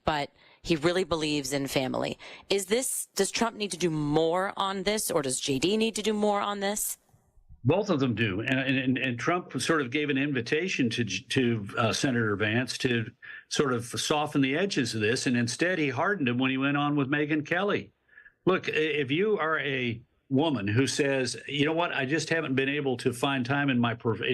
but he really believes in family. Does Trump need to do more on this, or does JD need to do more on this? Both of them do, and Trump sort of gave an invitation to Senator Vance to sort of soften the edges of this, and instead he hardened him when he went on with Megyn Kelly. Look, if you are a woman who says, you know what, I just haven't been able to find time in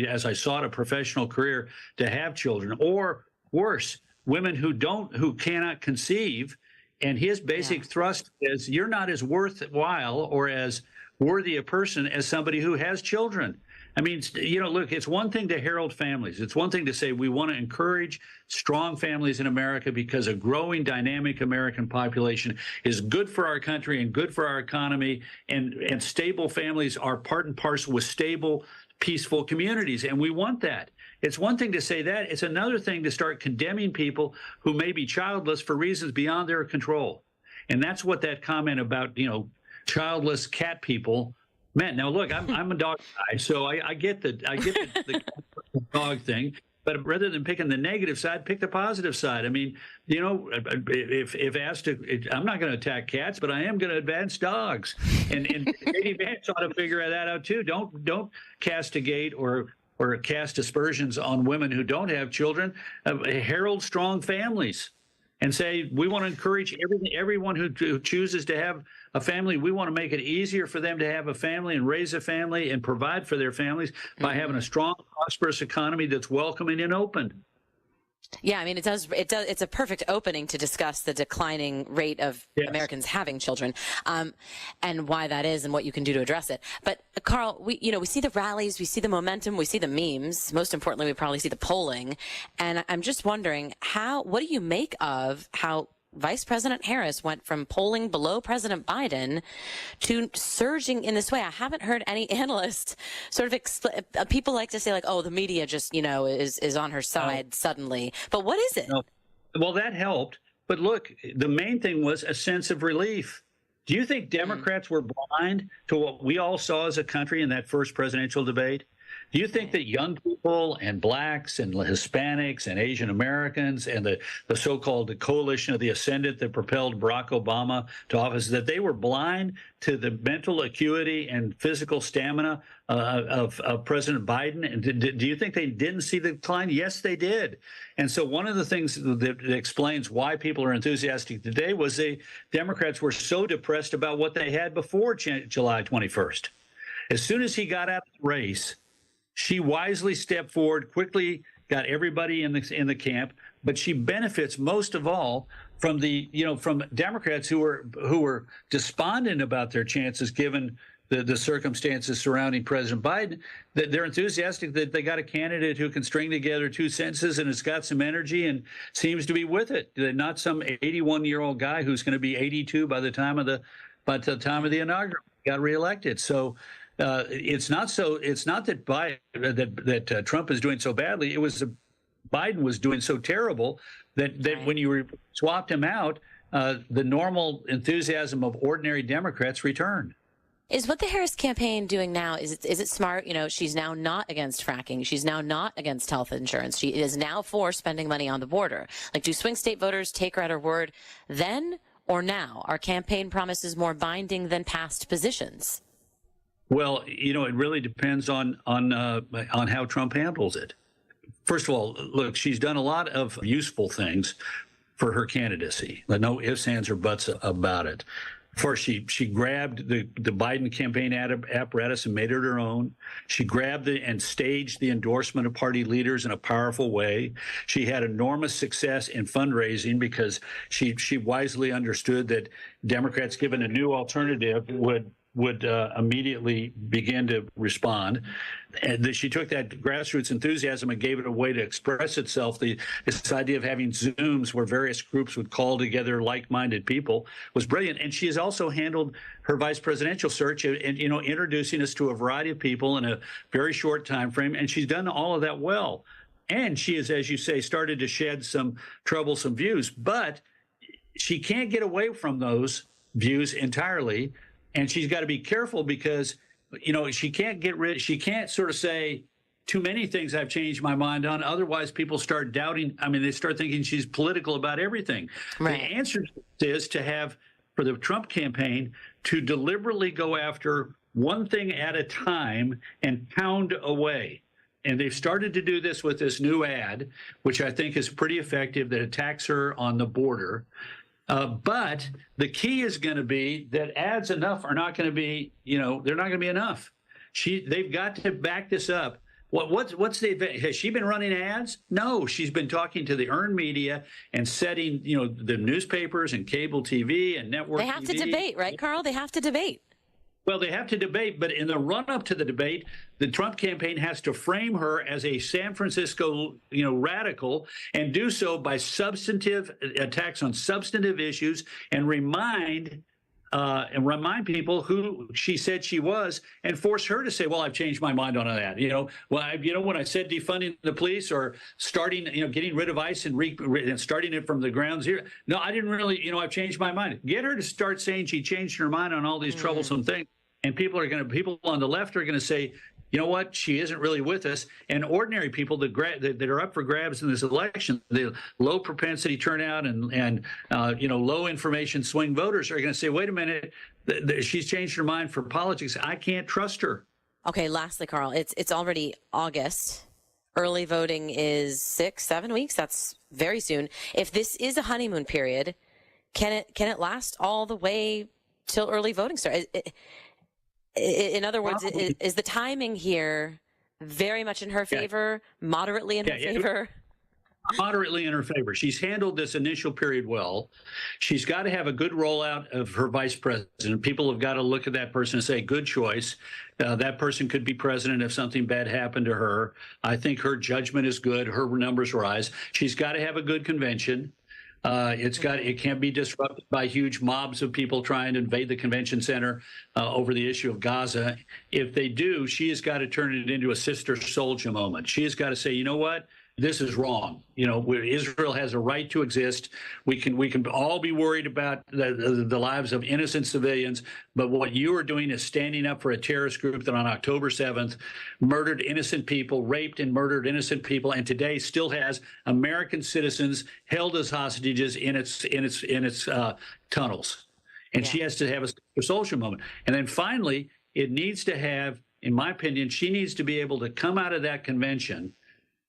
as I sought a professional career to have children, or worse, women who cannot conceive, and his basic thrust is you're not as worthwhile or as worthy a person as somebody who has children. I mean, look, it's one thing to herald families. It's one thing to say we want to encourage strong families in America because a growing, dynamic American population is good for our country and good for our economy, and stable families are part and parcel with stable, peaceful communities, and we want that. It's one thing to say that. It's another thing to start condemning people who may be childless for reasons beyond their control. And that's what that comment about, childless cat people meant. Now, look, I'm a dog guy, so I get the dog thing. But rather than picking the negative side, pick the positive side. I mean, if asked to, I'm not going to attack cats, but I am going to advance dogs. And J.D. Vance ought to figure that out too. Don't castigate or cast aspersions on women who don't have children. Herald strong families and say we want to encourage everyone who chooses to have a family. We want to make it easier for them to have a family and raise a family and provide for their families by having a strong, prosperous economy that's welcoming and open. Yeah, I mean, it's a perfect opening to discuss the declining rate of Americans having children, and why that is and what you can do to address it. But Carl, we see the rallies, we see the momentum, we see the memes. Most importantly, we probably see the polling. And I'm just wondering what do you make of how Vice President Harris went from polling below President Biden to surging in this way? I haven't heard any analysts sort of people like to say, like, oh, the media just, is on her side suddenly. But what is it? No. Well, that helped. But look, the main thing was a sense of relief. Do you think Democrats were blind to what we all saw as a country in that first presidential debate? Do you think that young people and blacks and Hispanics and Asian Americans and the so-called coalition of the ascendant that propelled Barack Obama to office, that they were blind to the mental acuity and physical stamina of President Biden? And do you think they didn't see the decline? Yes, they did. And so one of the things that explains why people are enthusiastic today was Democrats were so depressed about what they had before July 21st. As soon as he got out of the race, she wisely stepped forward, quickly got everybody in the camp, but she benefits most of all from from Democrats who were despondent about their chances given the circumstances surrounding President Biden. That they're enthusiastic that they got a candidate who can string together two sentences and has got some energy and seems to be with it. Not some 81-year-old guy who's going to be 82 by the time of the inaugural got reelected. So. It's not that Trump is doing so badly. It was Biden was doing so terrible that when you swapped him out, the normal enthusiasm of ordinary Democrats returned. Is what the Harris campaign doing now, is it smart? She's now not against fracking. She's now not against health insurance. She is now for spending money on the border. Like, do swing state voters take her at her word then or now? Are campaign promises more binding than past positions? Well, it really depends on how Trump handles it. First of all, look, she's done a lot of useful things for her candidacy. No ifs, ands, or buts about it. First, she grabbed the Biden campaign apparatus and made it her own. She grabbed and staged the endorsement of party leaders in a powerful way. She had enormous success in fundraising because she wisely understood that Democrats, given a new alternative, would immediately begin to respond. And she took that grassroots enthusiasm and gave it a way to express itself. This idea of having Zooms where various groups would call together like-minded people was brilliant. And she has also handled her vice presidential search and introducing us to a variety of people in a very short time frame. And she's done all of that well. And she has, as you say, started to shed some troublesome views. But she can't get away from those views entirely. And she's got to be careful because, she can't sort of say, too many things I've changed my mind on. Otherwise, people start doubting. I mean, they start thinking she's political about everything. Right. The answer is to have, for the Trump campaign, to deliberately go after one thing at a time and pound away. And they've started to do this with this new ad, which I think is pretty effective, that attacks her on the border. But the key is going to be that ads enough are not going to be, they're not going to be enough. They've got to back this up. Has she been running ads? No, she's been talking to the earned media and setting, the newspapers and cable TV and network TV. They have to debate, right, Carl? They have to debate. Well, they have to debate, but in the run-up to the debate, the Trump campaign has to frame her as a San Francisco, radical, and do so by substantive attacks on substantive issues, and remind people who she said she was, and force her to say, "Well, I've changed my mind on that." When I said defunding the police or starting, getting rid of ICE and starting it from the ground zero. No, I didn't really, I've changed my mind. Get her to start saying she changed her mind on all these troublesome things. And people on the left are going to say, you know what, she isn't really with us. And ordinary people that are up for grabs in this election, the low propensity turnout and low information swing voters are going to say, wait a minute, she's changed her mind for politics. I can't trust her. Okay, lastly, Carl, it's already August. Early voting is 6-7 weeks. That's very soon. If this is a honeymoon period, can it last all the way till early voting starts? In other words, is the timing here very much in her favor, moderately in her favor? Moderately in her favor. She's handled this initial period well. She's got to have a good rollout of her vice president. People have got to look at that person and say, good choice. That person could be president if something bad happened to her. I think her judgment is good. Her numbers rise. She's got to have a good convention. It can't be disrupted by huge mobs of people trying to invade the convention center over the issue of Gaza. If they do, she has got to turn it into a Sister Souljah moment. She has got to say, you know what? This is wrong. Israel has a right to exist. We can all be worried about the lives of innocent civilians, but what you are doing is standing up for a terrorist group that on October 7th murdered innocent people, raped and murdered innocent people, and today still has American citizens held as hostages in its tunnels. And she has to have a social moment. And then finally, it needs to have, in my opinion, she needs to be able to come out of that convention.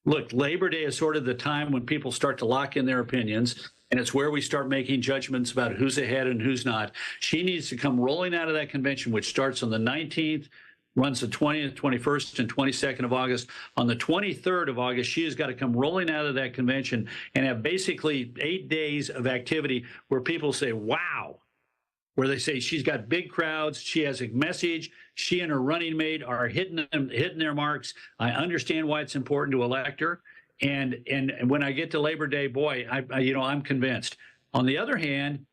Look, Labor Day is sort of the time when people start to lock in their opinions, and it's where we start making judgments about who's ahead and who's not. She needs to come rolling out of that convention, which starts on the 19th, runs the 20th, 21st, and 22nd of August. On the 23rd of August, she has got to come rolling out of that convention and have basically 8 days of activity where people say, wow, where they say she's got big crowds, she has a message, she and her running mate are hitting their marks. I understand why it's important to elect her. And when I get to Labor Day, boy, I'm convinced. On the other hand,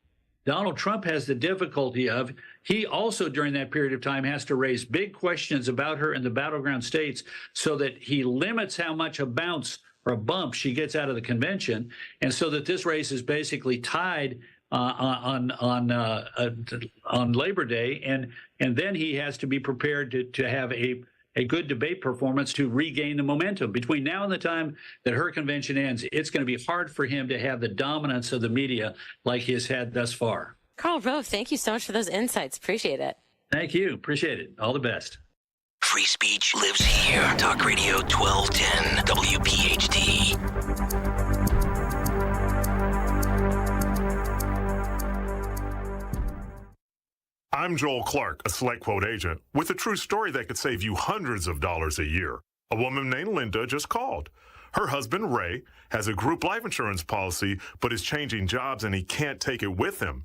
Donald Trump has the difficulty of, he also during that period of time has to raise big questions about her in the battleground states so that he limits how much a bounce or a bump she gets out of the convention. And so that this race is basically tied on Labor Day, and then he has to be prepared to have a good debate performance to regain the momentum. Between now and the time that her convention ends, it's going to be hard for him to have the dominance of the media like he has had thus far. Carl Rove, thank you so much for those insights. Appreciate it. Thank you. Appreciate it. All the best. Free speech lives here. Talk Radio 1210 WPHT. I'm Joel Clark, a Select Quote agent, with a true story that could save you hundreds of dollars a year. A woman named Linda just called. Her husband, Ray, has a group life insurance policy, but is changing jobs and he can't take it with him.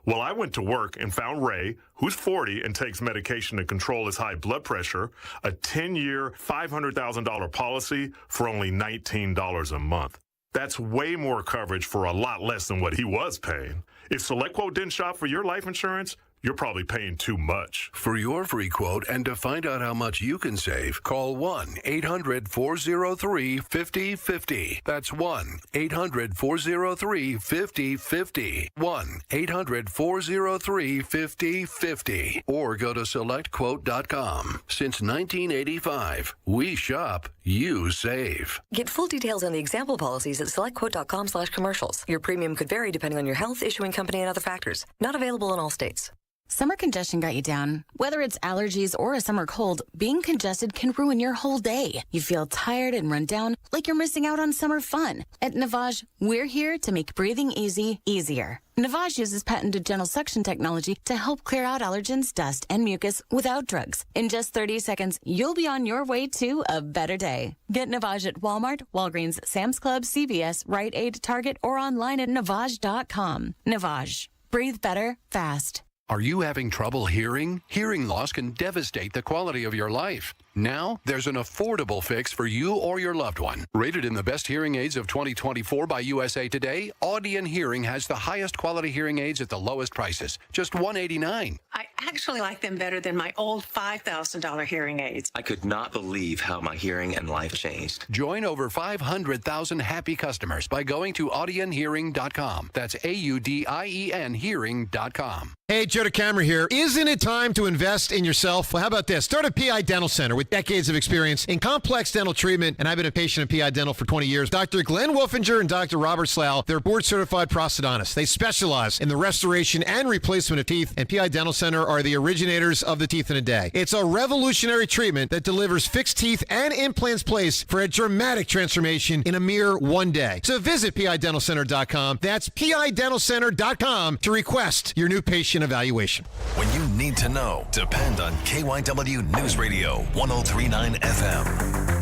Well, I went to work and found Ray, who's 40 and takes medication to control his high blood pressure, a 10-year, $500,000 policy for only $19 a month. That's way more coverage for a lot less than what he was paying. If SelectQuote didn't shop for your life insurance, you're probably paying too much. For your free quote and to find out how much you can save, call 1-800-403-5050. That's 1-800-403-5050. 1-800-403-5050. Or go to SelectQuote.com. Since 1985, we shop you save. Get full details on the example policies at selectquote.com/commercials. Your premium could vary depending on your health, issuing company, and other factors. Not available in all states. Summer congestion got you down. Whether it's allergies or a summer cold, being congested can ruin your whole day. You feel tired and run down like you're missing out on summer fun. At Navage, we're here to make breathing easy easier. Navage uses patented gentle suction technology to help clear out allergens, dust, and mucus without drugs. In just 30 seconds, you'll be on your way to a better day. Get Navage at Walmart, Walgreens, Sam's Club, CVS, Rite Aid, Target, or online at Navage.com. Navage. Breathe better, fast. Are you having trouble hearing? Hearing loss can devastate the quality of your life. Now, there's an affordable fix for you or your loved one. Rated in the best hearing aids of 2024 by USA Today, Audion Hearing has the highest quality hearing aids at the lowest prices, just $189. I actually like them better than my old $5,000 hearing aids. I could not believe how my hearing and life changed. Join over 500,000 happy customers by going to audionhearing.com. That's AUDIEN hearing.com. Hey, Joe DeCamera here. Isn't it time to invest in yourself? Well, how about this? Start a PI Dental Center with decades of experience in complex dental treatment, and I've been a patient of PI Dental for 20 years. Dr. Glenn Wolfinger and Dr. Robert Slough, they're board-certified prosthodontists. They specialize in the restoration and replacement of teeth, and PI Dental Center are the originators of the teeth in a day. It's a revolutionary treatment that delivers fixed teeth and implants placed for a dramatic transformation in a mere one day. So visit PIDentalCenter.com. That's PIDentalCenter.com to request your new patient evaluation. When you need to know, depend on KYW News Radio 103.9 FM.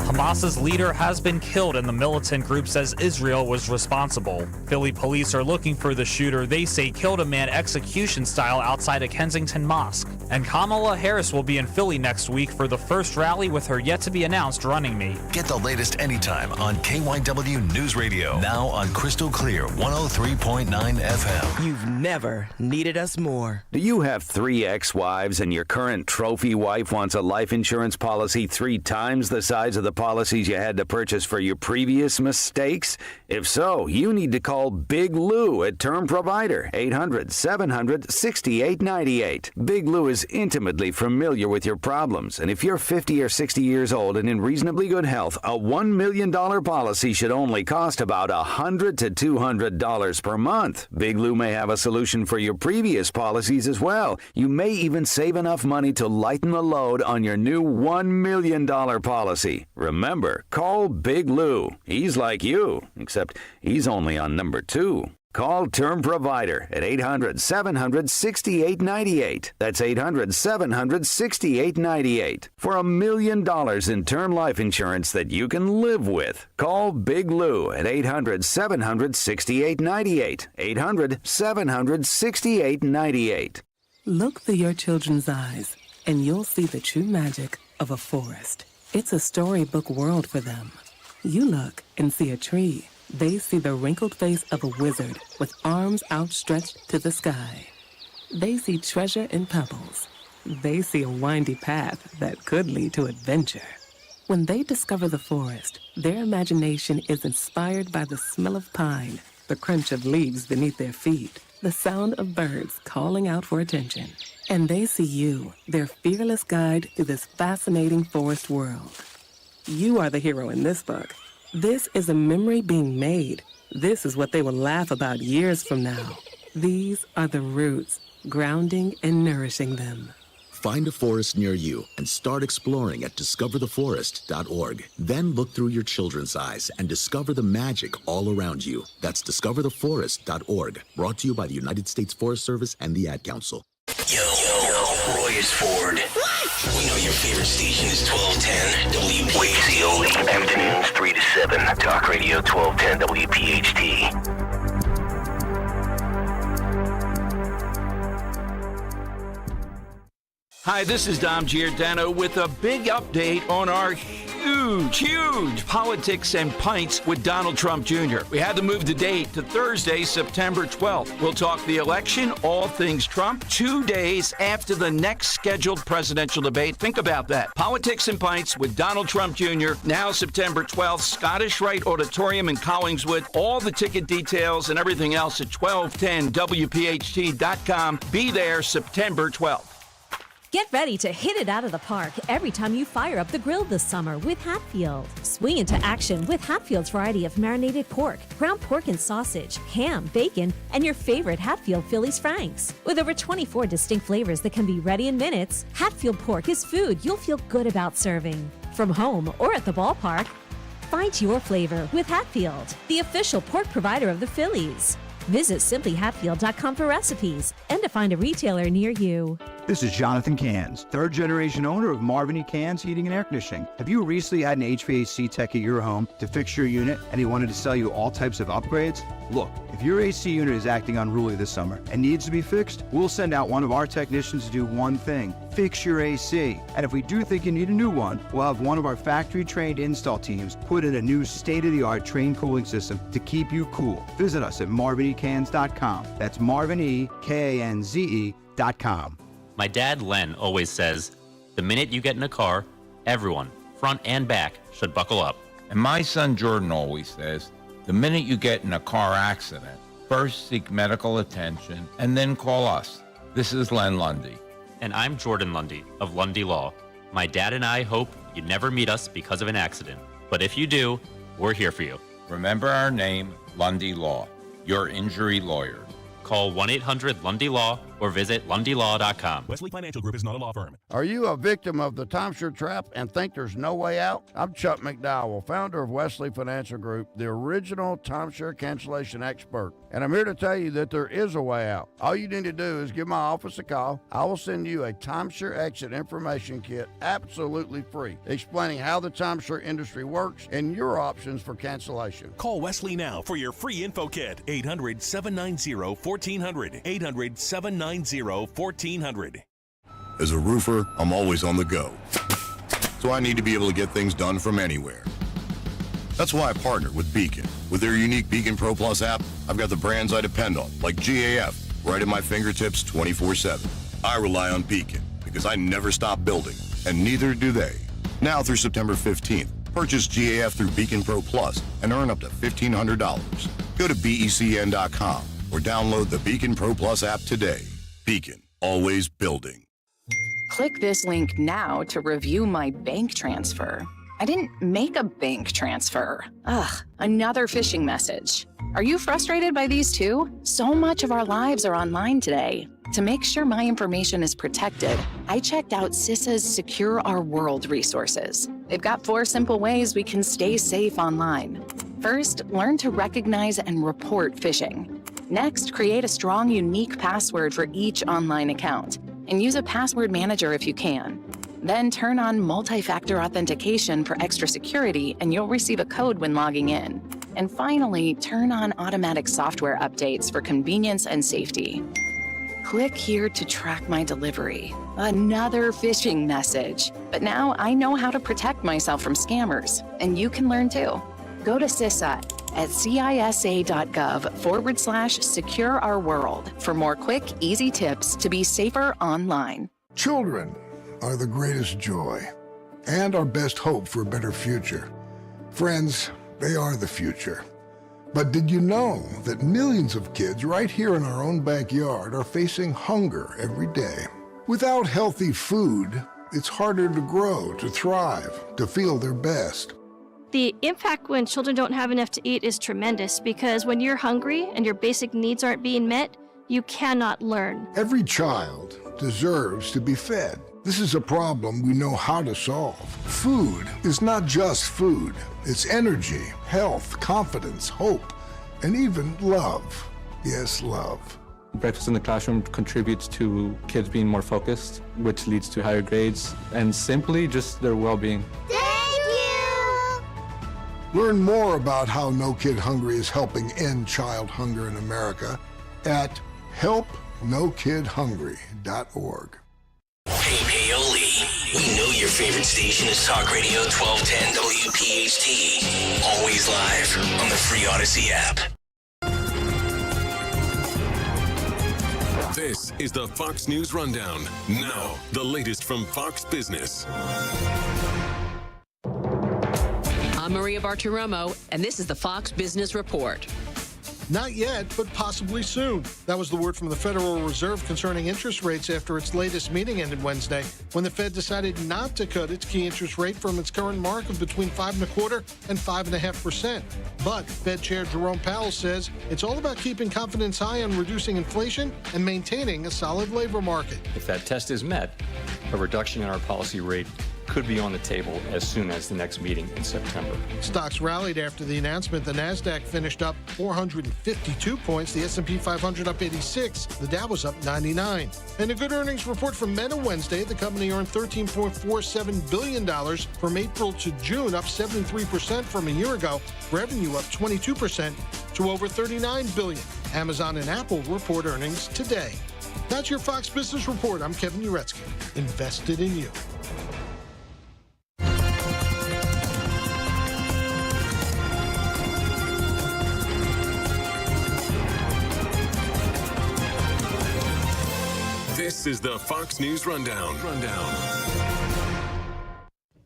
Hamas's leader has been killed and the militant group says Israel was responsible. Philly police are looking for the shooter they say killed a man execution style outside a Kensington mosque. And Kamala Harris will be in Philly next week for the first rally with her yet to be announced running mate. Get the latest anytime on KYW News Radio. Now on Crystal Clear 103.9 FM. You've never needed us more. Do you have 3 ex-wives and your current trophy wife wants a life insurance policy 3 times the size of the policies you had to purchase for your previous mistakes? If so, you need to call Big Lou at Term Provider, 800-700-6898. Big Lou is intimately familiar with your problems, and if you're 50 or 60 years old and in reasonably good health, a $1 million policy should only cost about $100 to $200 per month. Big Lou may have a solution for your previous policies as well. You may even save enough money to lighten the load on your new $1 million policy. Remember, call Big Lou. He's like you, except he's only on number 2. Call Term Provider at 800-700-6898. That's 800-700-6898. For $1 million in term life insurance that you can live with. Call Big Lou at 800-700-6898. 800-700-6898. Look through your children's eyes, and you'll see the true magic of a forest. It's a storybook world for them. You look and see a tree. They see the wrinkled face of a wizard with arms outstretched to the sky. They see treasure in pebbles. They see a windy path that could lead to adventure. When they discover the forest, their imagination is inspired by the smell of pine, the crunch of leaves beneath their feet, the sound of birds calling out for attention. And they see you, their fearless guide through this fascinating forest world. You are the hero in this book. This is a memory being made. This is what they will laugh about years from now. These are the roots, grounding and nourishing them. Find a forest near you and start exploring at discovertheforest.org. Then look through your children's eyes and discover the magic all around you. That's discovertheforest.org. Brought to you by the United States Forest Service and the Ad Council. Yo, Roy is Ford. We know your favorite station is 1210 WPHT. Afternoons 3 to 7. Talk Radio 1210 WPHT. Hi, this is Dom Giordano with a big update on our huge Politics and Pints with Donald Trump Jr. We had to move the date to Thursday, September 12th. We'll talk the election, all things Trump, 2 days after the next scheduled presidential debate. Think about that. Politics and Pints with Donald Trump Jr., now September 12th, Scottish Rite Auditorium in Collingswood. All the ticket details and everything else at 1210WPHT.com. Be there September 12th. Get ready to hit it out of the park every time you fire up the grill this summer with Hatfield. Swing into action with Hatfield's variety of marinated pork, ground pork and sausage, ham, bacon, and your favorite Hatfield Phillies Franks. With over 24 distinct flavors that can be ready in minutes, Hatfield pork is food you'll feel good about serving. From home or at the ballpark, find your flavor with Hatfield, the official pork provider of the Phillies. Visit simplyhatfield.com for recipes and to find a retailer near you. This is Jonathan Cans, third-generation owner of Marvin E. Cans Heating and Air Conditioning. Have you recently had an HVAC tech at your home to fix your unit and he wanted to sell you all types of upgrades? Look, if your AC unit is acting unruly this summer and needs to be fixed, we'll send out one of our technicians to do one thing: fix your AC. And if we do think you need a new one, we'll have one of our factory-trained install teams put in a new state-of-the-art train cooling system to keep you cool. Visit us at marvinecans.com. That's marvinecans.com. My dad, Len, always says, the minute you get in a car, everyone, front and back, should buckle up. And my son Jordan always says, the minute you get in a car accident, first seek medical attention and then call us. This is Len Lundy. And I'm Jordan Lundy of Lundy Law. My dad and I hope you never meet us because of an accident. But if you do, we're here for you. Remember our name, Lundy Law, your injury lawyer. Call 1-800-LUNDY-LAW or visit LundyLaw.com. Wesley Financial Group is not a law firm. Are you a victim of the timeshare trap and think there's no way out? I'm Chuck McDowell, founder of Wesley Financial Group, the original timeshare cancellation expert. And I'm here to tell you that there is a way out. All you need to do is give my office a call. I will send you a timeshare exit information kit absolutely free, explaining how the timeshare industry works and your options for cancellation. Call Wesley now for your free info kit. 800-790-1400. 800-790-1400. As a roofer, I'm always on the go. So I need to be able to get things done from anywhere. That's why I partnered with Beacon. With their unique Beacon Pro Plus app, I've got the brands I depend on, like GAF, right at my fingertips 24/7. I rely on Beacon because I never stop building, and neither do they. Now through September 15th, purchase GAF through Beacon Pro Plus and earn up to $1,500. Go to BECN.com or download the Beacon Pro Plus app today. Beacon, always building. Click this link now to review my bank transfer. I didn't make a bank transfer. Ugh, another phishing message. Are you frustrated by these too? So much of our lives are online today. To make sure my information is protected, I checked out CISA's Secure Our World resources. They've got 4 simple ways we can stay safe online. First, learn to recognize and report phishing. Next, create a strong, unique password for each online account, and use a password manager if you can. Then turn on multi-factor authentication for extra security, and you'll receive a code when logging in. And finally, turn on automatic software updates for convenience and safety. Click here to track my delivery. Another phishing message. But now I know how to protect myself from scammers, and you can learn too. Go to CISA at cisa.gov/secure our world for more quick, easy tips to be safer online. Children are the greatest joy and our best hope for a better future. Friends, they are the future. But did you know that millions of kids right here in our own backyard are facing hunger every day? Without healthy food, it's harder to grow, to thrive, to feel their best. The impact when children don't have enough to eat is tremendous because when you're hungry and your basic needs aren't being met, you cannot learn. Every child deserves to be fed. This is a problem we know how to solve. Food is not just food. It's energy, health, confidence, hope, and even love. Yes, love. Breakfast in the classroom contributes to kids being more focused, which leads to higher grades, and simply just their well-being. Learn more about how No Kid Hungry is helping end child hunger in America at helpnokidhungry.org. Hey, Kayal, we know your favorite station is Talk Radio 1210 WPHT. Always live on the free Odyssey app. This is the Fox News Rundown. Now, the latest from Fox Business. I'm Maria Bartiromo, and this is the Fox Business Report. Not yet, but possibly soon. That was the word from the Federal Reserve concerning interest rates after its latest meeting ended Wednesday, when the Fed decided not to cut its key interest rate from its current mark of between 5.25% and 5.5%. But Fed Chair Jerome Powell says it's all about keeping confidence high on reducing inflation and maintaining a solid labor market. If that test is met, a reduction in our policy rate could be on the table as soon as the next meeting in September. Stocks rallied after the announcement. The Nasdaq finished up 452 points, the S&P 500 up 86, the Dow was up 99. And a good earnings report from Meta Wednesday. The company earned $13.47 billion from April to June, up 73% from a year ago. Revenue up 22% to over $39 billion. Amazon and Apple report earnings today. That's your Fox Business Report. I'm Kevin Uretsky, invested in you. This is the Fox News Rundown.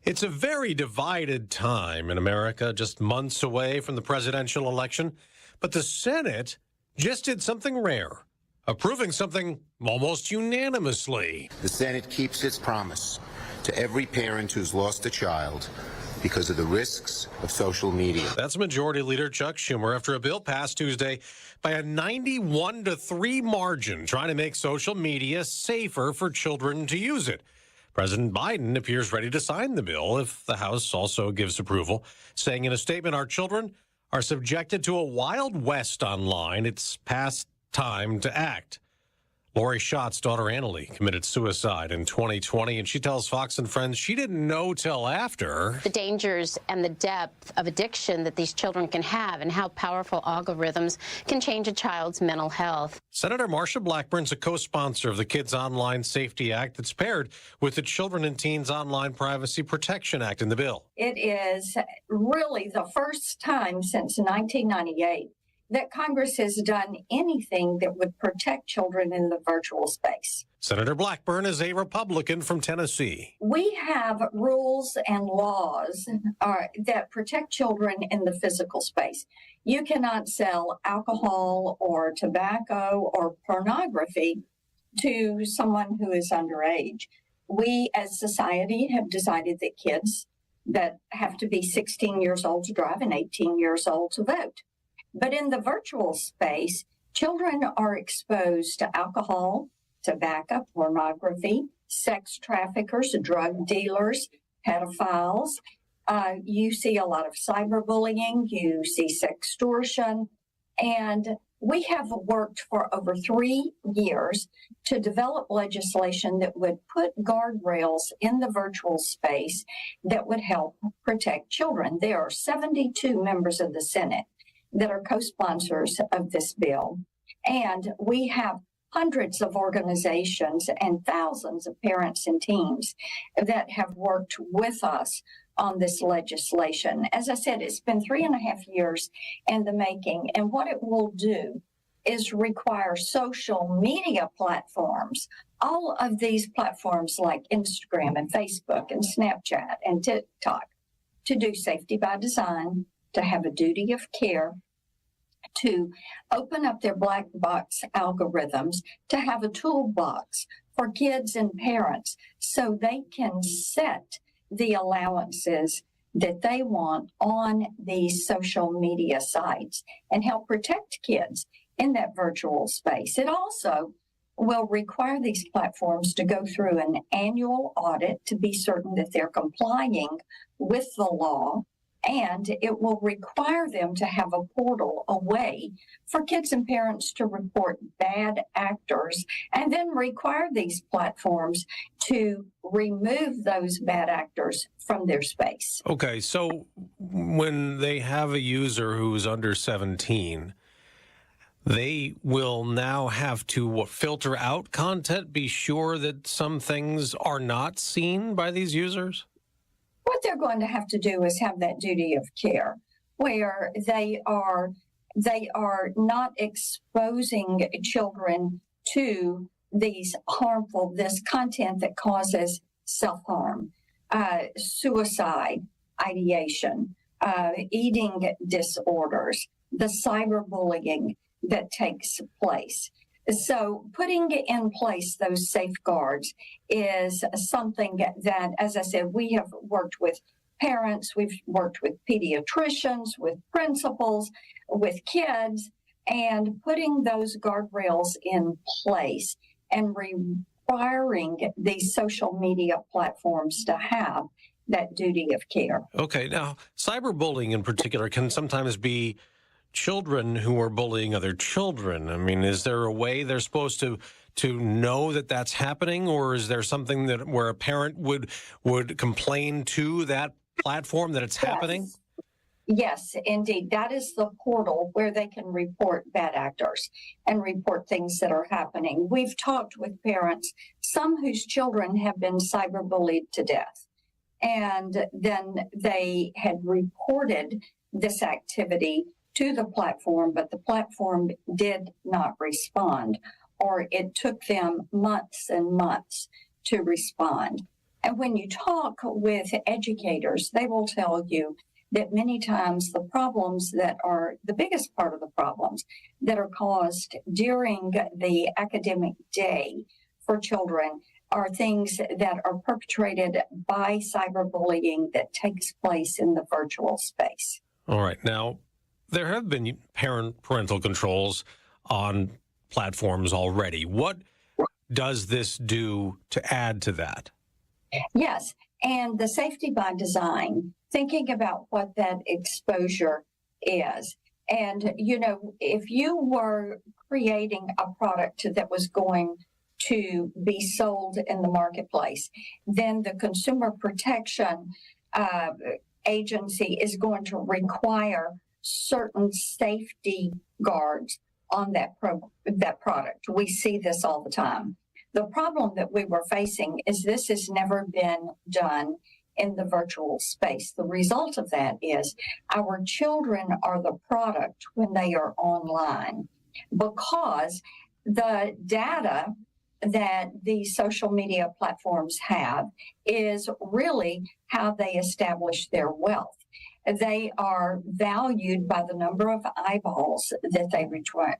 It's a very divided time in America, just months away from the presidential election. But the Senate just did something rare, approving something almost unanimously. The Senate keeps its promise to every parent who's lost a child because of the risks of social media. That's Majority Leader Chuck Schumer after a bill passed Tuesday by a 91-3 margin trying to make social media safer for children to use it. President Biden appears ready to sign the bill if the House also gives approval, saying in a statement, "Our children are subjected to a wild west online. It's past time to act." Lori Schott's daughter Annalie committed suicide in 2020, and she tells Fox and Friends she didn't know till after. The dangers and the depth of addiction that these children can have and how powerful algorithms can change a child's mental health. Senator Marsha Blackburn's a co-sponsor of the Kids Online Safety Act that's paired with the Children and Teens Online Privacy Protection Act in the bill. It is really the first time since 1998 that Congress has done anything that would protect children in the virtual space. Senator Blackburn is a Republican from Tennessee. We have rules and laws that protect children in the physical space. You cannot sell alcohol or tobacco or pornography to someone who is underage. We as society have decided that kids that have to be 16 years old to drive and 18 years old to vote. But in the virtual space, children are exposed to alcohol, tobacco, pornography, sex traffickers, drug dealers, pedophiles. You see a lot of cyberbullying, you see sextortion, and we have worked for over 3 years to develop legislation that would put guardrails in the virtual space that would help protect children. There are 72 members of the Senate that are co-sponsors of this bill. And we have hundreds of organizations and thousands of parents and teams that have worked with us on this legislation. As I said, it's been 3.5 years in the making. And what it will do is require social media platforms, all of these platforms like Instagram and Facebook and Snapchat and TikTok, to do safety by design, to have a duty of care, to open up their black box algorithms, to have a toolbox for kids and parents so they can set the allowances that they want on these social media sites and help protect kids in that virtual space. It also will require these platforms to go through an annual audit to be certain that they're complying with the law. And it will require them to have a portal, a way for kids and parents to report bad actors, and then require these platforms to remove those bad actors from their space. Okay, so when they have a user who's under 17, they will now have to filter out content, be sure that some things are not seen by these users? What they're going to have to do is have that duty of care where they are not exposing children to this content that causes self-harm, suicide, ideation, eating disorders, the cyberbullying that takes place. So putting in place those safeguards is something that, as I said, we have worked with parents, we've worked with pediatricians, with principals, with kids, and putting those guardrails in place and requiring these social media platforms to have that duty of care. Okay, now cyberbullying in particular can sometimes be children who are bullying other children. I mean, is there a way they're supposed to know that that's happening, or is there something that where a parent would complain to that platform that it's happening? Yes, indeed. That is the portal where they can report bad actors and report things that are happening. We've talked with parents, some whose children have been cyberbullied to death, and then they had reported this activity to the platform, but the platform did not respond, or it took them months and months to respond. And when you talk with educators, they will tell you that many times the problems that are the biggest part of the problems that are caused during the academic day for children are things that are perpetrated by cyberbullying that takes place in the virtual space. All right. Now, there have been parental controls on platforms already. What does this do to add to that? Yes, and the safety by design, thinking about what that exposure is. And, you know, if you were creating a product that was going to be sold in the marketplace, then the Consumer Protection Agency is going to require certain safety guards on that product. We see this all the time. The problem that we were facing is this has never been done in the virtual space. The result of that is our children are the product when they are online, because the data that the social media platforms have is really how they establish their wealth. They are valued by the number of eyeballs that they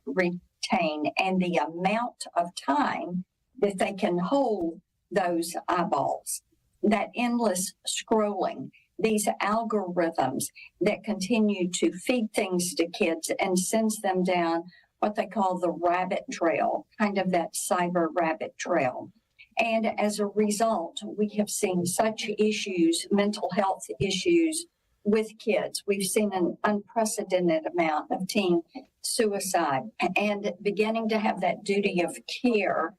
retain and the amount of time that they can hold those eyeballs. That endless scrolling, these algorithms that continue to feed things to kids and sends them down what they call the rabbit trail, kind of that cyber rabbit trail. And as a result, we have seen such issues, mental health issues with kids. We've seen an unprecedented amount of teen suicide, and beginning to have that duty of care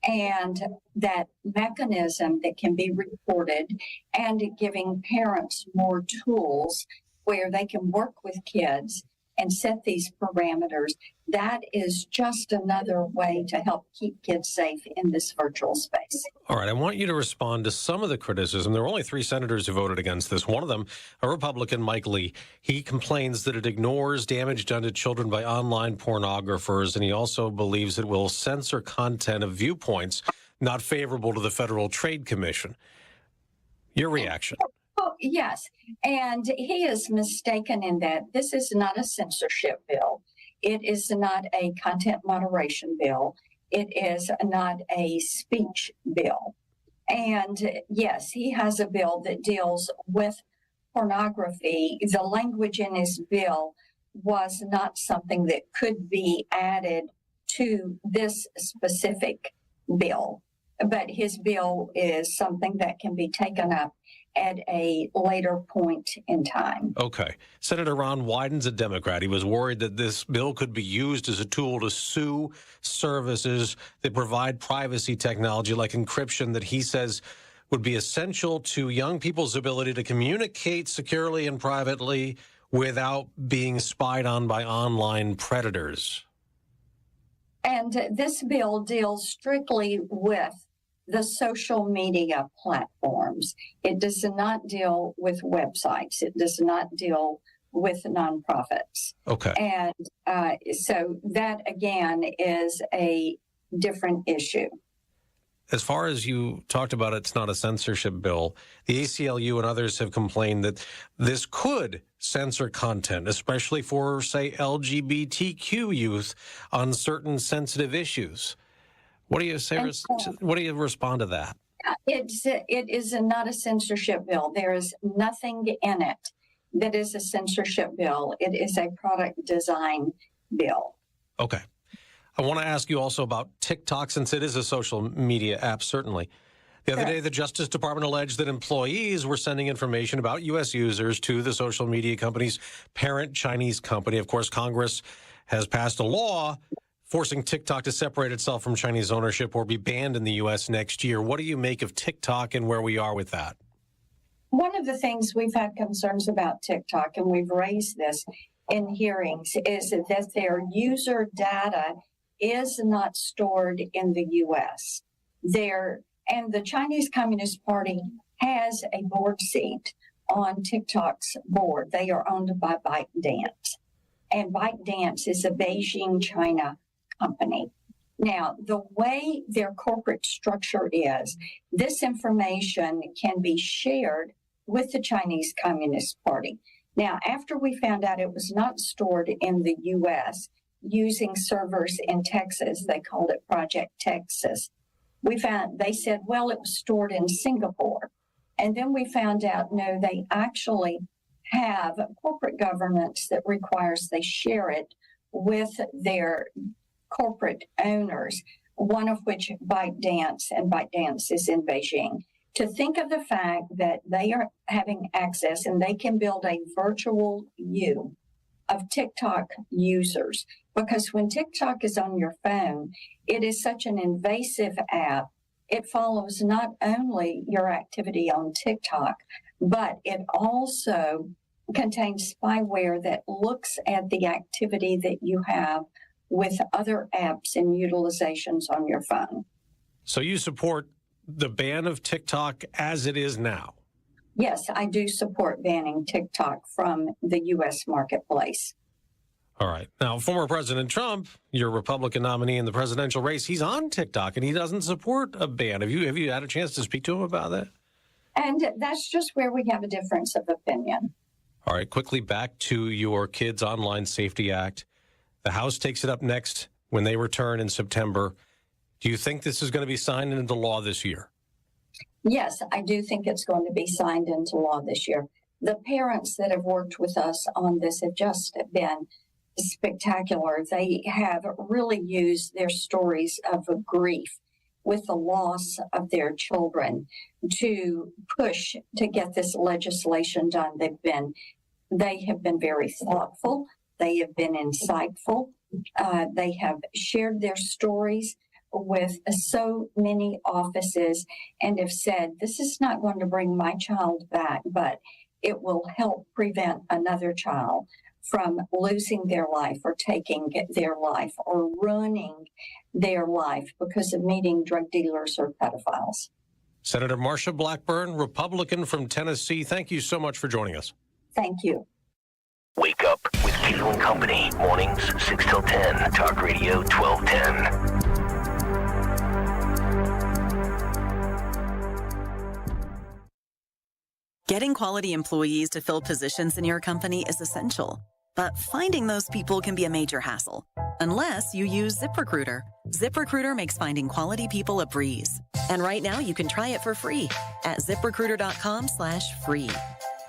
and that mechanism that can be reported, and giving parents more tools where they can work with kids and set these parameters. That is just another way to help keep kids safe in this virtual space. All right, I want you to respond to some of the criticism. There were only 3 senators who voted against this. One of them, a Republican, Mike Lee, he complains that it ignores damage done to children by online pornographers, and he also believes it will censor content of viewpoints not favorable to the Federal Trade Commission. Your reaction? Oh, yes, and he is mistaken in that this is not a censorship bill. It is not a content moderation bill. It is not a speech bill. And yes, he has a bill that deals with pornography. The language in his bill was not something that could be added to this specific bill, but his bill is something that can be taken up at a later point in time. Okay. Senator Ron Wyden's a Democrat. He was worried that this bill could be used as a tool to sue services that provide privacy technology like encryption that he says would be essential to young people's ability to communicate securely and privately without being spied on by online predators. And this bill deals strictly with the social media platforms. It does not deal with websites. It does not deal with nonprofits. Okay. And so that, again, is a different issue. as far as you talked about, it's not a censorship bill. The ACLU and others have complained that this could censor content, especially for, say, LGBTQ youth on certain sensitive issues. What do you say? What do you respond to that? It is not a censorship bill. There is nothing in it that is a censorship bill. It is a product design bill. Okay. I want to ask you also about TikTok, since it is a social media app, certainly. The other day, the Justice Department alleged that employees were sending information about U.S. users to the social media company's parent Chinese company. Of course, Congress has passed a law forcing TikTok to separate itself from Chinese ownership or be banned in the U.S. next year. What do you make of TikTok and where we are with that? One of the things we've had concerns about TikTok, and we've raised this in hearings, is that their user data is not stored in the U.S. And the Chinese Communist Party has a board seat on TikTok's board. They are owned by ByteDance. And ByteDance is a Beijing, China company. Now, the way their corporate structure is, this information can be shared with the Chinese Communist Party. Now, after we found out it was not stored in the U.S., using servers in Texas, they called it Project Texas. They said, well, it was stored in Singapore. And then we found out, no, they actually have corporate governance that requires they share it with their corporate owners, one of which ByteDance, and ByteDance is in Beijing. To think of the fact that they are having access and they can build a virtual you of TikTok users, because when TikTok is on your phone, it is such an invasive app. It follows not only your activity on TikTok, but it also contains spyware that looks at the activity that you have with other apps and utilizations on your phone. So you support the ban of TikTok as it is now? Yes, I do support banning TikTok from the U.S. marketplace. All right. Now, former President Trump, your Republican nominee in the presidential race, he's on TikTok and he doesn't support a ban. Have you had a chance to speak to him about that? And that's just where we have a difference of opinion. All right. Quickly back to your Kids Online Safety Act. The House takes it up next when they return in September. Do you think this is going to be signed into law this year? Yes, I do think it's going to be signed into law this year. The parents that have worked with us on this have just been spectacular. They have really used their stories of grief with the loss of their children to push to get this legislation done. They have been very thoughtful. They have been insightful. They have shared their stories with so many offices and have said, this is not going to bring my child back, but it will help prevent another child from losing their life or taking their life or ruining their life because of meeting drug dealers or pedophiles. Senator Marsha Blackburn, Republican from Tennessee, thank you so much for joining us. Thank you. Wake up with Kayal and Company. Mornings 6 till 10. Talk Radio 1210. Getting quality employees to fill positions in your company is essential, but finding those people can be a major hassle, unless you use ZipRecruiter. ZipRecruiter makes finding quality people a breeze. And right now you can try it for free at ZipRecruiter.com/free.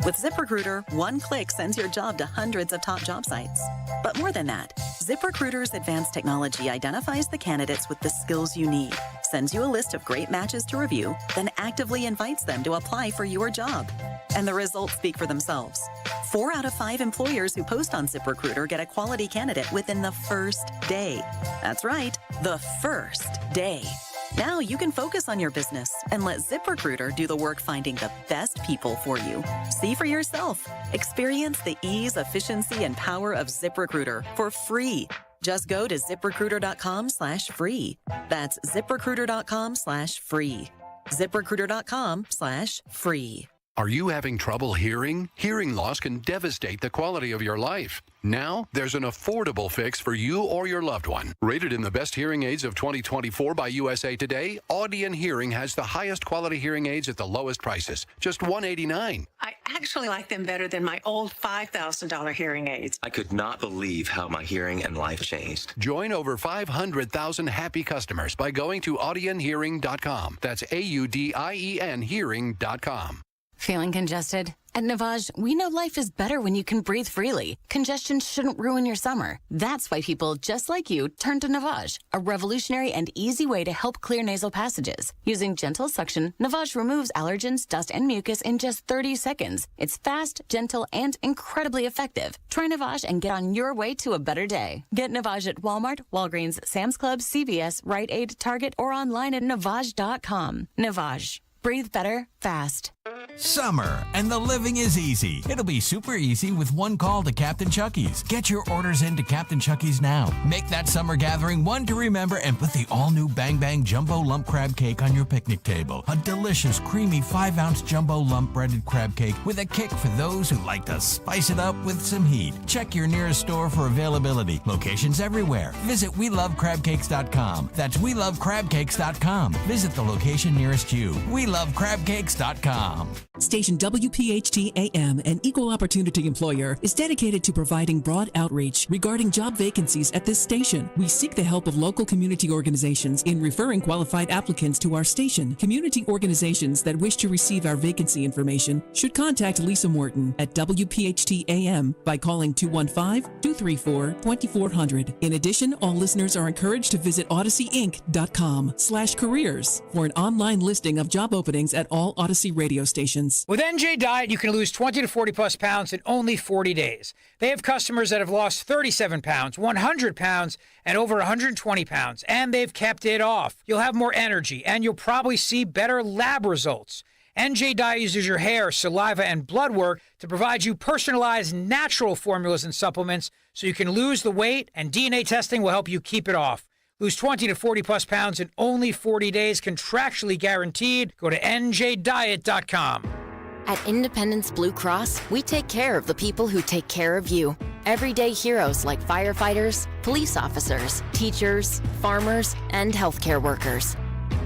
With ZipRecruiter, one click sends your job to hundreds of top job sites. But more than that, ZipRecruiter's advanced technology identifies the candidates with the skills you need, sends you a list of great matches to review, then actively invites them to apply for your job. And the results speak for themselves. 4 out of 5 employers who post on ZipRecruiter get a quality candidate within the first day. That's right, the first day. Now you can focus on your business and let ZipRecruiter do the work finding the best people for you. See for yourself. Experience the ease, efficiency, and power of ZipRecruiter for free. Just go to ZipRecruiter.com/free. That's ZipRecruiter.com/free. ZipRecruiter.com/free. Are you having trouble hearing? Hearing loss can devastate the quality of your life. Now, there's an affordable fix for you or your loved one. Rated in the best hearing aids of 2024 by USA Today, Audion Hearing has the highest quality hearing aids at the lowest prices, just $189. I actually like them better than my old $5,000 hearing aids. I could not believe how my hearing and life changed. Join over 500,000 happy customers by going to audionhearing.com. That's AUDIEN hearing.com. Feeling congested? At Navage, we know life is better when you can breathe freely. Congestion shouldn't ruin your summer. That's why people just like you turn to Navage, a revolutionary and easy way to help clear nasal passages. Using gentle suction, Navage removes allergens, dust, and mucus in just 30 seconds. It's fast, gentle, and incredibly effective. Try Navage and get on your way to a better day. Get Navage at Walmart, Walgreens, Sam's Club, CVS, Rite Aid, Target, or online at Navage.com. Navage. Breathe better, fast. Summer, and the living is easy. It'll be super easy with one call to Captain Chucky's. Get your orders into Captain Chucky's now. Make that summer gathering one to remember and put the all-new Bang Bang Jumbo Lump Crab Cake on your picnic table. A delicious, creamy 5-ounce jumbo lump breaded crab cake with a kick for those who like to spice it up with some heat. Check your nearest store for availability. Locations everywhere. Visit WeLoveCrabCakes.com. That's WeLoveCrabCakes.com. Visit the location nearest you. WeLoveCrabCakes.com. Station WPHT AM, an equal opportunity employer, is dedicated to providing broad outreach regarding job vacancies at this station. We seek the help of local community organizations in referring qualified applicants to our station. Community organizations that wish to receive our vacancy information should contact Lisa Morton at WPHT AM by calling 215-234-2400. In addition, all listeners are encouraged to visit odysseyinc.com/careers for an online listing of job openings at all Odyssey radio stations. With NJ Diet, you can lose 20 to 40 plus pounds in only 40 days. They have customers that have lost 37 pounds, 100 pounds, and over 120 pounds, and they've kept it off. You'll have more energy, and you'll probably see better lab results. NJ Diet uses your hair, saliva, and blood work to provide you personalized natural formulas and supplements so you can lose the weight, and DNA testing will help you keep it off. Lose 20 to 40 plus pounds in only 40 days, contractually guaranteed. Go to njdiet.com. At Independence Blue Cross, we take care of the people who take care of you. Everyday heroes like firefighters, police officers, teachers, farmers, and healthcare workers.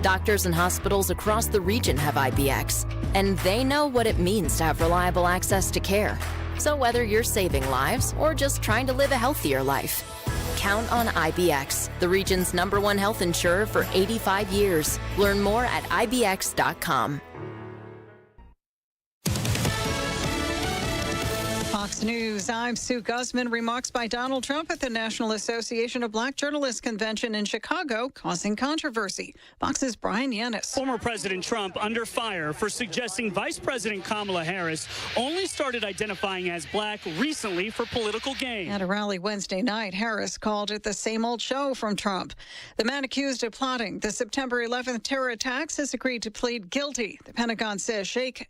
Doctors and hospitals across the region have IBX, and they know what it means to have reliable access to care. So whether you're saving lives or just trying to live a healthier life, count on IBX, the region's #1 health insurer for 85 years. Learn more at IBX.com. Fox News, I'm Sue Guzman. Remarks by Donald Trump at the National Association of Black Journalists Convention in Chicago causing controversy. Fox's Brian Yanis. Former President Trump under fire for suggesting Vice President Kamala Harris only started identifying as black recently for political gain. At a rally Wednesday night, Harris called it the same old show from Trump. The man accused of plotting the September 11th terror attacks has agreed to plead guilty. The Pentagon says Sheikh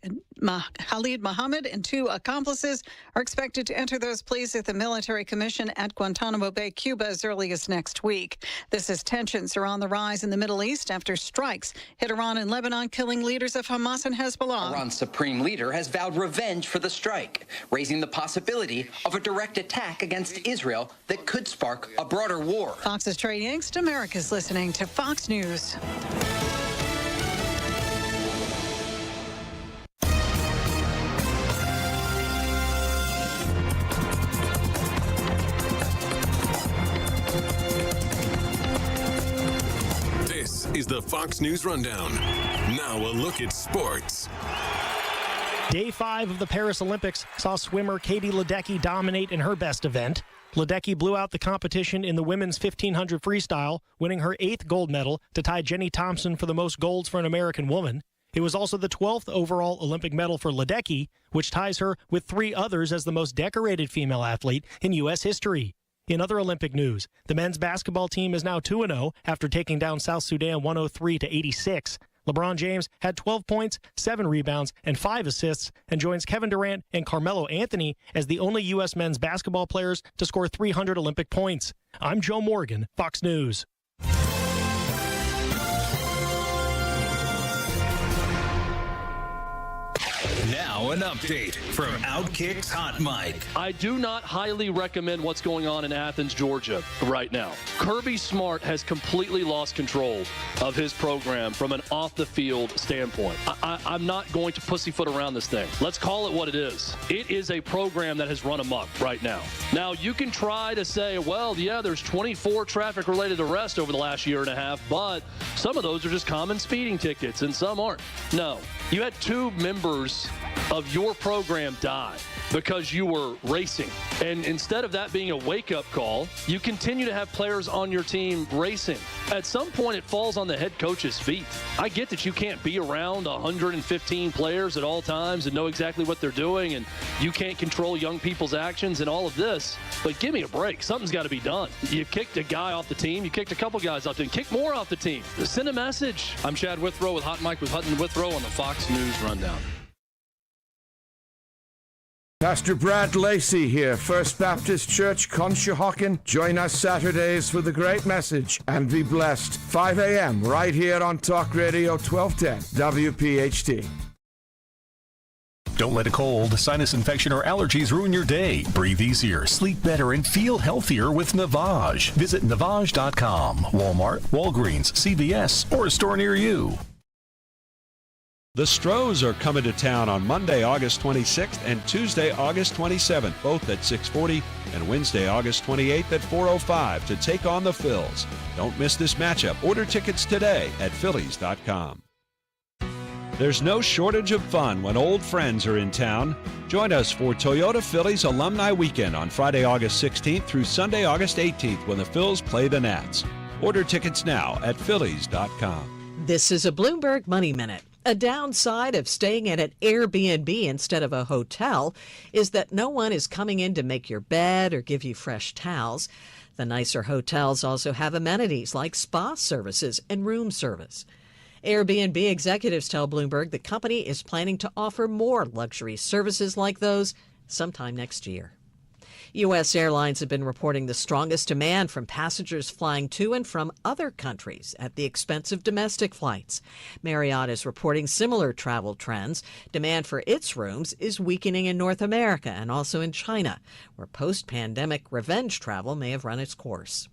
Khalid Mohammed and 2 accomplices are expected to enter those pleas at the military commission at Guantanamo Bay, Cuba, as early as next week. This as tensions are on the rise in the Middle East after strikes hit Iran and Lebanon, killing leaders of Hamas and Hezbollah. Iran's supreme leader has vowed revenge for the strike, raising the possibility of a direct attack against Israel that could spark a broader war. Fox's Trey Yingst, America's listening to Fox News. Is the Fox News Rundown. Now a look at sports. Day 5 of the Paris Olympics saw swimmer Katie Ledecky dominate in her best event. Ledecky blew out the competition in the women's 1500 freestyle, winning her 8th gold medal to tie Jenny Thompson for the most golds for an American woman. It was also the 12th overall Olympic medal for Ledecky, which ties her with 3 others as the most decorated female athlete in U.S. history. In other Olympic news, the men's basketball team is now 2-0 after taking down South Sudan 103-86. LeBron James had 12 points, 7 rebounds, and 5 assists, and joins Kevin Durant and Carmelo Anthony as the only U.S. men's basketball players to score 300 Olympic points. I'm Joe Morgan, Fox News. Now, An update from Outkick's Hot Mic. I do not highly recommend what's going on in Athens, Georgia right now. Kirby Smart has completely lost control of his program from an off-the-field standpoint. I'm not going to pussyfoot around this thing. Let's call it what it is. It is a program that has run amok right now. Now, you can try to say, well, yeah, there's 24 traffic-related arrests over the last year and a half, but some of those are just common speeding tickets and some aren't. No. You had 2 members of your program die because you were racing. And instead of that being a wake-up call, you continue to have players on your team racing. At some point, it falls on the head coach's feet. I get that you can't be around 115 players at all times and know exactly what they're doing, and you can't control young people's actions and all of this, but give me a break. Something's got to be done. You kicked a guy off the team. You kicked a couple guys off the team. Kick more off the team. Send a message. I'm Chad Withrow with Hot Mike with Hutton Withrow on the Fox News Rundown. Pastor Brad Lacey here, First Baptist Church, Conshohocken. Join us Saturdays for the great message and be blessed. 5 a.m. right here on Talk Radio 1210 WPHT. Don't let a cold, sinus infection, or allergies ruin your day. Breathe easier, sleep better, and feel healthier with Navage. Visit Navage.com. Walmart, Walgreens, CVS, or a store near you. The Stros are coming to town on Monday, August 26th and Tuesday, August 27th, both at 6:40, and Wednesday, August 28th at 4:05 to take on the Phils. Don't miss this matchup. Order tickets today at Phillies.com. There's no shortage of fun when old friends are in town. Join us for Toyota Phillies Alumni Weekend on Friday, August 16th through Sunday, August 18th when the Phils play the Nats. Order tickets now at Phillies.com. This is a Bloomberg Money Minute. A downside of staying at an Airbnb instead of a hotel is that no one is coming in to make your bed or give you fresh towels. The nicer hotels also have amenities like spa services and room service. Airbnb executives tell Bloomberg the company is planning to offer more luxury services like those sometime next year. U.S. airlines have been reporting the strongest demand from passengers flying to and from other countries at the expense of domestic flights. Marriott is reporting similar travel trends. Demand for its rooms is weakening in North America and also in China, where post-pandemic revenge travel may have run its course.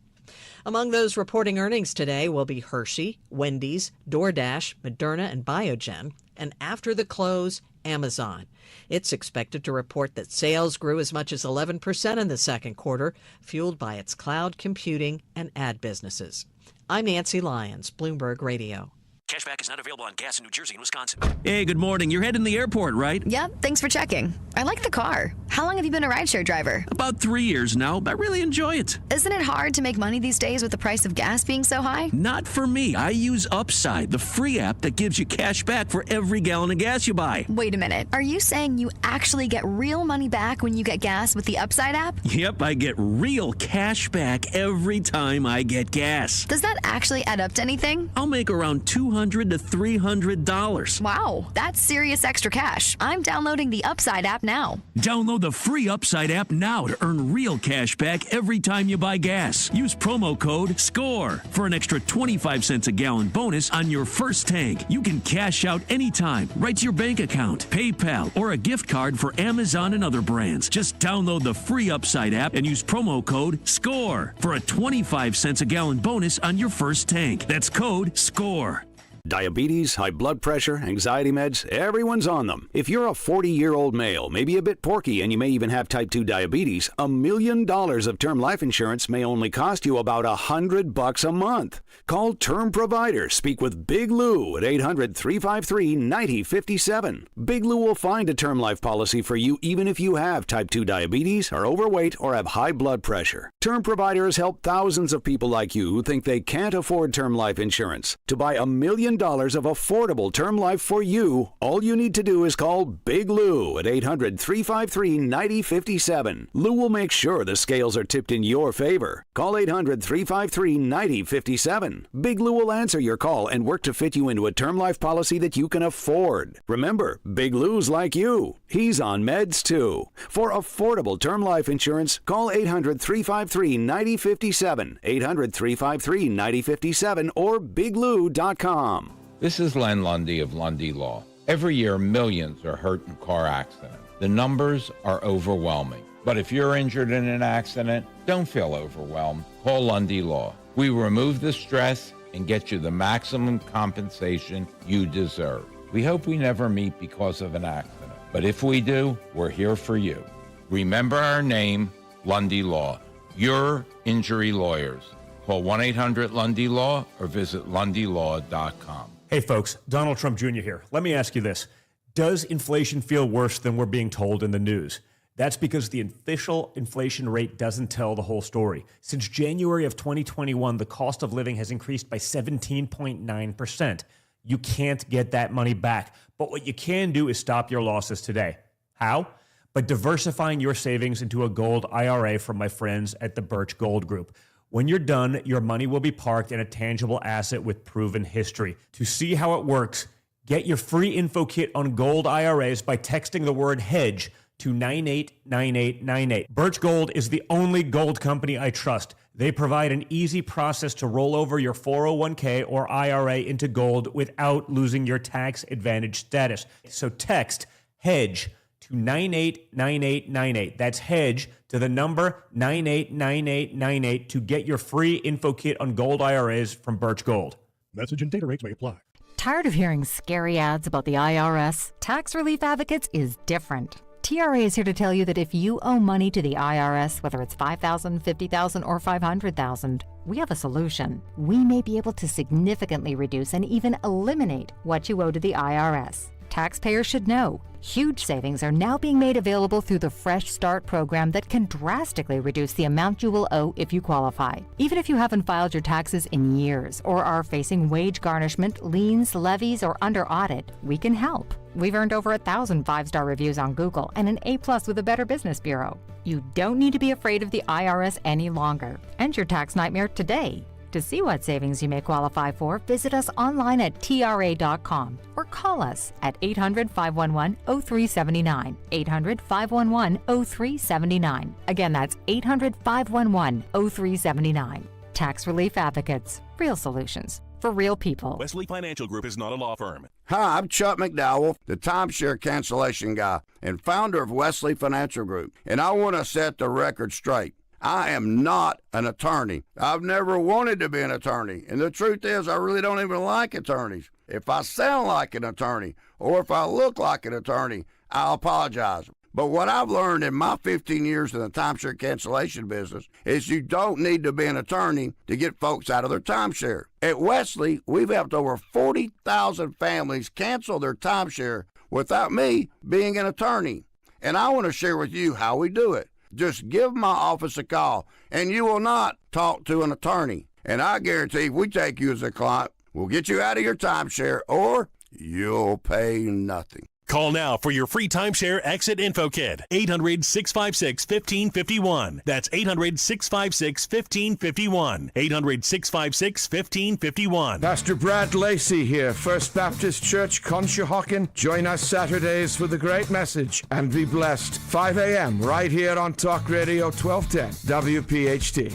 Among those reporting earnings today will be Hershey, Wendy's, DoorDash, Moderna, and Biogen, and after the close, Amazon. It's expected to report that sales grew as much as 11% in the second quarter, fueled by its cloud computing and ad businesses. I'm Nancy Lyons, Bloomberg Radio. Cashback is not available on gas in New Jersey and Wisconsin. Hey, good morning. You're heading to the airport, right? Yep, thanks for checking. I like the car. How long have you been a rideshare driver? About 3 years now. I really enjoy it. Isn't it hard to make money these days with the price of gas being so high? Not for me. I use Upside, the free app that gives you cash back for every gallon of gas you buy. Wait a minute. Are you saying you actually get real money back when you get gas with the Upside app? Yep, I get real cash back every time I get gas. Does that actually add up to anything? I'll make around $200 to $300. Wow, that's serious extra cash. I'm downloading the Upside app now. Download the free Upside app now to earn real cash back every time you buy gas. Use promo code SCORE for an extra 25 cents a gallon bonus on your first tank. You can cash out anytime, right to your bank account, PayPal, or a gift card for Amazon and other brands. Just download the free Upside app and use promo code SCORE for a 25 cents a gallon bonus on your first tank. That's code SCORE. Diabetes, high blood pressure, anxiety meds, everyone's on them. If you're a 40-year-old male, maybe a bit porky, and you may even have type 2 diabetes, $1 million of term life insurance may only cost you about $100 a month. Call Term Provider. Speak with Big Lou at 800-353-9057. Big Lou will find a term life policy for you even if you have type 2 diabetes, are overweight, or have high blood pressure. Term Provider has helped thousands of people like you who think they can't afford term life insurance. To buy $1 million of affordable term life for you, all you need to do is call Big Lou at 800-353-9057. Lou will make sure the scales are tipped in your favor. Call 800-353-9057. Big Lou will answer your call and work to fit you into a term life policy that you can afford. Remember, Big Lou's like you. He's on meds too. For affordable term life insurance, call 800-353-9057, 800-353-9057, or biglou.com. This is Len Lundy of Lundy Law. Every year, millions are hurt in car accidents. The numbers are overwhelming. But if you're injured in an accident, don't feel overwhelmed. Call Lundy Law. We remove the stress and get you the maximum compensation you deserve. We hope we never meet because of an accident. But if we do, we're here for you. Remember our name, Lundy Law. Your injury lawyers. Call 1-800-LUNDY-LAW or visit lundylaw.com. Hey folks, Donald Trump Jr. here. Let me ask you this. Does inflation feel worse than we're being told in the news? That's because the official inflation rate doesn't tell the whole story. Since January of 2021, the cost of living has increased by 17.9%. You can't get that money back. But what you can do is stop your losses today. How? By diversifying your savings into a gold IRA from my friends at the Birch Gold Group. When you're done, your money will be parked in a tangible asset with proven history. To see how it works, get your free info kit on gold IRAs by texting the word HEDGE to 989898. Birch Gold is the only gold company I trust. They provide an easy process to roll over your 401k or IRA into gold without losing your tax advantage status. So text HEDGE to 989898. That's HEDGE to the number 989898 to get your free info kit on gold IRAs from Birch Gold. Message and data rates may apply. Tired of hearing scary ads about the IRS? Tax Relief Advocates is different. TRA is here to tell you that if you owe money to the IRS, whether it's $5,000, $50,000, or $500,000, we have a solution. We may be able to significantly reduce and even eliminate what you owe to the IRS. Taxpayers should know. Huge savings are now being made available through the Fresh Start program that can drastically reduce the amount you will owe if you qualify. Even if you haven't filed your taxes in years or are facing wage garnishment, liens, levies, or under audit, we can help. We've earned over 1,000 5-star reviews on Google and an A+ with the Better Business Bureau. You don't need to be afraid of the IRS any longer. End your tax nightmare today. To see what savings you may qualify for, visit us online at TRA.com or call us at 800-511-0379. 800-511-0379. Again, that's 800-511-0379. Tax Relief Advocates. Real solutions for real people. Wesley Financial Group is not a law firm. Hi, I'm Chuck McDowell, the timeshare cancellation guy and founder of Wesley Financial Group, and I want to set the record straight. I am not an attorney. I've never wanted to be an attorney. And the truth is, I really don't even like attorneys. If I sound like an attorney or if I look like an attorney, I'll apologize. But what I've learned in my 15 years in the timeshare cancellation business is you don't need to be an attorney to get folks out of their timeshare. At Wesley, we've helped over 40,000 families cancel their timeshare without me being an attorney. And I want to share with you how we do it. Just give my office a call, and you will not talk to an attorney. And I guarantee if we take you as a client, we'll get you out of your timeshare, or you'll pay nothing. Call now for your free timeshare exit info kit. 800-656-1551. That's 800-656-1551. 800-656-1551. Pastor Brad Lacey here, First Baptist Church, Conshohocken. Join us Saturdays for the great message and be blessed. 5 a.m. right here on Talk Radio 1210 WPHT.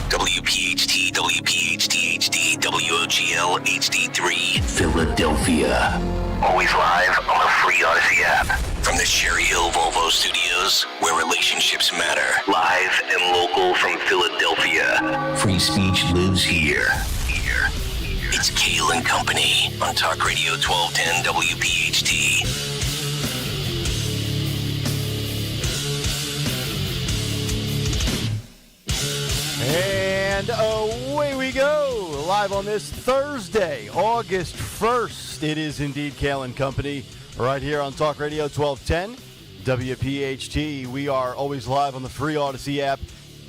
WPHT, WPHT HD, WOGL HD3, Philadelphia. Always live on the free Odyssey app. From the Cherry Hill Volvo Studios, where relationships matter. Live and local from Philadelphia. Free speech lives here. It's Kayal and Company on Talk Radio 1210 WPHT. And away we go, live on this Thursday, August 1st. It is indeed Kayal and Company, right here on Talk Radio 1210, WPHT. We are always live on the free Odyssey app,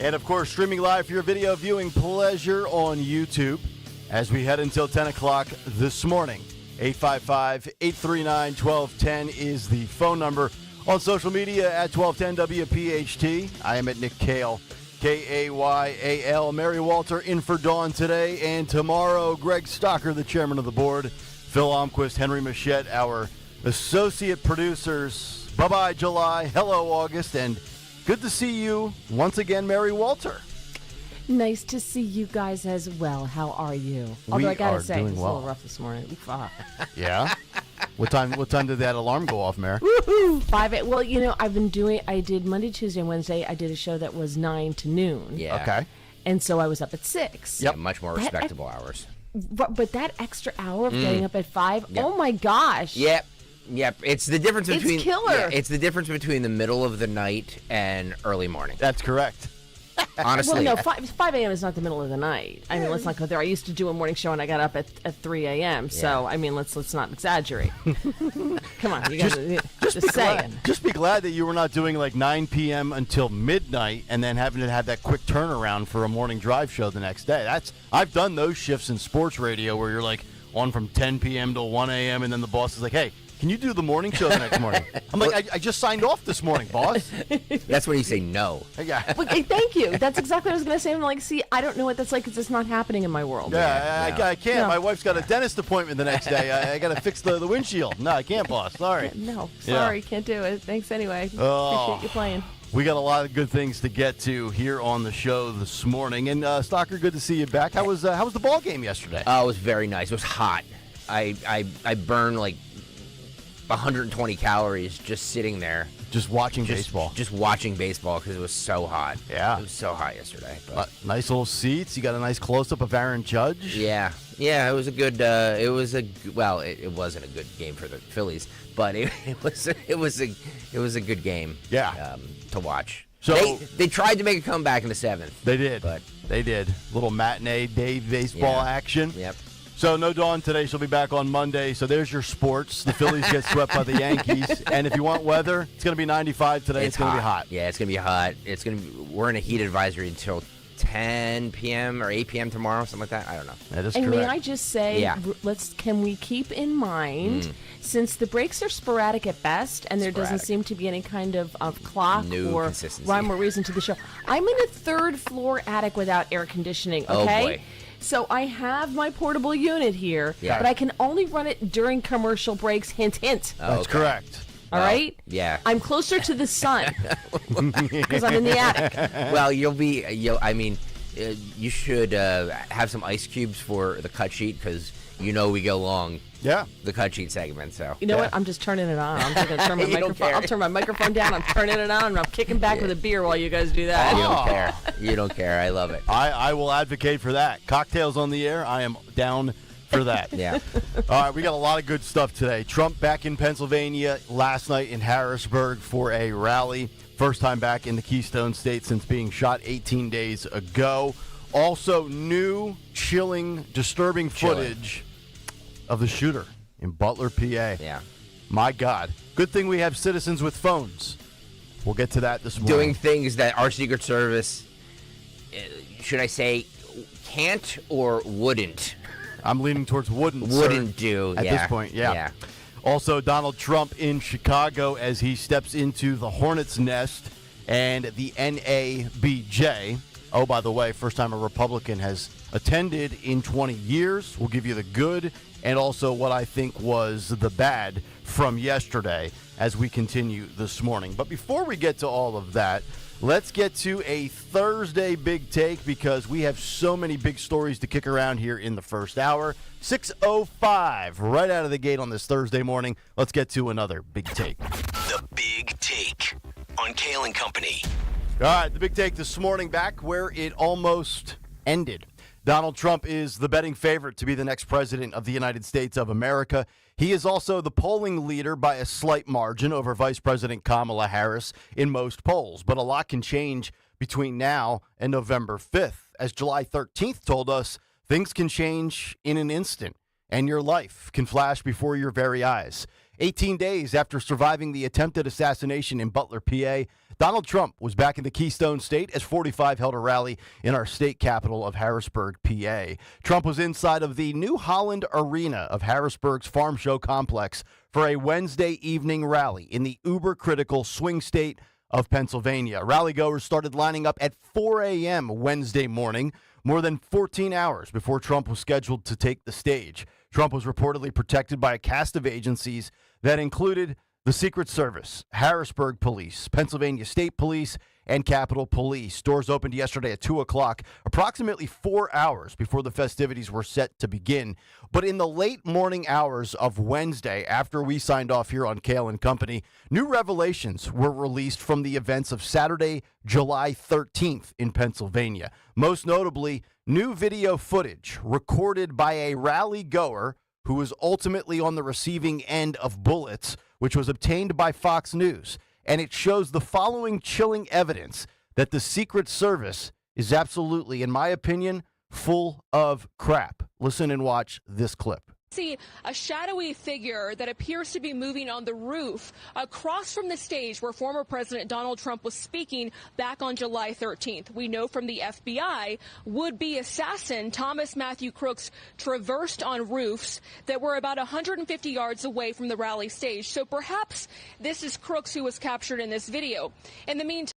and of course, streaming live for your video viewing pleasure on YouTube as we head until 10 o'clock this morning. 855-839-1210 is the phone number. On social media at 1210 WPHT. I am at Nick Kayal. Kayal. Mary Walter in for Dawn today and tomorrow. Greg Stocker, the chairman of the board. Phil Almquist, Henry Machette, our associate producers. Bye-bye, July. Hello, August. And good to see you once again, Mary Walter. Nice to see you guys as well. How are you? Although I gotta say, it's a little rough this morning. Yeah? What time did that alarm go off, Mary? Woohoo! 5 a.m. Well, I did Monday, Tuesday, and Wednesday. I did a show that was 9 to noon. Yeah. Okay. And so I was up at 6. Yep. Much more respectable hours. But that extra hour of getting up at 5, oh my gosh. Yep. It's the difference between... It's killer. Yeah, it's the difference between the middle of the night and early morning. That's correct. Honestly. Well, no, 5 a.m. is not the middle of the night. I mean, let's not go there. I used to do a morning show and I got up at 3 a.m. So, I mean, let's not exaggerate. Come on, you gotta just say it. Just be glad that you were not doing like 9 p.m. until midnight and then having to have that quick turnaround for a morning drive show the next day. I've done those shifts in sports radio where you're like on from 10 p.m. to 1 a.m. and then the boss is like, hey, can you do the morning show the next morning? I'm like, I just signed off this morning, boss. That's when you say no. Yeah. But, thank you. That's exactly what I was going to say. I'm like, see, I don't know what that's like because it's not happening in my world. Yeah, No. I can't. No. My wife's got a dentist appointment the next day. I got to fix the windshield. No, I can't, boss. Sorry. No, sorry, can't do it. Thanks anyway. Appreciate you playing. We got a lot of good things to get to here on the show this morning. And Stalker, good to see you back. How was the ball game yesterday? Oh, it was very nice. It was hot. I burned like 120 calories just sitting there. Just watching baseball. Just watching baseball because it was so hot. Yeah. It was so hot yesterday. But. Nice little seats. You got a nice close-up of Aaron Judge. Yeah. It was a good. It wasn't a good game for the Phillies, but it was a good game. Yeah. To watch. So they tried to make a comeback in the 7th. They did. But they did. Little matinee day baseball action. Yep. So no Dawn today. She'll be back on Monday. So there's your sports. The Phillies get swept by the Yankees. And if you want weather, it's going to be 95 today. It's going to be hot. Yeah, it's going to be hot. We're in a heat advisory until 10 p.m. or 8 p.m. tomorrow, something like that. I don't know. That is and correct. may I just say, can we keep in mind, since the breaks are sporadic at best, and there doesn't seem to be any kind of clock or rhyme or reason to the show. I'm in a 3rd floor attic without air conditioning, okay? Oh, boy. So I have my portable unit here, Yeah. but I can only run it during commercial breaks. Hint, hint. That's correct. All right? Yeah. I'm closer to the sun because I'm in the attic. Well, you should have some ice cubes for the cut sheet because we go long. Yeah. The cut sheet segment. So You know what? I'm just turning it on. I'm just going to turn my microphone. I'll turn my microphone down. I'm turning it on, and I'm kicking back with a beer while you guys do that. You don't care. You don't care. I love it. I will advocate for that. Cocktails on the air. I am down for that. Yeah. All right, we got a lot of good stuff today. Trump back in Pennsylvania last night in Harrisburg for a rally. First time back in the Keystone State since being shot 18 days ago. Also, new, chilling, disturbing footage of the shooter in Butler, PA. Yeah. My God. Good thing we have citizens with phones. We'll get to that this morning. Doing things that our Secret Service, should I say, can't or wouldn't. I'm leaning towards wouldn't do at this point. Yeah. Also, Donald Trump in Chicago as he steps into the Hornets' nest and the NABJ. Oh, by the way, first time a Republican has attended in 20 years. We'll give you the good and also what I think was the bad from yesterday as we continue this morning. But before we get to all of that, let's get to a Thursday big take because we have so many big stories to kick around here in the first hour. 6:05 right out of the gate on this Thursday morning. Let's get to another big take. The Big Take on Kayal and Company. All right, the big take this morning, back where it almost ended. Donald Trump is the betting favorite to be the next president of the United States of America. He is also the polling leader by a slight margin over Vice President Kamala Harris in most polls. But a lot can change between now and November 5th. As July 13th told us, things can change in an instant, and your life can flash before your very eyes. 18 days after surviving the attempted assassination in Butler, PA, Donald Trump was back in the Keystone State as 45 held a rally in our state capital of Harrisburg, PA. Trump was inside of the New Holland Arena of Harrisburg's Farm Show Complex for a Wednesday evening rally in the uber-critical swing state of Pennsylvania. Rallygoers started lining up at 4 a.m. Wednesday morning, more than 14 hours before Trump was scheduled to take the stage. Trump was reportedly protected by a cast of agencies that included the Secret Service, Harrisburg Police, Pennsylvania State Police, and Capitol Police. Doors opened yesterday at 2 o'clock, approximately 4 hours before the festivities were set to begin. But in the late morning hours of Wednesday, after we signed off here on Kayal and Company, new revelations were released from the events of Saturday, July 13th in Pennsylvania. Most notably, new video footage recorded by a rally goer who was ultimately on the receiving end of bullets, which was obtained by Fox News. And it shows the following chilling evidence that the Secret Service is absolutely, in my opinion, full of crap. Listen and watch this clip. See a shadowy figure that appears to be moving on the roof across from the stage where former President Donald Trump was speaking back on July 13th. We know from the FBI, would-be assassin Thomas Matthew Crooks traversed on roofs that were about 150 yards away from the rally stage. So perhaps this is Crooks who was captured in this video. In the meantime,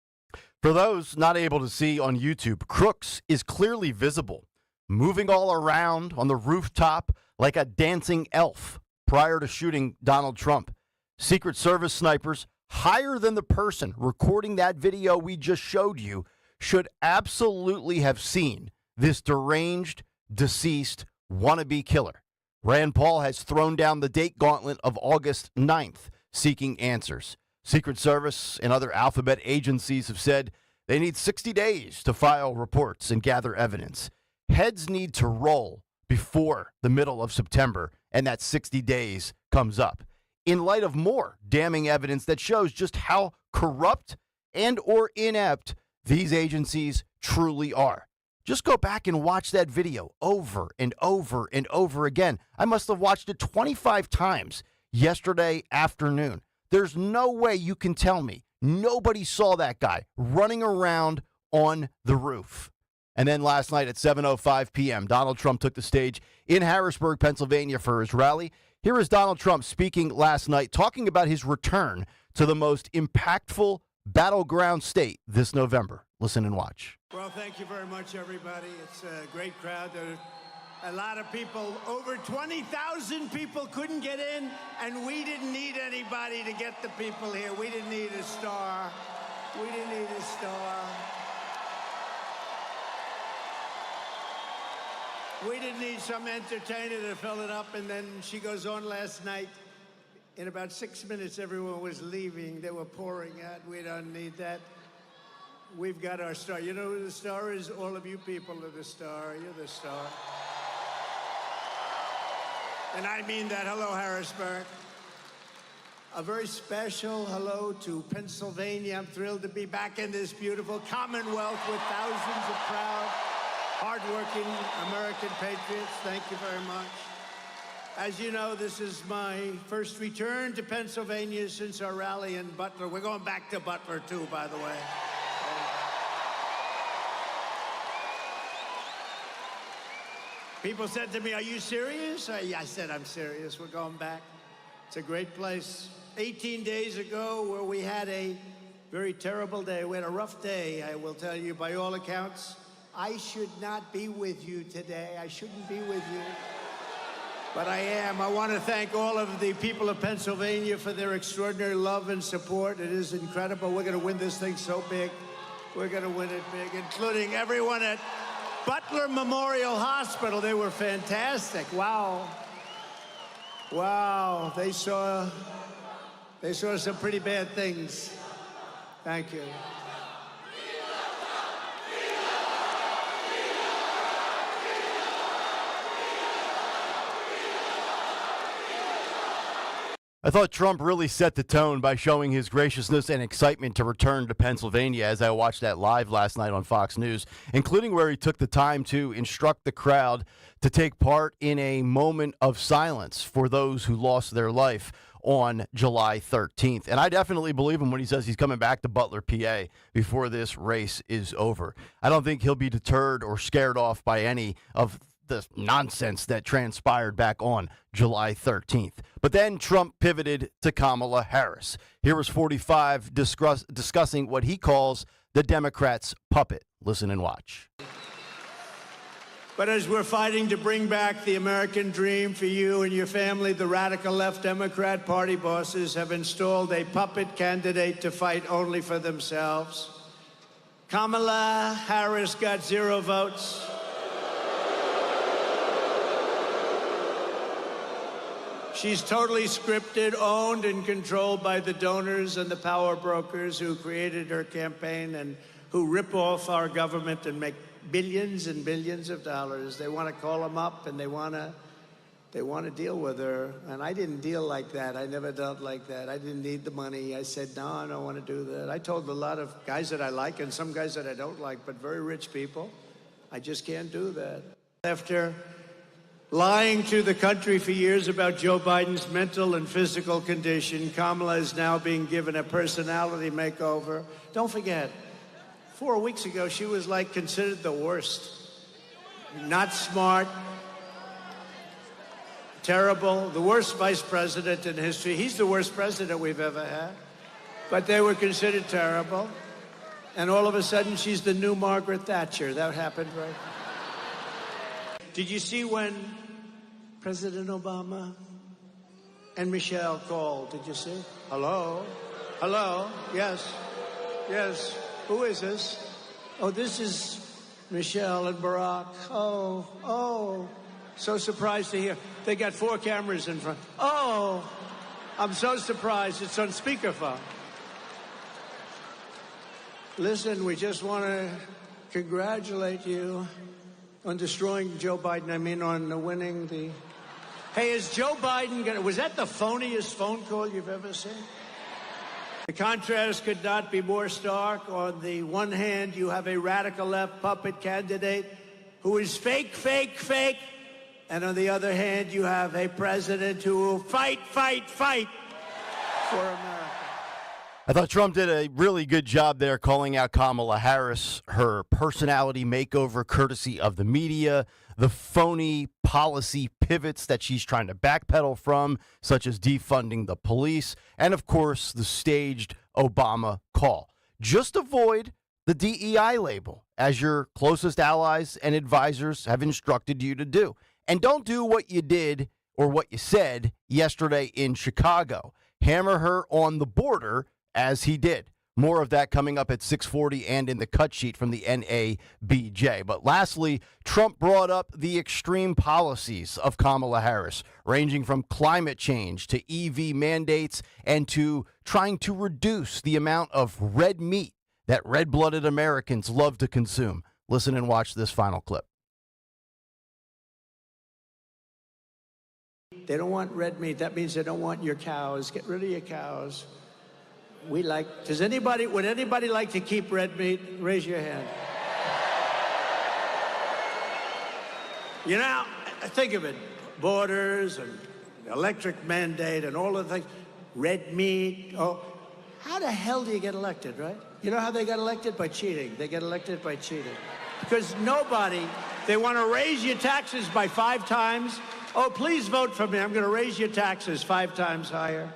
for those not able to see on YouTube, Crooks is clearly visible, moving all around on the rooftop like a dancing elf prior to shooting Donald Trump. Secret Service snipers higher than the person recording that video we just showed you should absolutely have seen this deranged, deceased, wannabe killer. Rand Paul has thrown down the date gauntlet of August 9th, seeking answers. Secret Service and other alphabet agencies have said they need 60 days to file reports and gather evidence. Heads need to roll before the middle of September, and that 60 days comes up. In light of more damning evidence that shows just how corrupt and or inept these agencies truly are. Just go back and watch that video over and over and over again. I must have watched it 25 times yesterday afternoon. There's no way you can tell me nobody saw that guy running around on the roof. And then last night at 7:05 p.m., Donald Trump took the stage in Harrisburg, Pennsylvania for his rally. Here is Donald Trump speaking last night, talking about his return to the most impactful battleground state this November. Listen and watch. Well, thank you very much, everybody. It's a great crowd. A lot of people, over 20,000 people couldn't get in, and we didn't need anybody to get the people here. We didn't need a star. We didn't need a star. We didn't need some entertainer to fill it up, and then she goes on last night. In about 6 minutes, everyone was leaving. They were pouring out. We don't need that. We've got our star. You know who the star is? All of you people are the star. You're the star. And I mean that. Hello, Harrisburg. A very special hello to Pennsylvania. I'm thrilled to be back in this beautiful Commonwealth with thousands of proud, hardworking American patriots. Thank you very much. As you know, this is my first return to Pennsylvania since our rally in Butler. We're going back to Butler, too, by the way. People said to me, "Are you serious?" I said, "I'm serious. We're going back." It's a great place. 18 days ago, where we had a very terrible day. We had a rough day, I will tell you, by all accounts. I should not be with you today. I shouldn't be with you. But I am. I want to thank all of the people of Pennsylvania for their extraordinary love and support. It is incredible. We're going to win this thing so big. We're going to win it big, including everyone at Butler Memorial Hospital. They were fantastic. Wow. Wow. They saw some pretty bad things. Thank you. I thought Trump really set the tone by showing his graciousness and excitement to return to Pennsylvania as I watched that live last night on Fox News, including where he took the time to instruct the crowd to take part in a moment of silence for those who lost their life on July 13th. And I definitely believe him when he says he's coming back to Butler, PA before this race is over. I don't think he'll be deterred or scared off by any of the nonsense that transpired back on July 13th. But then Trump pivoted to Kamala Harris. Here was 45 discussing what he calls the Democrats' puppet. Listen and watch. But as we're fighting to bring back the American dream for you and your family, the radical left Democrat Party bosses have installed a puppet candidate to fight only for themselves. Kamala Harris got 0 votes. She's totally scripted, owned, and controlled by the donors and the power brokers who created her campaign and who rip off our government and make billions and billions of dollars. They want to call them up and they want to deal with her. And I didn't deal like that. I never dealt like that. I didn't need the money. I said, no, I don't want to do that. I told a lot of guys that I like and some guys that I don't like, but very rich people, I just can't do that. After lying to the country for years about Joe Biden's mental and physical condition, Kamala is now being given a personality makeover. Don't forget, 4 weeks ago, she was like considered the worst. Not smart, terrible, the worst vice president in history. He's the worst president we've ever had. But they were considered terrible. And all of a sudden, she's the new Margaret Thatcher. That happened, right? Did you see when President Obama and Michelle called? Did you see? Hello? Hello? Yes. Yes. Who is this? Oh, this is Michelle and Barack. Oh. So surprised to hear. They got 4 cameras in front. Oh, I'm so surprised. It's on speakerphone. Listen, we just want to congratulate you on destroying Joe Biden. I mean, on winning the... Hey, is Joe Biden going to... Was that the phoniest phone call you've ever seen? The contrast could not be more stark. On the one hand, you have a radical left puppet candidate who is fake. And on the other hand, you have a president who will fight for America. I thought Trump did a really good job there calling out Kamala Harris, her personality makeover courtesy of the media, the phony policy pivots that she's trying to backpedal from, such as defunding the police, and of course, the staged Obama call. Just avoid the DEI label, as your closest allies and advisors have instructed you to do. And don't do what you did or what you said yesterday in Chicago. Hammer her on the border as he did. More of that coming up at 6:40 and in the cut sheet from the NABJ. But lastly, Trump brought up the extreme policies of Kamala Harris, ranging from climate change to EV mandates and to trying to reduce the amount of red meat that red-blooded Americans love to consume. Listen and watch this final clip. They don't want red meat. That means they don't want your cows. Get rid of your cows. Would anybody like to keep red meat? Raise your hand. You know, think of it. Borders and electric mandate and all of the things. Red meat. Oh, how the hell do you get elected, right? You know how they got elected? By cheating. They get elected by cheating. Because they want to raise your taxes by 5 times. Oh, please vote for me. I'm going to raise your taxes 5 times higher.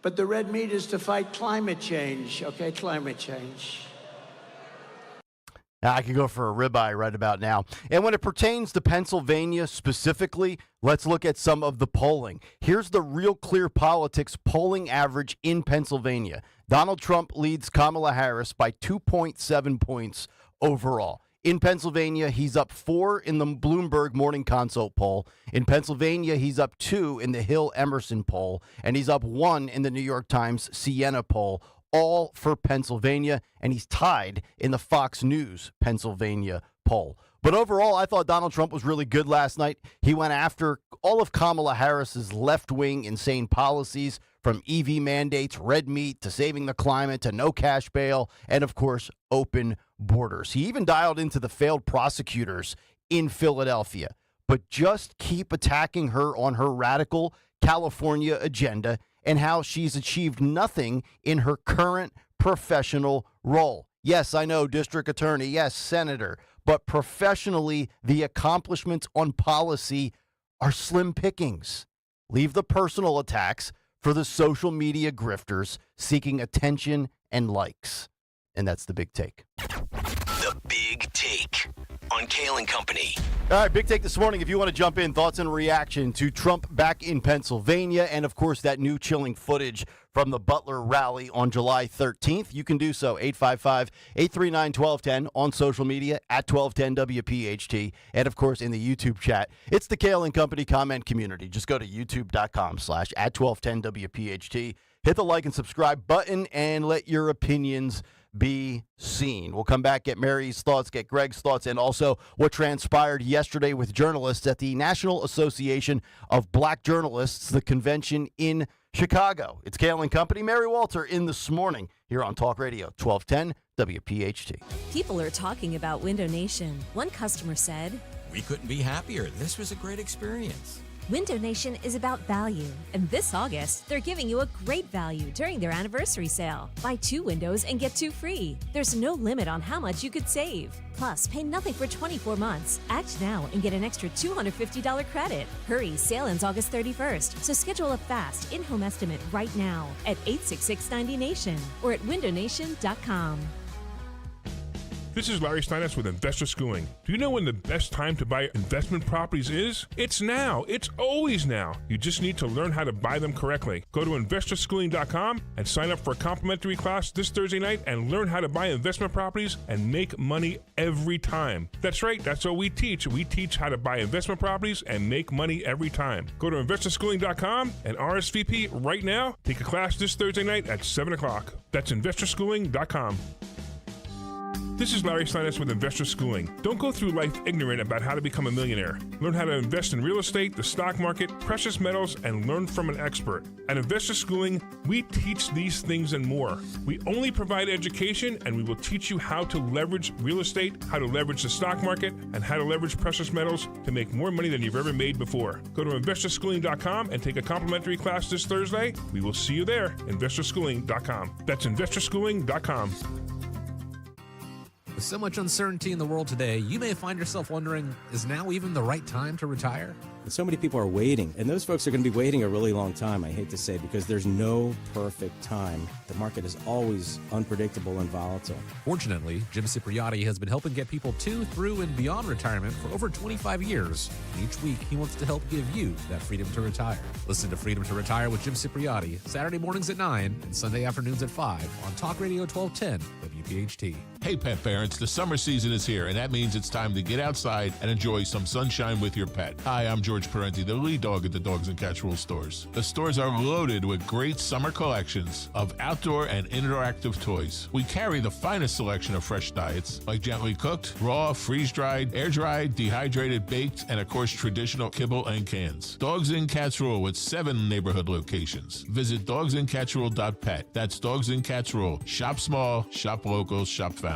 But the red meat is to fight climate change, okay? Climate change. Now, I could go for a ribeye right about now. And when it pertains to Pennsylvania specifically, let's look at some of the polling. Here's the Real Clear Politics polling average in Pennsylvania. Donald Trump leads Kamala Harris by 2.7 points overall. In Pennsylvania, he's up 4 in the Bloomberg Morning Consult poll. In Pennsylvania, he's up 2 in the Hill Emerson poll. And he's up 1 in the New York Times Siena poll, all for Pennsylvania. And he's tied in the Fox News Pennsylvania poll. But overall, I thought Donald Trump was really good last night. He went after all of Kamala Harris's left-wing insane policies, from EV mandates, red meat, to saving the climate, to no cash bail, and of course, open borders. He even dialed into the failed prosecutors in Philadelphia. But just keep attacking her on her radical California agenda and how she's achieved nothing in her current professional role. Yes, I know, district attorney, yes, senator, but professionally, the accomplishments on policy are slim pickings. Leave the personal attacks for the social media grifters seeking attention and likes. And that's the big take. The Big Take. on Kayal and Company. All right, big take this morning. If you want to jump in, thoughts and reaction to Trump back in Pennsylvania and, of course, that new chilling footage from the Butler rally on July 13th, you can do so. 855-839-1210 on social media at 1210 WPHT and, of course, in the YouTube chat. It's the Kayal and Company comment community. Just go to youtube.com/@1210 WPHT. Hit the like and subscribe button and let your opinions be seen. We'll come back, get Mary's thoughts, get Greg's thoughts, and also what transpired yesterday with journalists at the National Association of Black Journalists, the convention in Chicago. It's Kayal and Company. Mary Walter in this morning here on Talk Radio 1210 WPHT. People are talking about Window Nation. One customer said, "We couldn't be happier. This was a great experience." Window Nation is about value, and this August, they're giving you a great value during their anniversary sale. Buy 2 windows and get 2 free. There's no limit on how much you could save. Plus, pay nothing for 24 months. Act now and get an extra $250 credit. Hurry, sale ends August 31st, so schedule a fast in-home estimate right now at 866-90-NATION or at windownation.com. This is Larry Steinitz with Investor Schooling. Do you know when the best time to buy investment properties is? It's now. It's always now. You just need to learn how to buy them correctly. Go to investorschooling.com and sign up for a complimentary class this Thursday night and learn how to buy investment properties and make money every time. That's right. That's what we teach. We teach how to buy investment properties and make money every time. Go to investorschooling.com and RSVP right now. Take a class this Thursday night at 7 o'clock. That's investorschooling.com. This is Larry Steinitz with Investor Schooling. Don't go through life ignorant about how to become a millionaire. Learn how to invest in real estate, the stock market, precious metals, and learn from an expert. At Investor Schooling, we teach these things and more. We only provide education, and we will teach you how to leverage real estate, how to leverage the stock market, and how to leverage precious metals to make more money than you've ever made before. Go to investorschooling.com and take a complimentary class this Thursday. We will see you there. investorschooling.com. That's investorschooling.com. With so much uncertainty in the world today, you may find yourself wondering, is now even the right time to retire? And so many people are waiting, and those folks are going to be waiting a really long time, I hate to say, because there's no perfect time. The market is always unpredictable and volatile. Fortunately, Jim Cipriotti has been helping get people to, through, and beyond retirement for over 25 years. And each week, he wants to help give you that freedom to retire. Listen to Freedom to Retire with Jim Cipriotti, Saturday mornings at 9 and Sunday afternoons at 5 on Talk Radio 1210 WPHT. Hey, pet parents, the summer season is here, and that means it's time to get outside and enjoy some sunshine with your pet. Hi, I'm George Parenti, the lead dog at the Dogs and Cats Rule stores. The stores are loaded with great summer collections of outdoor and interactive toys. We carry the finest selection of fresh diets, like gently cooked, raw, freeze-dried, air-dried, dehydrated, baked, and of course, traditional kibble and cans. Dogs and Cats Rule with 7 neighborhood locations. Visit dogsandcatsrule.pet. That's Dogs and Cats Rule. Shop small, shop local, shop family.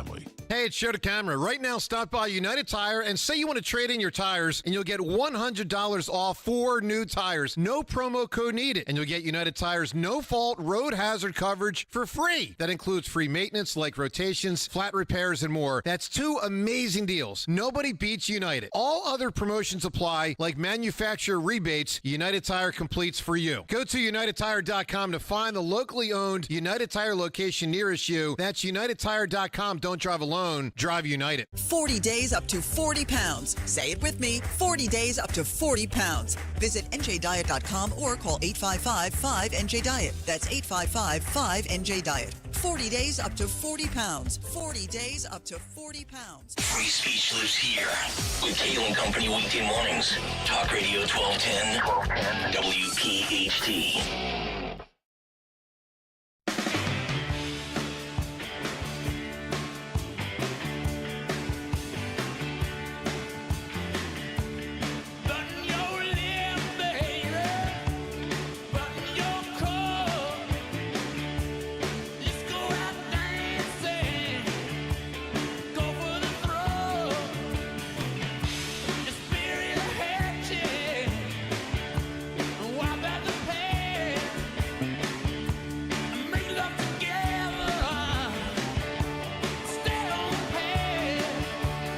Hey, it's Show to Camera. Right now, stop by United Tire and say you want to trade in your tires, and you'll get $100 off 4 new tires. No promo code needed. And you'll get United Tire's no-fault road hazard coverage for free. That includes free maintenance like rotations, flat repairs, and more. That's 2 amazing deals. Nobody beats United. All other promotions apply, like manufacturer rebates. United Tire completes for you. Go to UnitedTire.com to find the locally owned United Tire location nearest you. That's UnitedTire.com. Don't drive alone. Drive United. 40 days up to 40 pounds. Say it with me. 40 days up to 40 pounds. Visit NJDiet.com or call 855-5NJ-DIET. That's 855-5NJ-DIET. 40 days up to 40 pounds. 40 days up to 40 pounds. Free speech lives here with Kayal and Company weekday mornings. Talk Radio 1210 WPHT.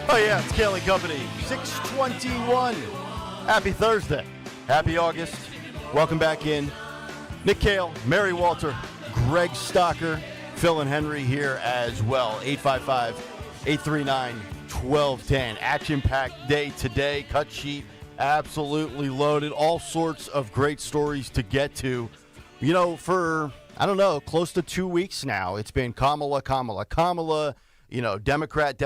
Oh, yeah, it's Kayal and Company, 621. Happy Thursday. Happy August. Welcome back in. Nick Kayal, Mary Walter, Greg Stocker, Phil and Henry here as well. 855-839-1210. 1210. Action-packed day today. Cut sheet absolutely loaded. All sorts of great stories to get to. You know, for, I don't know, close to 2 weeks now, it's been Kamala, you know, Democrat.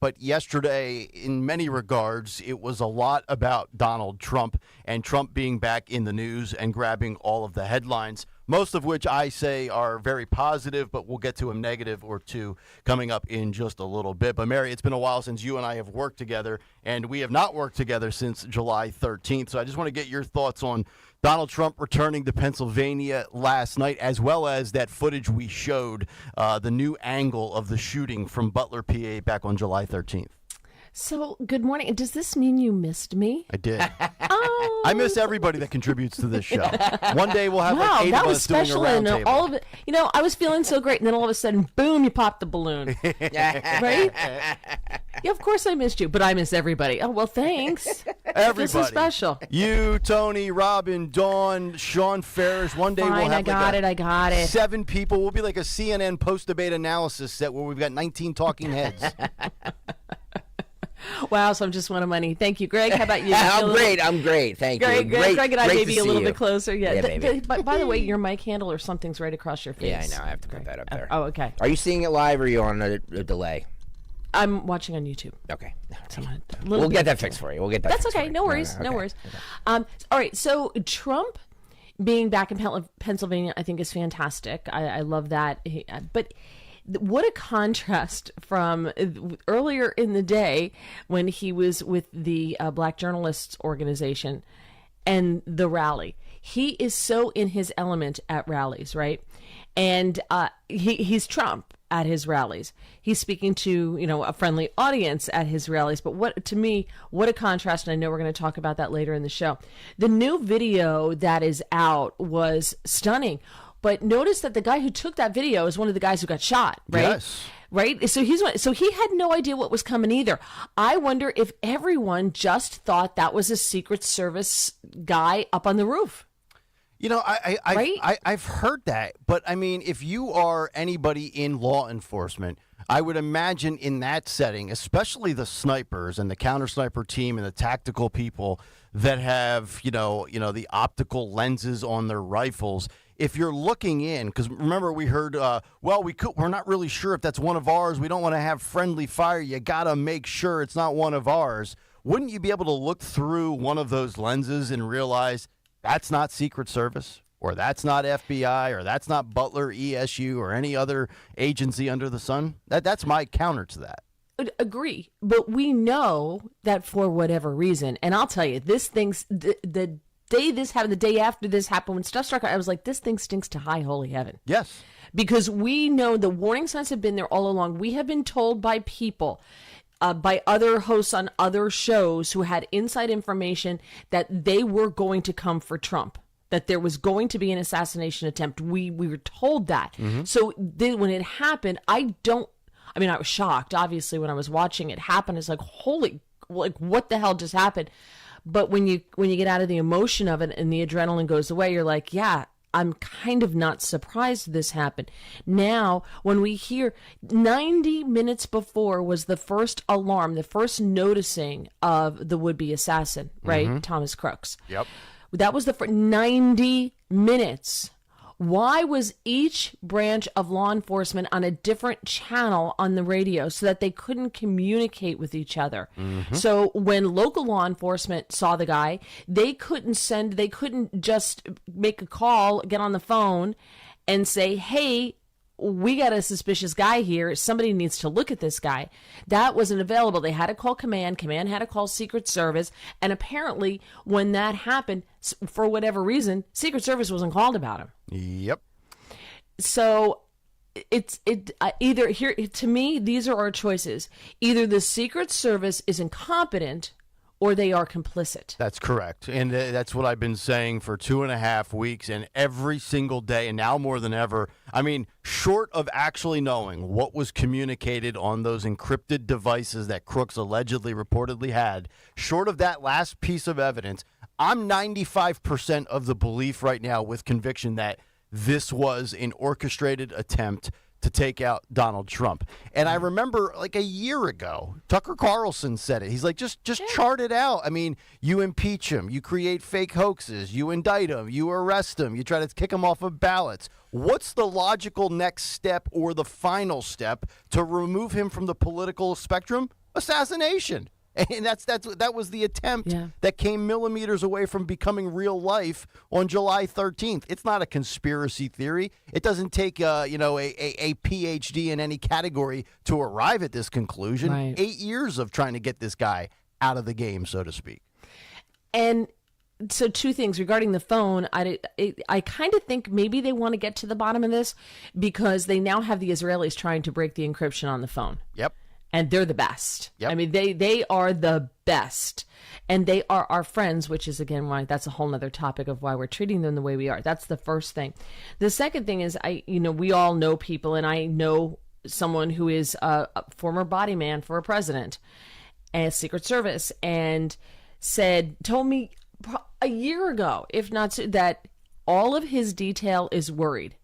But yesterday, in many regards, it was a lot about Donald Trump and Trump being back in the news and grabbing all of the headlines, most of which I say are very positive, but we'll get to a negative or two coming up in just a little bit. But, Mary, it's been a while since you and I have worked together, and we have not worked together since July 13th. So I just want to get your thoughts on Donald Trump returning to Pennsylvania last night, as well as that footage we showed, the new angle of the shooting from Butler, PA, back on July 13th. So, good morning. Does this mean you missed me? I did. I miss everybody that contributes to this show. One day we'll have like 8 of us doing a round table. All of it, you know, I was feeling so great, and then all of a sudden, boom, you popped the balloon. Right? Yeah, of course I missed you, but I miss everybody. Oh, well, thanks. Everybody. This is special. You, Tony, Robin, Dawn, Sean Ferris. One day we'll have I got it. 7 people. We'll be like a CNN post-debate analysis set where we've got 19 talking heads. Wow, so I'm just one of money. Thank you, Greg. How about you? I'm great. Thank you. Greg and I may be a little you. bit closer. Yeah. Baby. By the way, your mic handle or something's right across your face. Yeah, I know. I have to put that up there. Oh, okay. Are you seeing it live or are you on a delay? I'm watching on YouTube. Okay. We'll get that fixed for you. We'll get that That's fixed okay. for you. No worries. No worries. All right. So Trump being back in Pennsylvania, I think is fantastic. I love that. But what a contrast from earlier in the day when he was with the Black Journalists Organization and the rally. He is so in his element at rallies, right? And he's Trump at his rallies. He's speaking to, you know, a friendly audience at his rallies. But what a contrast, and I know we're going to talk about that later in the show. The new video that is out was stunning. But notice that the guy who took that video is one of the guys who got shot, right? Yes. Right? So he had no idea what was coming either. I wonder if everyone just thought that was a Secret Service guy up on the roof. You know, I've heard that, but I mean, if you are anybody in law enforcement, I would imagine in that setting, especially the snipers and the counter sniper team and the tactical people that have, you know, the optical lenses on their rifles. If you're looking in, because remember we heard, we're not really sure if that's one of ours. We don't want to have friendly fire. You got to make sure it's not one of ours. Wouldn't you be able to look through one of those lenses and realize that's not Secret Service, or that's not FBI, or that's not Butler, ESU, or any other agency under the sun? That's my counter to that. Agree. But we know that for whatever reason, and I'll tell you, this thing's the day this happened, the day after this happened, when stuff struck, I was like, this thing stinks to high holy heaven. Yes. Because we know the warning signs have been there all along. We have been told by people, by other hosts on other shows who had inside information that they were going to come for Trump, that there was going to be an assassination attempt. We were told that. Mm-hmm. So when it happened, I was shocked, obviously, when I was watching it happen. It's like, what the hell just happened? But when you get out of the emotion of it and the adrenaline goes away, you're like, yeah, I'm kind of not surprised this happened. Now, when we hear 90 minutes before was the first alarm, the first noticing of the would-be assassin, right? Mm-hmm. Thomas Crooks. Yep. That was the first 90 minutes. Why was each branch of law enforcement on a different channel on the radio so that they couldn't communicate with each other? Mm-hmm. So when local law enforcement saw the guy, they couldn't just make a call, get on the phone and say, hey, we got a suspicious guy here. Somebody needs to look at this guy. That wasn't available. They had to call command. Command had to call Secret Service. And apparently when that happened, for whatever reason, Secret Service wasn't called about him. Yep. So either here, to me, these are our choices. Either the Secret Service is incompetent or they are complicit. That's correct. And that's what I've been saying for 2.5 weeks, and every single day, and now more than ever. I mean, short of actually knowing what was communicated on those encrypted devices that Crooks allegedly reportedly had, short of that last piece of evidence, I'm 95% of the belief right now with conviction that this was an orchestrated attempt to take out Donald Trump. And I remember like a year ago, Tucker Carlson said it. He's like, just chart it out. I mean, you impeach him, you create fake hoaxes, you indict him, you arrest him, you try to kick him off of ballots. What's the logical next step or the final step to remove him from the political spectrum? Assassination. And that was the attempt that came millimeters away from becoming real life on July 13th. It's not a conspiracy theory. It doesn't take a PhD in any category to arrive at this conclusion. Right. 8 years of trying to get this guy out of the game, so to speak. And so two things regarding the phone. I kind of think maybe they want to get to the bottom of this because they now have the Israelis trying to break the encryption on the phone. Yep. And they're the best. Yep. I mean, they are the best. And they are our friends, which is, again, why that's a whole nother topic of why we're treating them the way we are. That's the first thing. The second thing is, we all know people, and I know someone who is a former body man for a president and Secret Service, and told me a year ago, if not so, that all of his detail is worried.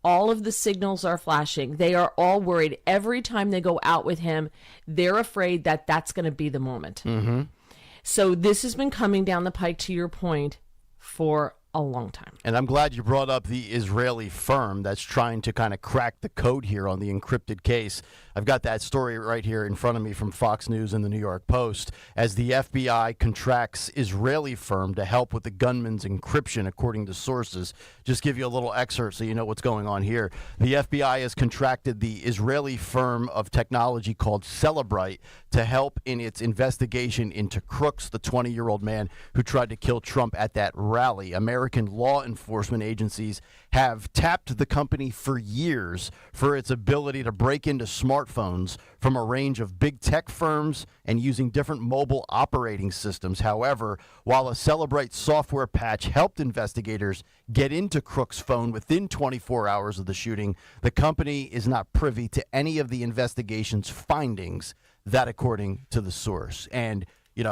All of the signals are flashing. They are all worried. Every time they go out with him, they're afraid that that's going to be the moment. Mm-hmm. So this has been coming down the pike, to your point, for a long time. And I'm glad you brought up the Israeli firm that's trying to kind of crack the code here on the encrypted case. I've got that story right here in front of me from Fox News and the New York Post, as the FBI contracts Israeli firm to help with the gunman's encryption, according to sources. Just give you a little excerpt so you know what's going on here. The FBI has contracted the Israeli firm of technology called Celebrite to help in its investigation into Crooks, the 20-year-old man who tried to kill Trump at that rally. American law enforcement agencies have tapped the company for years for its ability to break into smartphones from a range of big tech firms and using different mobile operating systems. However, while a Celebrite software patch helped investigators get into Crook's phone within 24 hours of the shooting, the company is not privy to any of the investigation's findings, that according to the source. And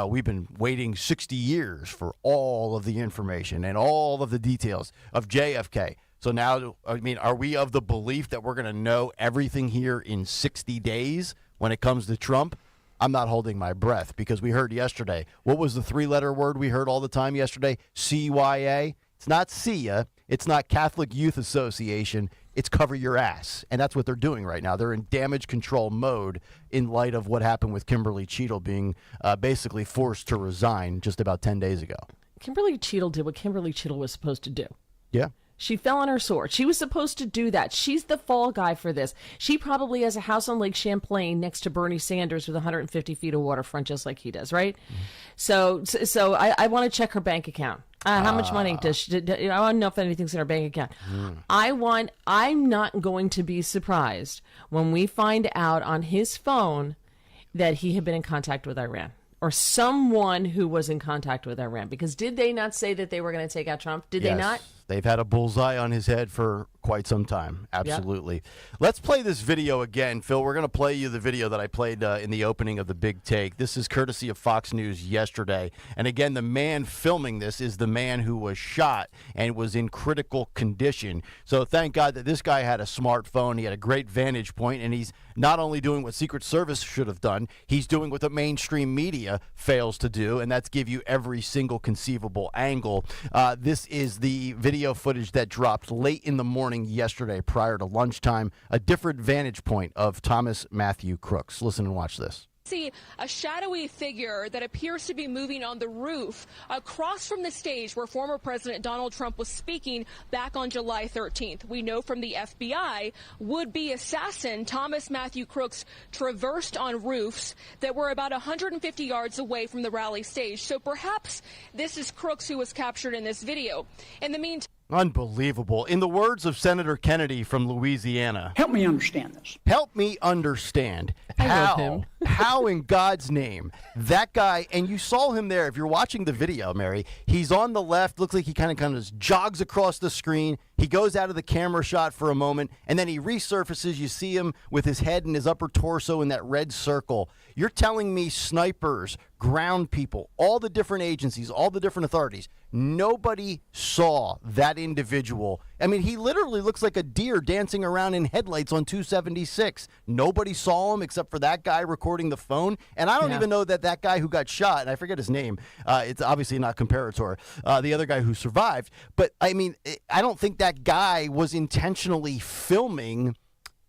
we've been waiting 60 years for all of the information and all of the details of JFK. So now, are we of the belief that we're going to know everything here in 60 days when it comes to Trump? I'm not holding my breath, because we heard yesterday. What was the three-letter word we heard all the time yesterday? CYA. It's not CIA. It's not Catholic Youth Association. It's cover your ass. And that's what they're doing right now. They're in damage control mode in light of what happened with Kimberly Cheadle being basically forced to resign just about 10 days ago. Kimberly Cheadle did what Kimberly Cheadle was supposed to do. Yeah. She fell on her sword. She was supposed to do that. She's the fall guy for this. She probably has a house on Lake Champlain next to Bernie Sanders with 150 feet of waterfront, just like he does, right? So I want to check her bank account. How much money does she? I want to know if anything's in her bank account. I'm not going to be surprised when we find out on his phone that he had been in contact with Iran, or someone who was in contact with Iran. Because did they not say that they were going to take out Trump? Did they not? They've had a bullseye on his head for quite some time. Absolutely. Yep. Let's play this video again. Phil, we're going to play you the video that I played in the opening of the Big Take. This is courtesy of Fox News yesterday. And again, the man filming this is the man who was shot and was in critical condition. So thank God that this guy had a smartphone. He had a great vantage point, and he's not only doing what Secret Service should have done, he's doing what the mainstream media fails to do, and that's give you every single conceivable angle. This is the video footage that dropped late in the morning yesterday prior to lunchtime, a different vantage point of Thomas Matthew Crooks. Listen and watch this. See a shadowy figure that appears to be moving on the roof across from the stage where former President Donald Trump was speaking back on July 13th. We know from the FBI, would-be assassin Thomas Matthew Crooks traversed on roofs that were about 150 yards away from the rally stage. So perhaps this is Crooks who was captured in this video. In the meantime, unbelievable. In the words of Senator Kennedy from Louisiana, help me understand this. Help me understand how in God's name that guy, and you saw him there. If you're watching the video, Mary, he's on the left. Looks like he kind of just jogs across the screen. He goes out of the camera shot for a moment, and then he resurfaces. You see him with his head and his upper torso in that red circle. You're telling me snipers, ground people, all the different agencies, all the different authorities, nobody saw that individual I mean, he literally looks like a deer dancing around in headlights on 276. Nobody saw him except for that guy recording the phone. And I don't even know that guy who got shot, and I forget his name, it's obviously not comparator, the other guy who survived. But, I mean, I don't think that guy was intentionally filming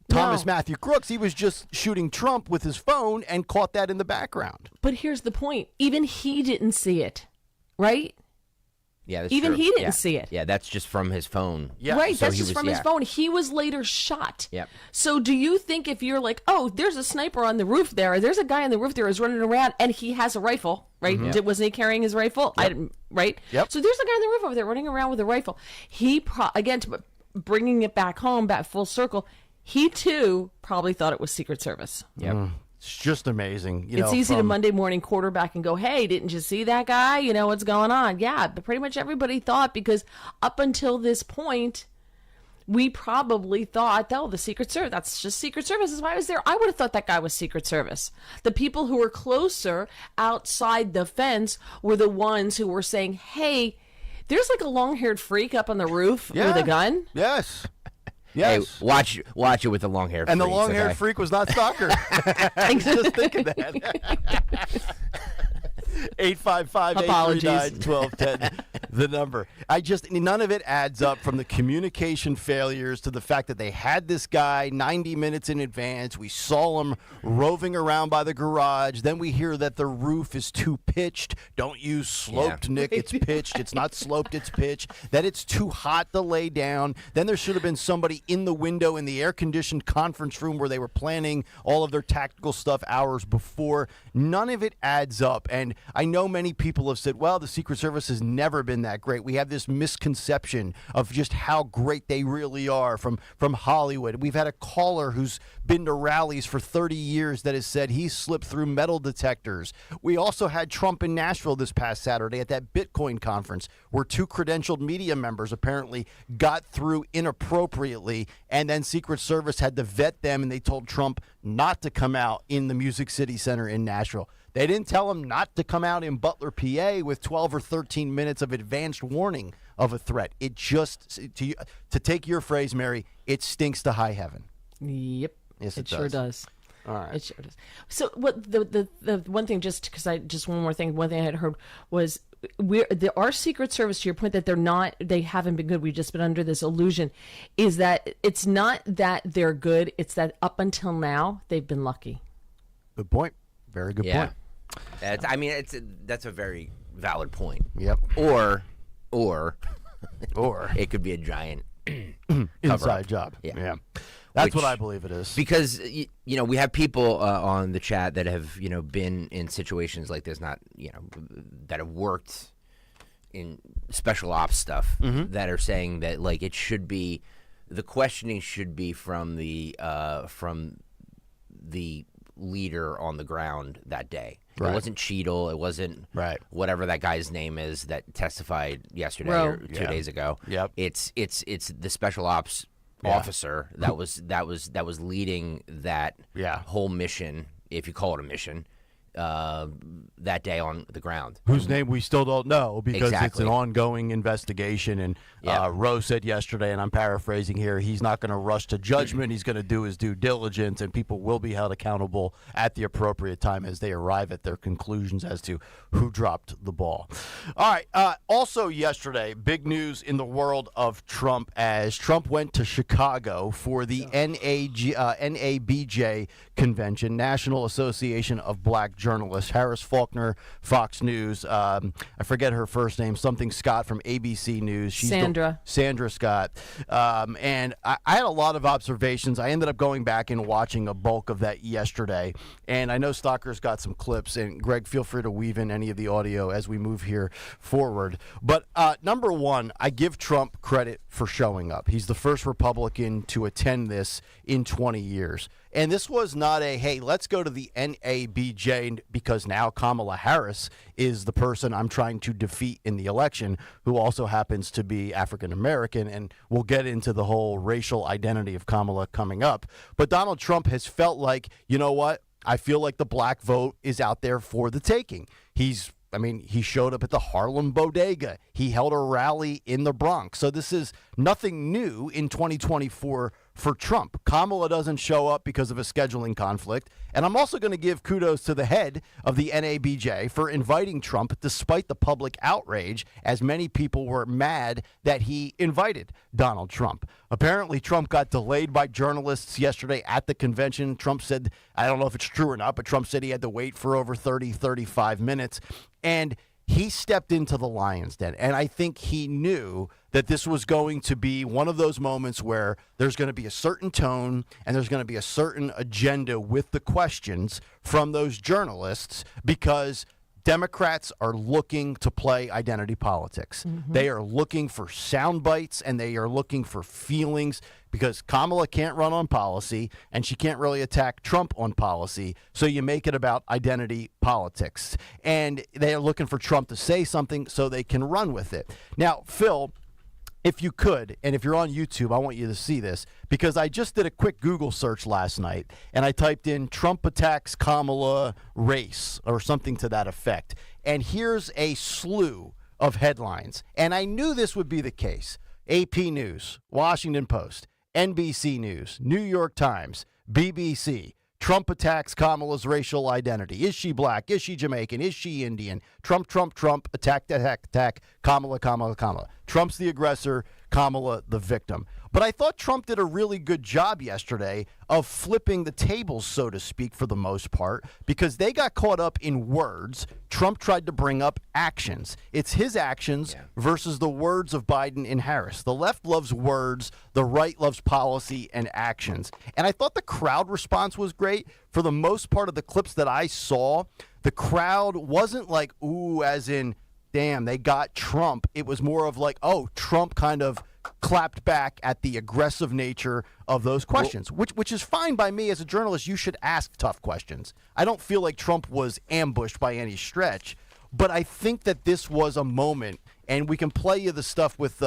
Thomas Matthew Crooks. He was just shooting Trump with his phone and caught that in the background. But here's the point. Even he didn't see it, right? Yeah, that's Even true. he didn't see it. Yeah, that's just from his phone. Yeah. Right, So that's he just was- from his phone. He was later shot. Yep. So do you think if you're like, oh, there's a sniper on the roof there, or there's a guy on the roof there who's running around, and he has a rifle, right? Wasn't he carrying his rifle? Yep. I didn't, right? Yep. So there's a guy on the roof over there running around with a rifle. He, bringing it back home, back full circle, he too probably thought it was Secret Service. Yep. It's just amazing. It's easy to Monday morning quarterback and go, hey, didn't you see that guy? You know what's going on? Yeah, but pretty much everybody thought, because up until this point, we probably thought, oh, the Secret Service, that's just Secret Service. That's why I was there. I would have thought that guy was Secret Service. The people who were closer outside the fence were the ones who were saying, hey, there's like a long-haired freak up on the roof with a gun. Yes. Hey, Yes. watch it with the long hair. And the long-haired freak was not Stalker. I was just thinking that. 855-839-1210, the number. None of it adds up, from the communication failures to the fact that they had this guy 90 minutes in advance. We saw him roving around by the garage. Then we hear that the roof is too pitched. Don't use sloped, Nick. It's pitched. It's not sloped, it's pitched. That it's too hot to lay down. Then there should have been somebody in the window in the air-conditioned conference room where they were planning all of their tactical stuff hours before. None of it adds up. And I know many people have said, well, the Secret Service has never been that great. We have this misconception of just how great they really are from Hollywood. We've had a caller who's been to rallies for 30 years that has said he slipped through metal detectors. We also had Trump in Nashville this past Saturday at that Bitcoin conference where 2 credentialed media members apparently got through inappropriately, and then Secret Service had to vet them, and they told Trump not to come out in the Music City Center in Nashville. They didn't tell him not to come out in Butler, PA with 12 or 13 minutes of advanced warning of a threat. It just, to take your phrase, Mary, it stinks to high heaven. Yep. Yes, it sure does. All right. It sure does. So what the one thing, just one more thing, one thing I had heard was our Secret Service, to your point that they haven't been good, we've just been under this illusion, is that it's not that they're good, it's that up until now they've been lucky. Good point. Very good point. That's a very valid point. Yep. Or or it could be a giant inside job. Yeah. That's what I believe it is. Because we have people on the chat that have been in situations like this, not that have worked in special ops stuff, that are saying that like it should be, the questioning should be from the leader on the ground that day. Right. It wasn't Cheadle. It wasn't whatever that guy's name is that testified yesterday or 2 days ago. Yep. It's the special ops officer that was leading that whole mission, if you call it a mission, that day on the ground. Whose name we still don't know because it's an Exactly. ongoing investigation. And Roe said yesterday, and I'm paraphrasing here, he's not going to rush to judgment. He's going to do his due diligence, and people will be held accountable at the appropriate time as they arrive at their conclusions as to who dropped the ball. All right. Also yesterday, big news in the world of Trump as Trump went to Chicago for the NABJ convention, National Association of Black Journalists. Harris Faulkner, Fox News. I forget her first name, something Scott from ABC News. She's Sandra Scott. And I had a lot of observations. I ended up going back and watching a bulk of that yesterday. And I know Stalker's got some clips. And Greg, feel free to weave in any of the audio as we move here forward. But number one, I give Trump credit for showing up. He's the first Republican to attend this in 20 years. And this was not a, hey, let's go to the NABJ because now Kamala Harris is the person I'm trying to defeat in the election, who also happens to be African American. And we'll get into the whole racial identity of Kamala coming up. But Donald Trump has felt like, you know what? I feel like the black vote is out there for the taking. He's I mean, he showed up at the Harlem Bodega. He held a rally in the Bronx. So this is nothing new in 2024 for Trump. Kamala doesn't show up because of a scheduling conflict. And I'm also going to give kudos to the head of the NABJ for inviting Trump despite the public outrage, as many people were mad that he invited Donald Trump. Apparently, Trump got delayed by journalists yesterday at the convention. Trump said, I don't know if it's true or not, but Trump said he had to wait for over 35 minutes. And he stepped into the lion's den, and I think he knew that this was going to be one of those moments where there's going to be a certain tone and there's going to be a certain agenda with the questions from those journalists, because Democrats are looking to play identity politics. Mm-hmm. They are looking for sound bites and they are looking for feelings, because Kamala can't run on policy and she can't really attack Trump on policy. So you make it about identity politics. And they are looking for Trump to say something so they can run with it. Now, Phil, if you could, and if you're on YouTube, I want you to see this, because I just did a quick Google search last night, and I typed in Trump attacks Kamala race or something to that effect. And here's a slew of headlines. And I knew this would be the case. AP News, Washington Post, NBC News, New York Times, BBC. Trump attacks Kamala's racial identity. Is she black? Is she Jamaican? Is she Indian? Trump, attack, Kamala. Trump's the aggressor, Kamala the victim. But I thought Trump did a really good job yesterday of flipping the tables, so to speak, for the most part, because they got caught up in words. Trump tried to bring up actions. It's his actions versus the words of Biden and Harris. The left loves words. The right loves policy and actions. And I thought the crowd response was great. For the most part of the clips that I saw, the crowd wasn't like, ooh, as in, damn, they got Trump. It was more of like, oh, Trump kind of clapped back at the aggressive nature of those questions, which is fine by me. As a journalist, you should ask tough questions. I don't feel like Trump was ambushed by any stretch, but I think that this was a moment, and we can play you the stuff with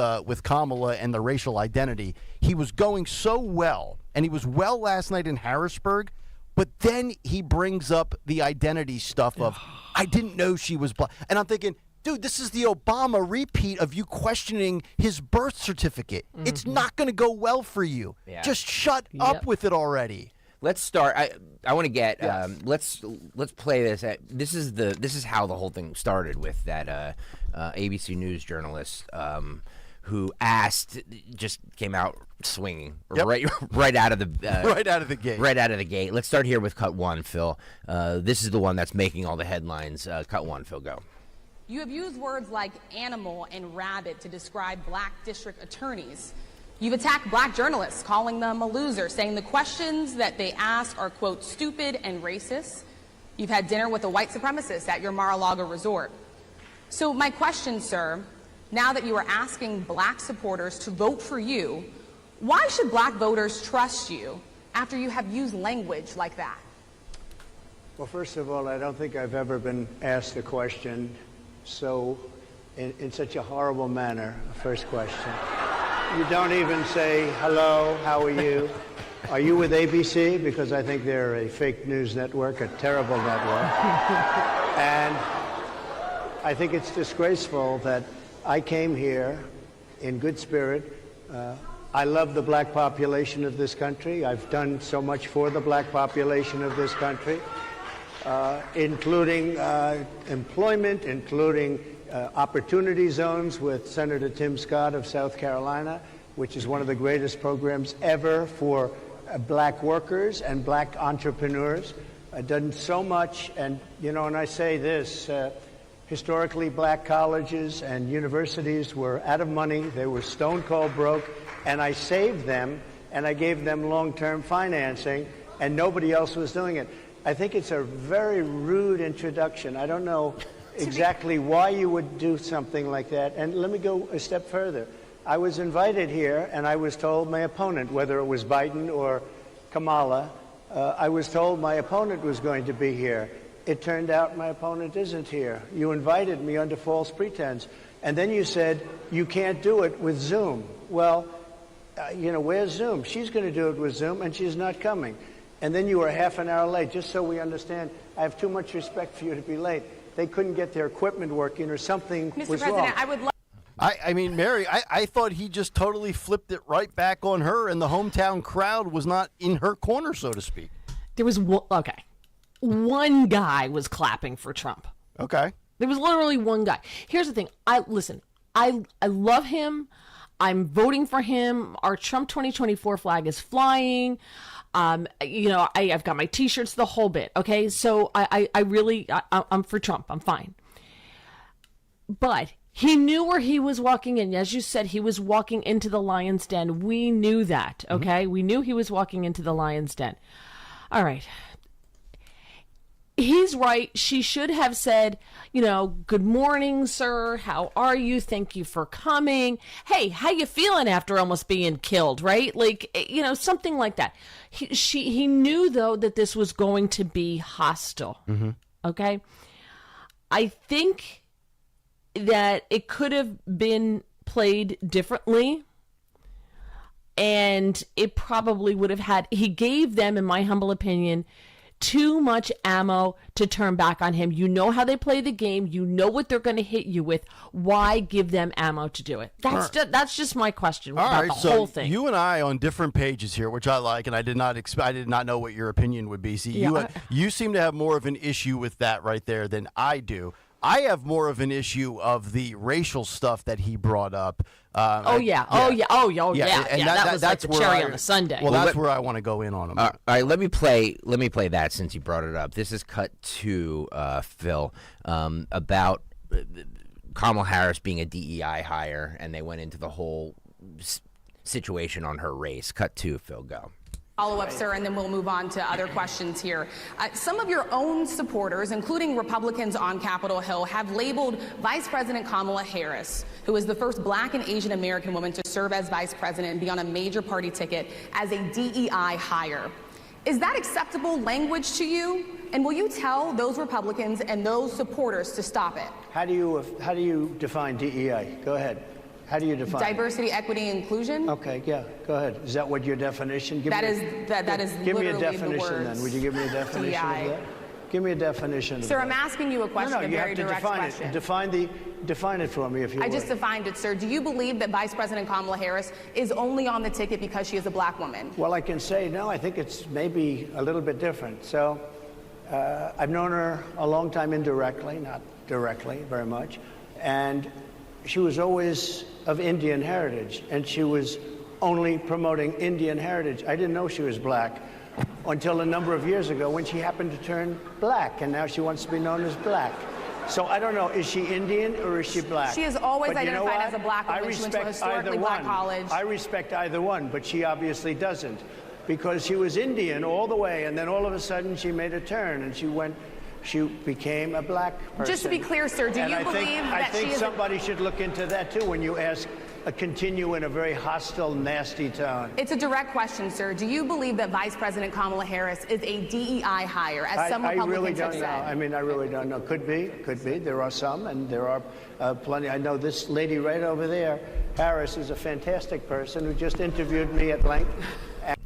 Kamala and the racial identity. He was going so well, and he was well last night in Harrisburg, but then he brings up the identity stuff of, I didn't know she was black. And I'm thinking, dude, this is the Obama repeat of you questioning his birth certificate. Mm-hmm. It's not going to go well for you. Yeah. Just shut up with it already. Let's start. I want to get. Let's play this. This is how the whole thing started with that ABC News journalist who just came out swinging right out of the right out of the gate. Right out of the gate. Let's start here with cut one, Phil. This is the one that's making all the headlines. Cut one, Phil, go. You have used words like animal and rabbit to describe black district attorneys. You've attacked black journalists, calling them a loser, saying the questions that they ask are, quote, stupid and racist. You've had dinner with a white supremacist at your Mar-a-Lago resort. So my question, sir, now that you are asking black supporters to vote for you, why should black voters trust you after you have used language like that? Well, first of all, I don't think I've ever been asked a question in such a horrible manner. First question. You don't even say, hello, how are you? Are you with ABC? Because I think they're a fake news network, a terrible network. And I think it's disgraceful that I came here in good spirit. I love the black population of this country. I've done so much for the black population of this country. Including employment, including opportunity zones with Senator Tim Scott of South Carolina, which is one of the greatest programs ever for black workers and black entrepreneurs. I've done so much, and and I say this, historically black colleges and universities were out of money. They were stone cold broke, and I saved them, and I gave them long-term financing, and nobody else was doing it. I think it's a very rude introduction. I don't know exactly why you would do something like that. And let me go a step further. I was invited here, and I was told my opponent, whether it was Biden or Kamala, I was told my opponent was going to be here. It turned out my opponent isn't here. You invited me under false pretense. And then you said, you can't do it with Zoom. Well, where's Zoom? She's going to do it with Zoom, and she's not coming. And then you were half an hour late, just so we understand. I have too much respect for you to be late. they couldn't get their equipment working or something Mr. was President, wrong. I would love. I mean, Mary, I thought he just totally flipped it right back on her, and the hometown crowd was not in her corner, so to speak. There was one guy was clapping for Trump. Okay. There was literally one guy. Here's the thing. I love him. I'm voting for him. Our Trump 2024 flag is flying. I've got my T-shirts, the whole bit. Okay, so I'm for Trump. I'm fine. But he knew where he was walking in. As you said, he was walking into the lion's den. We knew that. Okay, we knew he was walking into the lion's den. All right. He's right. She should have said, good morning, sir. How are you? Thank you for coming. Hey, how you feeling after almost being killed, right? Like, something like that. He knew, though, that this was going to be hostile. Mm-hmm. Okay? I think that it could have been played differently. And it probably would have he gave them, in my humble opinion, too much ammo to turn back on him. You know how they play the game. You know what they're going to hit you with. Why give them ammo to do it? That's just my question about the whole thing. You and I on different pages here, which I like, and I did not know what your opinion would be. See, you seem to have more of an issue with that right there than I do. I have more of an issue of the racial stuff that he brought up. That was like the cherry on the sundae. Well, that's where I want to go in on him. All right, let me play that since you brought it up. This is cut to Phil about Kamala Harris being a DEI hire, and they went into the whole situation on her race. Cut to Phil, go. Follow-up, sir, and then we'll move on to other questions here. Some of your own supporters, including Republicans on Capitol Hill, have labeled Vice President Kamala Harris, who is the first Black and Asian American woman to serve as vice president and be on a major party ticket, as a DEI hire. Is that acceptable language to you? And will you tell those Republicans and those supporters to stop it? How do you define DEI? Go ahead. How do you define diversity, equity, inclusion? Okay, yeah, go ahead. Is that what your definition? That is give me a literally definition then. Would you give me a definition DEI. of that? Give me a definition. Sir, I'm asking you a question, a very direct question. Define it for me, if you would. I just defined it, sir. Do you believe that Vice President Kamala Harris is only on the ticket because she is a Black woman? Well, I can say no. I think it's maybe a little bit different. So, I've known her a long time indirectly, not directly, very much, and she was always of Indian heritage, and she was only promoting Indian heritage. I didn't know she was Black until a number of years ago when she happened to turn Black, and now she wants to be known as Black. So I don't know, is she Indian or is she Black? She has always But identified as a Black woman. She went to a historically Black college. I respect either one, but she obviously doesn't, because she was Indian all the way, and then all of a sudden she made a turn, and she became a Black person. Just to be clear, sir, do you believe that she is... I think somebody should look into that, too, when you continue in a very hostile, nasty tone. It's a direct question, sir. Do you believe that Vice President Kamala Harris is a DEI hire, as some Republicans really don't have said? know. I mean, I really don't know. Could be. There are some, and there are plenty. I know this lady right over there, Harris, is a fantastic person who just interviewed me at length.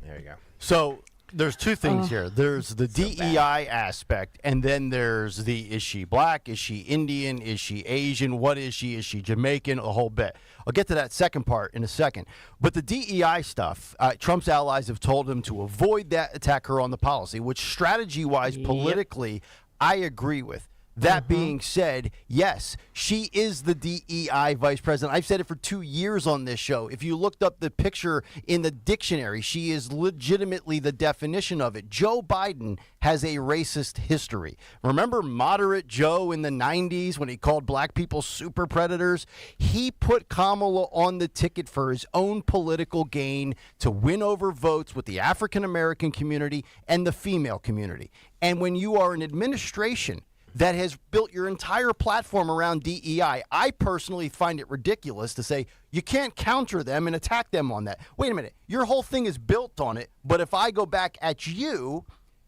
There you go. So there's two things here. There's the DEI aspect, and then there's the, is she Black? Is she Indian? Is she Asian? What is she? Is she Jamaican? A whole bit. I'll get to that second part in a second. But the DEI stuff, Trump's allies have told him to avoid that, attack her on the policy, which strategy-wise, politically, I agree with. That being said, yes, she is the DEI vice president. I've said it for 2 years on this show. If you looked up the picture in the dictionary, she is legitimately the definition of it. Joe Biden has a racist history. Remember Moderate Joe in the 90s when he called black people super predators? He put Kamala on the ticket for his own political gain to win over votes with the African American community and the female community. And when you are an administration that has built your entire platform around DEI, I personally find it ridiculous to say you can't counter them and attack them on that. Wait a minute. Your whole thing is built on it, but if I go back at you,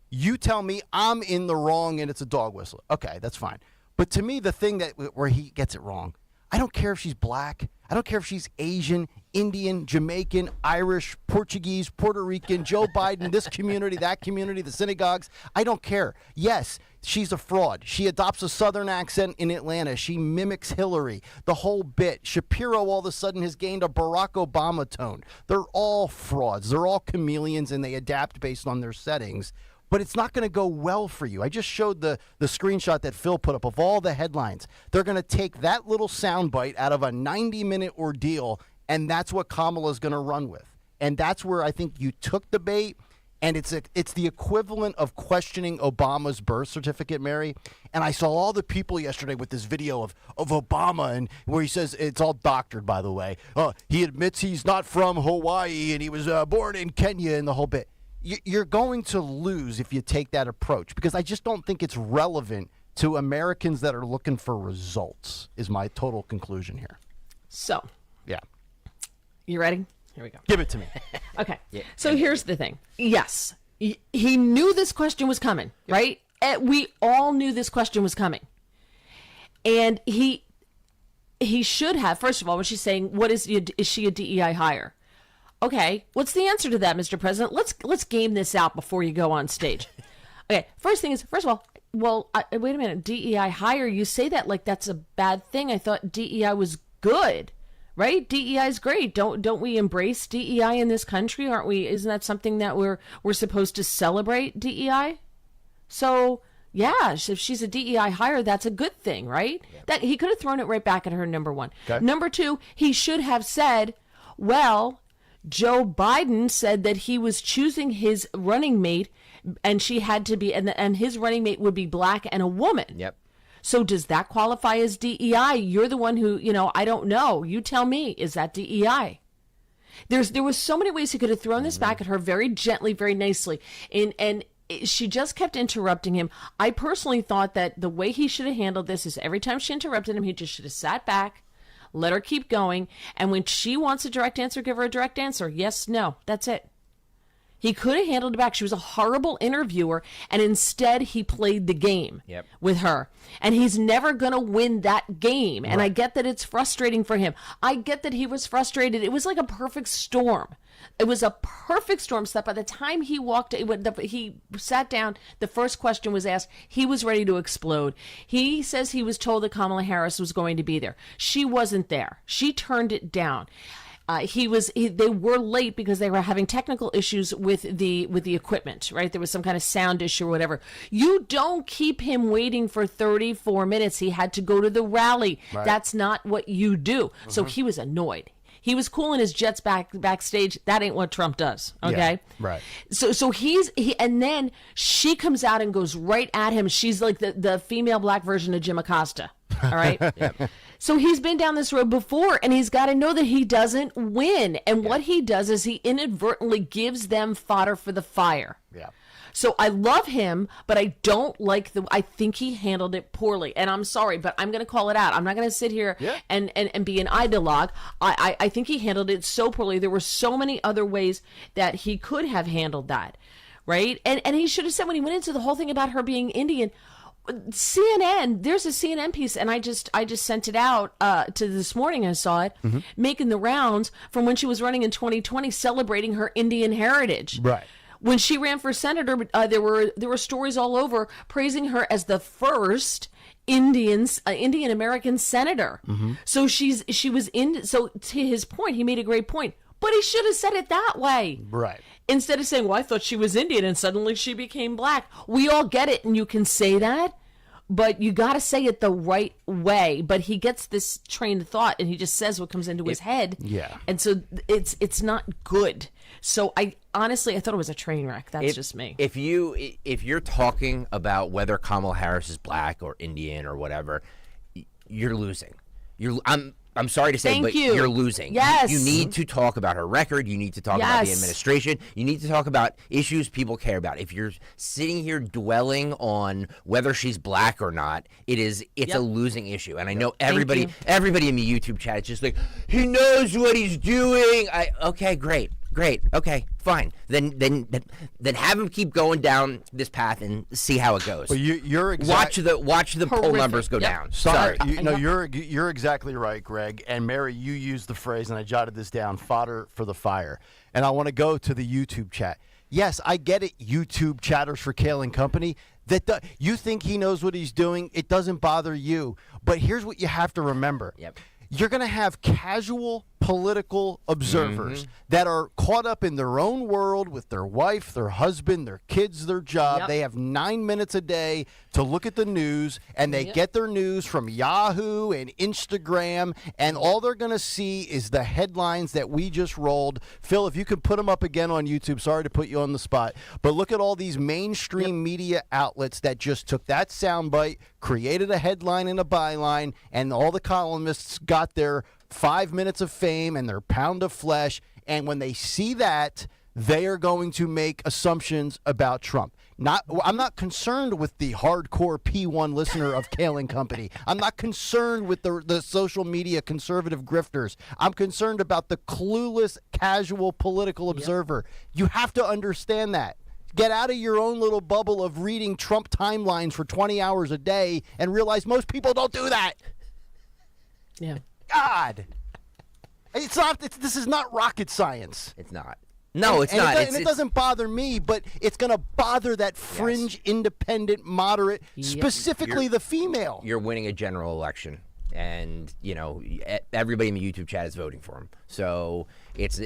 you tell me I'm in the wrong and it's a dog whistle. Okay, that's fine. But to me, the thing that where he gets it wrong, I don't care if she's black. I don't care if she's Asian, Indian, Jamaican, Irish, Portuguese, Puerto Rican, Joe Biden, this community, that community, the synagogues. I don't care. Yes, she's a fraud. She adopts a Southern accent in Atlanta. She mimics Hillary. The whole bit. Shapiro all of a sudden has gained a Barack Obama tone. They're all frauds. They're all chameleons, and they adapt based on their settings. But it's not going to go well for you. I just showed the screenshot that Phil put up of all the headlines. They're going to take that little soundbite out of a 90-minute ordeal, and that's what Kamala's going to run with. And that's where I think you took the bait, and it's the equivalent of questioning Obama's birth certificate, Mary. And I saw all the people yesterday with this video of Obama, and where he says, it's all doctored, by the way. He admits he's not from Hawaii, and he was born in Kenya, and the whole bit. You're going to lose if you take that approach, because I just don't think it's relevant to Americans that are looking for results, is my total conclusion here. So. Yeah. You ready? Here we go. Give it to me. Okay. Yeah. So here's the thing. Yes. He knew this question was coming, right? We all knew this question was coming. And he should have, first of all, when she's saying, is she a DEI hire? Okay, what's the answer to that, Mr. President? Let's game this out before you go on stage. Okay, first of all, wait a minute, DEI hire, you say that like that's a bad thing. I thought DEI was good, right? DEI is great. Don't we embrace DEI in this country? Aren't we? Isn't that something that we're supposed to celebrate, DEI? So, yeah, if she's a DEI hire, that's a good thing, right? Yeah. That he could have thrown it right back at her, number one. Okay. Number two, he should have said, well, Joe Biden said that he was choosing his running mate, and she had to be, and his running mate would be black and a woman. Yep. So does that qualify as DEI? You're the one who, I don't know. You tell me, is that DEI? There was so many ways he could have thrown this back at her very gently, very nicely, and she just kept interrupting him. I personally thought that the way he should have handled this is every time she interrupted him, he just should have sat back, let her keep going, and when she wants a direct answer, give her a direct answer. Yes, no, that's it. He could have handled it back. She was a horrible interviewer, and instead he played the game with her. And he's never going to win that game. And I get that it's frustrating for him. I get that he was frustrated. It was like a perfect storm. It was a perfect storm, so that by the time he he sat down, the first question was asked, he was ready to explode. He says he was told that Kamala Harris was going to be there. She wasn't there. She turned it down. They were late because they were having technical issues with the equipment, right? There was some kind of sound issue or whatever. You don't keep him waiting for 34 minutes. He had to go to the rally. Right. That's not what you do. Mm-hmm. So he was annoyed. He was cooling his jets backstage. That ain't what Trump does. Okay. Yeah, right. So and then she comes out and goes right at him. She's like the female black version of Jim Acosta. All right. So he's been down this road before, and he's got to know that he doesn't win. And what he does is he inadvertently gives them fodder for the fire. Yeah. So I love him, but I don't like I think he handled it poorly. And I'm sorry, but I'm going to call it out. I'm not going to sit here and be an ideologue. I think he handled it so poorly. There were so many other ways that he could have handled that, right? And he should have said when he went into the whole thing about her being Indian, CNN, there's a CNN piece, and I just sent it out to this morning. I saw it making the rounds from when she was running in 2020, celebrating her Indian heritage. Right. When she ran for senator, there were stories all over praising her as the first Indian American senator. Mm-hmm. So she was in. So to his point, he made a great point. But he should have said it that way. Right. Instead of saying, well, I thought she was Indian and suddenly she became black. We all get it, and you can say that, but you got to say it the right way. But he gets this train of thought, and he just says what comes into his head. Yeah. And so it's not good. So I thought it was a train wreck. That's just me. If you're talking about whether Kamala Harris is black or Indian or whatever, you're losing. I'm sorry to say, but you're losing. Yes. You need to talk about her record. You need to talk about the administration. You need to talk about issues people care about. If you're sitting here dwelling on whether she's black or not, it's a losing issue. And I know everybody in the YouTube chat is just like, he knows what he's doing. Okay, great. Great. Okay. Fine. Then have him keep going down this path and see how it goes. Well, you're watch the poll numbers go down. Sorry. You're exactly right, Greg. And Mary, you used the phrase, and I jotted this down: fodder for the fire. And I want to go to the YouTube chat. Yes, I get it. YouTube chatters for Kayal and Company. You think he knows what he's doing. It doesn't bother you. But here's what you have to remember. Yep. You're going to have casual political observers that are caught up in their own world with their wife, their husband, their kids, their job. Yep. They have 9 minutes a day to look at the news, and they get their news from Yahoo and Instagram, and all they're going to see is the headlines that we just rolled. Phil, if you could put them up again on YouTube, sorry to put you on the spot, but look at all these mainstream media outlets that just took that soundbite, created a headline and a byline, and all the columnists got their 5 minutes of fame and their pound of flesh, and when they see that, they are going to make assumptions about Trump. I'm not concerned with the hardcore P1 listener of Kayal and Company. I'm not concerned with the social media conservative grifters. I'm concerned about the clueless, casual political observer. You have to understand that. Get out of your own little bubble of reading Trump timelines for 20 hours a day and realize most people don't do that. Yeah. God. It's not. This is not rocket science. It's not. No, it's not. And it doesn't bother me, but it's going to bother that fringe, independent, moderate, specifically the female. You're winning a general election, and everybody in the YouTube chat is voting for him. So it's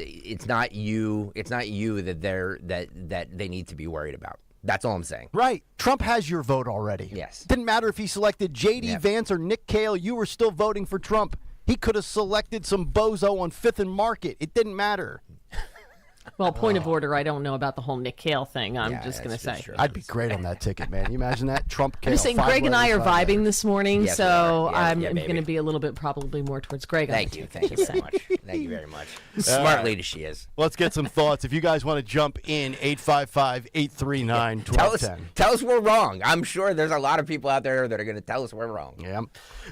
not you. It's not you that they need to be worried about. That's all I'm saying. Right. Trump has your vote already. Yes. Didn't matter if he selected J.D. Vance or Nick Kayal. You were still voting for Trump. He could have selected some bozo on 5th and Market. It didn't matter. Well, point of order, I don't know about the whole Nick Kayal thing. I'm just going to say. I'd be great on that ticket, man. You imagine that? Trump, Kayal. I'm just saying Greg and I are vibing this morning, Yes, so we are. I'm Yeah, going to be a little bit probably more towards Greg. Thank you very much. Thank you very much. Smart lady she is. Let's get some thoughts. If you guys want to jump in, 855-839-1210. Tell us we're wrong. I'm sure there's a lot of people out there that are going to tell us we're wrong. Yeah.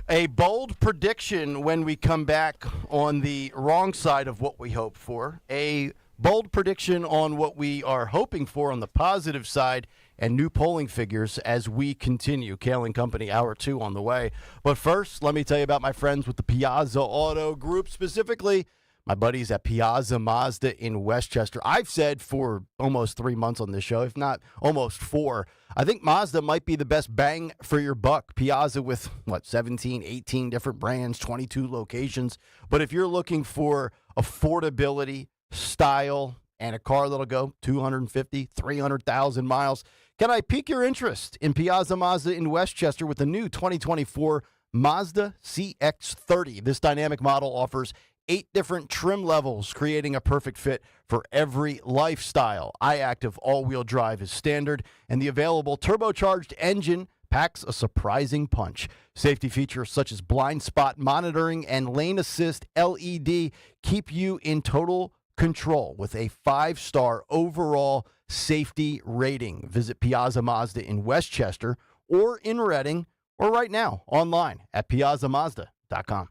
A bold prediction when we come back on the wrong side of what we hope for. A bold prediction on what we are hoping for on the positive side, and new polling figures as we continue. Kayal and Company, Hour 2 on the way. But first, let me tell you about my friends with the Piazza Auto Group, specifically my buddies at Piazza Mazda in Westchester. I've said for almost 3 months on this show, if not almost 4, I think Mazda might be the best bang for your buck. Piazza with, 17, 18 different brands, 22 locations. But if you're looking for affordability, style, and a car that'll go 250, 300,000 miles, can I pique your interest in Piazza Mazda in Westchester with the new 2024 Mazda CX-30? This dynamic model offers 8 different trim levels, creating a perfect fit for every lifestyle. iActive all-wheel drive is standard, and the available turbocharged engine packs a surprising punch. Safety features such as blind spot monitoring and lane assist LED keep you in total control with a 5-star overall safety rating. Visit Piazza Mazda in Westchester or in Reading, or right now online at piazzamazda.com.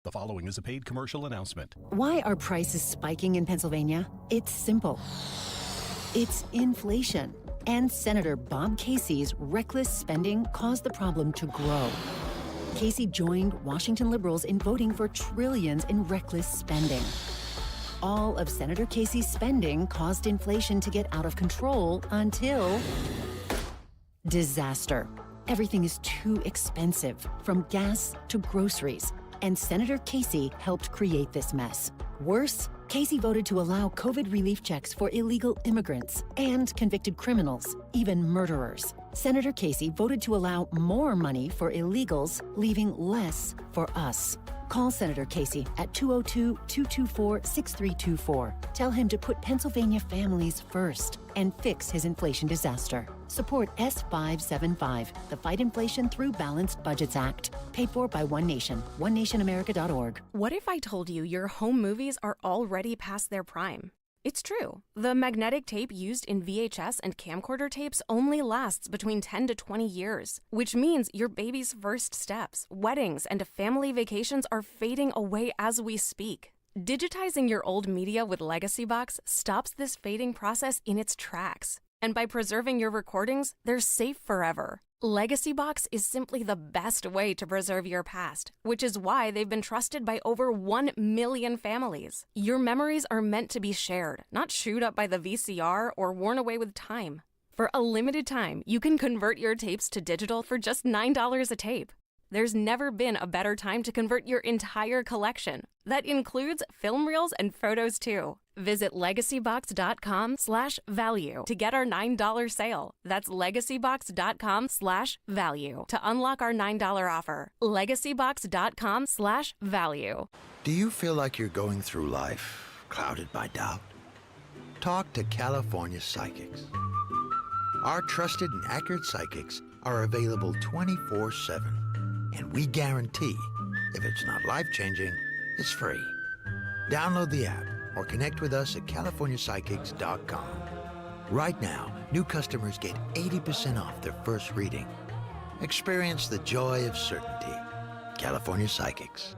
The following is a paid commercial announcement. Why are prices spiking in Pennsylvania? It's simple. It's inflation. And Senator Bob Casey's reckless spending caused the problem to grow. Casey joined Washington liberals in voting for trillions in reckless spending. All of Senator Casey's spending caused inflation to get out of control until disaster. Everything is too expensive, from gas to groceries, and Senator Casey helped create this mess. Worse, Casey voted to allow COVID relief checks for illegal immigrants and convicted criminals, even murderers. Senator Casey voted to allow more money for illegals, leaving less for us. Call Senator Casey at 202-224-6324. Tell him to put Pennsylvania families first and fix his inflation disaster. Support S575, the Fight Inflation Through Balanced Budgets Act, paid for by One Nation, onenationamerica.org. What if I told you your home movies are already past their prime? It's true. The magnetic tape used in VHS and camcorder tapes only lasts between 10 to 20 years, which means your baby's first steps, weddings, and family vacations are fading away as we speak. Digitizing your old media with Legacy Box stops this fading process in its tracks. And by preserving your recordings, they're safe forever. Legacy Box is simply the best way to preserve your past, which is why they've been trusted by over 1 million families. Your memories are meant to be shared, not chewed up by the VCR or worn away with time. For a limited time, you can convert your tapes to digital for just $9 a tape. There's never been a better time to convert your entire collection. That includes film reels and photos too. Visit legacybox.com/value to get our $9 sale. That's legacybox.com/value to unlock our $9 offer. legacybox.com/value. Do you feel like you're going through life clouded by doubt? Talk to California Psychics. Our trusted and accurate psychics are available 24/7. And we guarantee, if it's not life-changing, it's free. Download the app or connect with us at CaliforniaPsychics.com. Right now, new customers get 80% off their first reading. Experience the joy of certainty. California Psychics.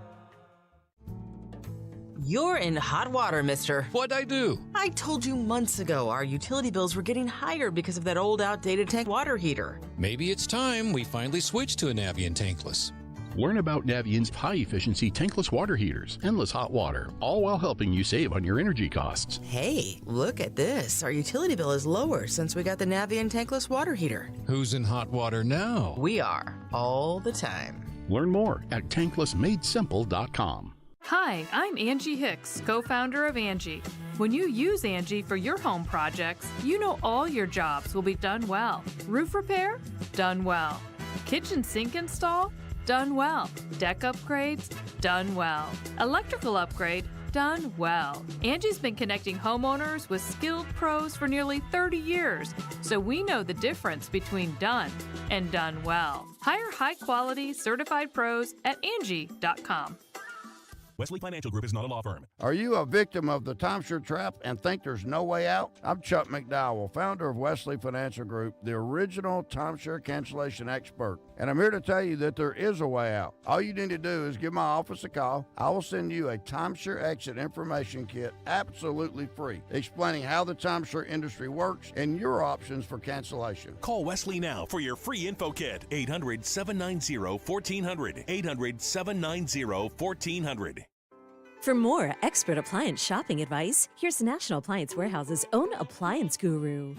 You're in hot water, mister. What'd I do? I told you months ago our utility bills were getting higher because of that old outdated tank water heater. Maybe it's time we finally switch to a Navien tankless. Learn about Navien's high-efficiency tankless water heaters, endless hot water, all while helping you save on your energy costs. Hey, look at this. Our utility bill is lower since we got the Navien tankless water heater. Who's in hot water now? We are, all the time. Learn more at tanklessmadesimple.com. Hi, I'm Angie Hicks, co-founder of Angie. When you use Angie for your home projects, you know all your jobs will be done well. Roof repair? Done well. Kitchen sink install? Done well. Deck upgrades? Done well. Electrical upgrade? Done well. Angie's been connecting homeowners with skilled pros for nearly 30 years, so we know the difference between done and done well. Hire high-quality, certified pros at Angie.com. Wesley Financial Group is not a law firm. Are you a victim of the timeshare trap and think there's no way out? I'm Chuck McDowell, founder of Wesley Financial Group, the original timeshare cancellation expert. And I'm here to tell you that there is a way out. All you need to do is give my office a call. I will send you a timeshare exit information kit absolutely free, explaining how the timeshare industry works and your options for cancellation. Call Wesley now for your free info kit. 800-790-1400. 800-790-1400. For more expert appliance shopping advice, here's National Appliance Warehouse's own appliance guru.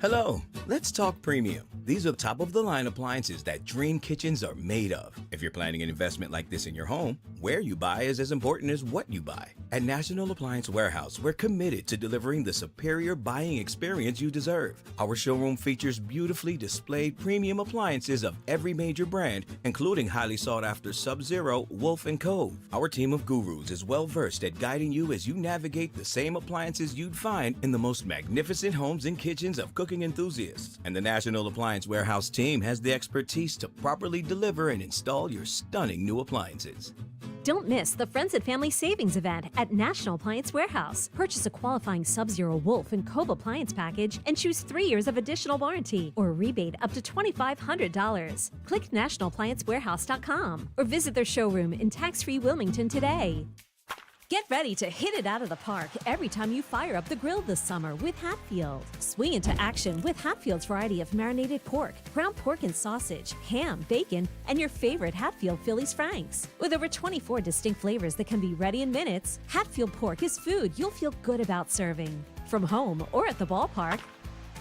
Hello, let's talk premium. These are top-of-the-line appliances that dream kitchens are made of. If you're planning an investment like this in your home, where you buy is as important as what you buy. At National Appliance Warehouse, we're committed to delivering the superior buying experience you deserve. Our showroom features beautifully displayed premium appliances of every major brand, including highly sought-after Sub-Zero, Wolf, and Cove. Our team of gurus is well-versed at guiding you as you navigate the same appliances you'd find in the most magnificent homes and kitchens of cooking enthusiasts. And the National Appliance Warehouse team has the expertise to properly deliver and install your stunning new appliances. Don't miss the Friends and Family Savings event at National Appliance Warehouse. Purchase a qualifying Sub-Zero, Wolf, and Cove appliance package and choose 3 years of additional warranty or a rebate up to $2,500. Click nationalappliancewarehouse.com or visit their showroom in tax-free Wilmington today. Get ready to hit it out of the park every time you fire up the grill this summer with Hatfield. Swing into action with Hatfield's variety of marinated pork, ground pork and sausage, ham, bacon, and your favorite Hatfield Phillies Franks. With over 24 distinct flavors that can be ready in minutes, Hatfield pork is food you'll feel good about serving. From home or at the ballpark,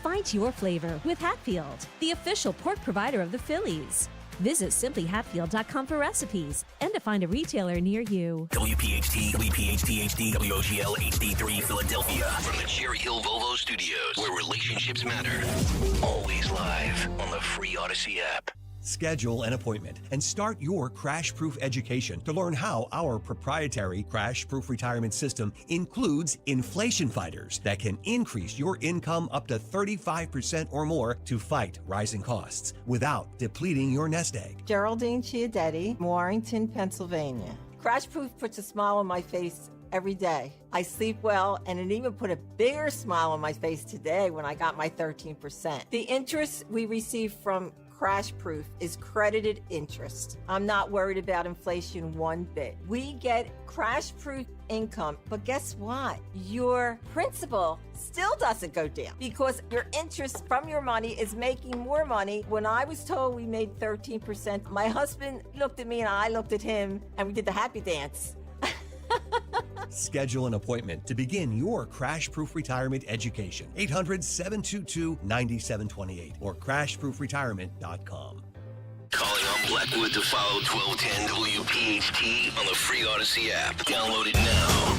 find your flavor with Hatfield, the official pork provider of the Phillies. Visit simplyhatfield.com for recipes and to find a retailer near you. WPHT, WPHT HD, WOGL HD3 Philadelphia. From the Cherry Hill Volvo Studios, where relationships matter. Always live on the free Odyssey app. Schedule an appointment and start your crash-proof education to learn how our proprietary crash-proof retirement system includes inflation fighters that can increase your income up to 35% or more to fight rising costs without depleting your nest egg. Geraldine Chiadetti, Warrington, Pennsylvania. Crash-proof puts a smile on my face every day. I sleep well, and it even put a bigger smile on my face today when I got my 13%. The interest we receive from Crash Proof is credited interest. I'm not worried about inflation one bit. We get Crash Proof income, but guess what? Your principal still doesn't go down because your interest from your money is making more money. When I was told we made 13%, my husband looked at me and I looked at him and we did the happy dance. Schedule an appointment to begin your crash-proof retirement education. 800-722-9728 or crashproofretirement.com. Calling on Blackwood to follow 1210 WPHT on the free Odyssey app. Download it now.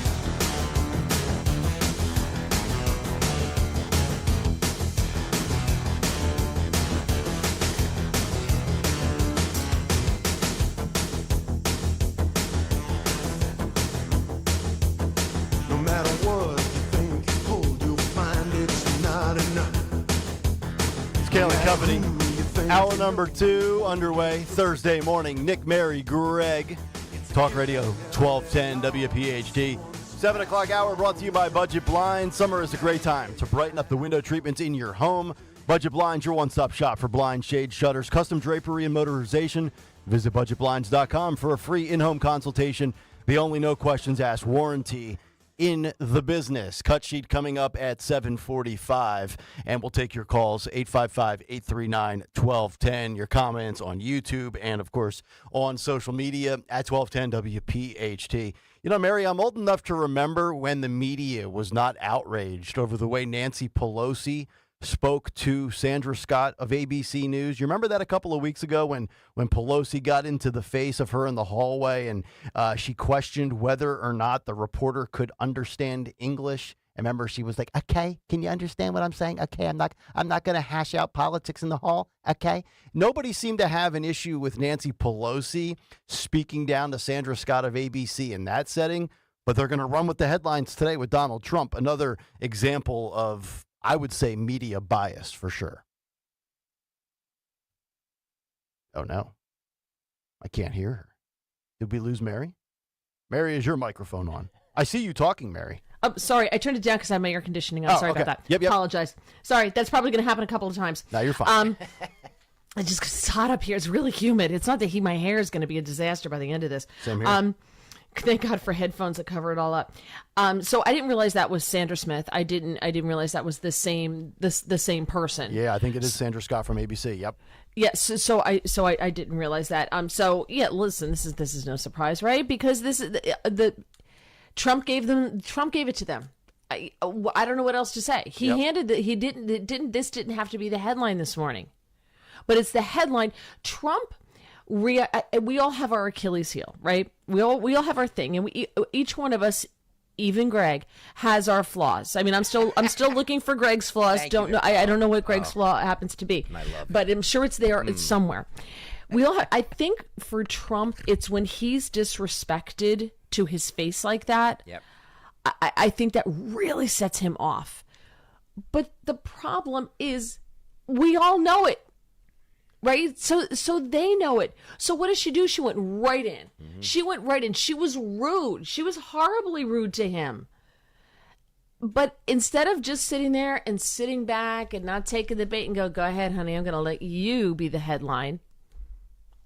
Kayal and Company. Hour number 2 underway. Thursday morning. Nick, Mary, Greg. Talk Radio 1210 WPHT. 7 o'clock hour brought to you by Budget Blinds. Summer is a great time to brighten up the window treatments in your home. Budget Blinds, your one-stop shop for blind, shade, shutters, custom drapery, and motorization. Visit budgetblinds.com for a free in-home consultation. The only no questions asked warranty in the business. Cut sheet coming up at 7:45, and we'll take your calls, 855-839-1210, your comments on YouTube, and, of course, on social media at 1210 WPHT. You know, Mary, I'm old enough to remember when the media was not outraged over the way Nancy Pelosi spoke to Sandra Scott of ABC News. You remember that a couple of weeks ago when Pelosi got into the face of her in the hallway and she questioned whether or not the reporter could understand English? I remember she was like, okay, can you understand what I'm saying? Okay, I'm not going to hash out politics in the hall. Okay. Nobody seemed to have an issue with Nancy Pelosi speaking down to Sandra Scott of ABC in that setting, but they're going to run with the headlines today with Donald Trump. Another example of, I would say, media bias for sure. Oh, no. I can't hear her. Did we lose Mary? Mary, is your microphone on? I see you talking, Mary. Sorry, I turned it down because I have my air conditioning on. Sorry about that. Yep. Apologize. Sorry, that's probably going to happen a couple of times. No, you're fine. It's hot up here. It's really humid. It's not that my hair is going to be a disaster by the end of this. Same here. Thank God for headphones that cover it all up. So I didn't realize that was Sandra Smith. I didn't realize that was the same person. Yeah, I think it is Sandra Scott from ABC. Yep. Yes. Yeah, so I didn't realize that. So yeah, listen, this is no surprise, right? Because this is the Trump gave it to them. I don't know what else to say. He this didn't have to be the headline this morning, but it's the headline. Trump. We all have our Achilles heel, right? We all have our thing, and each one of us, even Greg, has our flaws. I mean, I'm still looking for Greg's flaws. I don't know what Greg's flaw happens to be, but I'm sure it's there. It's somewhere. We all have, I think for Trump, it's when he's disrespected to his face like that. Yep. I think that really sets him off. But the problem is, we all know it. Right? So they know it. So what does she do? She went right in. Mm-hmm. She went right in. She was rude. She was horribly rude to him. But instead of just sitting there and sitting back and not taking the bait and go ahead, honey, I'm going to let you be the headline.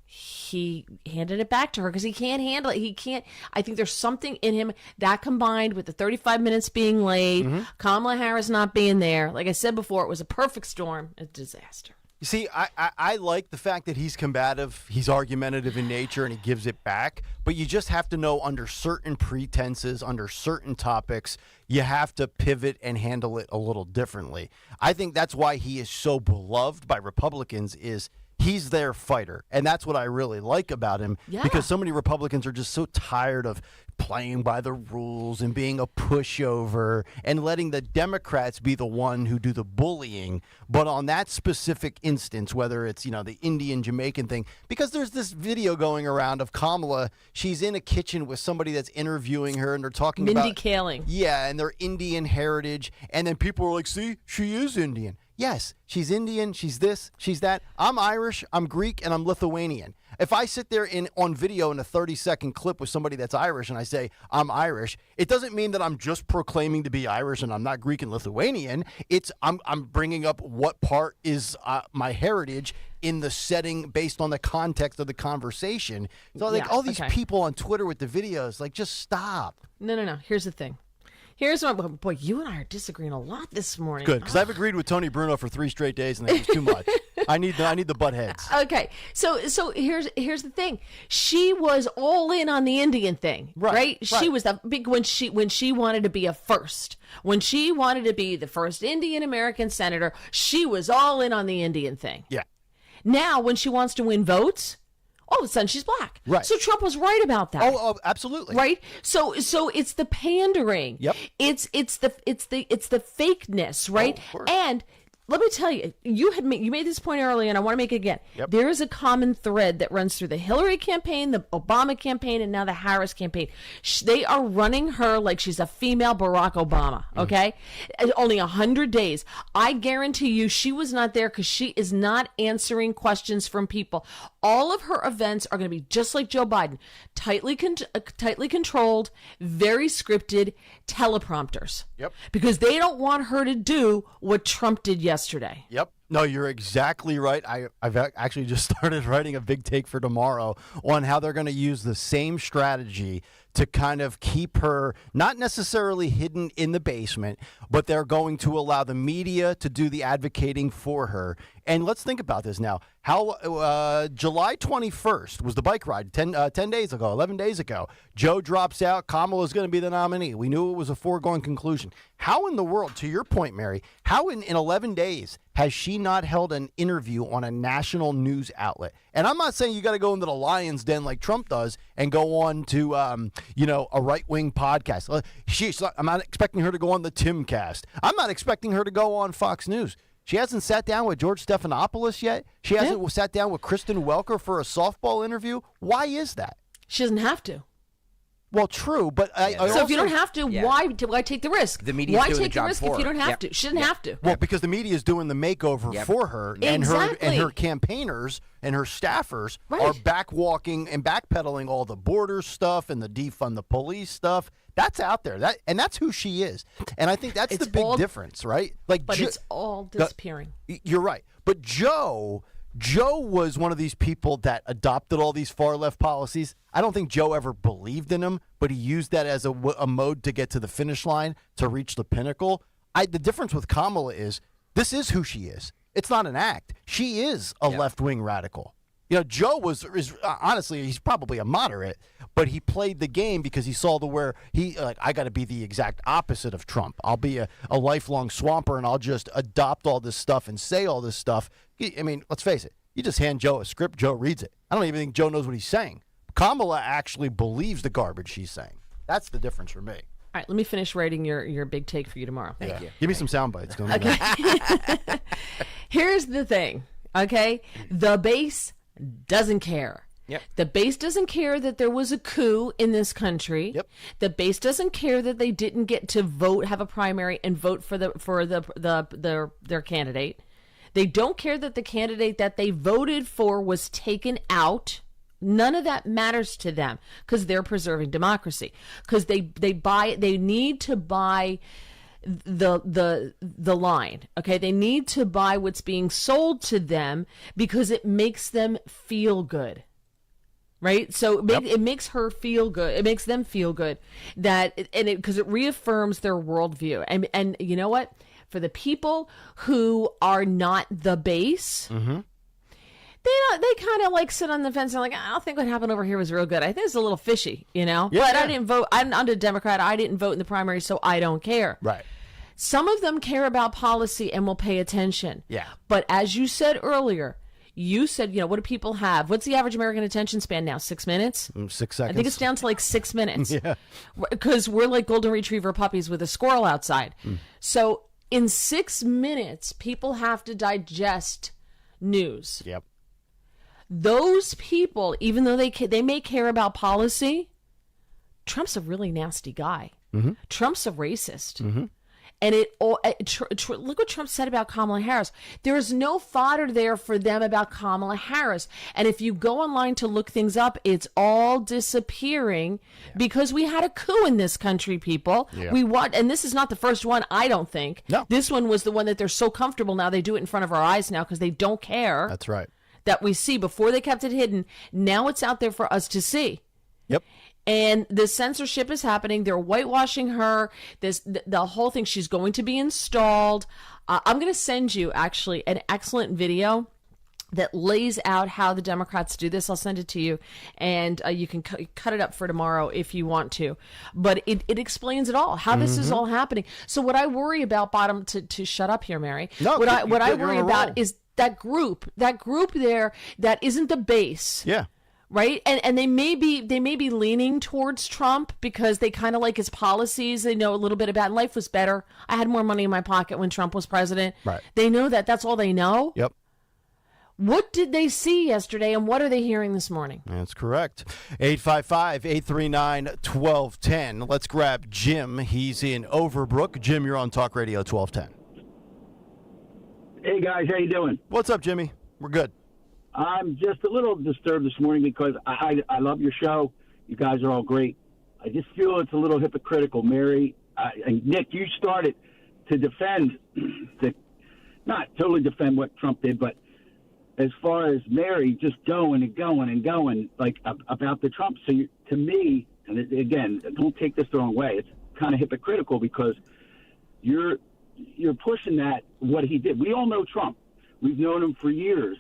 He handed it back to her because he can't handle it. He can't. I think there's something in him that combined with the 35 minutes being late, Kamala Harris not being there. Like I said before, it was a perfect storm. A disaster. You see, I like the fact that he's combative, he's argumentative in nature, and he gives it back. But you just have to know under certain pretenses, under certain topics, you have to pivot and handle it a little differently. I think that's why he is so beloved by Republicans is he's their fighter. And that's what I really like about him because so many Republicans are just so tired of playing by the rules and being a pushover and letting the Democrats be the one who do the bullying. But on that specific instance, whether it's, the Indian Jamaican thing, because there's this video going around of Kamala, she's in a kitchen with somebody that's interviewing her and they're talking Mindy about Kaling. Yeah, and their Indian heritage. And then people are like, see, she is Indian. Yes, she's Indian, she's this, she's that. I'm Irish, I'm Greek, and I'm Lithuanian. If I sit there on video in a 30-second clip with somebody that's Irish and I say, I'm Irish, it doesn't mean that I'm just proclaiming to be Irish and I'm not Greek and Lithuanian. I'm bringing up what part is my heritage in the setting based on the context of the conversation. So all these people on Twitter with the videos, just stop. No. Here's the thing. Here's what, boy, you and I are disagreeing a lot this morning. Good, because I've agreed with Tony Bruno for 3 straight days, and that was too much. I need the butt heads. Okay, so here's the thing. She was all in on the Indian thing, right? She was the big when she wanted to be a first. When she wanted to be the first Indian American senator, she was all in on the Indian thing. Yeah. Now, when she wants to win votes, all of a sudden she's black. Right. So Trump was right about that. Oh, absolutely. Right. So it's the pandering. Yep. It's the fakeness, right? And let me tell you, you made this point earlier, and I want to make it again. Yep. There is a common thread that runs through the Hillary campaign, the Obama campaign, and now the Harris campaign. They are running her like she's a female Barack Obama, okay? Only 100 days. I guarantee you she was not there because she is not answering questions from people. All of her events are going to be just like Joe Biden, tightly controlled, very scripted teleprompters. Yep. Because they don't want her to do what Trump did yesterday. Yep. No, you're exactly right. I've actually just started writing a big take for tomorrow on how they're going to use the same strategy to kind of keep her not necessarily hidden in the basement, but they're going to allow the media to do the advocating for her. And let's think about this now. How July 21st was the bike ride, 10 days ago, 11 days ago. Joe drops out. Kamala's going to be the nominee. We knew it was a foregone conclusion. How in the world, to your point, Mary, how in 11 days has she not held an interview on a national news outlet? And I'm not saying you got to go into the lion's den like Trump does and go on to, a right-wing podcast. I'm not expecting her to go on the Timcast. I'm not expecting her to go on Fox News. She hasn't sat down with George Stephanopoulos yet. She hasn't sat down with Kristen Welker for a softball interview. Why is that? She doesn't have to. Well, true, but so if you don't have to, why take the risk? The media's why doing take the job risk for if you her. don't have to? She doesn't have to. Well, because the media is doing the makeover for her, and her campaigners and her staffers are backwalking and backpedaling all the border stuff and the defund the police stuff. That's out there. That's who she is, and I think that's the big difference, right? But it's all disappearing. You're right, but Joe was one of these people that adopted all these far left policies. I don't think Joe ever believed in them, but he used that as a mode to get to the finish line, to reach the pinnacle. The difference with Kamala is this is who she is. It's not an act. She is a left-wing radical. Joe is honestly, he's probably a moderate, but he played the game because he saw I got to be the exact opposite of Trump. I'll be a lifelong swamper and I'll just adopt all this stuff and say all this stuff. I mean, let's face it. You just hand Joe a script, Joe reads it. I don't even think Joe knows what he's saying. Kamala actually believes the garbage she's saying. That's the difference for me. All right, let me finish writing your big take for you tomorrow. Thank you. Give me some sound bites. Okay. Here's the thing, okay? The base doesn't care. Yep. The base doesn't care that there was a coup in this country. Yep. The base doesn't care that they didn't get to vote, have a primary, and vote for their candidate. They don't care that the candidate that they voted for was taken out. None of that matters to them because they're preserving democracy. Because they need to buy the line. Okay, they need to buy what's being sold to them because it makes them feel good. Right, so it makes her feel good. It makes them feel good because it reaffirms their worldview. And you know what? For the people who are not the base, they kind of like sit on the fence and like, I don't think what happened over here was real good. I think it's a little fishy, Yeah, but I didn't vote. I'm a Democrat. I didn't vote in the primary, so I don't care. Right. Some of them care about policy and will pay attention. Yeah. But as you said earlier, what do people have? What's the average American attention span now? 6 minutes? 6 seconds. I think it's down to like 6 minutes. Yeah. Because we're like golden retriever puppies with a squirrel outside. So in 6 minutes, people have to digest news. Yep. Those people, even though they may care about policy, Trump's a really nasty guy. Trump's a racist. And look what Trump said about Kamala Harris. There is no fodder there for them about Kamala Harris. And if you go online to look things up, it's all disappearing because we had a coup in this country, people. Yeah. And this is not the first one, I don't think. No. This one was the one that they're so comfortable now. They do it in front of our eyes now because they don't care. That's right. That we see. Before they kept it hidden. Now it's out there for us to see. Yep. And the censorship is happening. They're whitewashing her. The whole thing. She's going to be installed. I'm going to send you, actually, an excellent video that lays out how the Democrats do this. I'll send it to you, and you can cut it up for tomorrow if you want to. But it explains it all, how this is all happening. So what I worry about, Bottom, to shut up here, Mary, what I worry about is that group there that isn't the base. Yeah. Right. And they may be leaning towards Trump because they kind of like his policies. They know a little bit about life was better. I had more money in my pocket when Trump was president. Right. They know that. That's all they know. Yep. What did they see yesterday and what are they hearing this morning? That's correct. 855-839-1210. Let's grab Jim. He's in Overbrook. Jim, you're on Talk Radio 1210. Hey, guys. How you doing? What's up, Jimmy? We're good. I'm just a little disturbed this morning because I love your show. You guys are all great. I just feel it's a little hypocritical. Mary and Nick, you started to defend, not totally defend what Trump did, but as far as Mary just going and going and going, like about the Trump. So to me, and again, don't take this the wrong way, it's kind of hypocritical because you're pushing that, what he did. We all know Trump. We've known him for years.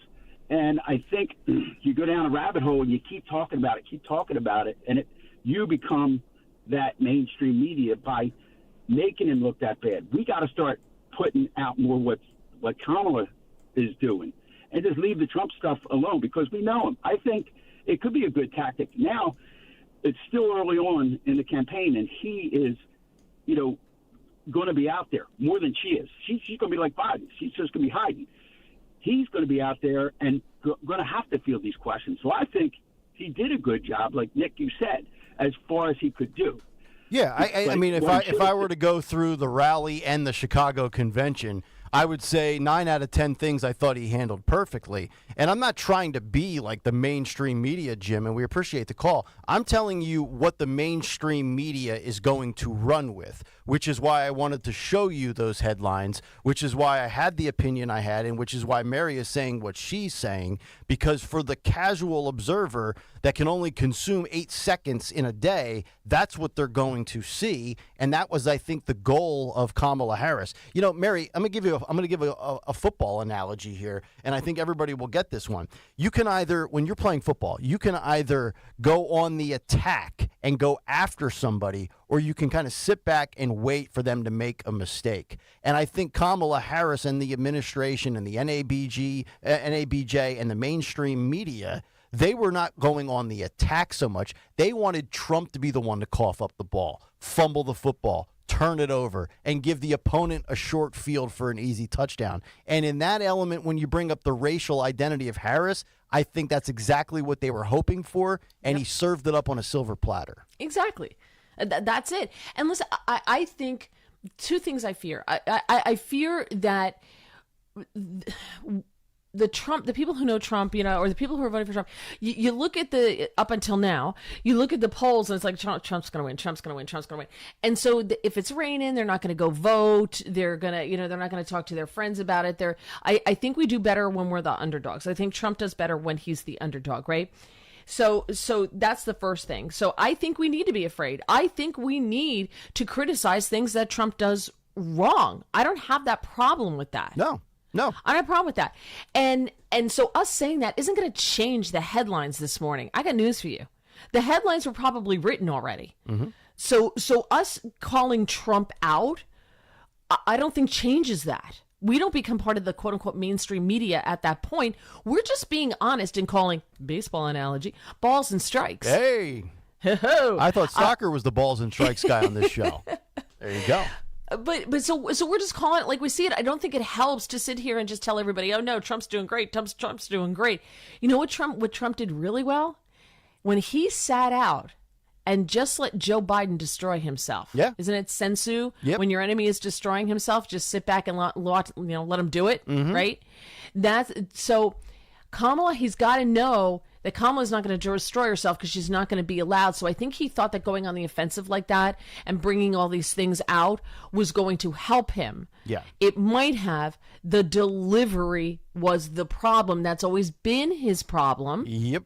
And I think you go down a rabbit hole and you keep talking about it, and you become that mainstream media by making him look that bad. We got to start putting out more what Kamala is doing and just leave the Trump stuff alone because we know him. I think it could be a good tactic. Now, it's still early on in the campaign, and he is, going to be out there more than she is. She's going to be like Biden. She's just going to be hiding. He's going to be out there and going to have to field these questions. So I think he did a good job, like Nick, you said, as far as he could do. Yeah, I mean, if I were to go through the rally and the Chicago convention, I would say 9 out of 10 things I thought he handled perfectly. And I'm not trying to be like the mainstream media, Jim, and we appreciate the call. I'm telling you what the mainstream media is going to run with, which is why I wanted to show you those headlines, which is why I had the opinion I had, and which is why Mary is saying what she's saying, because for the casual observer that can only consume 8 seconds in a day, that's what they're going to see. And that was, I think, the goal of Kamala Harris. Mary, I'm going to give a football analogy here, and I think everybody will get this one. You can either, when you're playing football, you can either go on the attack and go after somebody, or you can kind of sit back and wait for them to make a mistake. And I think Kamala Harris and the administration and the NABJ and the mainstream media, they were not going on the attack so much. They wanted Trump to be the one to cough up the ball, fumble the football, turn it over, and give the opponent a short field for an easy touchdown. And in that element, when you bring up the racial identity of Harris, I think that's exactly what they were hoping for, and he served it up on a silver platter. Exactly. That's it. And listen, I think two things I fear. I fear that the people who know Trump, or the people who are voting for Trump, you look at up until now, you look at the polls and it's like Trump's going to win, Trump's going to win, Trump's going to win. And so if it's raining, they're not going to go vote. They're going to, they're not going to talk to their friends about it. I think we do better when we're the underdogs. I think Trump does better when he's the underdog, right? So that's the first thing. So I think we need to be afraid. I think we need to criticize things that Trump does wrong. I don't have that problem with that. No. I don't have a problem with that. And so us saying that isn't going to change the headlines this morning. I got news for you. The headlines were probably written already. Mm-hmm. So us calling Trump out, I don't think changes that. We don't become part of the quote unquote mainstream media at that point. We're just being honest and calling, baseball analogy, balls and strikes. Hey. I thought soccer was the balls and strikes guy on this show. There you go. But so we're just calling it like we see it. I don't think it helps to sit here and just tell everybody, oh no, Trump's doing great. Trump's doing great. You know what Trump did really well? When he sat out and just let Joe Biden destroy himself. Yeah. Isn't it sensu? Yep. When your enemy is destroying himself, just sit back and let him do it, right? So Kamala, he's got to know that Kamala's not going to destroy herself because she's not going to be allowed. So I think he thought that going on the offensive like that and bringing all these things out was going to help him. Yeah. It might have. The delivery was the problem. That's always been his problem. Yep.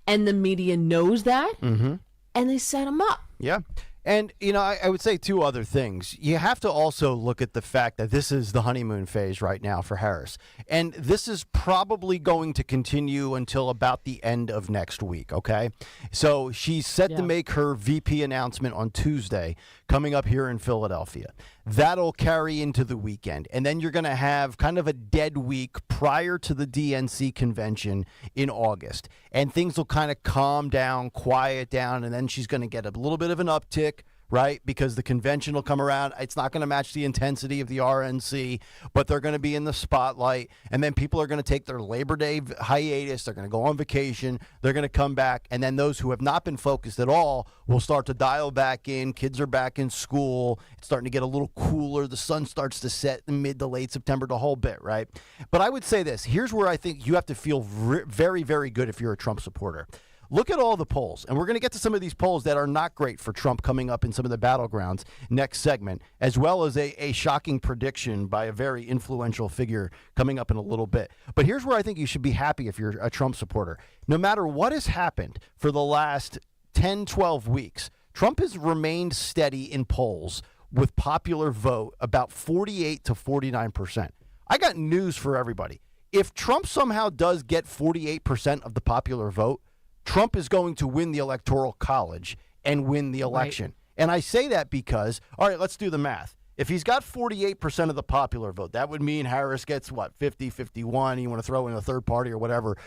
And the media knows that, and they set him up. Yeah. And, I would say two other things. You have to also look at the fact that this is the honeymoon phase right now for Harris. And this is probably going to continue until about the end of next week, okay? So she's set to make her VP announcement on Tuesday, coming up here in Philadelphia. That'll carry into the weekend. And then you're going to have kind of a dead week prior to the DNC convention in August. And things will kind of calm down, quiet down, and then she's going to get a little bit of an uptick, right? Because the convention will come around. It's not going to match the intensity of the RNC, but they're going to be in the spotlight. And then people are going to take their Labor Day hiatus. They're going to go on vacation. They're going to come back. And then those who have not been focused at all will start to dial back in. Kids are back in school. It's starting to get a little cooler. The sun starts to set in mid to late September, the whole bit, right? But I would say this. Here's where I think you have to feel very, very good if you're a Trump supporter. Look at all the polls, and we're going to get to some of these polls that are not great for Trump coming up in some of the battlegrounds next segment, as well as a shocking prediction by a very influential figure coming up in a little bit. But here's where I think you should be happy if you're a Trump supporter. No matter what has happened for the last 10, 12 weeks, Trump has remained steady in polls with popular vote about 48 to 49%. I got news for everybody. If Trump somehow does get 48% of the popular vote, Trump is going to win the Electoral College and win the election. Right. And I say that because, all right, let's do the math. If he's got 48% of the popular vote, that would mean Harris gets, 50, 51, you want to throw in a third party or whatever,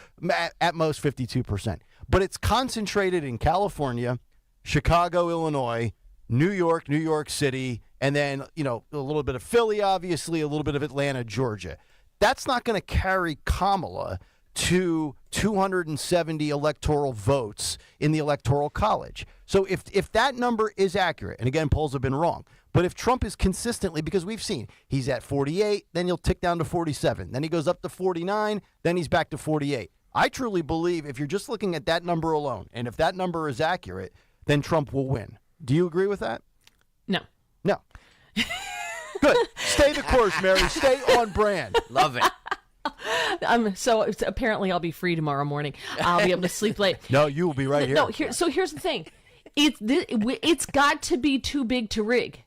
at most 52%. But it's concentrated in California, Chicago, Illinois, New York City, and then, a little bit of Philly, obviously, a little bit of Atlanta, Georgia. That's not going to carry Kamala to 270 electoral votes in the Electoral College. So if that number is accurate, and again, polls have been wrong, but if Trump is consistently, because we've seen he's at 48, then he'll tick down to 47, then he goes up to 49, then he's back to 48. I truly believe if you're just looking at that number alone, and if that number is accurate, then Trump will win. Do you agree with that? No. Good. Stay the course, Mary. Stay on brand. Love it. So apparently I'll be free tomorrow morning. I'll be able to sleep late. No, you will be right here. No, here's the thing. It's got to be too big to rig.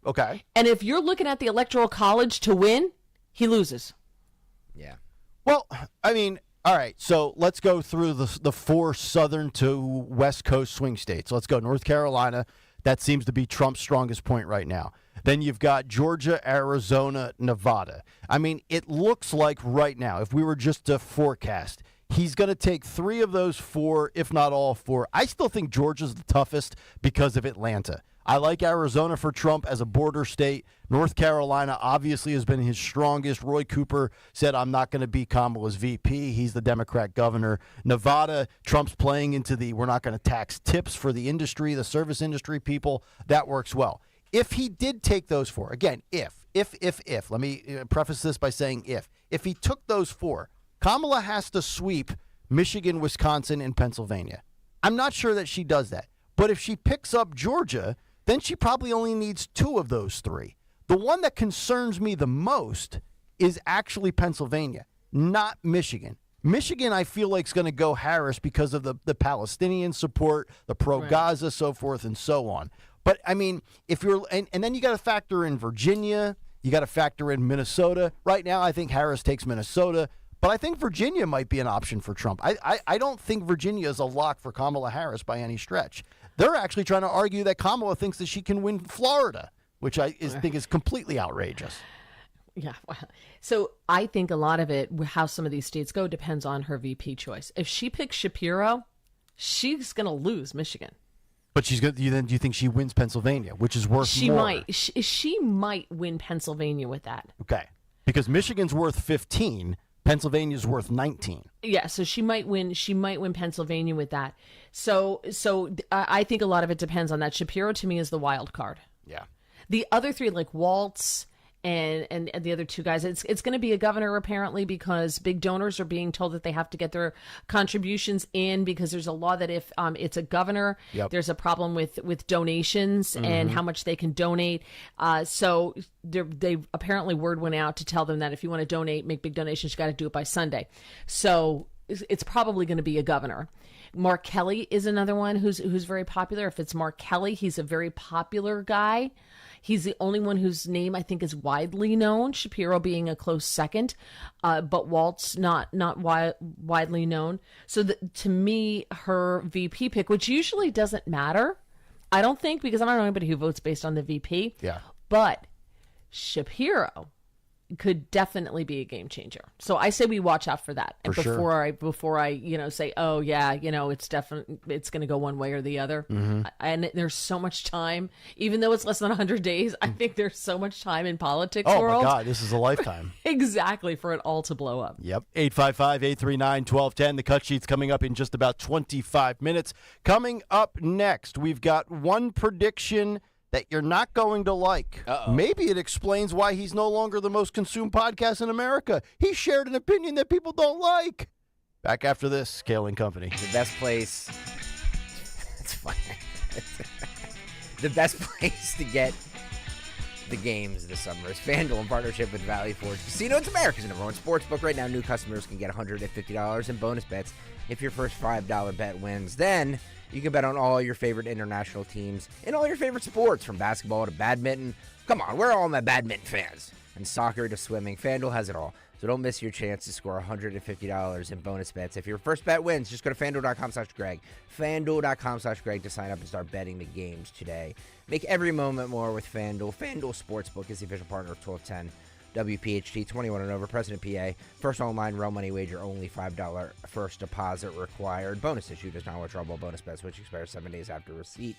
Okay. And if you're looking at the Electoral College to win, he loses. Yeah. Well, I mean, all right, so let's go through the four southern to west coast swing states. Let's go North Carolina. That seems to be Trump's strongest point right now. Then you've got Georgia, Arizona, Nevada. I mean, it looks like right now, if we were just to forecast, he's going to take three of those four, if not all four. I still think Georgia's the toughest because of Atlanta. I like Arizona for Trump as a border state. North Carolina obviously has been his strongest. Roy Cooper said, I'm not going to be Kamala's VP. He's the Democrat governor. Nevada, Trump's playing into the we're not going to tax tips for the industry, the service industry people. That works well. If he did take those four, again, if, let me preface this by saying if he took those four, Kamala has to sweep Michigan, Wisconsin, and Pennsylvania. I'm not sure that she does that. But if she picks up Georgia, then she probably only needs two of those three. The one that concerns me the most is actually Pennsylvania, not Michigan. Michigan, I feel like, is going to go Harris because of the Palestinian support, the pro-Gaza, so forth and so on. But, I mean, if you're and then you got to factor in Virginia. You got to factor in Minnesota. Right now, I think Harris takes Minnesota. But I think Virginia might be an option for Trump. I don't think Virginia is a lock for Kamala Harris by any stretch. They're actually trying to argue that Kamala thinks that she can win Florida, which I think is completely outrageous. Yeah. So I think a lot of it, how some of these states go, depends on her VP choice. If she picks Shapiro, she's going to lose Michigan. But she's good. Do you think she wins Pennsylvania, which is worth more? She might win Pennsylvania with that. Okay. Because Michigan's worth 15, Pennsylvania's worth 19. Yeah, so she might win. She might win Pennsylvania with that. So I think a lot of it depends on that. Shapiro to me is the wild card. Yeah. The other three, like Waltz and the other two guys, it's going to be a governor apparently, because big donors are being told that they have to get their contributions in, because there's a law that if it's a governor, there's a problem with donations and how much they can donate. So they apparently word went out to tell them that if you want to donate, make big donations, you got to do it by Sunday. So it's probably going to be a governor. Mark Kelly is another one who's very popular. If it's Mark Kelly, he's a very popular guy. He's the only one whose name I think is widely known, Shapiro being a close second, but Waltz not widely known. So to me, her VP pick, which usually doesn't matter, I don't think, because I don't know anybody who votes based on the VP. Yeah. But Shapiro could definitely be a game changer. So I say we watch out for that. And before I say, oh yeah, it's going to go one way or the other. And there's so much time, even though it's less than 100 days, I think there's so much time in politics world. Oh my God, this is a lifetime. Exactly, for it all to blow up. Yep. 855-839-1210. The cut sheet's coming up in just about 25 minutes. Coming up next, we've got one prediction that you're not going to like. Maybe it explains why he's no longer the most consumed podcast in America. He shared an opinion that people don't like. Back after this, Kayal and Company. The best place. It's fine. The best place to get the games this summer is FanDuel in partnership with Valley Forge Casino. It's America's #1 sportsbook. Right now, new customers can get $150 in bonus bets if your first $5 bet wins. Then you can bet on all your favorite international teams and all your favorite sports, from basketball to badminton. Come on, we're all my badminton fans. And soccer to swimming. FanDuel has it all. So don't miss your chance to score $150 in bonus bets. If your first bet wins, just go to FanDuel.com/Greg. FanDuel.com/Greg to sign up and start betting the games today. Make every moment more with FanDuel. FanDuel Sportsbook is the official partner of 1210 WPHT, 21 and over, President PA. First online real money wager, only $5 first deposit required. Bonus issue does not withdrawable bonus bets, which expires 7 days after receipt.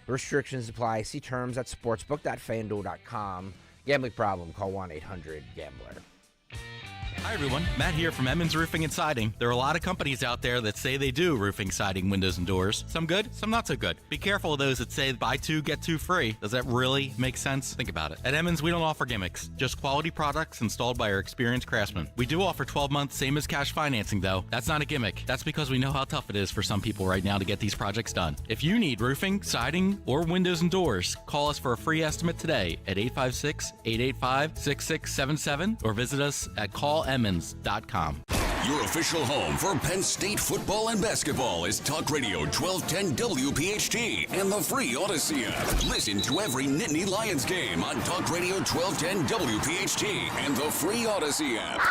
Restrictions apply. See terms at sportsbook.fanduel.com. Gambling problem? Call 1-800-GAMBLER. Hi, everyone. Matt here from Emmons Roofing and Siding. There are a lot of companies out there that say they do roofing, siding, windows, and doors. Some good, some not so good. Be careful of those that say buy two, get two free. Does that really make sense? Think about it. At Emmons, we don't offer gimmicks, just quality products installed by our experienced craftsmen. We do offer 12-month same as cash financing, though. That's not a gimmick. That's because we know how tough it is for some people right now to get these projects done. If you need roofing, siding, or windows and doors, call us for a free estimate today at 856-885-6677 or visit us at callemmons.com. Your official home for Penn State football and basketball is Talk Radio 1210 WPHT and the free Odyssey app. Listen to every Nittany Lions game on Talk Radio 1210 WPHT and the free Odyssey app.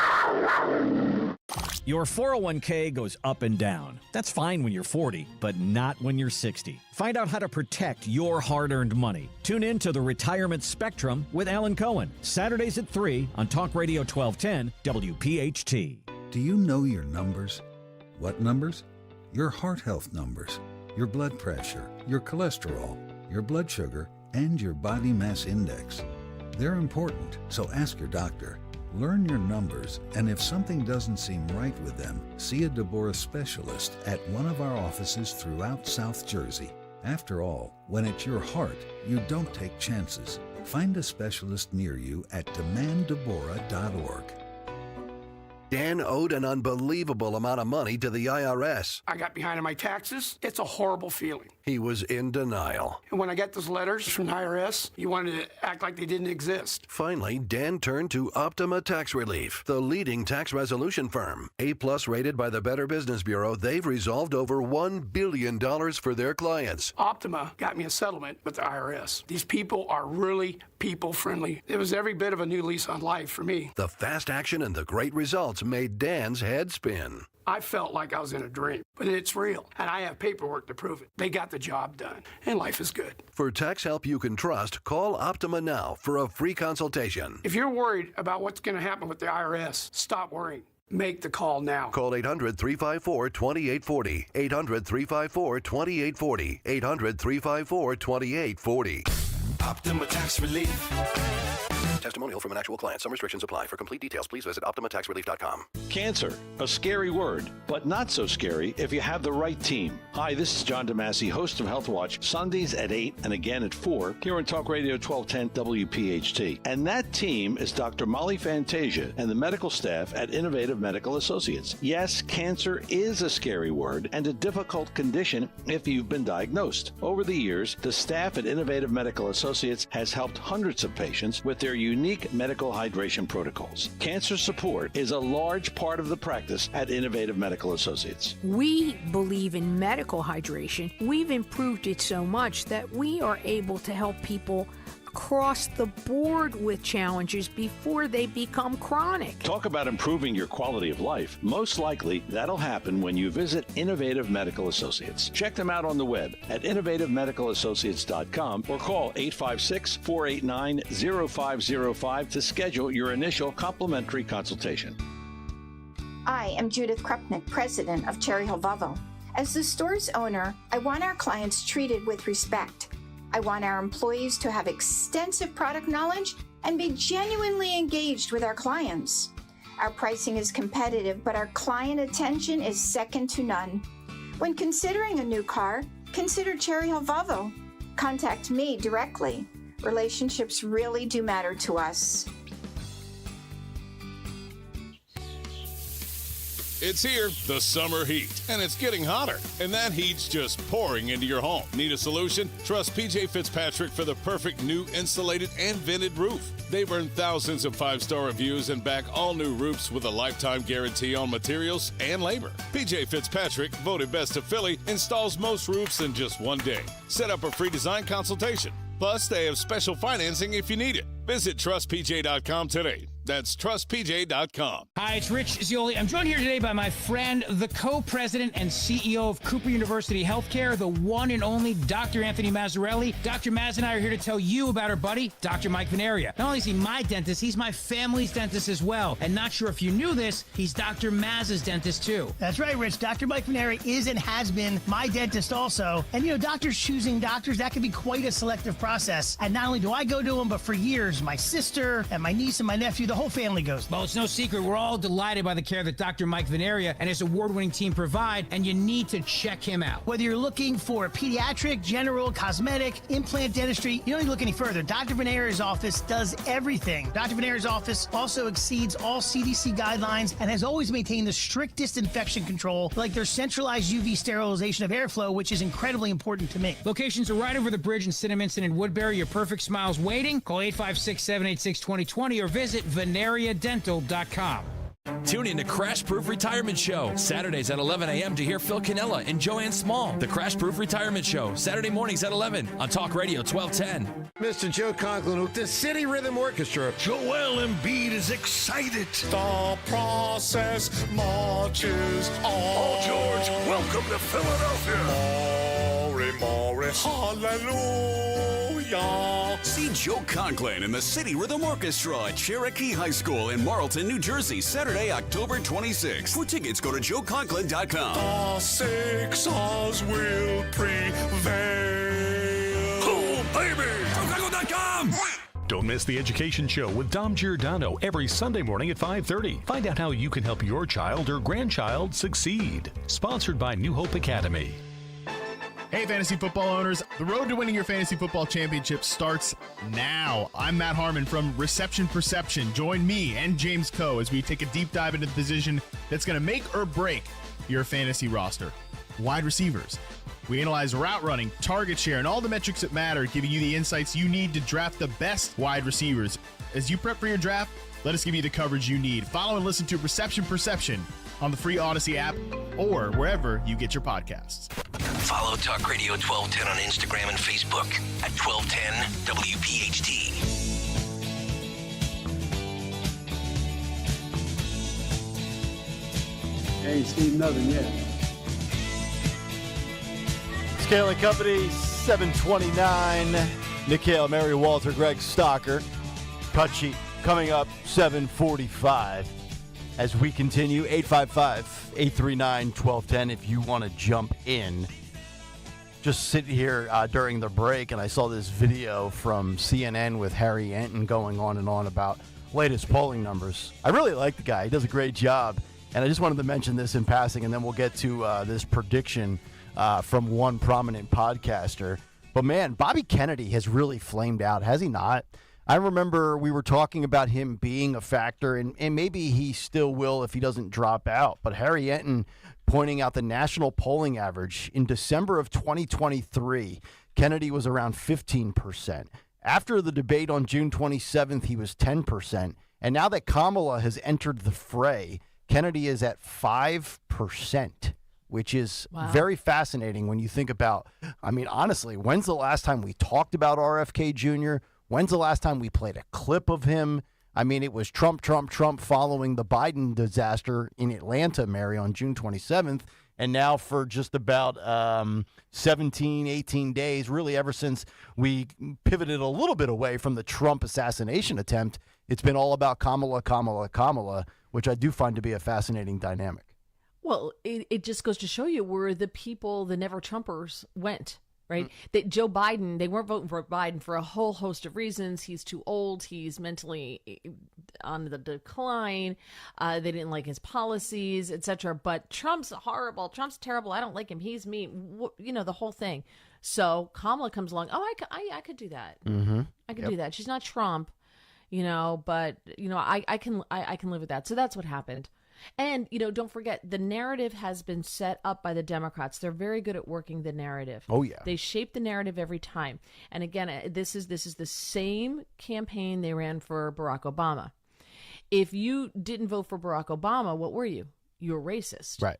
Your 401k goes up and down. That's fine when you're 40, but not when you're 60. Find out how to protect your hard-earned money. Tune in to the Retirement Spectrum with Alan Cohen, Saturdays at 3 on Talk Radio 1210 WPHT. Do you know your numbers? What numbers? Your heart health numbers, your blood pressure, your cholesterol, your blood sugar, and your body mass index. They're important, so ask your doctor. Learn your numbers, and if something doesn't seem right with them, see a Deborah specialist at one of our offices throughout South Jersey. After all, when it's your heart, you don't take chances. Find a specialist near you at demanddeborah.org. Dan owed an unbelievable amount of money to the IRS. I got behind on my taxes. It's a horrible feeling. He was in denial. And when I got those letters from the IRS, you wanted to act like they didn't exist. Finally, Dan turned to Optima Tax Relief, the leading tax resolution firm. A-plus rated by the Better Business Bureau, they've resolved over $1 billion for their clients. Optima got me a settlement with the IRS. These people are really people-friendly. It was every bit of a new lease on life for me. The fast action and the great results made Dan's head spin. I felt like I was in a dream, but it's real, and I have paperwork to prove it. They got the job done, and life is good. For tax help you can trust, call Optima now for a free consultation. If you're worried about what's going to happen with the IRS, stop worrying. Make the call now. Call 800-354-2840. 800-354-2840. 800-354-2840. Optima Tax Relief. Testimonial from an actual client. Some restrictions apply. For complete details, please visit OptimaTaxRelief.com. Cancer, a scary word, but not so scary if you have the right team. Hi, this is John DeMasi, host of Health Watch, Sundays at 8 and again at 4 here on Talk Radio 1210 WPHT. And that team is Dr. Molly Fantasia and the medical staff at Innovative Medical Associates. Yes, cancer is a scary word and a difficult condition if you've been diagnosed. Over the years, the staff at Innovative Medical Associates has helped hundreds of patients with their unique medical hydration protocols. Cancer support is a large part of the practice at Innovative Medical Associates. We believe in medical hydration. We've improved it so much that we are able to help people across the board with challenges before they become chronic. Talk about improving your quality of life. Most likely, that'll happen when you visit Innovative Medical Associates. Check them out on the web at innovativemedicalassociates.com or call 856-489-0505 to schedule your initial complimentary consultation. I am Judith Krupnick, president of Cherry Hill Volvo. As the store's owner, I want our clients treated with respect. I want our employees to have extensive product knowledge and be genuinely engaged with our clients. Our pricing is competitive, but our client attention is second to none. When considering a new car, consider Cherry Hill Volvo. Contact me directly. Relationships really do matter to us. It's here, the summer heat, and it's getting hotter, and that heat's just pouring into your home. Need a solution? Trust PJ Fitzpatrick for the perfect new insulated and vented roof. They've earned thousands of 5-star reviews and back all new roofs with a lifetime guarantee on materials and labor. PJ Fitzpatrick, voted best of Philly, installs most roofs in just one day. Set up a free design consultation. Plus, they have special financing if you need it. Visit trustpj.com today. That's trustpj.com. Hi, it's Rich Zioli. I'm joined here today by my friend, the co-president and CEO of Cooper University Healthcare, the one and only Dr. Anthony Mazzarelli. Dr. Maz and I are here to tell you about our buddy, Dr. Mike Veneria. Not only is he my dentist, he's my family's dentist as well. And not sure if you knew this, he's Dr. Maz's dentist too. That's right, Rich. Dr. Mike Veneria is and has been my dentist also. And doctors choosing doctors, that can be quite a selective process. And not only do I go to him, but for years, my sister and my niece and my nephew, the whole family goes. Well, it's no secret. We're all delighted by the care that Dr. Mike Veneria and his award-winning team provide, and you need to check him out. Whether you're looking for pediatric, general, cosmetic, implant dentistry, you don't need to look any further. Dr. Veneria's office does everything. Dr. Veneria's office also exceeds all CDC guidelines and has always maintained the strictest infection control, like their centralized UV sterilization of airflow, which is incredibly important to me. Locations are right over the bridge in Cinnaminson and Woodbury. Your perfect smile's waiting. Call 856-786-2020 or visit veneriadental.com. Tune in to Crash Proof Retirement Show, Saturdays at 11 a.m. to hear Phil Cannella and Joanne Small. The Crash Proof Retirement Show, Saturday mornings at 11 on Talk Radio 1210. Mr. Joe Conklin with the City Rhythm Orchestra. Joel Embiid is excited. The process marches on. Oh, George, welcome to Philadelphia. Morris, hallelujah. See Joe Conklin and the City Rhythm Orchestra at Cherokee High School in Marlton, New Jersey, Saturday, October 26th. For tickets, go to joeconklin.com. The Sixers will prevail. Oh, baby! joeconklin.com. Don't miss the Education Show with Dom Giordano every Sunday morning at 5:30. Find out how you can help your child or grandchild succeed. Sponsored by New Hope Academy. Hey, fantasy football owners. The road to winning your fantasy football championship starts now. I'm Matt Harmon from Reception Perception. Join me and James Coe as we take a deep dive into the position that's going to make or break your fantasy roster. Wide receivers. We analyze route running, target share, and all the metrics that matter, giving you the insights you need to draft the best wide receivers. As you prep for your draft, let us give you the coverage you need. Follow and listen to Reception Perception on the free Odyssey app or wherever you get your podcasts. Follow Talk Radio 1210 on Instagram and Facebook at 1210 WPHT. Ain't seen nothing yet. Kayal and Company, 729. Nick Kayal, Mary Walter, Greg Stocker. Cut sheet coming up, 745. As we continue, 855-839-1210 if you want to jump in. just sitting here during the break, and I saw this video from CNN with Harry Enton going on and on about latest polling numbers. I really like the guy. He does a great job. And I just wanted to mention this in passing, and then we'll get to this prediction from one prominent podcaster. But, man, Bobby Kennedy has really flamed out, has he not? I remember we were talking about him being a factor, and maybe he still will if he doesn't drop out. But Harry Enton pointing out the national polling average in December of 2023, Kennedy was around 15%. After the debate on June 27th, he was 10%. And now that Kamala has entered the fray, Kennedy is at 5%, which is very fascinating when you think about, I mean, honestly, when's the last time we talked about RFK Jr.? When's the last time we played a clip of him? I mean, it was Trump following the Biden disaster in Atlanta, Mary, on June 27th. And now for just about 17, 18 days, really ever since we pivoted a little bit away from the Trump assassination attempt, it's been all about Kamala, which I do find to be a fascinating dynamic. Well, it just goes to show you where the people, the never-Trumpers, went, right? That Joe Biden, they weren't voting for Biden for a whole host of reasons. He's too old. He's mentally on the decline. They didn't like his policies, etc. But Trump's horrible. Trump's terrible. I don't like him. He's me. You know, the whole thing. So Kamala comes along. Oh, I could do that. I could do that. She's not Trump. You know, but you know, I can live with that. So that's what happened. And, you know, don't forget, the narrative has been set up by the Democrats. They're very good at working the narrative. Oh, yeah. They shape the narrative every time. And again, this is the same campaign they ran for Barack Obama. If you didn't vote for Barack Obama, what were you? You were racist. Right.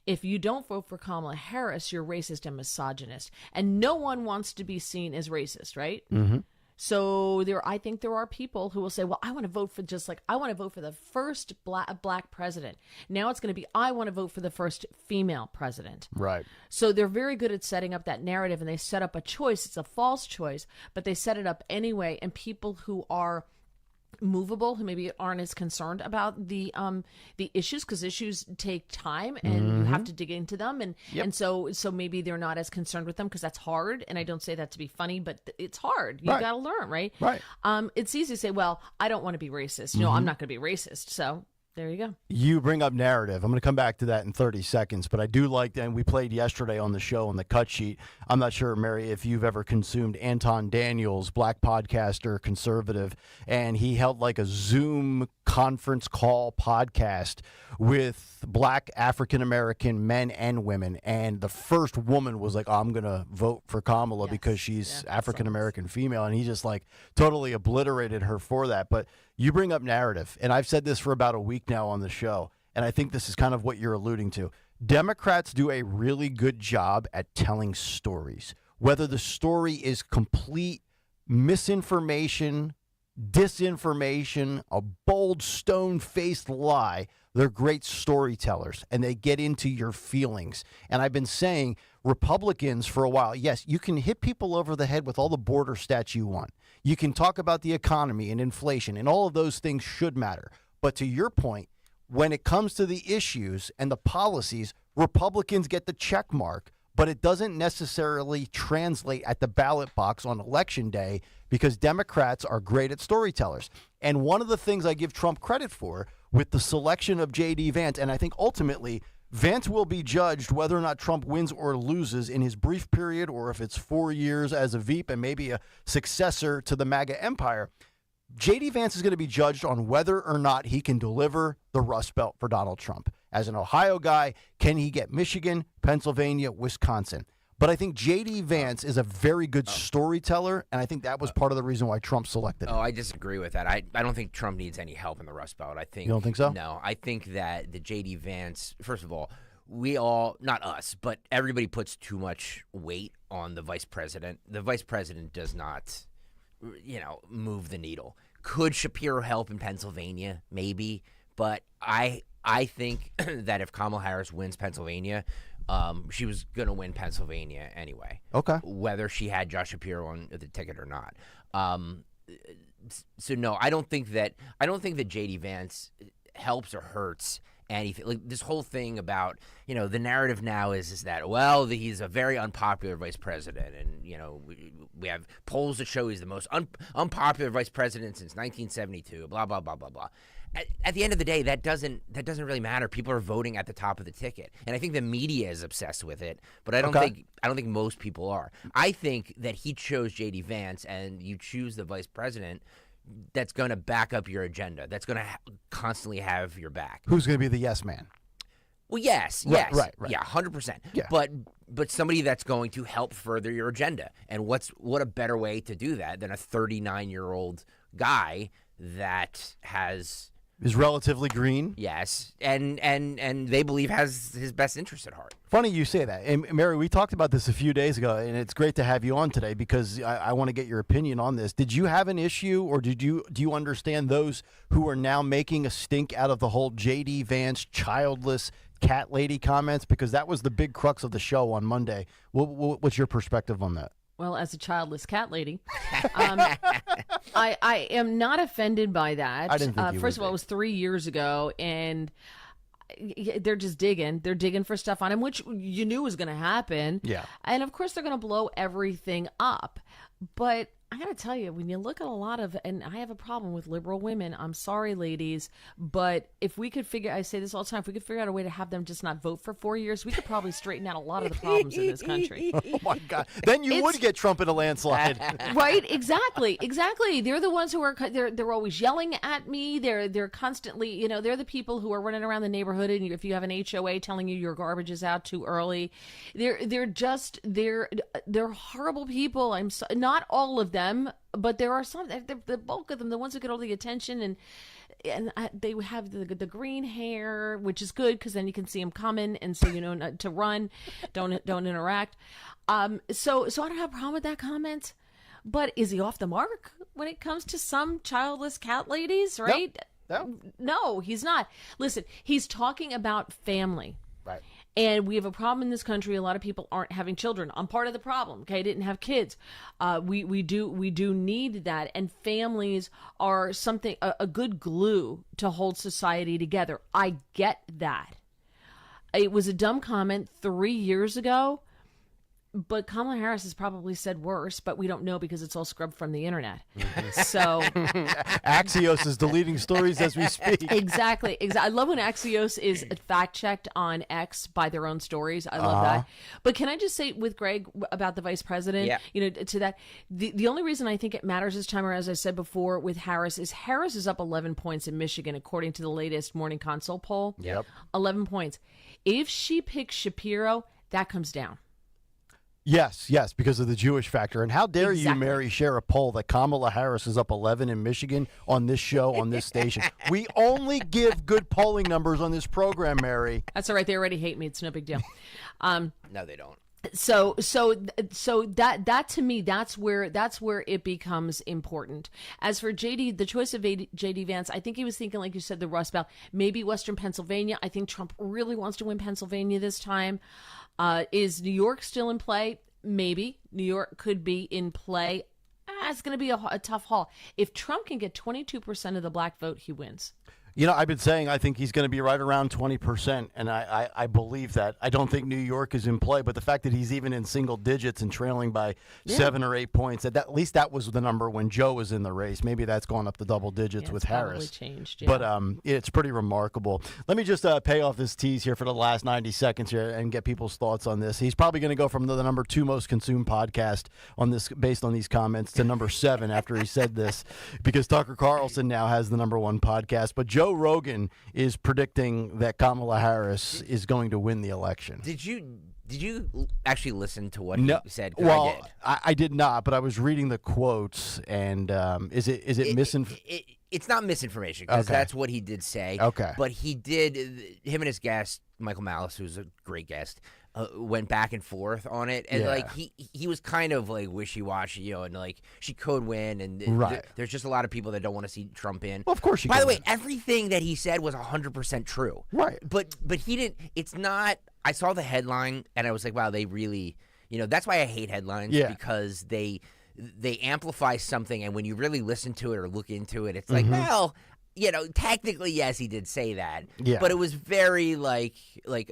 If you don't vote for Kamala Harris, you're racist and misogynist. And no one wants to be seen as racist, right? Mm-hmm. So I think there are people who will say, well, I want to vote for I want to vote for the first black president. Now it's going to be, I want to vote for the first female president. Right. So they're very good at setting up that narrative, and they set up a choice. It's a false choice, but they set it up anyway. And people who are movable, who maybe aren't as concerned about the issues, because issues take time and you have to dig into them, and so maybe they're not as concerned with them because that's hard. And I don't say that to be funny, but it's hard. You got to learn, right? Right. It's easy to say, well, I don't want to be racist. You know, I'm not going to be racist. So there you go. You bring up narrative. I'm going to come back to that in 30 seconds, but I do like, and we played yesterday on the show on the cut sheet. I'm not sure, Mary, if you've ever consumed Anton Daniels, black podcaster, conservative, and he held like a Zoom conference call podcast with black African-American men and women. And the first woman was like, oh, I'm going to vote for Kamala because she's African-American female. And he just like totally obliterated her for that. But you bring up narrative, and I've said this for about a week now on the show, and I think this is kind of what you're alluding to. Democrats do a really good job at telling stories, whether the story is complete misinformation, disinformation, a bold, stone-faced lie. They're great storytellers, and they get into your feelings. And I've been saying Republicans for a while, yes, you can hit people over the head with all the border stats you want. You can talk about the economy and inflation, and all of those things should matter. But to your point, when it comes to the issues and the policies, Republicans get the check mark, but it doesn't necessarily translate at the ballot box on Election Day because Democrats are great at storytellers. And one of the things I give Trump credit for with the selection of J.D. Vance, and I think ultimately Vance will be judged whether or not Trump wins or loses in his brief period, or if it's 4 years as a Veep and maybe a successor to the MAGA empire. J.D. Vance is going to be judged on whether or not he can deliver the Rust Belt for Donald Trump. As an Ohio guy, can he get Michigan, Pennsylvania, Wisconsin? But I think J.D. Vance is a very good storyteller, and I think that was part of the reason why Trump selected him. Oh, I disagree with that. I don't think Trump needs any help in the Rust Belt. I think You don't think so? No, I think that the J.D. Vance, first of all, we all, not us, but everybody puts too much weight on the vice president. The vice president does not, move the needle. Could Shapiro help in Pennsylvania? Maybe. But I think that if Kamala Harris wins Pennsylvania, she was going to win Pennsylvania anyway. Okay. Whether she had Josh Shapiro on the ticket or not. So no, I don't think that J.D. Vance helps or hurts And this whole thing about, the narrative now is that, well, he's a very unpopular vice president. And, we have polls that show he's the most unpopular vice president since 1972, blah, blah, blah, blah, blah. At the end of the day, that doesn't really matter. People are voting at the top of the ticket, and I think the media is obsessed with it. But I don't think most people are. I think that he chose J.D. Vance, and you choose the vice president that's going to back up your agenda. That's going to constantly have your back. Who's going to be the yes man? Well, yes, right. Yeah, 100%. Yeah. But somebody that's going to help further your agenda. And what a better way to do that than a 39-year-old guy that is relatively green. Yes, and they believe has his best interest at heart. Funny you say that. And Mary, we talked about this a few days ago, and it's great to have you on today because I want to get your opinion on this. Did you have an issue, or do you understand those who are now making a stink out of the whole J.D. Vance childless cat lady comments? Because that was the big crux of the show on Monday. What's your perspective on that? Well, as a childless cat lady, I am not offended by that. I didn't think you First of all, it was 3 years ago, and they're just digging. They're digging for stuff on him, which you knew was going to happen. Yeah. And, of course, they're going to blow everything up. But I got to tell you, when you look at a lot of, and I have a problem with liberal women. I'm sorry, ladies, but if we could I say this all the time, if we could figure out a way to have them just not vote for 4 years, we could probably straighten out a lot of the problems in this country. Oh my God! Then you would get Trump in a landslide, right? Exactly. They're the ones who are they're always yelling at me. They're constantly, they're the people who are running around the neighborhood, and if you have an HOA telling you your garbage is out too early, they're horrible people. Not all of them, but there are some. The bulk of them, the ones who get all the attention, and they have the green hair, which is good because then you can see them coming, and so to run, don't interact. So I don't have a problem with that comment. But is he off the mark when it comes to some childless cat ladies? Right? No, he's not. Listen, he's talking about family. Right. And we have a problem in this country. A lot of people aren't having children. I'm part of the problem. Okay, didn't have kids. We do need that, and families are something a good glue to hold society together. I get that. It was a dumb comment 3 years ago, but Kamala Harris has probably said worse, but we don't know because it's all scrubbed from the internet. So Axios is deleting stories as we speak. Exactly. I love when Axios is fact-checked on X by their own stories. I love that. But can I just say with Greg about the vice president, to that, the only reason I think it matters this time, or as I said before with Harris is up 11 points in Michigan, according to the latest Morning Consult poll. Yep. 11 points. If she picks Shapiro, that comes down. Yes, because of the Jewish factor. And how dare you, Mary, share a poll that Kamala Harris is up 11 in Michigan on this show, on this station. We only give good polling numbers on this program, Mary. That's all right. They already hate me. It's no big deal. No, they don't. So that to me, that's where it becomes important. As for JD, the choice of JD Vance, I think he was thinking, like you said, the Rust Belt, maybe Western Pennsylvania. I think Trump really wants to win Pennsylvania this time. Is New York still in play? Maybe. New York could be in play. It's going to be a tough haul. If Trump can get 22% of the black vote, he wins. I've been saying I think he's going to be right around 20%, and I believe that. I don't think New York is in play, but the fact that he's even in single digits and trailing by 7 or 8 points, at least that was the number when Joe was in the race. Maybe that's gone up to double digits with Harris. Changed, But it's pretty remarkable. Let me just pay off this tease here for the last 90 seconds here and get people's thoughts on this. He's probably going to go from the number 2 most consumed podcast on this, based on these comments, to number 7 after he said this, because Tucker Carlson now has the number 1 podcast. But Joe Rogan is predicting that Kamala Harris is going to win the election. Did you actually listen to what he said? Well, I did not, but I was reading the quotes, and is it misinformation? It's not misinformation, because that's what he did say. Okay. But he did, him and his guest, Michael Malice, who's a great guest, went back and forth on it, and he was kind of like wishy-washy, and like she could win, and there's just a lot of people that don't want to see Trump in. Well, of course, by the way, everything that he said was 100% true. Right. But he didn't. It's not. I saw the headline and I was like, wow, they really, that's why I hate headlines, because they amplify something, and when you really listen to it or look into it, it's like, well, technically, yes, he did say that. Yeah. But it was very like,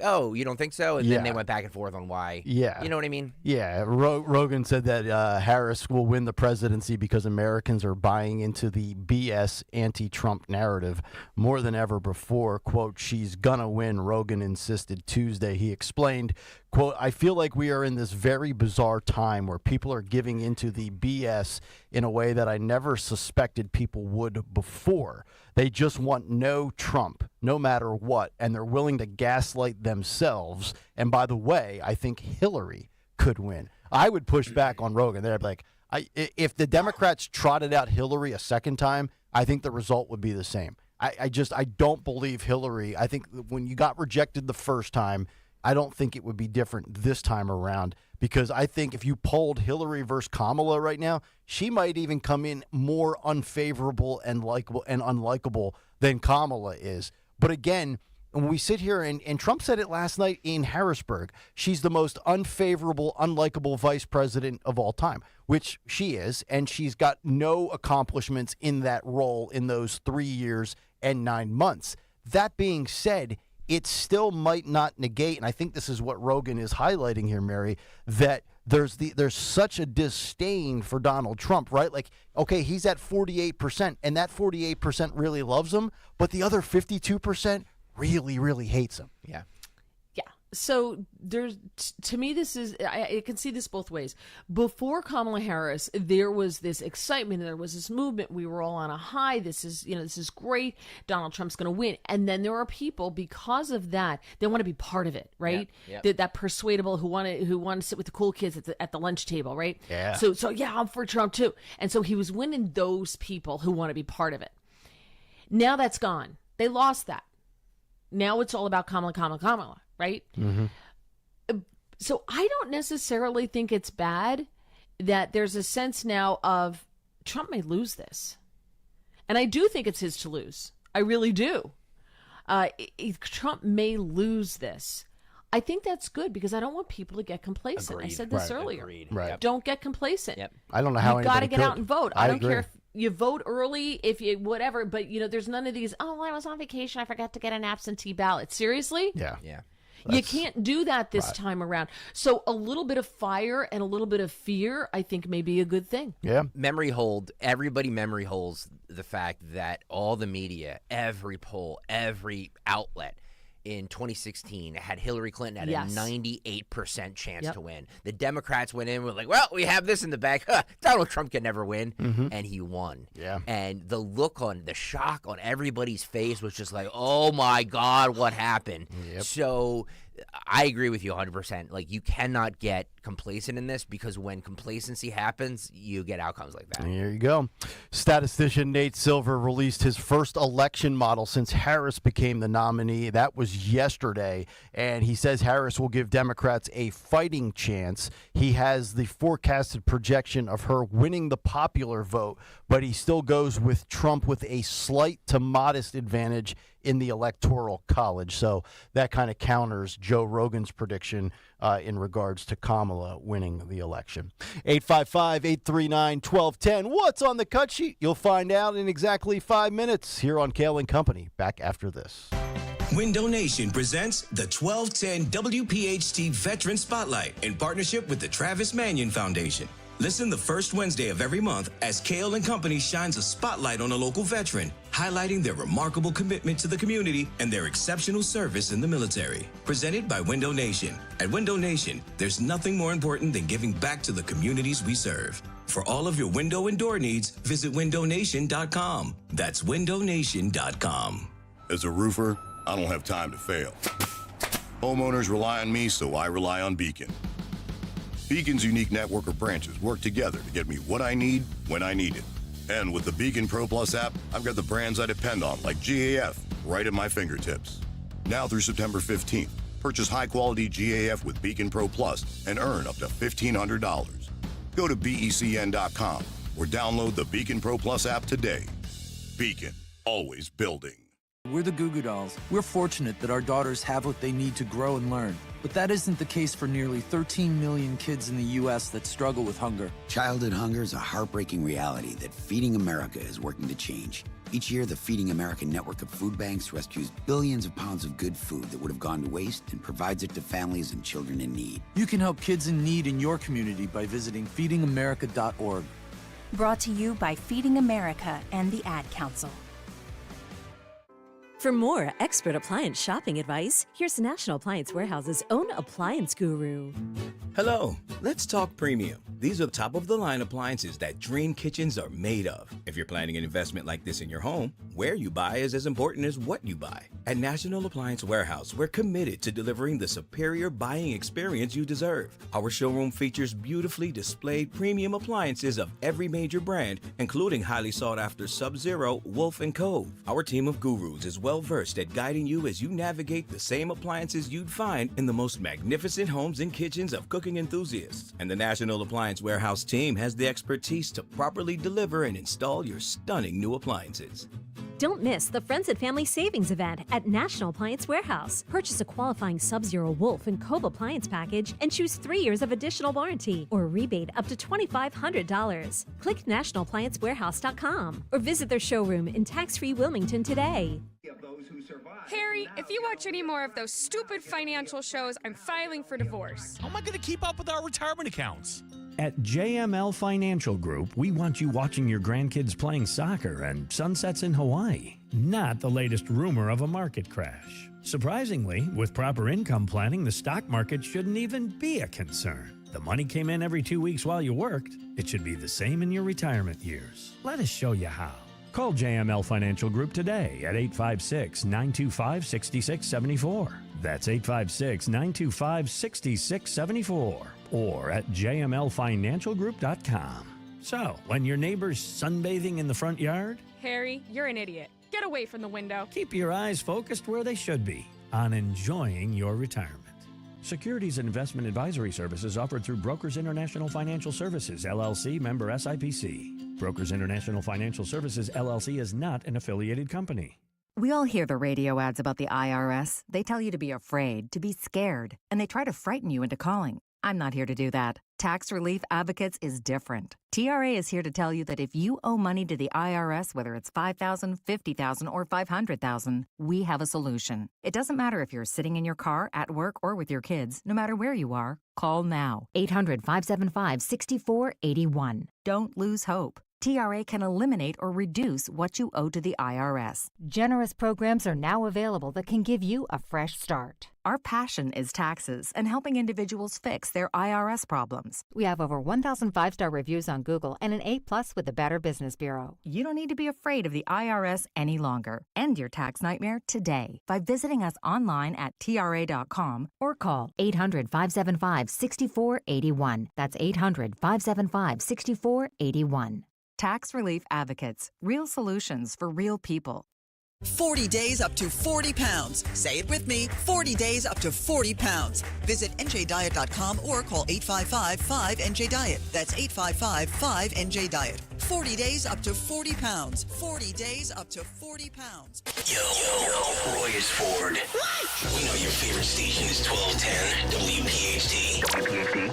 oh, you don't think so? And Yeah. then they went back and forth on why. Yeah. You know what I mean? Yeah, Rogan said that Harris will win the presidency because Americans are buying into the BS anti-Trump narrative more than ever before. Quote, she's gonna win, Rogan insisted Tuesday. He explained, quote, I feel like we are in this very bizarre time where people are giving into the BS in a way that I never suspected people would before. They just want no Trump, no matter what, and they're willing to gaslight themselves. And by the way, I think Hillary could win. I would push back on Rogan. They'd be like, if the Democrats trotted out Hillary a second time, I think the result would be the same. I don't believe Hillary. I think when you got rejected the first time, I don't think it would be different this time around, because I think if you polled Hillary versus Kamala right now, she might even come in more unfavorable and likable and unlikable than Kamala is. But again, when we sit here, and Trump said it last night in Harrisburg, she's the most unfavorable, unlikable vice president of all time, which she is, and she's got no accomplishments in that role in those 3 years and 9 months. That being said, it still might not negate, and I think this is what Rogan is highlighting here, Mary, that there's such a disdain for Donald Trump, right? Like, okay, he's at 48%, and that 48% really loves him, but the other 52% really, really hates him. Yeah. So to me, I can see this both ways. Before Kamala Harris, there was this excitement, and there was this movement. We were all on a high. This is great. Donald Trump's going to win. And then there are people, because of that, they want to be part of it, right? Yep. That persuadable who want to sit with the cool kids at the lunch table, right? Yeah. So yeah, I'm for Trump too. And so he was winning those people who want to be part of it. Now that's gone. They lost that. Now it's all about Kamala, right? Mm-hmm. So I don't necessarily think it's bad that there's a sense now of Trump may lose this. And I do think it's his to lose. I really do. Trump may lose this. I think that's good, because I don't want people to get complacent. Agreed. I said this Right. earlier. Agreed. Right. Don't get complacent. Yep. I don't know how You've got to anybody get out could. and vote. I I don't agree. care if you vote early, if you whatever, but there's none of these, oh, I was on vacation, I forgot to get an absentee ballot. Seriously? Yeah. You can't do that this right. time around. So a little bit of fire and a little bit of fear, I think, may be a good thing. Yeah. Everybody memory holds the fact that all the media, every poll, every outlet in 2016 had Hillary Clinton at Yes. a 98% chance Yep. to win. The Democrats went in with like, well, we have this in the bag. Donald Trump can never win. And he won. Yeah. And the shock on everybody's face was just like, oh my God, what happened? Yep. So I agree with you 100%. Like, you cannot get complacent in this, because when complacency happens, you get outcomes like that. There you go. Statistician Nate Silver released his first election model since Harris became the nominee. That was yesterday. And he says Harris will give Democrats a fighting chance. He has the forecasted projection of her winning the popular vote, but he still goes with Trump with a slight to modest advantage in the Electoral College. So that kind of counters Joe Rogan's prediction in regards to Kamala winning the election. 855-839-1210. What's on the cut sheet? You'll find out in exactly 5 minutes here on Kayal and Company. Back after this. Window Nation presents the 1210 WPHT Veteran Spotlight in partnership with the Travis Manion Foundation. Listen the first Wednesday of every month as Kayal and Company shines a spotlight on a local veteran, highlighting their remarkable commitment to the community and their exceptional service in the military. Presented by Window Nation. At Window Nation, there's nothing more important than giving back to the communities we serve. For all of your window and door needs, visit windownation.com. That's windownation.com. As a roofer, I don't have time to fail. Homeowners rely on me, so I rely on Beacon. Beacon's unique network of branches work together to get me what I need when I need it. And with the Beacon Pro Plus app, I've got the brands I depend on, like GAF, right at my fingertips. Now through September 15th, purchase high-quality GAF with Beacon Pro Plus and earn up to $1,500. Go to BECN.com or download the Beacon Pro Plus app today. Beacon, always building. We're the Goo Goo Dolls. We're fortunate that our daughters have what they need to grow and learn. But that isn't the case for nearly 13 million kids in the U.S. that struggle with hunger. Childhood hunger is a heartbreaking reality that Feeding America is working to change. Each year, the Feeding America network of food banks rescues billions of pounds of good food that would have gone to waste and provides it to families and children in need. You can help kids in need in your community by visiting feedingamerica.org. Brought to you by Feeding America and the Ad Council. For more expert appliance shopping advice, here's National Appliance Warehouse's own appliance guru. Hello, let's talk premium. These are top-of-the-line appliances that dream kitchens are made of. If you're planning an investment like this in your home, where you buy is as important as what you buy. At National Appliance Warehouse, we're committed to delivering the superior buying experience you deserve. Our showroom features beautifully displayed premium appliances of every major brand, including highly sought-after Sub-Zero, Wolf, and Cove. Our team of gurus is well-versed at guiding you as you navigate the same appliances you'd find in the most magnificent homes and kitchens of cooking enthusiasts. And the National Appliance Warehouse team has the expertise to properly deliver and install your stunning new appliances. Don't miss the Friends and Family Savings event at National Appliance Warehouse. Purchase a qualifying Sub-Zero, Wolf, and Cove appliance package and choose 3 years of additional warranty or rebate up to $2,500. Click nationalappliancewarehouse.com or visit their showroom in tax-free Wilmington today. Harry, if you watch any more of those stupid financial shows, I'm filing for divorce. How am I going to keep up with our retirement accounts? At JML Financial Group, we want you watching your grandkids playing soccer and sunsets in Hawaii, not the latest rumor of a market crash. Surprisingly, with proper income planning, the stock market shouldn't even be a concern. The money came in every 2 weeks while you worked. It should be the same in your retirement years. Let us show you how. Call JML Financial Group today at 856-925-6674. That's 856-925-6674. Or at jmlfinancialgroup.com. So, when your neighbor's sunbathing in the front yard, Harry, you're an idiot. Get away from the window. keep your eyes focused where they should be, on enjoying your retirement. Securities and investment advisory services offered through Brokers International Financial Services, LLC, member SIPC. Brokers International Financial Services, LLC is not an affiliated company. We all hear the radio ads about the IRS. They tell you to be afraid, to be scared, and they try to frighten you into calling. I'm not here to do that. Tax Relief Advocates is different. TRA is here to tell you that if you owe money to the IRS, whether it's $5,000, $50,000, or $500,000, we have a solution. It doesn't matter if you're sitting in your car, at work, or with your kids. No matter where you are, call now. 800-575-6481. Don't lose hope. TRA can eliminate or reduce what you owe to the IRS. Generous programs are now available that can give you a fresh start. Our passion is taxes and helping individuals fix their IRS problems. We have over 1,000 5-star reviews on Google and an A+ with the Better Business Bureau. You don't need to be afraid of the IRS any longer. End your tax nightmare today by visiting us online at TRA.com or call 800-575-6481. That's 800-575-6481. Tax Relief Advocates. Real solutions for real people. 40 days up to 40 pounds. Say it with me. 40 days up to 40 pounds. Visit NJDiet.com or call 855-5NJ-DIET. That's 855-5NJ-DIET. 40 days up to 40 pounds. 40 days up to 40 pounds. Yo, Roy is Ford. We know your favorite station is 1210 WPHT. WPHT.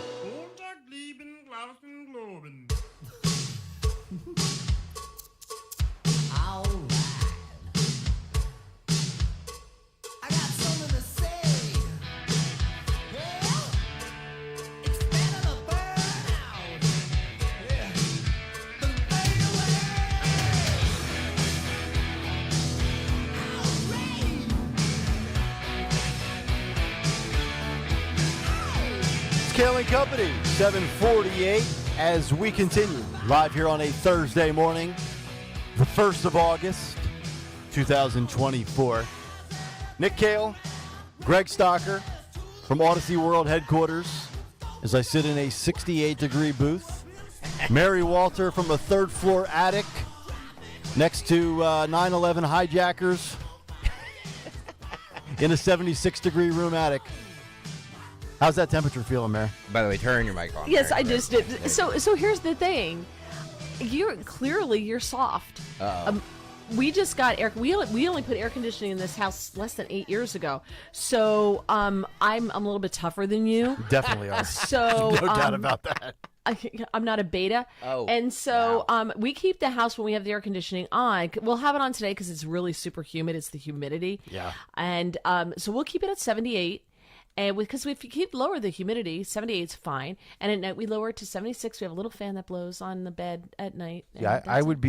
Kayal and Company, 748, as we continue live here on a Thursday morning, the 1st of August, 2024. Nick Kayal, Greg Stocker from Odyssey World headquarters as I sit in a 68-degree booth. Mary Walter from a third-floor attic next to 9/11 hijackers in a 76-degree room attic. How's that temperature feeling, Mary? By the way, turn your mic on. Yes, Mary. I just did. So here's the thing. You're soft. we just got we only put air conditioning in this house less than 8 years ago. So I'm a little bit tougher than you. Definitely are. So no doubt about that. I'm not a beta. Oh, and so we keep the house when we have the air conditioning on. We'll have it on today because it's really super humid. It's the humidity. Yeah. And so we'll keep it at 78. And because if you keep lower the humidity, 78 is fine. And at night we lower it to 76. We have a little fan that blows on the bed at night. Yeah, I would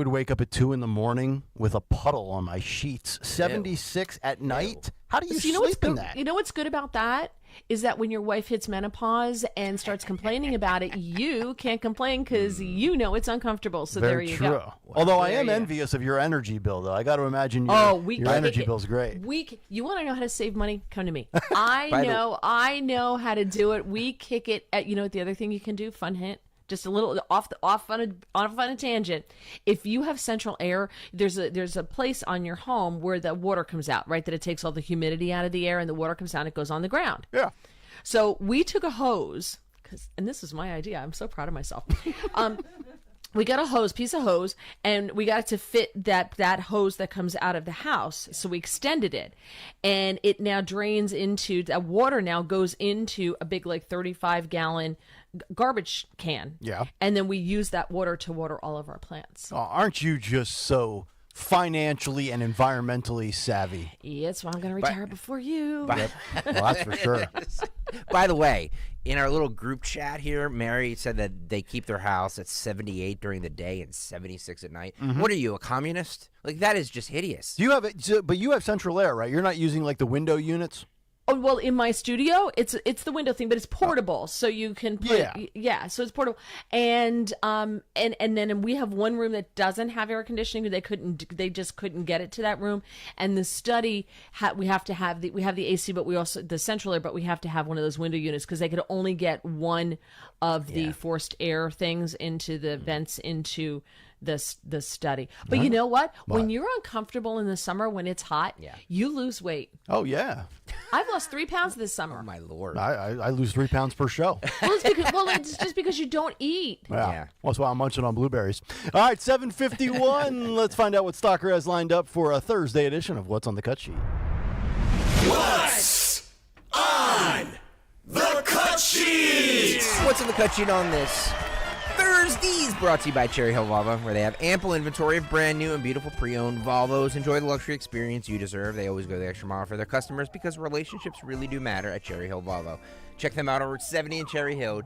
wake up at 2 a.m. with a puddle on my sheets. 76 at night. How do you sleep in that? You know what's good about that? Is that when your wife hits menopause and starts complaining about it, you can't complain because you know it's uncomfortable. So Very there you true. go. Although I am envious of your energy bill, though. I got to imagine your energy bill's great. You want to know how to save money? Come to me. I know how to do it. We kick it at, the other thing you can do, fun hint. Just a little off on a tangent. If you have central air, there's a place on your home where the water comes out, right? That it takes all the humidity out of the air and the water comes down. It goes on the ground. Yeah. So we took a hose, and this is my idea. I'm so proud of myself. We got a piece of hose, and we got it to fit that hose that comes out of the house. So we extended it, and it now drains into that water. Now goes into a big 35-gallon garbage can. Yeah. And then we use that water to water all of our plants. Oh, aren't you just so financially and environmentally savvy? Yeah, that's why I'm going to retire before you. Well, that's for sure. By the way, in our little group chat here, Mary said that they keep their house at 78 during the day and 76 at night. Mm-hmm. What are you, a communist? That is just hideous. You have it, but you have central air, right? You're not using the window units. Oh, well, in my studio, it's the window thing, but it's portable, so you can put so it's portable. And then we have one room that doesn't have air conditioning. They just couldn't get it to that room. And the study we have the AC, but we also the central air, but we have to have one of those window units because they could only get one of the forced air things into the vents into the study. But you know what? When you're uncomfortable in the summer when it's hot, you lose weight. Oh yeah. I've lost 3 pounds this summer. Oh my Lord. I lose 3 pounds per show. It's just because you don't eat. Yeah. Well, that's why I'm munching on blueberries. All right, 7:51. Let's find out what Stalker has lined up for a Thursday edition of What's on the Cut Sheet. What's on the cut sheet? What's on the cut sheet on this Thursdays, brought to you by Cherry Hill Volvo, where they have ample inventory of brand new and beautiful pre-owned Volvos. Enjoy the luxury experience you deserve. They always go the extra mile for their customers because relationships really do matter at Cherry Hill Volvo. Check them out on Route 70 in Cherry Hill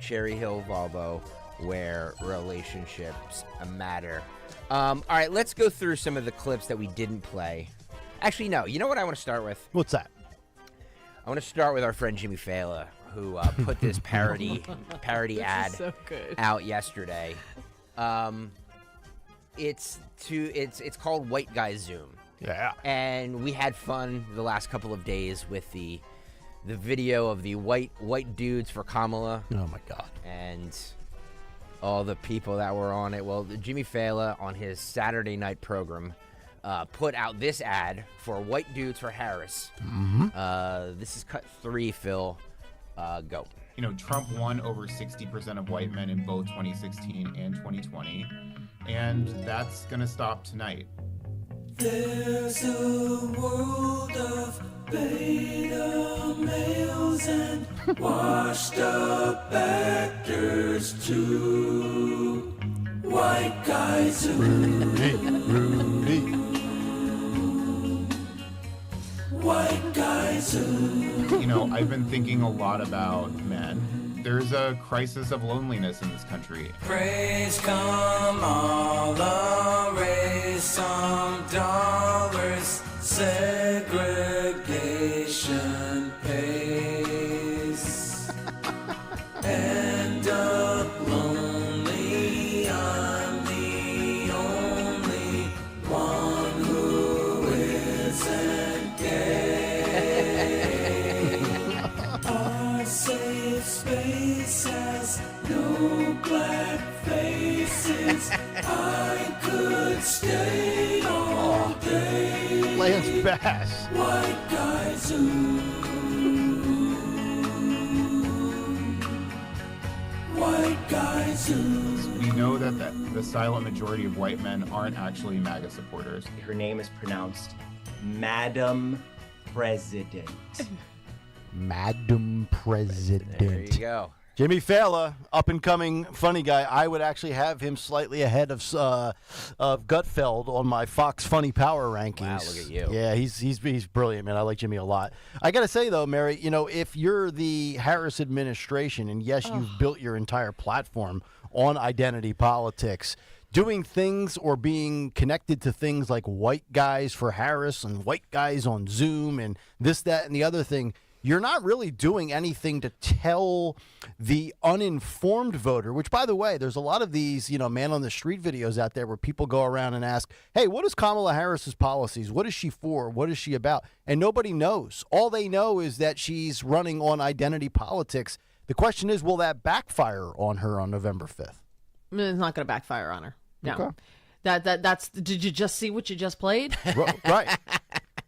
Volvo, where relationships matter. All right, let's go through some of the clips that we didn't play. Actually, no. You know what I want to start with? What's that? I want to start with our friend Jimmy Fallon, who put this parody ad so good. out yesterday. It's called White Guy Zoom. Yeah. And we had fun the last couple of days with the video of the white dudes for Kamala. Oh my God. And all the people that were on it. Well, Jimmy Fallon on his Saturday night program put out this ad for white dudes for Harris. Mm-hmm. This is cut 3, Phil. Go. Trump won over 60% of white men in both 2016 and 2020, and that's gonna stop tonight. There's a world of beta males and washed up actors too. White guys Rudy. White guys I've been thinking a lot about men. There's a crisis of loneliness in this country. Praise come all raise some dollars. Segregation pays. End up lonely. I'm the only one who isn't gay. Our safe space has no black faces. I could stay all day. Lance Bass. White guys White guys We know that the silent majority of white men aren't actually MAGA supporters. Her name is pronounced Madam President. Madam President. There you go. Jimmy Fallon, up-and-coming funny guy. I would actually have him slightly ahead of Gutfeld on my Fox Funny Power rankings. Wow, look at you. Yeah, he's brilliant, man. I like Jimmy a lot. I got to say, though, Mary, if you're the Harris administration, and yes, you've built your entire platform on identity politics, doing things or being connected to things like white guys for Harris and white guys on Zoom and this, that, and the other thing, you're not really doing anything to tell the uninformed voter, which, by the way, there's a lot of these, man on the street videos out there where people go around and ask, hey, what is Kamala Harris's policies? What is she for? What is she about? And nobody knows. All they know is that she's running on identity politics. The question is, will that backfire on her on November 5th? It's not going to backfire on her. No. Okay. That's. Did you just see what you just played? Right.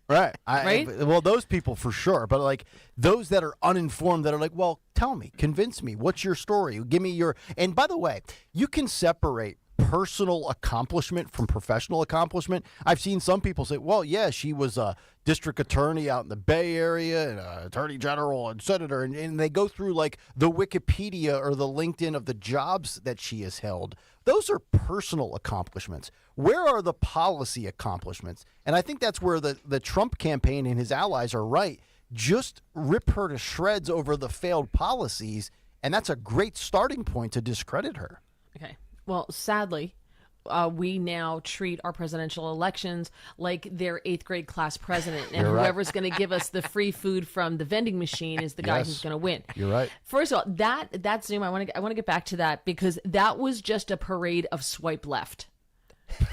Right. Right? Well, those people for sure. But like those that are uninformed that are like, well, tell me, convince me. What's your story? Give me your. And by the way, you can separate personal accomplishment from professional accomplishment. I've seen some people say, well, yeah, she was a district attorney out in the Bay Area and attorney general and senator. And they go through like the Wikipedia or the LinkedIn of the jobs that she has held. Those are personal accomplishments. Where are the policy accomplishments? And I think that's where the Trump campaign and his allies are right. Just rip her to shreds over the failed policies, and that's a great starting point to discredit her. Okay. Well, sadly, we now treat our presidential elections like their 8th grade class president, and You're right. whoever's going to give us the free food from the vending machine is the guy Yes. who's going to win. You're right. First of all, that Zoom, I want to get back to that because that was just a parade of swipe left,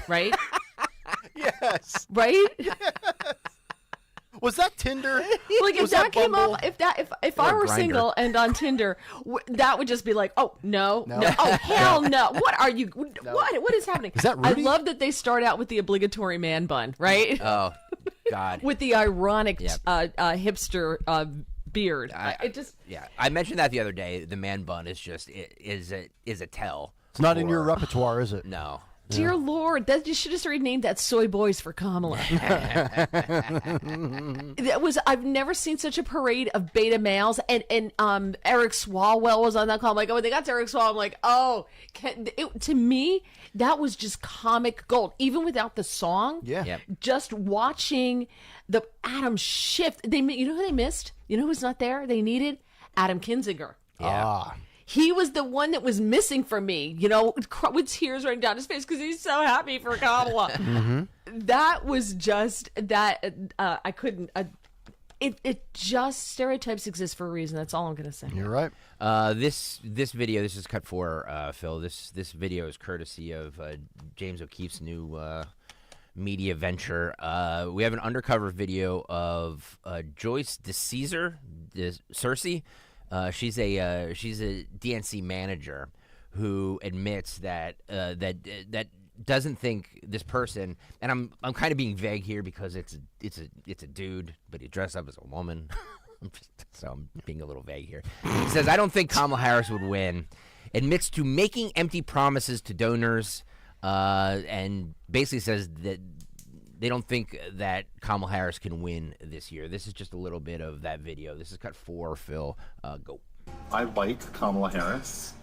right? Yes. Right? Was that Tinder? Like if Was that came Bumble? up, if I were Grindr? single and on Tinder, that would just be like, oh no, oh hell no, what are you? What is happening? Is that I Rudy? love that they start out with the obligatory man bun, right? Oh, God. With the ironic Yep. hipster beard. I mentioned that the other day. The man bun is just is a tell. It's not in your for- repertoire, is it? No. Dear Lord, that you should have started named that Soy Boys for Kamala. I've never seen such a parade of beta males, and Eric Swalwell was on that call. I'm like, oh, when they got to Eric Swalwell, I'm like, oh, to me, that was just comic gold, even without the song. Yeah. Yep. Just watching the Adam Schiff. You know who they missed? You know who's not there? They needed Adam Kinzinger. Yeah. He was the one that was missing from me, with tears running down his face because he's so happy for Kamala. That was just that I couldn't. It just stereotypes exist for a reason. That's all I'm gonna say. You're right. This video, this is cut for Phil. This video is courtesy of James O'Keefe's new media venture. We have an undercover video of Joyce DeCesar, Cersei. She's a DNC manager who admits that doesn't think this person, and I'm kind of being vague here because it's a dude, but he dressed up as a woman, so I'm being a little vague here. He says, I don't think Kamala Harris would win. Admits to making empty promises to donors, and basically says that they don't think that Kamala Harris can win this year. This is just a little bit of that video. This is cut 4, Phil. Go. I like Kamala Harris,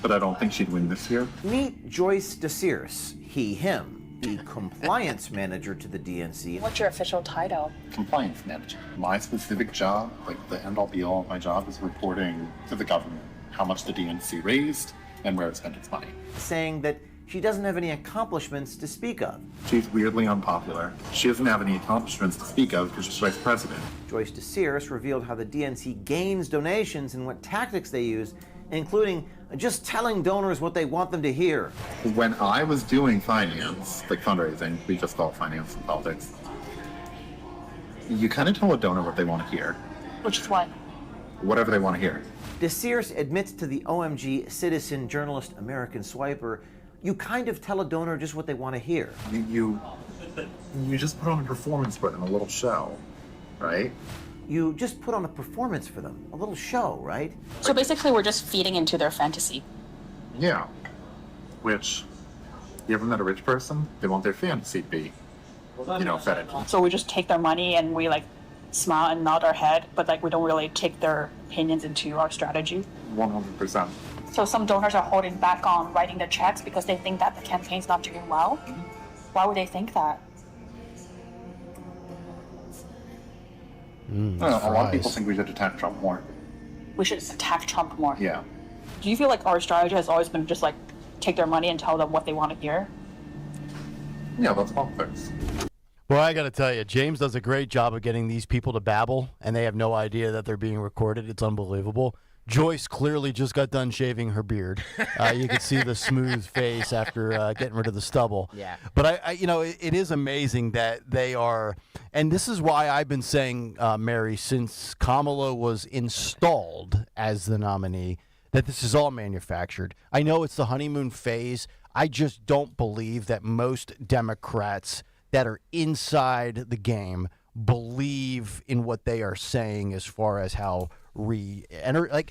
but I don't think she'd win this year. Meet Joyce DeCesar, him, the compliance manager to the DNC. What's your official title? Compliance manager. My specific job, like the end-all be-all of my job, is reporting to the government how much the DNC raised and where it spent its money. Saying that she doesn't have any accomplishments to speak of. She's weirdly unpopular. She doesn't have any accomplishments to speak of because she's vice president. Joyce DeCesar revealed how the DNC gains donations and what tactics they use, including just telling donors what they want them to hear. When I was doing finance, like fundraising, we just call it finance and politics, you kind of tell a donor what they want to hear. Which is what? Whatever they want to hear. DeCesar admits to the OMG Citizen Journalist American Swiper, you kind of tell a donor just what they want to hear. You just put on a performance for them, a little show, right? You just put on a performance for them, a little show, right? So basically we're just feeding into their fantasy. Yeah. which, you ever met a rich person? They want their fantasy be, fed into. So we just take their money and we like smile and nod our head, but like we don't really take their opinions into our strategy. 100%. So some donors are holding back on writing the checks because they think that the campaign's not doing well. Why would they think that? A lot of people think we should attack Trump more. We should attack Trump more. Yeah. Do you feel like our strategy has always been just like take their money and tell them what they want to hear? Yeah, that's politics. Well, I got to tell you, James does a great job of getting these people to babble, and they have no idea that they're being recorded. It's unbelievable. Joyce clearly just got done shaving her beard. You can see the smooth face after getting rid of the stubble. Yeah. But it is amazing that they are, and this is why I've been saying, Mary, since Kamala was installed as the nominee, that this is all manufactured. I know it's the honeymoon phase. I just don't believe that most Democrats that are inside the game believe in what they are saying as far as how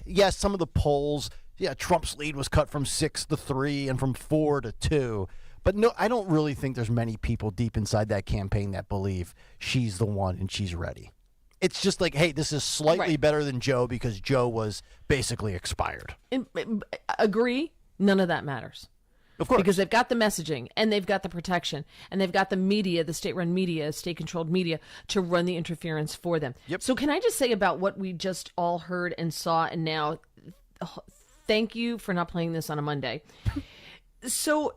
yes, some of the polls, Trump's lead was cut from 6 to 3 and from 4 to 2. But no, I don't really think there's many people deep inside that campaign that believe she's the one and she's ready. It's just like, hey, this is slightly better than Joe because Joe was basically expired. Agree. None of that matters. Of course. Because they've got the messaging and they've got the protection and they've got the media, the state-run media, state-controlled media to run the interference for them. Yep. So can I just say about what we just all heard and saw and now, thank you for not playing this on a Monday. So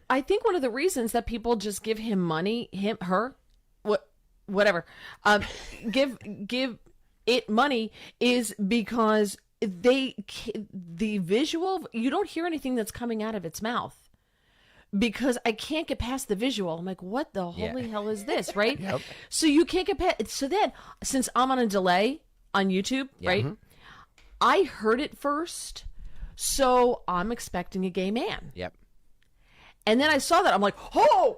I think one of the reasons that people just give him money, whatever, give it money is because the visual, you don't hear anything that's coming out of its mouth because I can't get past the visual. I'm like, what the holy hell is this, right? Yep. So you can't get past. So then, since I'm on a delay on YouTube, right? I heard it first, so I'm expecting a gay man. Yep. And then I saw that. I'm like, oh,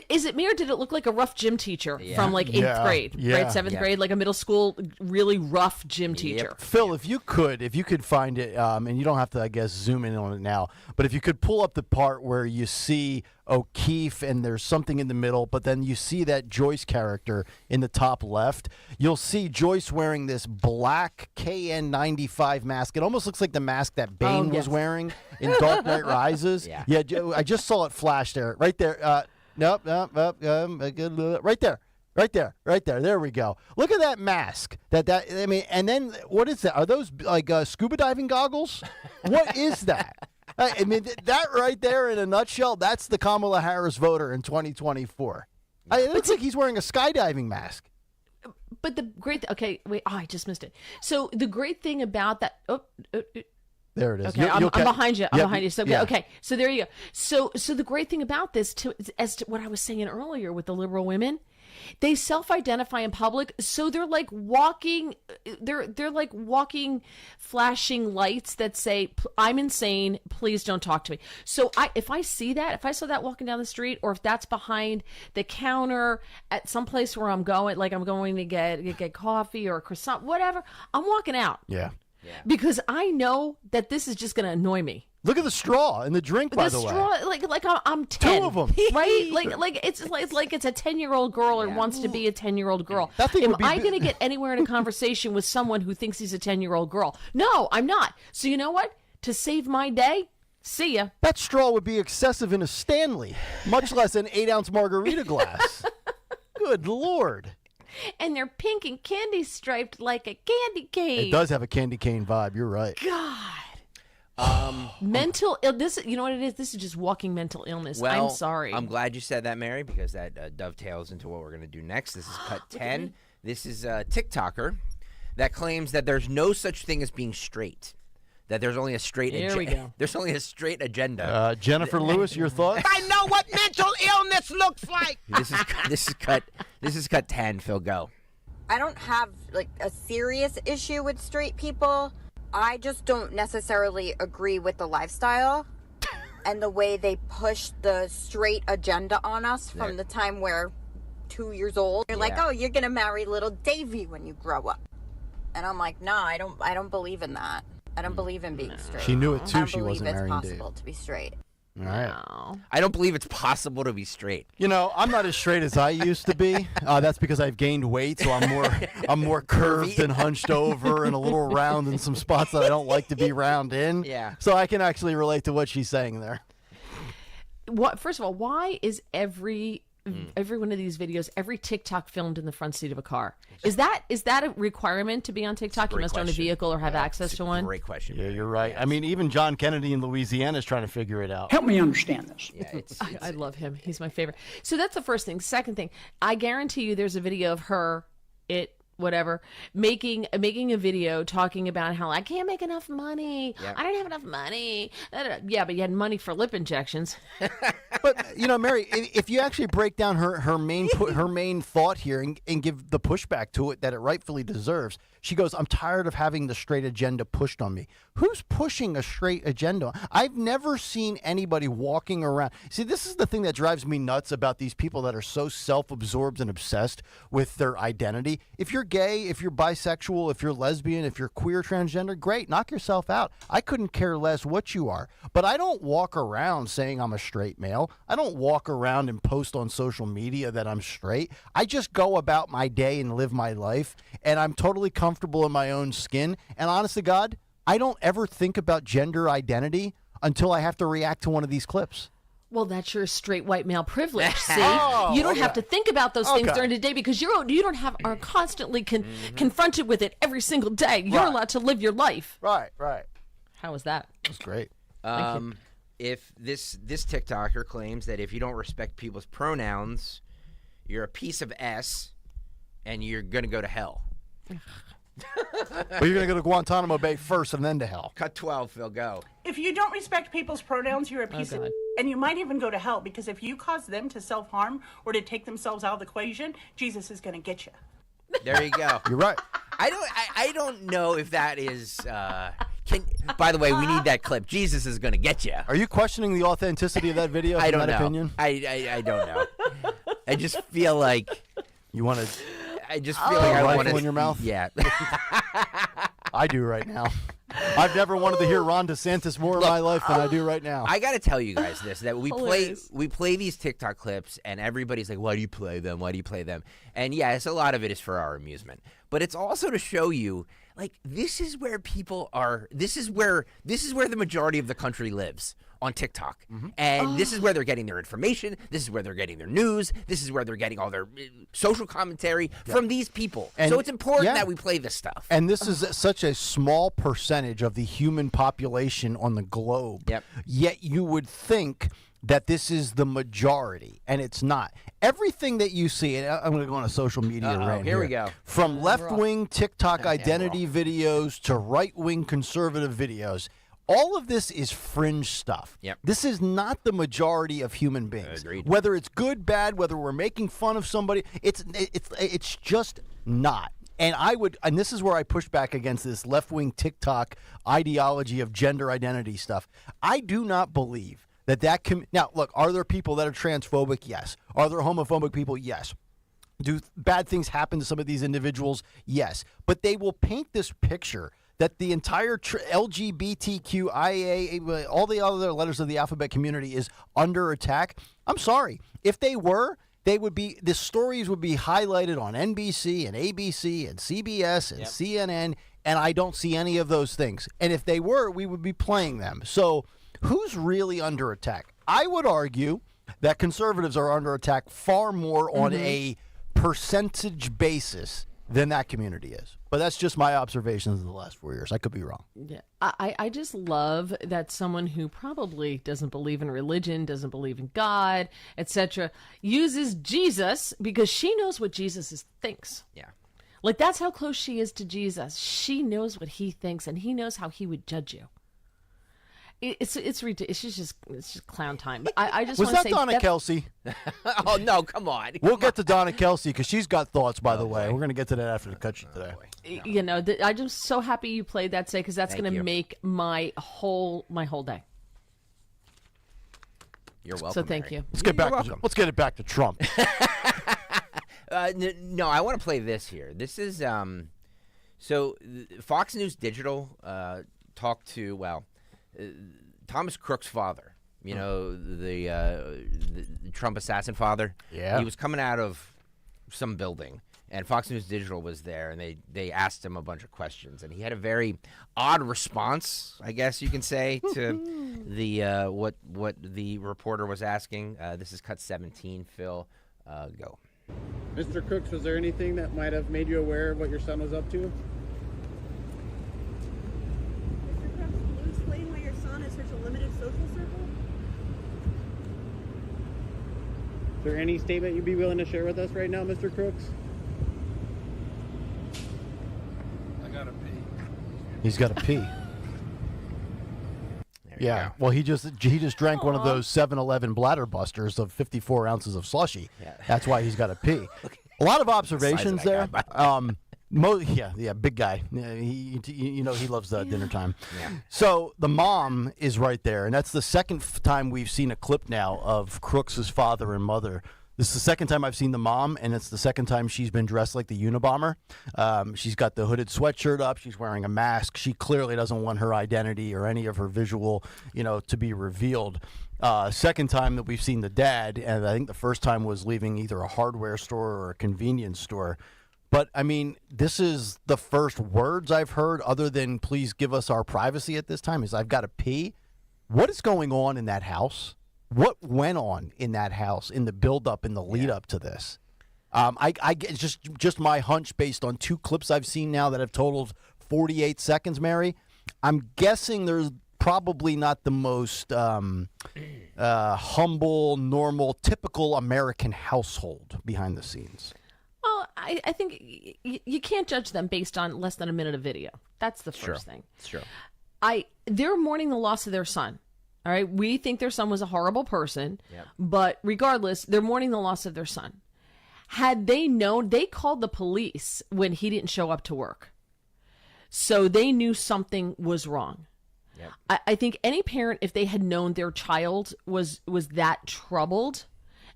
is it me or did it look like a rough gym teacher from like 8th grade, right? 7th grade, like a middle school, really rough gym teacher. Phil, if you could find it, and you don't have to, I guess, zoom in on it now, but if you could pull up the part where you see O'Keefe and there's something in the middle, but then you see that Joyce character in the top left, you'll see Joyce wearing this black KN95 mask. It almost looks like the mask that Bane was wearing in Dark Knight Rises. Yeah, I just saw it flash there. Right there. Right there. Right there. There we go. Look at that mask. And then what is that? Are those like scuba diving goggles? What is that? I mean, that right there in a nutshell, that's the Kamala Harris voter in 2024. It looks like he's wearing a skydiving mask. But the great I just missed it. So the great thing about that there it is. Okay, I'm behind you. I'm behind you. So okay. So there you go. So the great thing about this, as to what I was saying earlier with the liberal women, they self-identify in public, so they're like walking. They're like walking, flashing lights that say, "I'm insane. Please don't talk to me." So if I saw that walking down the street, or if that's behind the counter at some place where I'm going, like I'm going to get coffee or a croissant, whatever, I'm walking out. Yeah. Because I know that this is just going to annoy me. Look at the straw in the drink, by the way. The straw, like I'm 10. 2 of them. Right? Like it's a 10-year-old girl or wants to be a 10-year-old girl. Am I going to get anywhere in a conversation with someone who thinks he's a 10-year-old girl? No, I'm not. So you know what? To save my day, see ya. That straw would be excessive in a Stanley, much less an 8-ounce margarita glass. Good Lord. And they're pink and candy striped like a candy cane. It does have a candy cane vibe. You're right. God. Mental illness. You know what it is? This is just walking mental illness. Well, I'm sorry. I'm glad you said that, Mary, because that dovetails into what we're going to do next. This is Cut 10. This is a TikToker that claims that there's no such thing as being straight. That there's only a straight agenda. There's only a straight agenda. Jennifer Lewis, your thoughts? I know what mental illness looks like. This is cut 10. Phil, go. I don't have like a serious issue with straight people. I just don't necessarily agree with the lifestyle and the way they push the straight agenda on us from the time we're 2 years old. You're like, oh, you're gonna marry little Davy when you grow up, and I'm like, nah, I don't believe in that. I don't believe in being straight. She knew it too. I don't She believe wasn't it's marrying possible to be straight. All right. I don't believe it's possible to be straight. You know, I'm not as straight as I used to be. That's because I've gained weight, so I'm more curved and hunched over and a little round in some spots that I don't like to be round in. Yeah. So I can actually relate to what she's saying there. First of all, why is every one of these videos, every TikTok filmed in the front seat of a car? Is that a requirement to be on TikTok? You must own a vehicle or have access to one. Great question. Yeah, you're right. I mean, even John Kennedy in Louisiana is trying to figure it out. Help me understand this. Yeah, I love him. He's my favorite. So that's the first thing. Second thing, I guarantee you there's a video of her, whatever, making a video talking about how I can't make enough money. Yep. I don't have enough money. Yeah, but you had money for lip injections. But you know, Mary, if you actually break down her main thought here and give the pushback to it that it rightfully deserves, she goes, "I'm tired of having the straight agenda pushed on me." Who's pushing a straight agenda? I've never seen anybody walking around. See, this is the thing that drives me nuts about these people that are so self-absorbed and obsessed with their identity. If you're gay, if you're bisexual, if you're lesbian, if you're queer, transgender, great, knock yourself out. I couldn't care less what you are. But I don't walk around saying I'm a straight male. I don't walk around and post on social media that I'm straight. I just go about my day and live my life, and I'm totally comfortable in my own skin. And honest to God, I don't ever think about gender identity until I have to react to one of these clips. Well, that's your straight white male privilege. See, Oh, you don't okay. have to think about those things Okay. during the day because you are constantly confronted with it every single day. You're Right. allowed to live your life. Right. How was that? That's great. If this TikToker claims that if you don't respect people's pronouns, you're a piece of S, and you're gonna go to hell. But you're going to go to Guantanamo Bay first and then to hell. Cut 12, Phil, go. If you don't respect people's pronouns, you're a piece of... And you might even go to hell, because if you cause them to self-harm or to take themselves out of the equation, Jesus is going to get you. There you go. You're right. I don't know if that is. By the way, we need that clip. Jesus is going to get you. Are you questioning the authenticity of that video? I from don't that know. Opinion? I don't know. I just feel like you want to. I just feel like I want rifle to in your mouth. Yeah. I do right now. I've never wanted to hear Ron DeSantis more in my life than I do right now. I got to tell you guys this, that we Hilarious. play these TikTok clips, and everybody's like, why do you play them? Why do you play them? And yes, a lot of it is for our amusement. But it's also to show you, like, this is where people are, this is where the majority of the country lives, on TikTok. And this is where they're getting their information. This is where they're getting their news. This is where they're getting all their social commentary from these people. And- so it's important yeah. that we play this stuff. And this is such a small percentage of the human population on the globe. Yep. Yet you would think that this is the majority, and it's not. Everything that you see, and I'm going to go on a social media rant here we go. From left-wing TikTok identity videos to right-wing conservative videos, all of this is fringe stuff. Yep. This is not the majority of human beings. Agreed. Whether it's good, bad, whether we're making fun of somebody, it's just not. And this is where I push back against this left-wing TikTok ideology of gender identity stuff. I do not believe that now, look, are there people that are transphobic? Yes. Are there homophobic people? Yes. Do bad things happen to some of these individuals? Yes. But they will paint this picture that the entire LGBTQIA, all the other letters of the alphabet community is under attack. I'm sorry. If they were, the stories would be highlighted on NBC and ABC and CBS and CNN, and I don't see any of those things. And if they were, we would be playing them. So who's really under attack? I would argue that conservatives are under attack far more on a percentage basis than that community is. But that's just my observations in the last 4 years. I could be wrong. Yeah, I just love that someone who probably doesn't believe in religion, doesn't believe in God, etc., uses Jesus because she knows what Jesus thinks. Yeah. Like, that's how close she is to Jesus. She knows what he thinks, and he knows how he would judge you. It's ridiculous. It's just clown time. But I just Was want to that say Donna Kelsey? Oh, no, come on. We'll get to Donna Kelsey because she's got thoughts, by the way. We're going to get to that after the cut sheet today. You know, I'm just so happy you played that today because that's going to make my whole day. You're welcome. So thank Mary. you. Let's get it back to Trump. No, I want to play this here. This is so Fox News Digital talked to Thomas Crook's father. You know, the Trump assassin father. Yeah. He was coming out of some building, and Fox News Digital was there, and they asked him a bunch of questions, and he had a very odd response, I guess you can say, to the what the reporter was asking. This is cut 17. Phil, go. Mr. Crooks, was there anything that might have made you aware of what your son was up to? Mr. Crooks, can you explain why your son has such a limited social circle? Is there any statement you'd be willing to share with us right now, Mr. Crooks? I gotta pee. He's got to pee. Yeah, well, he just drank one of those 7-Eleven bladder busters of 54 ounces of slushy. Yeah. That's why he's got to pee. A lot of observations there. Big guy. Yeah, he loves dinner time. Yeah. So the mom is right there, and that's the second time we've seen a clip now of Crooks' father and mother. This is the second time I've seen the mom, and it's the second time she's been dressed like the Unabomber. She's got the hooded sweatshirt up. She's wearing a mask. She clearly doesn't want her identity or any of her visual, to be revealed. Second time that we've seen the dad, and I think the first time was leaving either a hardware store or a convenience store. But, I mean, this is the first words I've heard other than please give us our privacy at this time is I've got to pee. What is going on in that house? What went on in that house in the build-up, in the lead-up to this? I just my hunch based on two clips I've seen now that have totaled 48 seconds, Mary. I'm guessing there's probably not the most humble, normal, typical American household behind the scenes. Well, I think you can't judge them based on less than a minute of video. That's the first thing. Sure. They're mourning the loss of their son. All right, we think their son was a horrible person, but regardless, they're mourning the loss of their son. Had they known, they called the police when he didn't show up to work. So they knew something was wrong. Yep. I think any parent, if they had known their child was that troubled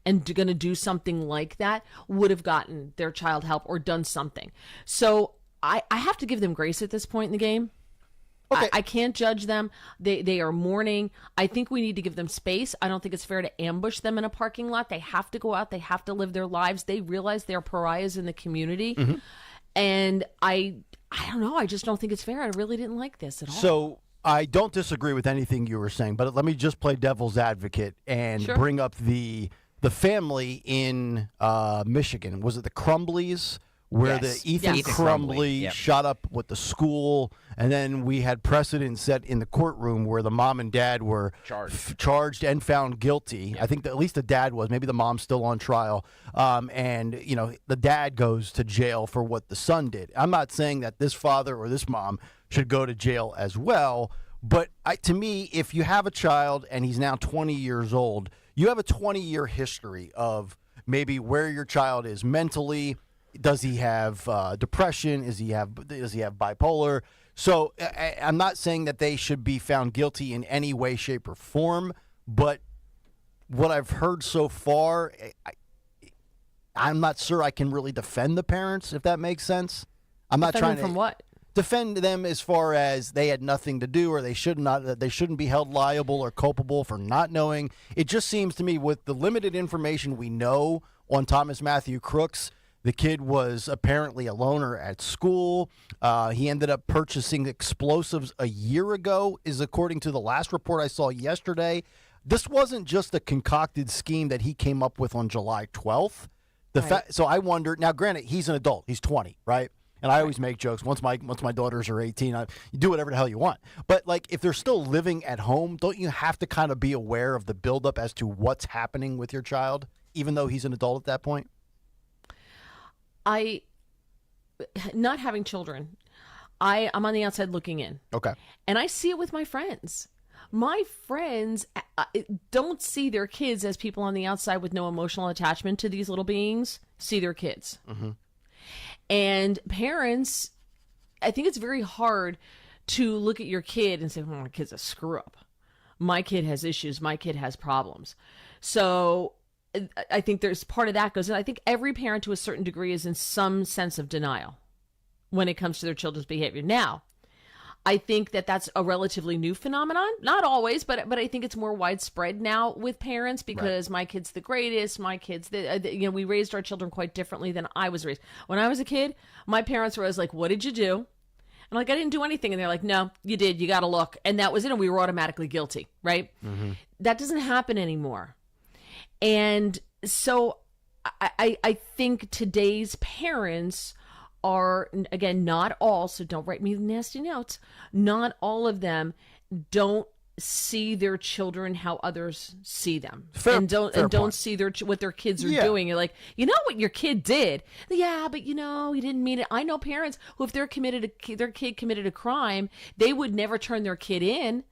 and going to do something like that, would have gotten their child help or done something. So I have to give them grace at this point in the game. Okay. I can't judge them. They are mourning. I think we need to give them space. I don't think it's fair to ambush them in a parking lot. They have to go out. They have to live their lives. They realize they're pariahs in the community. Mm-hmm. And I don't know. I just don't think it's fair. I really didn't like this at all. So I don't disagree with anything you were saying, but let me just play devil's advocate and bring up the family in Michigan. Was it the Crumbleys? Where the Ethan Crumbly shot up with the school, and then we had precedent set in the courtroom where the mom and dad were charged and found guilty. I think that at least the dad was. Maybe the mom's still on trial. And, the dad goes to jail for what the son did. I'm not saying that this father or this mom should go to jail as well, but to me, if you have a child and he's now 20 years old, you have a 20-year history of maybe where your child is mentally. Does he have depression? Does he have bipolar? So I'm not saying that they should be found guilty in any way, shape, or form. But what I've heard so far, I'm not sure I can really defend the parents, if that makes sense. I'm not trying to from what? Defend them as far as they had nothing to do, or they shouldn't be held liable or culpable for not knowing. It just seems to me, with the limited information we know on Thomas Matthew Crooks. The kid was apparently a loner at school. He ended up purchasing explosives a year ago, is according to the last report I saw yesterday. This wasn't just a concocted scheme that he came up with on July 12th. So I wonder, now granted, he's an adult. He's 20, right? And I always make jokes. Once my daughters are 18, you do whatever the hell you want. But if they're still living at home, don't you have to kind of be aware of the buildup as to what's happening with your child, even though he's an adult at that point? Not having children, I'm on the outside looking in. Okay. And I see it with my friends. My friends don't see their kids as people on the outside with no emotional attachment to these little beings, see their kids. Mm-hmm. And parents, I think it's very hard to look at your kid and say, well, my kid's a screw up. My kid has issues. My kid has problems. So I think there's part of that goes, and I think every parent to a certain degree is in some sense of denial when it comes to their children's behavior. Now, I think that that's a relatively new phenomenon. Not always, but I think it's more widespread now with parents because my kid's the greatest. My kid's we raised our children quite differently than I was raised. When I was a kid, my parents were always like, "What did you do?" And like, I didn't do anything. And they're like, "No, you did. You got to look." And that was it. And we were automatically guilty, right? Mm-hmm. That doesn't happen anymore. And so I think today's parents are, again, not all, so don't write me nasty notes, not all of them don't see their children how others see them. Fair don't see what their kids are doing. You're like, you know what your kid did? Yeah, but he didn't mean it. I know parents who, if their kid committed a crime, they would never turn their kid in.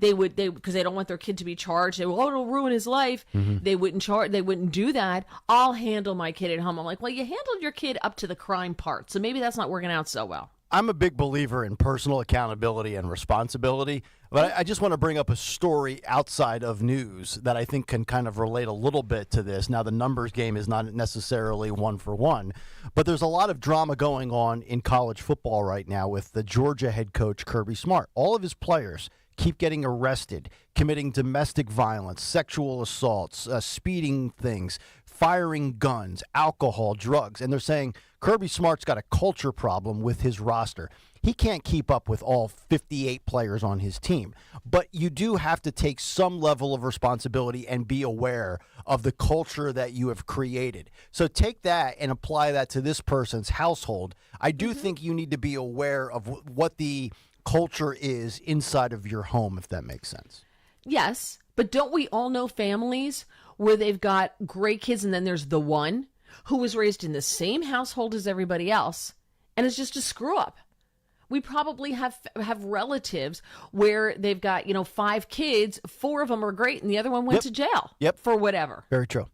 Because they don't want their kid to be charged. They will, it'll ruin his life. Mm-hmm. They wouldn't do that. I'll handle my kid at home. I'm like, well, you handled your kid up to the crime part, so maybe that's not working out so well. I'm a big believer in personal accountability and responsibility, but I just want to bring up a story outside of news that I think can kind of relate a little bit to this. Now, the numbers game is not necessarily one for one, but there's a lot of drama going on in college football right now with the Georgia head coach, Kirby Smart. All of his players keep getting arrested, committing domestic violence, sexual assaults, speeding things, firing guns, alcohol, drugs. And they're saying Kirby Smart's got a culture problem with his roster. He can't keep up with all 58 players on his team. But you do have to take some level of responsibility and be aware of the culture that you have created. So take that and apply that to this person's household. I do think you need to be aware of what the culture is inside of your home, if that makes sense. Yes, but don't we all know families where they've got great kids and then there's the one who was raised in the same household as everybody else and is just a screw up? We probably have relatives where they've got 5 kids, 4 of them are great and the other one went to jail for whatever. Very true.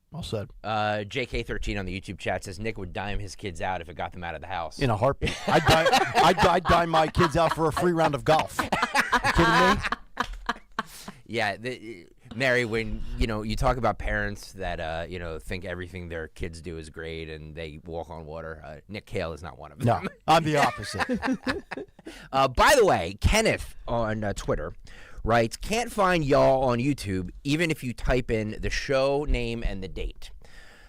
Well said. JK13 on the YouTube chat says Nick would dime his kids out if it got them out of the house. In a heartbeat. I'd dime my kids out for a free round of golf. You kidding me? Yeah, Mary, when you talk about parents that think everything their kids do is great and they walk on water, Nick Kayal is not one of them. No, I'm the opposite. By the way, Kenneth on Twitter writes, can't find y'all on YouTube even if you type in the show name and the date.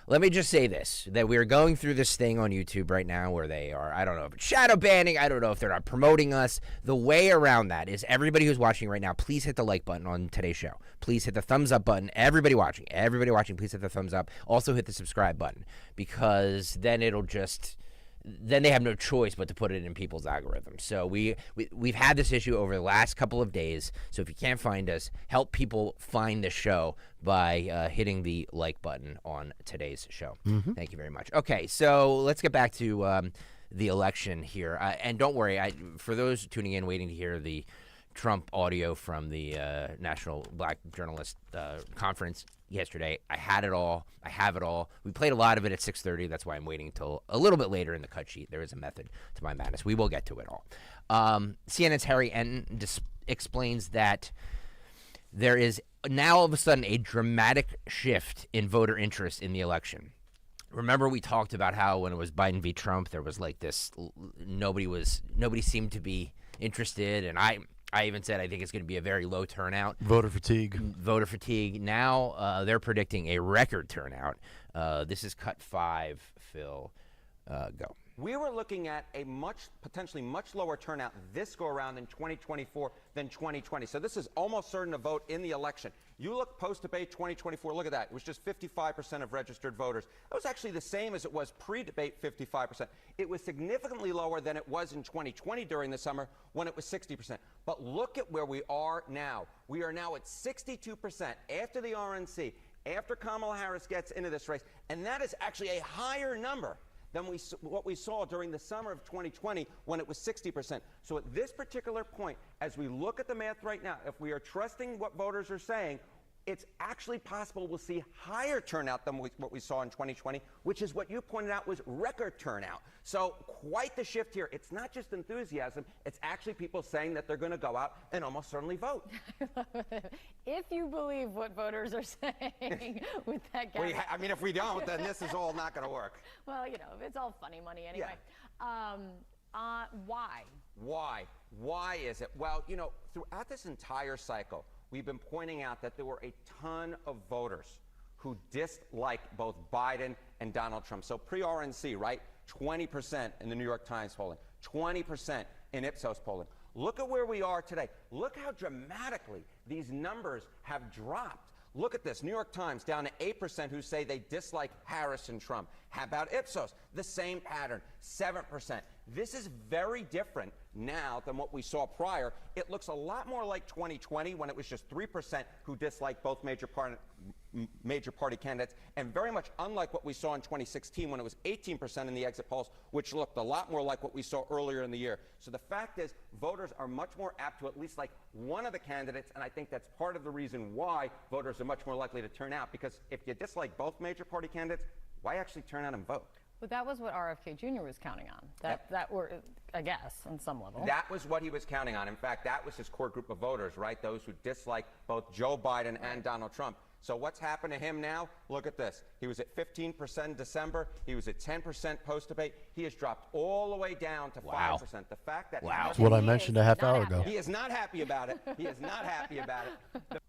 Let me just say this, that we are going through this thing on YouTube right now where they are, I don't know if it's shadow banning, I don't know if they're not promoting us. The way around that is everybody who's watching right now, please hit the like button on today's show. Please hit the thumbs up button. Everybody watching, please hit the thumbs up. Also hit the subscribe button because then then they have no choice but to put it in people's algorithms. So we've had this issue over the last couple of days. So if you can't find us, help people find the show by hitting the like button on today's show. Mm-hmm. Thank you very much. Okay, so let's get back to the election here. And don't worry, for those tuning in, waiting to hear the Trump audio from the National Black Journalist Conference yesterday, I had it all. I have it all. We played a lot of it at 6:30. That's why I'm waiting until a little bit later in the cut sheet. There is a method to my madness. We will get to it all. CNN's Harry Enton explains that there is now all of a sudden a dramatic shift in voter interest in the election. Remember we talked about how when it was Biden v. Trump, there was like this, nobody seemed to be interested, and I even said I think it's going to be a very low turnout. Voter fatigue. Now they're predicting a record turnout. This is cut 5, Phil. Go. We were looking at a potentially much lower turnout this go around in 2024 than 2020. So this is almost certain to vote in the election. You look post-debate 2024, look at that. It was just 55% of registered voters. That was actually the same as it was pre-debate, 55%. It was significantly lower than it was in 2020 during the summer when it was 60%. But look at where we are now. We are now at 62% after the RNC, after Kamala Harris gets into this race. And that is actually a higher number than what we saw during the summer of 2020 when it was 60%. So at this particular point, as we look at the math right now, if we are trusting what voters are saying, it's actually possible we'll see higher turnout than what we saw in 2020, which is what you pointed out was record turnout. So quite the shift here. It's not just enthusiasm. It's actually people saying that they're going to go out and almost certainly vote. If you believe what voters are saying with that guy. I mean, if we don't, then this is all not going to work. Well, it's all funny money anyway. Yeah. Why? Why? Why is it? Well, you know, throughout this entire cycle, we've been pointing out that there were a ton of voters who disliked both Biden and Donald Trump. So pre-RNC, right? 20% in the New York Times polling, 20% in Ipsos polling. Look at where we are today. Look how dramatically these numbers have dropped. Look at this. New York Times down to 8% who say they dislike Harris and Trump. How about Ipsos? The same pattern, 7%. This is very different now than what we saw prior. It looks a lot more like 2020 when it was just 3% who disliked both major party candidates, and very much unlike what we saw in 2016 when it was 18% in the exit polls, which looked a lot more like what we saw earlier in the year. So the fact is, voters are much more apt to at least like one of the candidates, and I think that's part of the reason why voters are much more likely to turn out, because if you dislike both major party candidates, why actually turn out and vote? But that was what RFK Jr. was counting on. That were, I guess, on some level. That was what he was counting on. In fact, that was his core group of voters, right? Those who dislike both Joe Biden and Donald Trump. So what's happened to him now? Look at this. He was at 15% in December. He was at 10% post-debate. He has dropped all the way down to 5%. The fact that That's what I mentioned a half hour ago. He is not happy about it. He is not happy about it.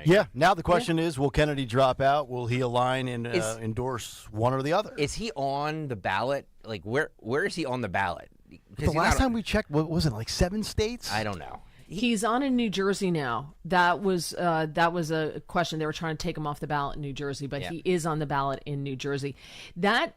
Yeah. Now the question is, will Kennedy drop out? Will he align and endorse one or the other? Is he on the ballot? Like, where is he on the ballot? The last time we checked, what was it, like 7 states? I don't know. He's on in New Jersey now. That was a question. They were trying to take him off the ballot in New Jersey, but he is on the ballot in New Jersey.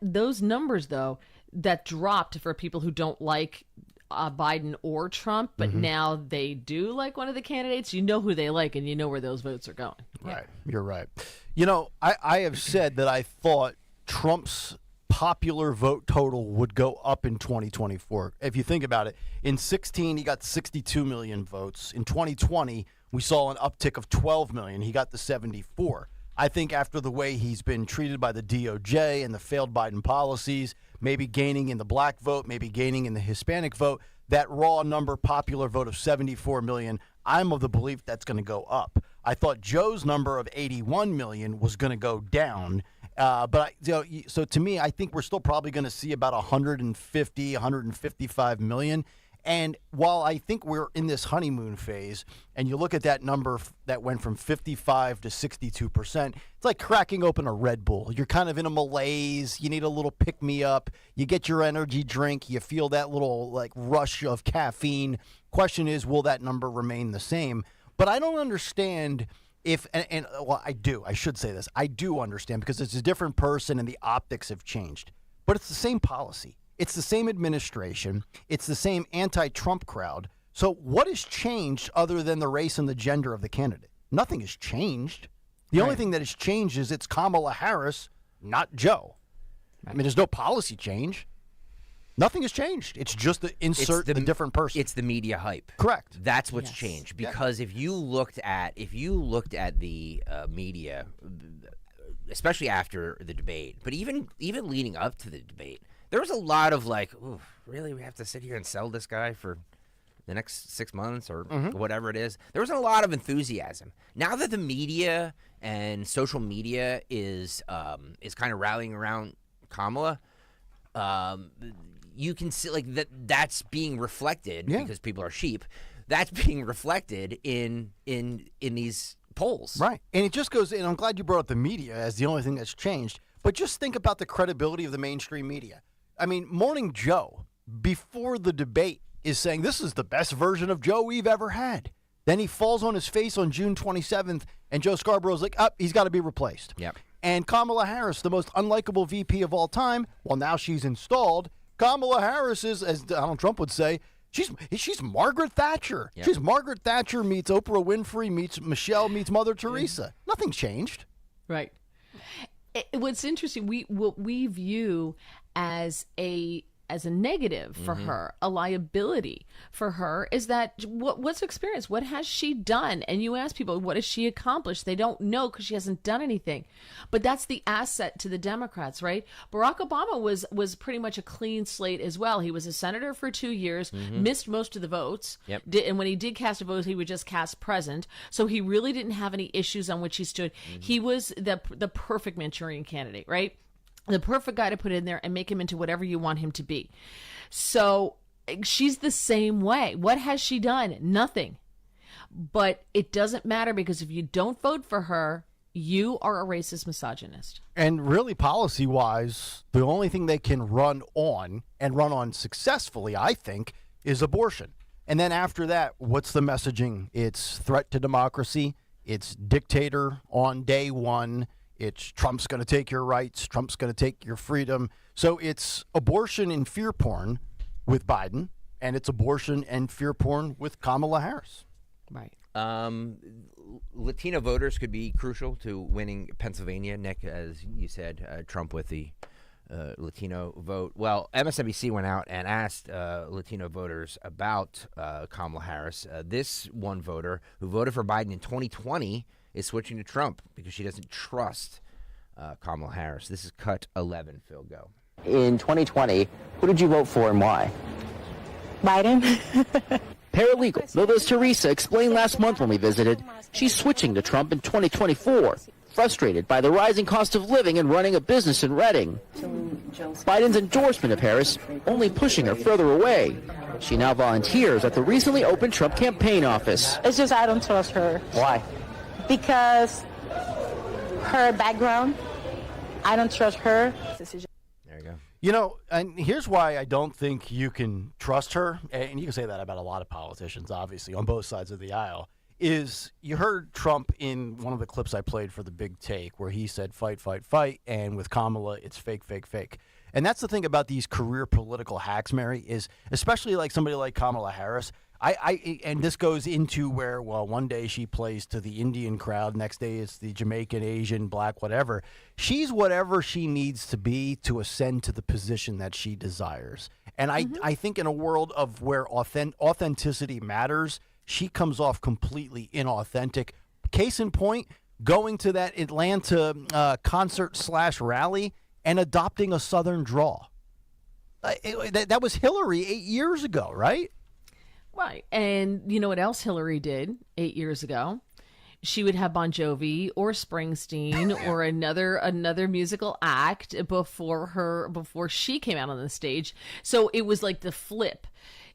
Those numbers, though, that dropped for people who don't like Biden or Trump, but now they do like one of the candidates. You know who they like, and you know where those votes are going. Right. You're right. You know, I have said that I thought Trump's popular vote total would go up in 2024. If you think about it, in 16, he got 62 million votes. In 2020, we saw an uptick of 12 million. He got the 74. I think after the way he's been treated by the DOJ and the failed Biden policies, maybe gaining in the black vote, maybe gaining in the Hispanic vote, that raw number popular vote of 74 million, I'm of the belief that's going to go up. I thought Joe's number of 81 million was going to go down. So to me, I think we're still probably going to see about 150, 155 million. And while I think we're in this honeymoon phase, and you look at that number that went from 55 to 62%, it's like cracking open a Red Bull. You're kind of in a malaise. You need a little pick-me-up. You get your energy drink. You feel that little like rush of caffeine. Question is, will that number remain the same? But I don't understand if, well, I do. I should say this. I do understand because it's a different person and the optics have changed. But it's the same policy. It's the same administration. It's the same anti-Trump crowd. So what has changed other than the race and the gender of the candidate? Nothing has changed. The only thing that has changed is it's Kamala Harris, not Joe. I mean, there's no policy change. Nothing has changed. It's just the insert the different person. It's the media hype. Correct. That's what's changed. Because if you looked at the media, especially after the debate, but even leading up to the debate, there was a lot of like, ooh, really, we have to sit here and sell this guy for the next 6 months or whatever it is. There was a lot of enthusiasm. Now that the media and social media is kind of rallying around Kamala, you can see like that's being reflected because people are sheep. That's being reflected in these polls, right? And it just goes. And I'm glad you brought up the media as the only thing that's changed. But just think about the credibility of the mainstream media. I mean, Morning Joe, before the debate, is saying this is the best version of Joe we've ever had. Then he falls on his face on June 27th, and Joe Scarborough's like, he's got to be replaced. Yep. And Kamala Harris, the most unlikable VP of all time, well, now she's installed. Kamala Harris is, as Donald Trump would say, she's Margaret Thatcher. Yep. She's Margaret Thatcher meets Oprah Winfrey meets Michelle meets Mother Teresa. Nothing's changed. Right. What's interesting, what we view as a negative for her, a liability for her, is that what's experience? What has she done? And you ask people, what has she accomplished? They don't know because she hasn't done anything. But that's the asset to the Democrats, right? Barack Obama was pretty much a clean slate as well. He was a senator for 2 years, missed most of the votes. Yep. And when he did cast a vote, he would just cast present. So he really didn't have any issues on which he stood. He was the perfect Manchurian candidate, right? The perfect guy to put in there and make him into whatever you want him to be. So She's the same way. What has she done? Nothing. But it doesn't matter, because if you don't vote for her, you are a racist misogynist. And really, policy-wise, the only thing they can run on, and run on successfully, I think, is abortion. And then after that, what's the messaging? It's threat to democracy. It's dictator on day one. It's Trump's going to take your rights. Trump's going to take your freedom. So it's abortion and fear porn with Biden, and it's abortion and fear porn with Kamala Harris. Right. Latino voters could be crucial to winning Pennsylvania, Nick, as you said, Trump with the Latino vote. Well, MSNBC went out and asked Latino voters about Kamala Harris. This one voter who voted for Biden in 2020 is switching to Trump because she doesn't trust Kamala Harris. This is cut 11. Phil, go. In 2020, who did you vote for and why? Biden. Paralegal Lourdes Teresa explained last month when we visited she's switching to Trump in 2024, frustrated by the rising cost of living and running a business in Reading. Biden's endorsement of Harris only pushing her further away. She now volunteers at the recently opened Trump campaign office. It's just I don't trust her. Why? Because her background, I don't trust her. There you go. You know, and here's why I don't think you can trust her, and you can say that about a lot of politicians, obviously, on both sides of the aisle, is you heard Trump in one of the clips I played for the Big Take where he said, fight, fight, fight, and with Kamala, it's fake, fake, fake. And that's the thing about these career political hacks, Mary, is especially like somebody like Kamala Harris, and this goes into where, well, one day she plays to the Indian crowd, next day it's the Jamaican, Asian, black, whatever. She's whatever she needs to be to ascend to the position that she desires. And I think in a world of where authenticity matters, she comes off completely inauthentic. Case in point, going to that Atlanta concert/rally and adopting a Southern drawl. That was Hillary 8 years ago, right? Right. And you know what else Hillary did 8 years ago? She would have Bon Jovi or Springsteen or another musical act before she came out on the stage. So it was like the flip.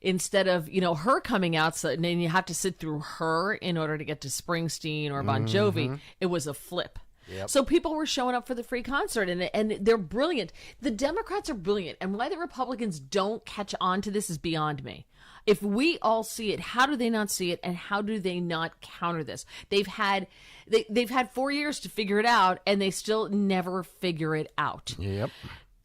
Instead of, her coming out, and then you have to sit through her in order to get to Springsteen or Bon Jovi, it was a flip. Yep. So people were showing up for the free concert, and they're brilliant. The Democrats are brilliant, and why the Republicans don't catch on to this is beyond me. If we all see it, how do they not see it, and how do they not counter this? They've had 4 years to figure it out, and they still never figure it out. Yep.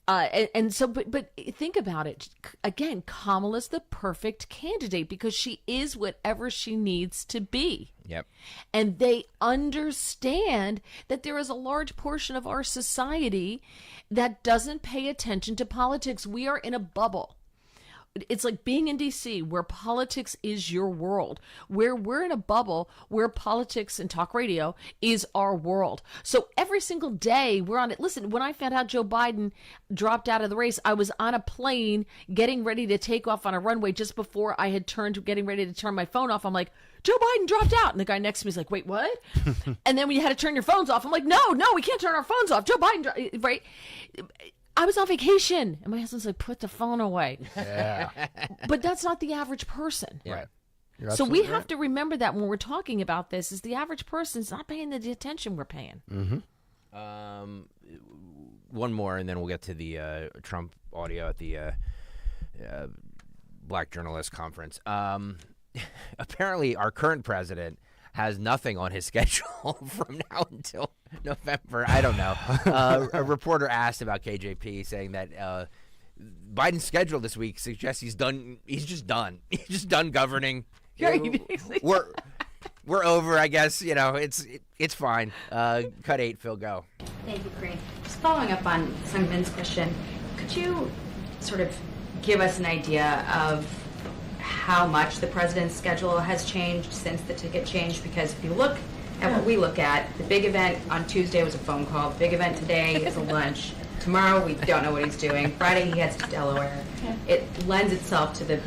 And so, but think about it. Again, Kamala's the perfect candidate because she is whatever she needs to be. Yep. And they understand that there is a large portion of our society that doesn't pay attention to politics. We are in a bubble. It's like being in D.C. where politics is your world, where we're in a bubble where politics and talk radio is our world. So every single day we're on it. Listen, when I found out Joe Biden dropped out of the race, I was on a plane getting ready to take off on a runway just before I had getting ready to turn my phone off. I'm like, Joe Biden dropped out. And the guy next to me is like, wait, what? And then when you had to turn your phones off, I'm like, no, we can't turn our phones off. Joe Biden, right? I was on vacation, and my husband's like, put the phone away. Yeah. But that's not the average person. Right. So we have to remember that when we're talking about this, is the average person's not paying the attention we're paying. Mm-hmm. One more, and then we'll get to the Trump audio at the Black Journalist Conference. Apparently, our current president has nothing on his schedule from now until November. I don't know. A reporter asked about KJP, saying that Biden's schedule this week suggests he's done. He's just done. He's just done governing. We're over, I guess. It's fine. Cut 8, Phil, go. Thank you, Craig. Just following up on Sungmin's question, could you sort of give us an idea of how much the president's schedule has changed since the ticket changed? Because if you look at what we look at, the big event on Tuesday was a phone call. The big event today is a lunch. Tomorrow, we don't know what he's doing. Friday, he heads to Delaware. It lends itself to the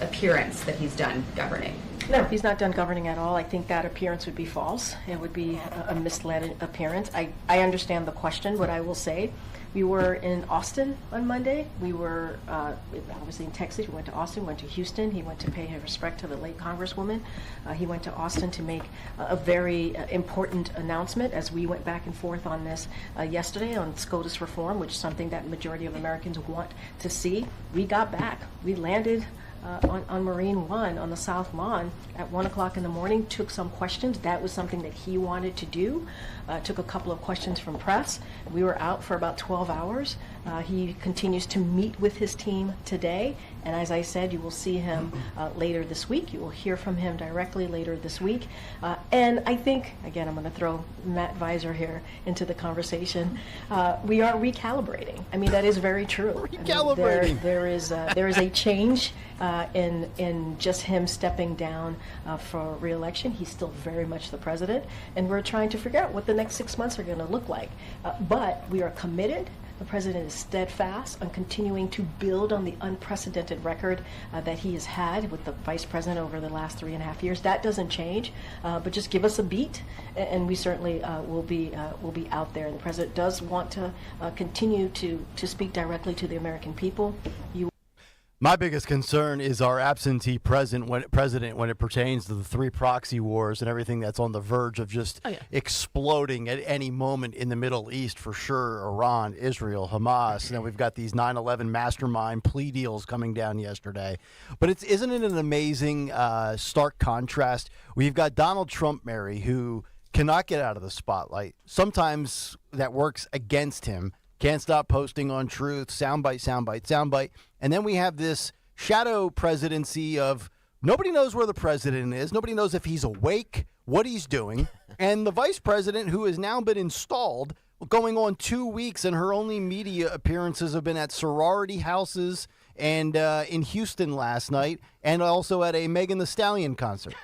appearance that he's done governing. No, he's not done governing at all. I think that appearance would be false. It would be a misled appearance. I understand the question. What I will say, We were in Austin on Monday. We were obviously in Texas. We went to Austin, went to Houston. He went to pay his respect to the late Congresswoman. He went to Austin to make a very important announcement as we went back and forth on this yesterday on SCOTUS reform, which is something that majority of Americans want to see. We got back. We landed on Marine One on the South Lawn at 1 o'clock in the morning, took some questions. That was something that he wanted to do. Took a couple of questions from press. We were out for about 12 hours. He continues to meet with his team today. And as I said, you will see him later this week. You will hear from him directly later this week. And I think, again, I'm going to throw Matt Visor here into the conversation. We are recalibrating. I mean, that is very true. Recalibrating. I mean, there is a change in just him stepping down for re-election. He's still very much the president, and we're trying to figure out what the next 6 months are going to look like. But we are committed. The president is steadfast on continuing to build on the unprecedented record that he has had with the vice president over the last 3.5 years. That doesn't change, but just give us a beat, and we certainly will be out there. And the president does want to continue to speak directly to the American people. My biggest concern is our absentee president when it pertains to the 3 proxy wars and everything that's on the verge of just exploding at any moment in the Middle East, for sure. Iran, Israel, Hamas. And then we've got these 9/11 mastermind plea deals coming down yesterday. But isn't it an amazing stark contrast? We've got Donald Trump, Mary, who cannot get out of the spotlight. Sometimes that works against him. Can't stop posting on Truth, soundbite. And then we have this shadow presidency of nobody knows where the president is. Nobody knows if he's awake, what he's doing. And the vice president, who has now been installed, going on 2 weeks, and her only media appearances have been at sorority houses and in Houston last night, and also at a Megan Thee Stallion concert.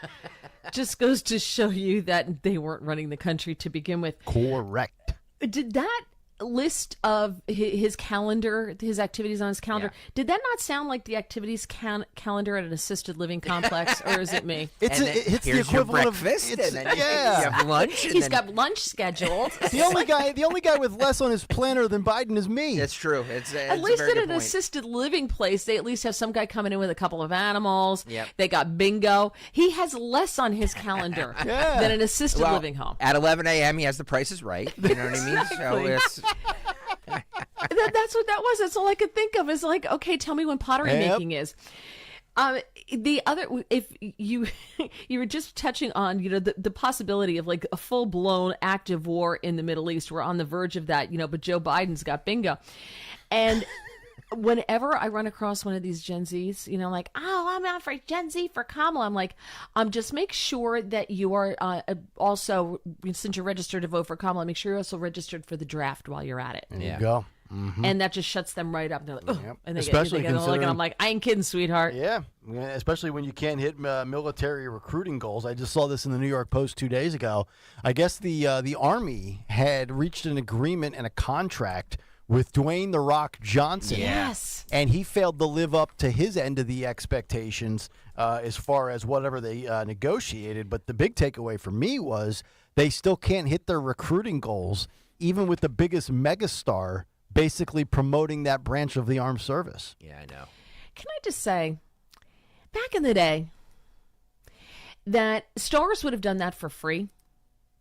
Just goes to show you that they weren't running the country to begin with. Correct. Did that list of his calendar, his activities on his calendar, did that not sound like the activities calendar at an assisted living complex, or is it me? It's the equivalent of breakfast, and then you have lunch. He's got lunch scheduled. The only guy with less on his planner than Biden is me. That's true. It's at least at an assisted living place, they at least have some guy coming in with a couple of animals. Yep. They got bingo. He has less on his calendar than an assisted living home. At 11 a.m., he has The Price is Right. You know what I mean? Exactly. So it's that's what that was. That's all I could think of. Is like, okay, tell me when pottery making is. The other, if you were just touching on, the possibility of like a full blown active war in the Middle East. We're on the verge of that, but Joe Biden's got bingo, and. Whenever I run across one of these Gen Zs, like, oh, I'm out for Gen Z for Kamala. I'm like, just make sure that you are also, since you're registered to vote for Kamala, make sure you're also registered for the draft while you're at it. There you go. Mm-hmm. And that just shuts them right up. And they're like, oh, and they especially get look, and I'm like, I ain't kidding, sweetheart. Yeah, especially when you can't hit military recruiting goals. I just saw this in the New York Post 2 days ago. I guess the Army had reached an agreement and a contract with Dwayne "The Rock" Johnson. Yes. And he failed to live up to his end of the expectations as far as whatever they negotiated. But the big takeaway for me was they still can't hit their recruiting goals, even with the biggest megastar basically promoting that branch of the armed service. Yeah, I know. Can I just say, back in the day, that stars would have done that for free.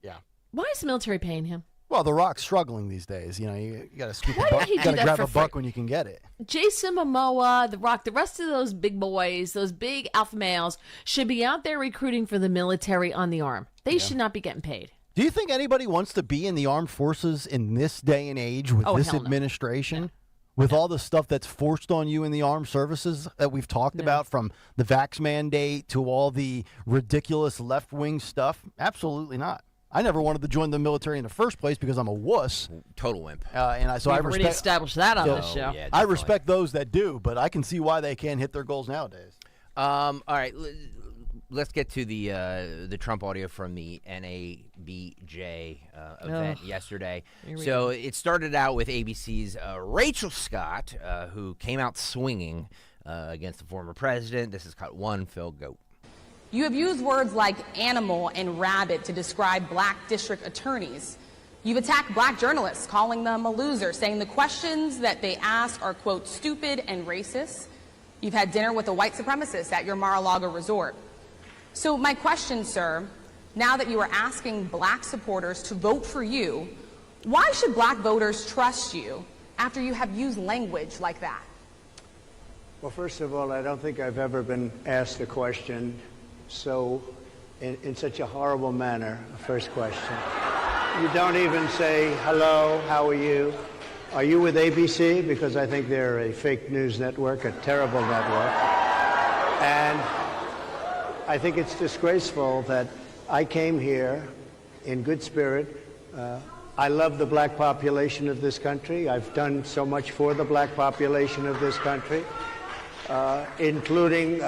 Yeah. Why is the military paying him? Well, The Rock's struggling these days. You got to scoop a Why buck. did he You got do to that grab for a buck free? when you can get it. Jason Momoa, The Rock, the rest of those big boys, those big alpha males should be out there recruiting for the military on the arm. They should not be getting paid. Do you think anybody wants to be in the armed forces in this day and age with this hell no. administration? With all the stuff that's forced on you in the armed services that we've talked about, from the vax mandate to all the ridiculous left-wing stuff? Absolutely not. I never wanted to join the military in the first place because I'm a wuss. Total wimp. We've already established that on this show. Yeah, I respect those that do, but I can see why they can't hit their goals nowadays. All right, let's get to the Trump audio from the NABJ event yesterday. So it started out with ABC's Rachel Scott, who came out swinging against the former president. This is cut one. Phil, go. You have used words like animal and rabbit to describe black district attorneys. You've attacked black journalists, calling them a loser, saying the questions that they ask are, quote, stupid and racist. You've had dinner with a white supremacist at your Mar-a-Lago resort. So my question, sir, now that you are asking black supporters to vote for you, why should black voters trust you after you have used language like that? Well, first of all, I don't think I've ever been asked a question in such a horrible manner, a first question. You don't even say, hello, how are you? Are you with ABC? Because I think they're a fake news network, a terrible network. And I think it's disgraceful that I came here in good spirit. I love the black population of this country. I've done so much for the black population of this country, including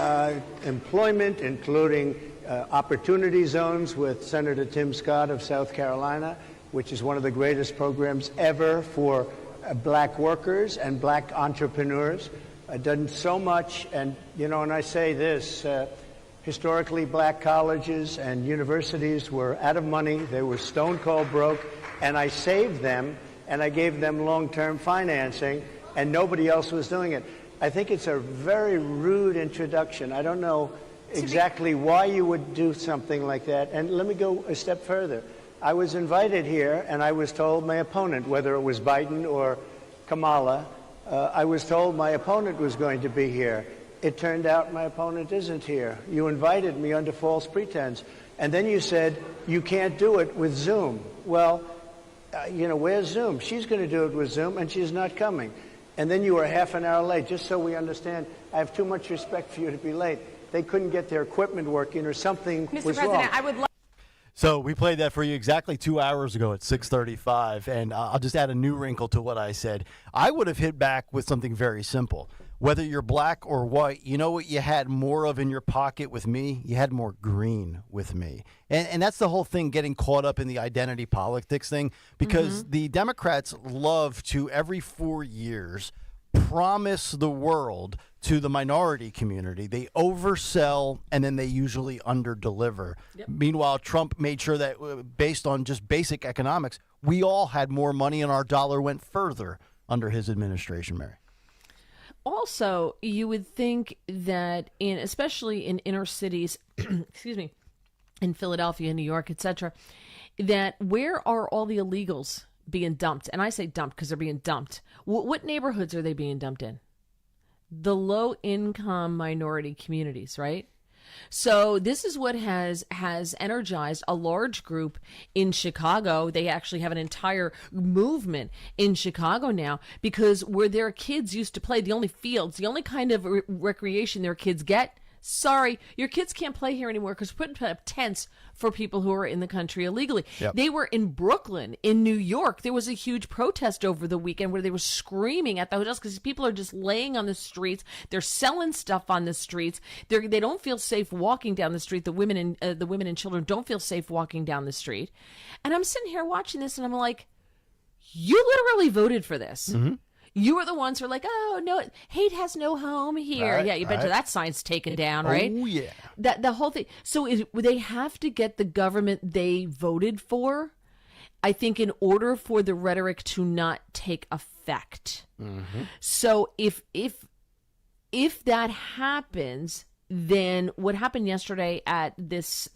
employment, including opportunity zones with Senator Tim Scott of South Carolina, which is one of the greatest programs ever for black workers and black entrepreneurs. I've done so much, and and I say this, historically black colleges and universities were out of money, they were stone cold broke, and I saved them, and I gave them long-term financing, and nobody else was doing it. I think it's a very rude introduction. I don't know exactly why you would do something like that. And let me go a step further. I was invited here, and I was told my opponent, whether it was Biden or Kamala, I was told my opponent was going to be here. It turned out my opponent isn't here. You invited me under false pretense. And then you said, you can't do it with Zoom. Well, where's Zoom? She's going to do it with Zoom, and she's not coming. And then you were half an hour late. Just so we understand, I have too much respect for you to be late. They couldn't get their equipment working or something was wrong. Mr. President, I would love... So we played that for you exactly 2 hours ago at 6:35, and I'll just add a new wrinkle to what I said. I would have hit back with something very simple. Whether you're black or white, you know what you had more of in your pocket with me? You had more green with me. And that's the whole thing, getting caught up in the identity politics thing, because the Democrats love to, every 4 years, promise the world to the minority community. They oversell, and then they usually underdeliver. Yep. Meanwhile, Trump made sure that based on just basic economics, we all had more money and our dollar went further under his administration, Mary. Also, you would think that especially in inner cities, excuse me, in Philadelphia, New York, etc., that where are all the illegals being dumped? And I say dumped because they're being dumped. What neighborhoods are they being dumped in? The low-income minority communities, right? So this is what has energized a large group in Chicago. They actually have an entire movement in Chicago now, because where their kids used to play, the only fields, the only kind of recreation their kids get, sorry, your kids can't play here anymore because we're putting up tents for people who are in the country illegally. Yep. They were in Brooklyn, in New York. There was a huge protest over the weekend where they were screaming at the hotels because people are just laying on the streets. They're selling stuff on the streets. They don't feel safe walking down the street. The women and children don't feel safe walking down the street. And I'm sitting here watching this, and I'm like, you literally voted for this. Mm-hmm. You were the ones who are like, oh, no, hate has no home here. Right, yeah, you bet you that sign's taken down, right? Oh, yeah. The whole thing. So they have to get the government they voted for, I think, in order for the rhetoric to not take effect. Mm-hmm. So if that happens, then what happened yesterday at this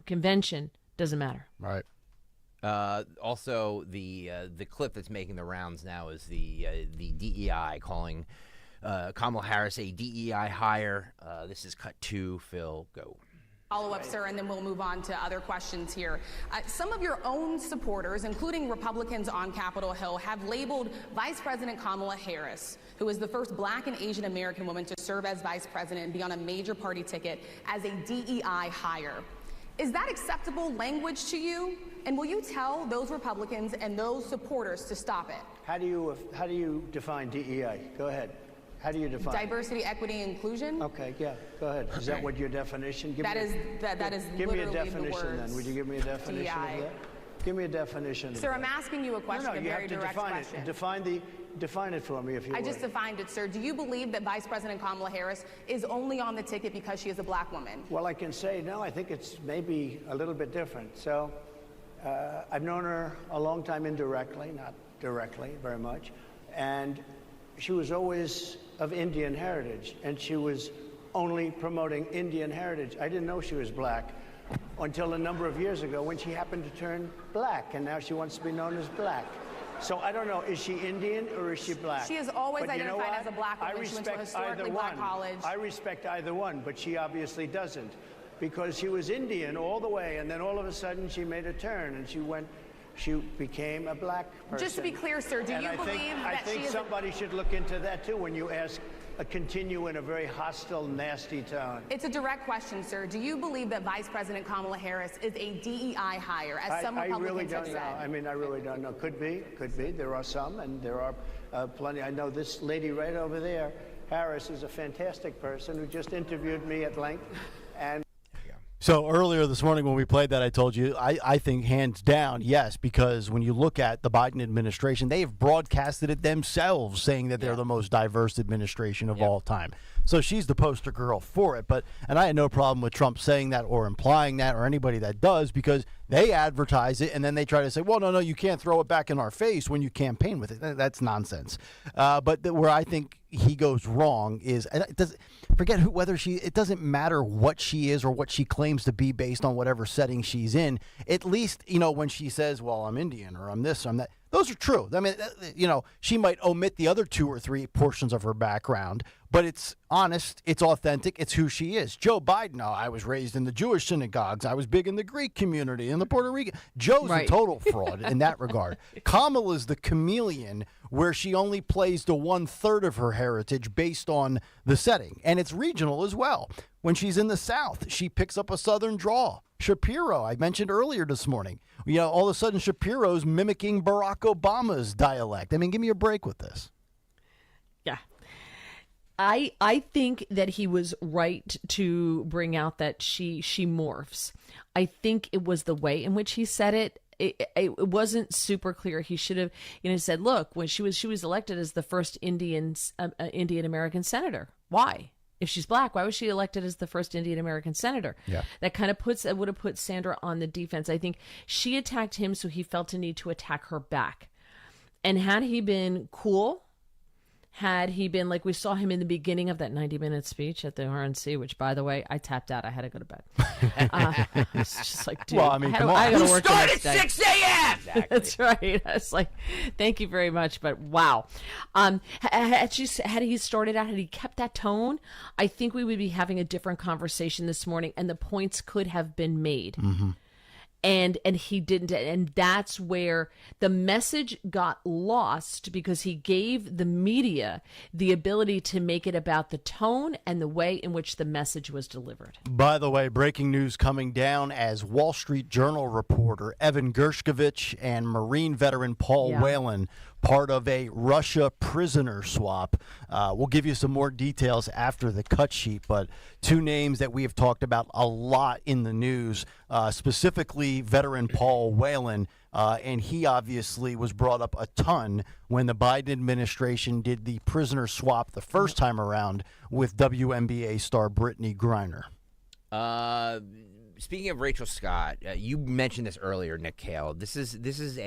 convention doesn't matter. Right. Also, the clip that's making the rounds now is the DEI calling Kamala Harris a DEI hire. This is cut 2. Phil, go. Follow-up, sir, and then we'll move on to other questions here. Some of your own supporters, including Republicans on Capitol Hill, have labeled Vice President Kamala Harris, who is the first black and Asian American woman to serve as vice president and be on a major party ticket, as a DEI hire. Is that acceptable language to you? And will you tell those Republicans and those supporters to stop it? How do you define DEI? Go ahead. How do you define diversity, equity, inclusion? Okay, yeah, go ahead. Is that what your definition? Give me a definition then. Would you give me a definition of that? Give me a definition. Sir, I'm asking you a question, a very direct question. Define it for me, if you would. I just defined it, sir. Do you believe that Vice President Kamala Harris is only on the ticket because she is a black woman? Well, I can say no. I think it's maybe a little bit different. So, I've known her a long time indirectly, not directly very much, and she was always of Indian heritage, and she was only promoting Indian heritage. I didn't know she was black until a number of years ago when she happened to turn black, and now she wants to be known as black. So I don't know, is she Indian or is she black? She has always But you know identified what? as a black woman. I She went to a respect historically either black one. college. I respect either one, but she obviously doesn't, because she was Indian all the way, and then all of a sudden she made a turn and she became a black person. Just to be clear, sir, do And you I believe think, that I think she is somebody should look into that too when you ask continue in a very hostile, nasty tone. It's a direct question, sir. Do you believe that Vice President Kamala Harris is a DEI hire, as some I Republicans really have don't said? know. I mean, I really don't know. Could be. There are some, and there are plenty. I know this lady right over there, Harris, is a fantastic person who just interviewed me at length. And So earlier this morning when we played that, I told you, I think hands down, yes, because when you look at the Biden administration, they have broadcasted it themselves, saying that they're the most diverse administration of all time. So she's the poster girl for it. And I had no problem with Trump saying that or implying that, or anybody that does, because they advertise it and then they try to say, well, no, you can't throw it back in our face when you campaign with it. That's nonsense. But where I think he goes wrong is, it doesn't matter what she is or what she claims to be based on whatever setting she's in. At least, when she says, well, I'm Indian or I'm this, I'm that, those are true. I mean, she might omit the other 2 or 3 portions of her background, but it's honest, it's authentic, it's who she is. Joe Biden, I was raised in the Jewish synagogues, I was big in the Greek community, in the Puerto Rican. Joe's a total fraud in that regard. Kamala's the chameleon, where she only plays to 1/3 of her heritage based on the setting. And it's regional as well. When she's in the South, she picks up a Southern drawl. Shapiro, I mentioned earlier this morning, all of a sudden Shapiro's mimicking Barack Obama's dialect. I mean, give me a break with this. Yeah. I think that he was right to bring out that she morphs. I think it was the way in which he said it. It wasn't super clear. He should have, said, look, when she was elected as the first Indian American senator. Why? If she's black, why was she elected as the first Indian American senator? Yeah. That kind of would have put Sandra on the defense. I think she attacked him, so he felt a need to attack her back. And had he been cool, had he been like we saw him in the beginning of that 90-minute speech at the RNC, which, by the way, I tapped out. I had to go to bed. It's just like, dude, well, I mean, come on. I got to work the Start next at day. 6 a.m. Exactly. That's right. I was like, thank you very much, but wow. Had he started out, had he kept that tone, I think we would be having a different conversation this morning, and the points could have been made. Mm-hmm. And he didn't, and that's where the message got lost, because he gave the media the ability to make it about the tone and the way in which the message was delivered. By the way, breaking news coming down as Wall Street Journal reporter Evan Gershkovich and Marine veteran Paul Whelan, part of a Russia prisoner swap. We'll give you some more details after the cut sheet, but 2 names that we have talked about a lot in the news, specifically veteran Paul Whelan, and he obviously was brought up a ton when the Biden administration did the prisoner swap the first time around with WNBA star Brittany Griner. Speaking of Rachel Scott, you mentioned this earlier, Nick Kayal. This is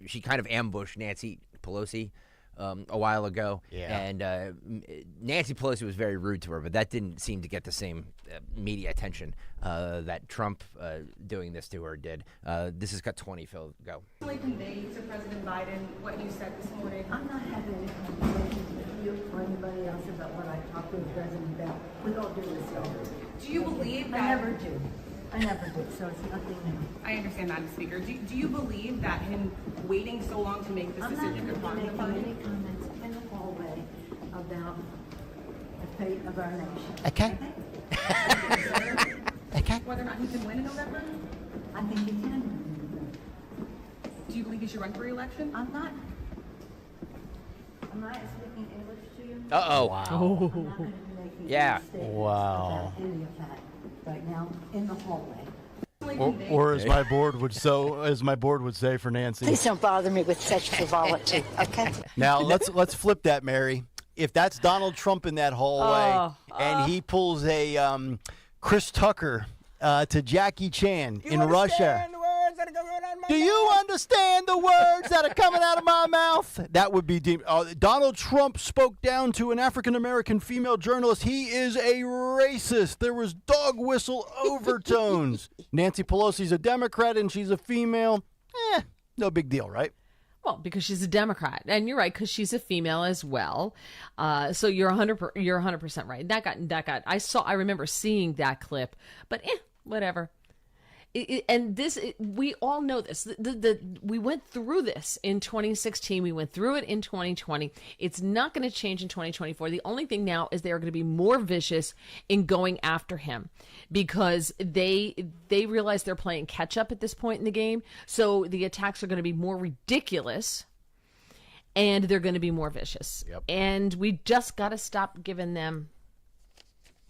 she kind of ambushed Nancy Pelosi a while ago, and Nancy Pelosi was very rude to her, but that didn't seem to get the same media attention that Trump doing this to her did. This has got 20. Phil, go. Convey to President Biden what you said this morning. I'm not having any conversations with you or anybody else about what I talked to the president about. We all do this all. Do you believe that? I never do. So it's nothing new. I understand, Madam Speaker. Do you believe that him waiting so long to make this decision could harm the I'm not party? making any comments in the hallway about the fate of our nation. Okay. Okay. Whether or not he can win in November? I think he can win. Do you believe he should run for re-election? I'm not. Am I speaking English to you? Uh-oh. Wow. I'm not going to be making Yeah. any statements Wow. about any of that right now in the hallway. Or as my board would say for Nancy. Please don't bother me with such frivolity, okay? Now let's flip that, Mary. If that's Donald Trump in that hallway and he pulls a Chris Tucker to Jackie Chan in Russia. The words that go Do you understand the words that are coming out of my mouth? That would be deemed. Donald Trump spoke down to an African-American female journalist. He is a racist. There was dog whistle overtones. Nancy Pelosi's a Democrat and she's a female. No big deal, right? Well, because she's a Democrat, and you're right, because she's a female as well. So you're 100% right. I remember seeing that clip, but whatever. We all know this. We went through this in 2016. We went through it in 2020. It's not going to change in 2024. The only thing now is they are going to be more vicious in going after him because they realize they're playing catch up at this point in the game. So the attacks are going to be more ridiculous and they're going to be more vicious. Yep. And we just got to stop giving them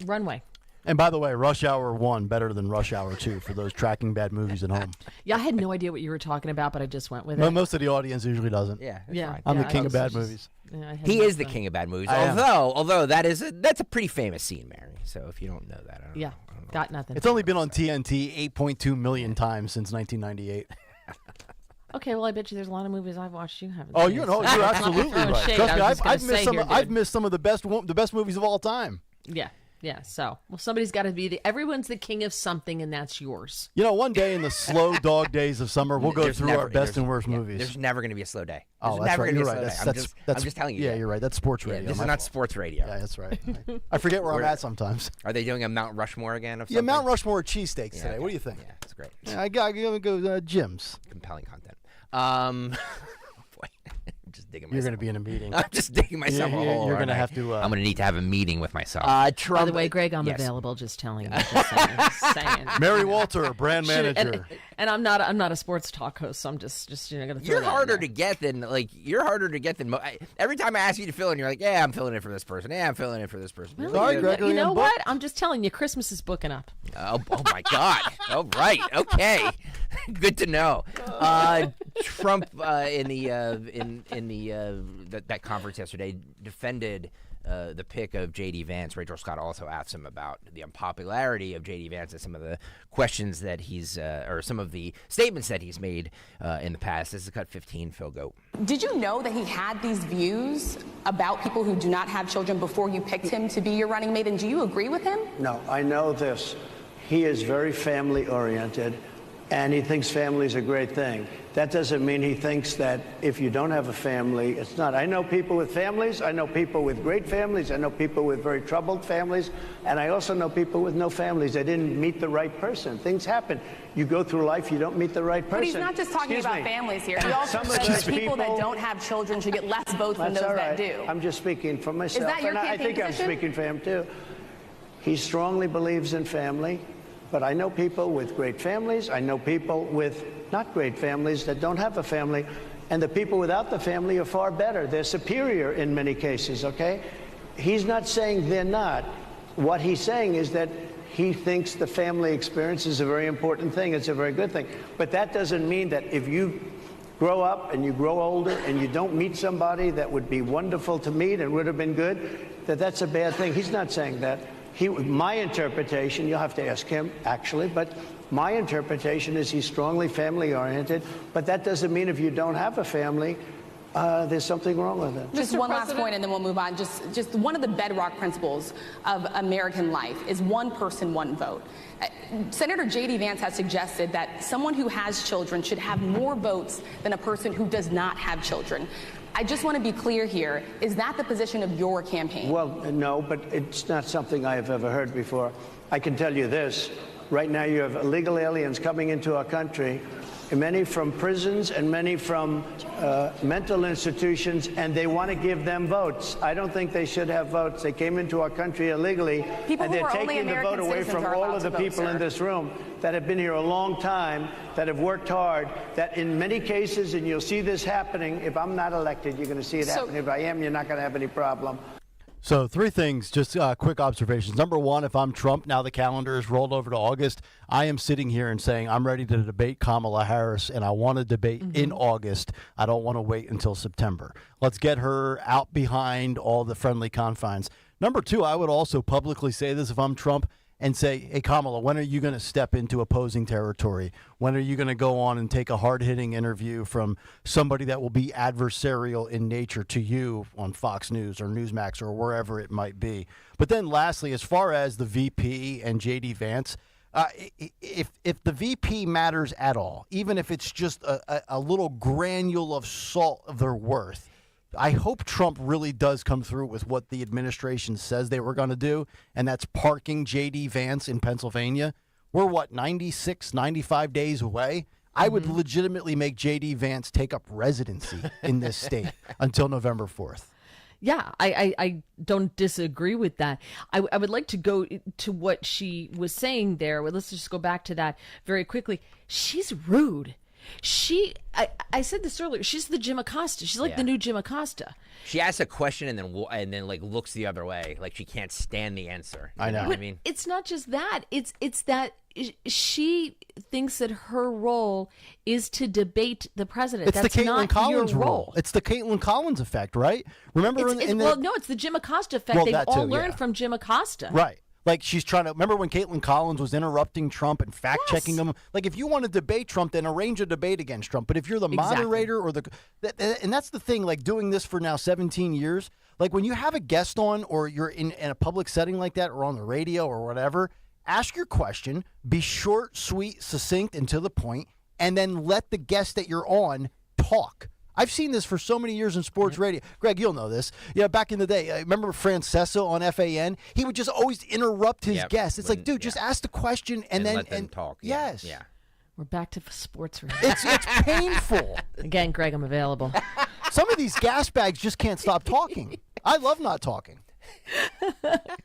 runway. And by the way, Rush Hour 1 better than Rush Hour 2 for those tracking bad movies at home. Yeah, I had no idea what you were talking about, but I just went with it. Most of the audience usually doesn't. Yeah, I'm the king of bad movies. He is the king of bad movies. Although that's a pretty famous scene, Mary. So if you don't know that, I don't know. Got nothing. It's only been on TNT 8.2 million times since 1998. Okay, well, I bet you there's a lot of movies I've watched you haven't. Oh, you're absolutely right. Trust me, I've missed some of the best movies of all time. Yeah, so, somebody's got to be everyone's the king of something, and that's yours. You know, one day in the slow dog days of summer, we'll go through our best and worst movies. There's never going to be a slow day. That's right. You're right. I'm just telling you. Yeah, you're right. That's sports radio. This is not sports radio. Yeah, that's right. I forget where I'm at sometimes. Are they doing a Mount Rushmore again? Yeah, Mount Rushmore cheesesteaks today. What do you think? Yeah, that's great. Yeah, I got to go Jim's. Compelling content. Boy. You're going to be in a meeting. I'm just digging myself a hole. You're going to have to. I'm going to need to have a meeting with myself. By the way, Greg, I'm available. Just telling you. Just saying. Mary Walter, brand manager. And I'm not a sports talk host, so I'm just going to throw You're that harder to get than every time I ask you to fill in, you're like, yeah, I'm filling in for this person. Yeah, I'm filling in for this person. Really? Sorry, Gregory. You know what? I'm just telling you, Christmas is booking up. Oh my God! All right, okay, good to know. Trump in that conference yesterday defended the pick of J.D. Vance. Rachel Scott also asked him about the unpopularity of J.D. Vance and some of the questions that or some of the statements that he's made in the past. This is cut 15, Phil Goat. Did you know that he had these views about people who do not have children before you picked him to be your running mate? And do you agree with him? No, I know this. He is very family-oriented, and he thinks family is a great thing. That doesn't mean he thinks that if you don't have a family, it's not. I know people with families. I know people with great families. I know people with very troubled families. And I also know people with no families. They didn't meet the right person. Things happen. You go through life, you don't meet the right person. But he's not just talking about families here. He also says that people that don't have children should get less votes than those that do. I'm just speaking for myself. Is that your and I think position? I'm speaking for him, too. He strongly believes in family. But I know people with great families. I know people with not great families that don't have a family. And the people without the family are far better. They're superior in many cases, okay? He's not saying they're not. What he's saying is that he thinks the family experience is a very important thing. It's a very good thing. But that doesn't mean that if you grow up and you grow older and you don't meet somebody that would be wonderful to meet and would have been good, that that's a bad thing. He's not saying that. My interpretation, you'll have to ask him, actually, but my interpretation is he's strongly family-oriented, but that doesn't mean if you don't have a family, there's something wrong with it. Just one last point, and then we'll move on. Just one of the bedrock principles of American life is one person, one vote. Senator J.D. Vance has suggested that someone who has children should have more votes than a person who does not have children. I just want to be clear here. Is that the position of your campaign? Well, no, but it's not something I have ever heard before. I can tell you this. Right now you have illegal aliens coming into our country, many from prisons and many from mental institutions, and they want to give them votes. I don't think they should have votes. They came into our country illegally, and they're taking the vote away from all of the people in this room that have been here a long time, that have worked hard, that in many cases, and you'll see this happening, if I'm not elected, you're going to see it happening. If I am, you're not going to have any problem. So 3 things, just quick observations. Number 1, if I'm Trump, now the calendar is rolled over to August, I am sitting here and saying I'm ready to debate Kamala Harris, and I want to debate in August. I don't want to wait until September. Let's get her out behind all the friendly confines. Number 2, I would also publicly say this if I'm Trump, and say, hey, Kamala, when are you going to step into opposing territory? When are you going to go on and take a hard-hitting interview from somebody that will be adversarial in nature to you on Fox News or Newsmax or wherever it might be? But then lastly, as far as the VP and J.D. Vance, if the VP matters at all, even if it's just a little granule of salt of their worth, I hope Trump really does come through with what the administration says they were going to do, and that's parking J.D. Vance in Pennsylvania. We're, 96, 95 days away? I would legitimately make J.D. Vance take up residency in this state until November 4th. Yeah, I don't disagree with that. I would like to go to what she was saying there. Well, let's just go back to that very quickly. She's rude. I said this earlier. She's the Jim Acosta. She's like the new Jim Acosta. She asks a question and then like looks the other way, like she can't stand the answer. I know. What I mean, it's not just that. It's that she thinks that her role is to debate the president. It's That's the Caitlin not Collins your role. It's the Caitlin Collins effect, right? Remember it's the Jim Acosta effect. They've all learned from Jim Acosta. Right. Like she's trying to remember when Caitlin Collins was interrupting Trump and fact checking him. Like if you want to debate Trump, then arrange a debate against Trump. But if you're the moderator or and that's the thing, like doing this for now 17 years, like when you have a guest on or you're in a public setting like that or on the radio or whatever, ask your question, be short, sweet, succinct, and to the point, and then let the guest that you're on talk. I've seen this for so many years in sports radio. Greg, you'll know this. Yeah, back in the day, I remember Francesco on FAN. He would just always interrupt his guests. It's like, dude, just ask the question and then let them talk. Yes. Yeah. We're back to sports radio. It's painful. Again, Greg, I'm available. Some of these gas bags just can't stop talking. I love not talking.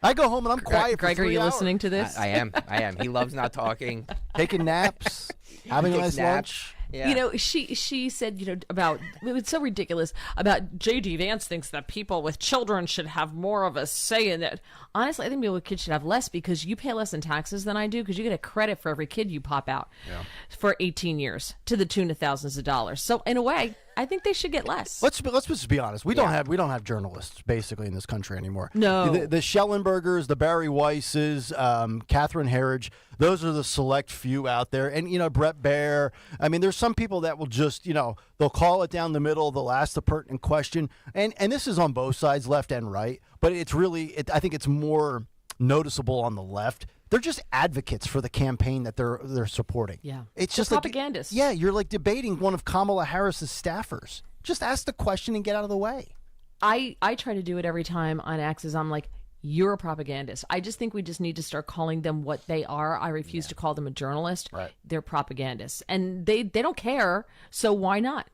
I go home and I'm quiet Greg, for 3 are you hours. listening to this? I am. He loves not talking. Taking naps, having a nice lunch. Yeah. You know, she said, about, it's so ridiculous, about J.D. Vance thinks that people with children should have more of a say in it. Honestly, I think people with kids should have less because you pay less in taxes than I do because you get a credit for every kid you pop out for 18 years to the tune of thousands of dollars. So in a way, I think they should get less. Let's just be honest. We don't have journalists basically in this country anymore. No. The Schellenbergers, the Barry Weisses, Catherine Herridge, those are the select few out there. And Brett Baer. I mean, there's some people that will just they'll call it down the middle. They'll ask the pertinent question, and this is on both sides, left and right. But it's really, I think it's more noticeable on the left. They're just advocates for the campaign that they're supporting. Yeah, it's just propagandists. You're like debating one of Kamala Harris's staffers. Just ask the question and get out of the way. I try to do it every time on Axis. I'm like, you're a propagandist. I just think we just need to start calling them what they are. I refuse to call them a journalist. Right. They're propagandists, and they don't care. So why not?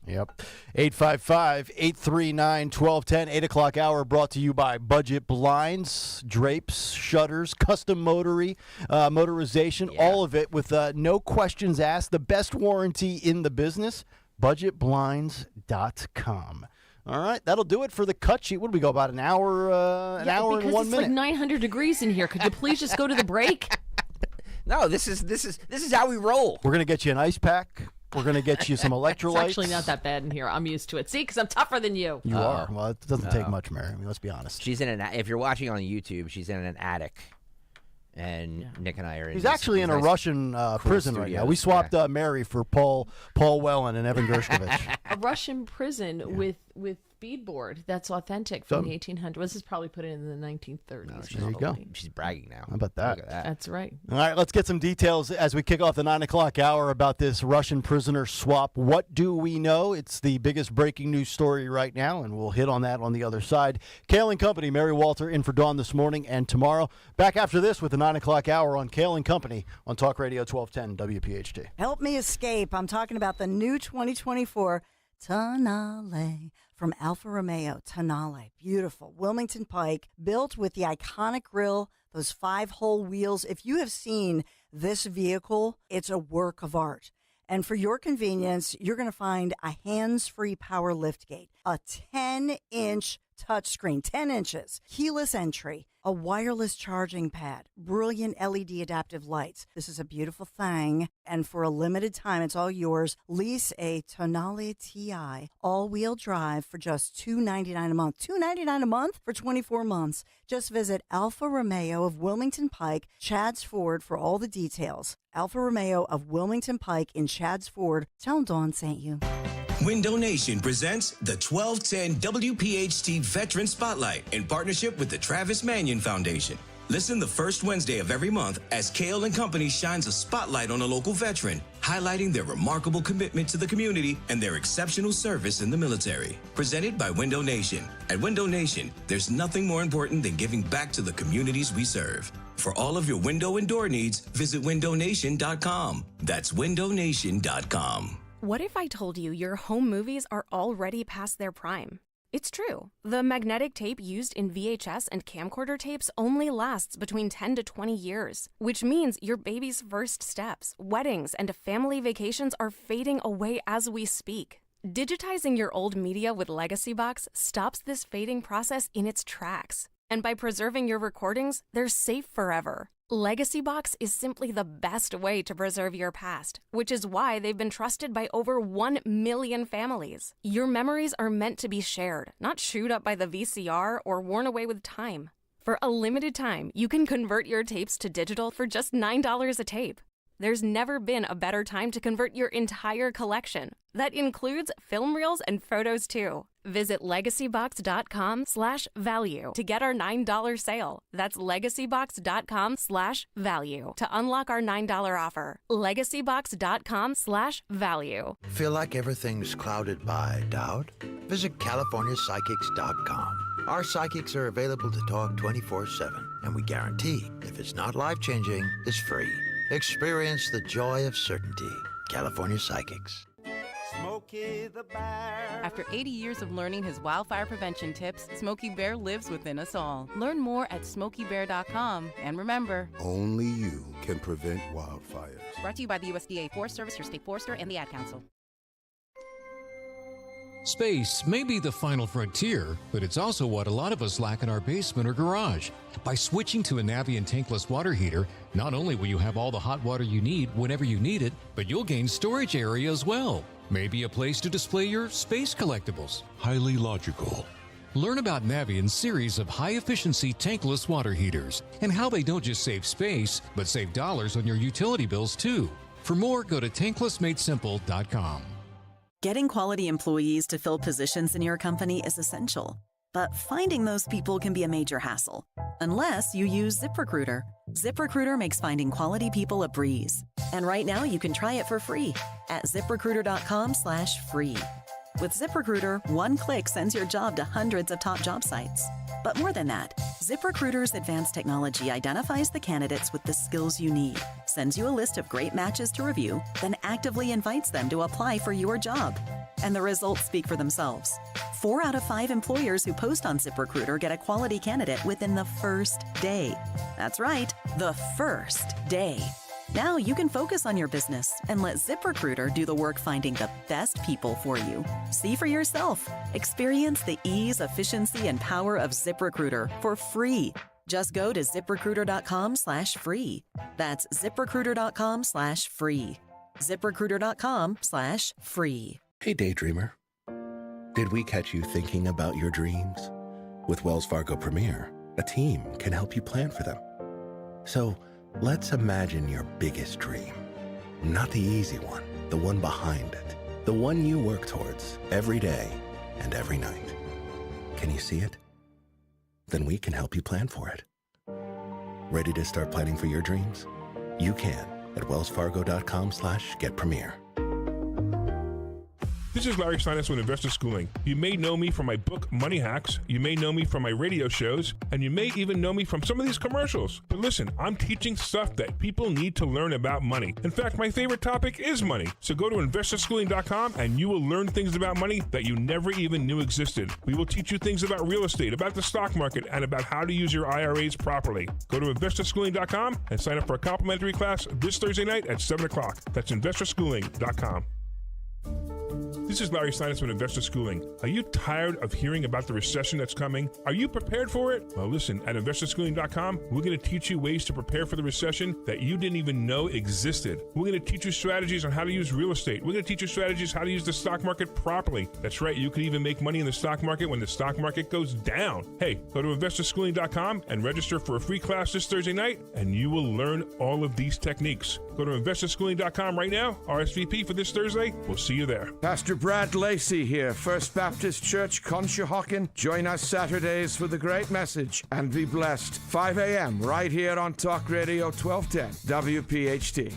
Yep. 855-839-1210, 8 o'clock hour brought to you by Budget Blinds, Drapes, Shutters, Custom Motorization, all of it with no questions asked. The best warranty in the business, budgetblinds.com. All right, that'll do it for the cut sheet. What do we go, about an hour and 1 minute? Because it's like 900 degrees in here. Could you please just go to the break? No, this is how we roll. We're going to get you an ice pack. We're going to get you some electrolytes. It's actually not that bad in here. I'm used to it. See, because I'm tougher than you. You are. Well, it doesn't take much, Mary. I mean, let's be honest. She's in if you're watching on YouTube, she's in an attic. And Nick and I are in. He's actually in a Russian prison right now. We swapped Mary for Paul Whelan and Evan Gershkovich. A Russian prison with beadboard that's authentic from the 1800s. This is probably put in the 1930s. There you go. She's bragging now. How about that? Look at that. That's right. All right, let's get some details as we kick off the 9 o'clock hour about this Russian prisoner swap. What do we know? It's the biggest breaking news story right now, and we'll hit on that on the other side. Kayal and Company, Mary Walter in for Dawn this morning and tomorrow. Back after this with the 9 o'clock hour on Kayal and Company on Talk Radio 1210 WPHT. Help me escape. I'm talking about the new 2024 Tonale from Alfa Romeo. Tonale, beautiful. Wilmington Pike, built with the iconic grille, those 5-hole wheels. If you have seen this vehicle, it's a work of art. And for your convenience, you're going to find a hands-free power liftgate, a 10-inch touchscreen, 10 inches, keyless entry, a wireless charging pad, brilliant LED adaptive lights. This is a beautiful thing. And for a limited time, it's all yours. Lease a Tonale TI all-wheel drive for just $299 a month. $299 a month for 24 months. Just visit Alfa Romeo of Wilmington Pike, Chadds Ford for all the details. Alfa Romeo of Wilmington Pike in Chadds Ford. Tell them Dawn sent you. Window Nation presents the 1210 WPHT Veteran Spotlight in partnership with the Travis Manion Foundation. Listen the first Wednesday of every month as Kayal and Company shines a spotlight on a local veteran, highlighting their remarkable commitment to the community and their exceptional service in the military. Presented by Window Nation. At Window Nation, there's nothing more important than giving back to the communities we serve. For all of your window and door needs, visit windownation.com. That's windownation.com. What if I told you your home movies are already past their prime? It's true. The magnetic tape used in VHS and camcorder tapes only lasts between 10 to 20 years, which means your baby's first steps, weddings, and family vacations are fading away as we speak. Digitizing your old media with Legacy Box stops this fading process in its tracks. And by preserving your recordings, they're safe forever. Legacy Box is simply the best way to preserve your past, which is why they've been trusted by over 1 million families. Your memories are meant to be shared, not chewed up by the VCR or worn away with time. For a limited time, you can convert your tapes to digital for just $9 a tape. There's never been a better time to convert your entire collection. That includes film reels and photos too. Visit legacybox.com/value to get our $9 sale. That's legacybox.com/value to unlock our $9 offer. legacybox.com/value. Feel like everything's clouded by doubt? Visit CaliforniaPsychics.com. Our psychics are available to talk 24/7, and we guarantee if it's not life-changing, it's free. Experience the joy of certainty. California Psychics. Smokey the Bear. After 80 years of learning his wildfire prevention tips, Smokey Bear lives within us all. Learn more at SmokeyBear.com. And remember, only you can prevent wildfires. Brought to you by the USDA Forest Service, your state forester, and the Ad Council. Space may be the final frontier, but it's also what a lot of us lack in our basement or garage. By switching to a Navien tankless water heater, not only will you have all the hot water you need whenever you need it, but you'll gain storage area as well. Maybe a place to display your space collectibles. Highly logical. Learn about Navien's series of high-efficiency tankless water heaters and how they don't just save space, but save dollars on your utility bills too. For more, go to tanklessmadesimple.com. Getting quality employees to fill positions in your company is essential, but finding those people can be a major hassle, unless you use ZipRecruiter. ZipRecruiter makes finding quality people a breeze. And right now you can try it for free at ZipRecruiter.com/free. With ZipRecruiter, one click sends your job to hundreds of top job sites. But more than that, ZipRecruiter's advanced technology identifies the candidates with the skills you need, sends you a list of great matches to review, then actively invites them to apply for your job. And the results speak for themselves. 4 out of 5 employers who post on ZipRecruiter get a quality candidate within the first day. That's right, the first day. Now you can focus on your business and let ZipRecruiter do the work finding the best people for you. See for yourself. Experience the ease, efficiency, and power of ZipRecruiter for free. Just go to ZipRecruiter.com/free. That's ZipRecruiter.com/free. ZipRecruiter.com/free. Hey, daydreamer. Did we catch you thinking about your dreams? With Wells Fargo Premier, a team can help you plan for them. So, let's imagine your biggest dream. Not the easy one, the one behind it. The one you work towards every day and every night. Can you see it? Then we can help you plan for it. Ready to start planning for your dreams? You can at wellsfargo.com/getpremier. This is Larry Steinitz with Investor Schooling. You may know me from my book, Money Hacks. You may know me from my radio shows, and you may even know me from some of these commercials. But listen, I'm teaching stuff that people need to learn about money. In fact, my favorite topic is money. So go to investorschooling.com and you will learn things about money that you never even knew existed. We will teach you things about real estate, about the stock market, and about how to use your IRAs properly. Go to investorschooling.com and sign up for a complimentary class this Thursday night at 7 o'clock. That's investorschooling.com. This is Larry Sinus from Investor Schooling. Are you tired of hearing about the recession that's coming? Are you prepared for it? Well, listen, at investorschooling.com, we're going to teach you ways to prepare for the recession that you didn't even know existed. We're going to teach you strategies on how to use real estate. We're going to teach you strategies how to use the stock market properly. That's right, you can even make money in the stock market when the stock market goes down. Hey, go to investorschooling.com and register for a free class this Thursday night, and you will learn all of these techniques. Go to investorschooling.com right now, RSVP for this Thursday. We'll see you there. Pastor Brad Lacey here, First Baptist Church, Conshohocken. Join us Saturdays for the great message and be blessed. 5 a.m. right here on Talk Radio 1210 WPHT.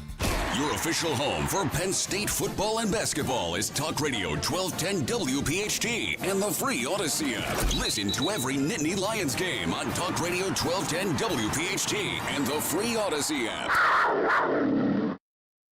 Your official home for Penn State football and basketball is Talk Radio 1210 WPHT and the free Odyssey app. Listen to every Nittany Lions game on Talk Radio 1210 WPHT and the free Odyssey app.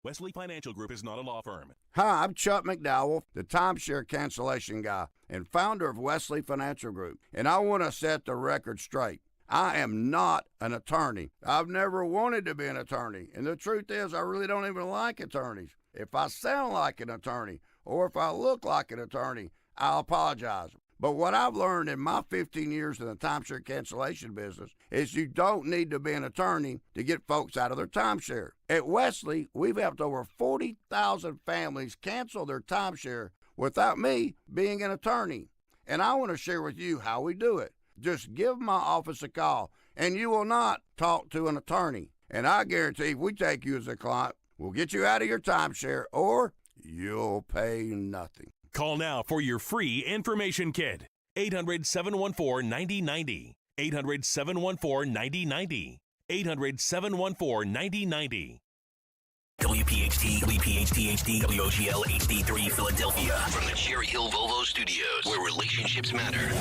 Wesley Financial Group is not a law firm. Hi, I'm Chuck McDowell, the timeshare cancellation guy and founder of Wesley Financial Group, and I want to set the record straight. I am not an attorney. I've never wanted to be an attorney, and the truth is I really don't even like attorneys. If I sound like an attorney or if I look like an attorney, I'll apologize. But what I've learned in my 15 years in the timeshare cancellation business is you don't need to be an attorney to get folks out of their timeshare. At Wesley, we've helped over 40,000 families cancel their timeshare without me being an attorney. And I want to share with you how we do it. Just give my office a call, and you will not talk to an attorney. And I guarantee if we take you as a client, we'll get you out of your timeshare, or you'll pay nothing. Call now for your free information kit. 800-714-9090. 800-714-9090. 800-714-9090. WPHT, WPHT-HD, WOGL HD3 Philadelphia. From the Cherry Hill Volvo Studios, where relationships matter.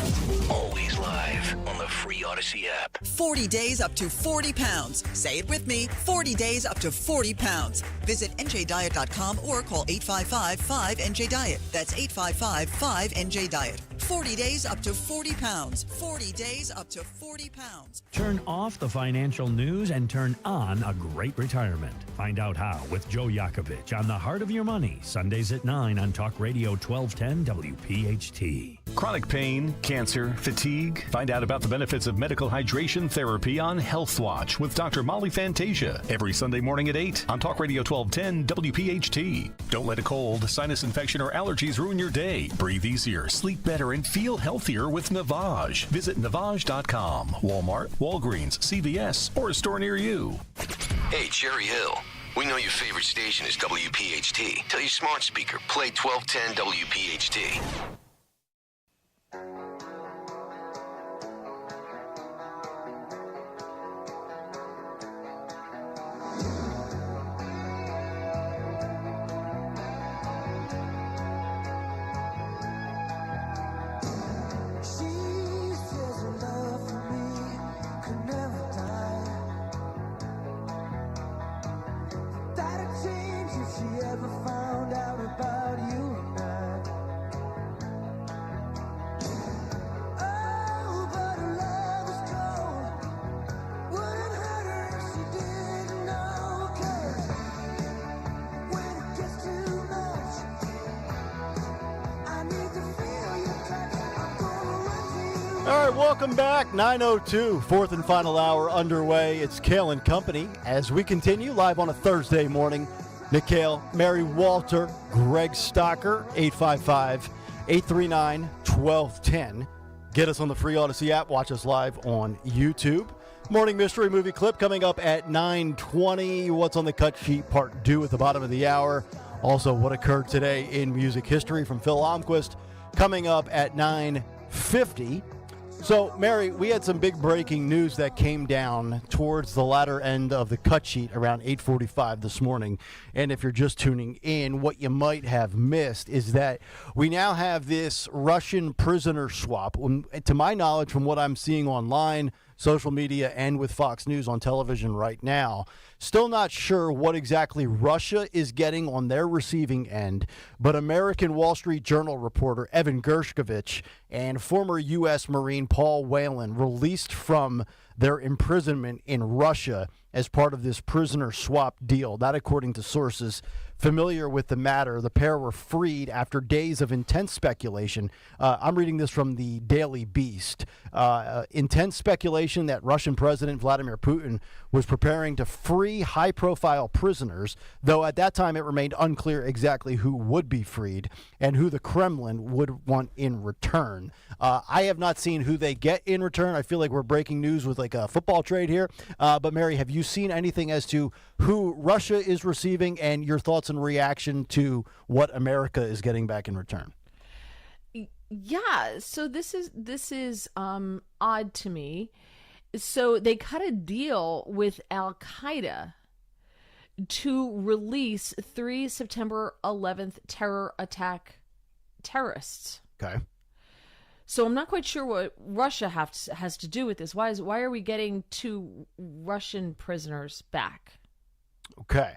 Always live on the free Odyssey app. 40 days up to 40 pounds. Say it with me. 40 days up to 40 pounds. Visit NJDiet.com or call 855-5NJ-DIET. That's 855-5NJ-DIET. 40 days up to 40 pounds. 40 days up to 40 pounds. Turn off the financial news and turn on a great retirement. Find out how with Joe Yakovich on The Heart of Your Money, Sundays at 9 on Talk Radio 1210 WPHT. Chronic pain, cancer, fatigue. Find out about the benefits of medical hydration therapy on Health Watch with Dr. Molly Fantasia every Sunday morning at 8 on Talk Radio 1210 WPHT. Don't let a cold, sinus infection, or allergies ruin your day. Breathe easier, sleep better, and feel healthier with Navage. Visit Navage.com. Walmart, Walgreens, CVS, or a store near you. Hey, Cherry Hill. We know your favorite station is WPHT. Tell your smart speaker, play 1210 WPHT. All right, welcome back. 9:02, fourth and final hour underway. It's Kayal and Company as we continue live on a Thursday morning. Nick Kayal, Mary Walter, Greg Stocker, 855-839-1210. Get us on the free Odyssey app. Watch us live on YouTube. Morning mystery movie clip coming up at 9:20. What's on the cut sheet, part 2 at the bottom of the hour. Also, what occurred today in music history from Phil Almquist coming up at 9:50. So, Mary, we had some big breaking news that came down towards the latter end of the cut sheet around 8:45 this morning. And if you're just tuning in, what you might have missed is that we now have this Russian prisoner swap. To my knowledge, from what I'm seeing online, social media, and with Fox News on television right now, still not sure what exactly Russia is getting on their receiving end, but American Wall Street Journal reporter Evan Gershkovich and former U.S. Marine Paul Whelan released from their imprisonment in Russia as part of this prisoner swap deal. That, according to sources familiar with the matter. The pair were freed after days of intense speculation. I'm reading this from the Daily Beast. Intense speculation that Russian President Vladimir Putin was preparing to free high-profile prisoners, though at that time it remained unclear exactly who would be freed and who the Kremlin would want in return. I have not seen who they get in return. I feel like we're breaking news with like a football trade here. But Mary, have you seen anything as to who Russia is receiving and your thoughts and reaction to what America is getting back in return? Yeah, so this is odd to me. So they cut a deal with Al Qaeda to release 3 September 11th terror attack terrorists. Okay. So I'm not quite sure what Russia has to do with this. Why are we getting 2 Russian prisoners back? Okay.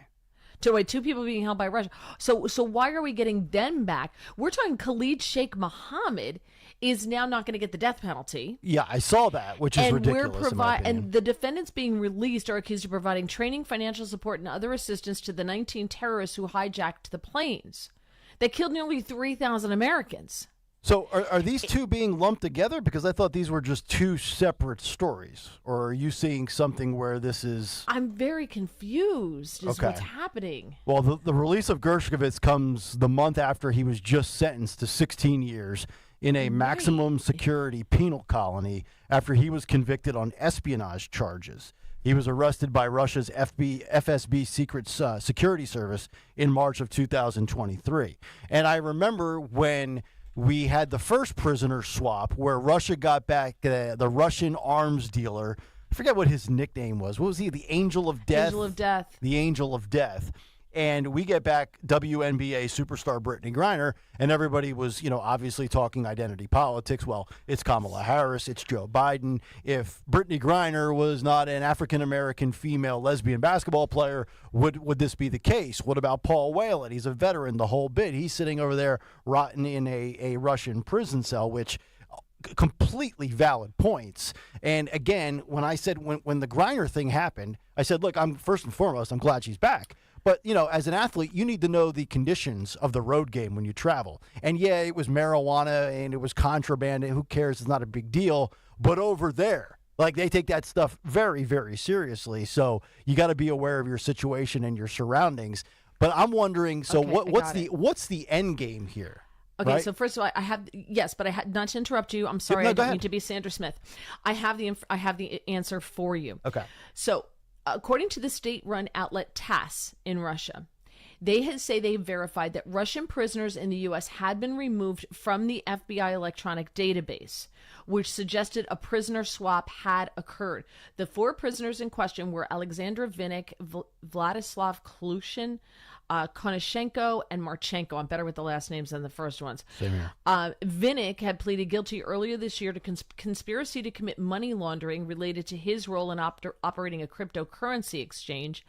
Two people being held by Russia. So why are we getting them back? We're talking Khalid Sheikh Mohammed is now not going to get the death penalty. Yeah, I saw that, which is ridiculous in my opinion. And the defendants being released are accused of providing training, financial support, and other assistance to the 19 terrorists who hijacked the planes that killed nearly 3,000 Americans. So are these two being lumped together? Because I thought these were just 2 separate stories. Or are you seeing something where this is... I'm very confused is what's happening. Well, the release of Gershkovich comes the month after he was just sentenced to 16 years in a maximum security penal colony after he was convicted on espionage charges. He was arrested by Russia's FSB Secret Security Service in March of 2023. And I remember when we had the first prisoner swap where Russia got back the Russian arms dealer. I forget what his nickname was. What was he? The Angel of Death? Angel of Death. The Angel of Death. And we get back WNBA superstar Brittany Griner, and everybody was, obviously talking identity politics. Well, it's Kamala Harris, it's Joe Biden. If Brittany Griner was not an African-American female lesbian basketball player, would this be the case? What about Paul Whelan? He's a veteran, the whole bit. He's sitting over there rotting in a Russian prison cell, which completely valid points. And again, when I said when the Griner thing happened, I said, look, first and foremost, I'm glad she's back. But, as an athlete, you need to know the conditions of the road game when you travel. And, yeah, it was marijuana and it was contraband. And who cares? It's not a big deal. But over there, they take that stuff very, very seriously. So you got to be aware of your situation and your surroundings. But I'm wondering, so what's the end game here? Okay, right? So first of all, I have not to interrupt you. I'm sorry, I don't mean to be Sandra Smith. I have the answer for you. Okay. So, according to the state-run outlet TASS in Russia, they say they verified that Russian prisoners in the U.S. had been removed from the FBI electronic database, which suggested a prisoner swap had occurred. The 4 prisoners in question were Alexander Vinnik, Vladislav Klushin, Konashenko, and Marchenko. I'm better with the last names than the first ones. Same here. Vinnik had pleaded guilty earlier this year to conspiracy to commit money laundering related to his role in operating a cryptocurrency exchange.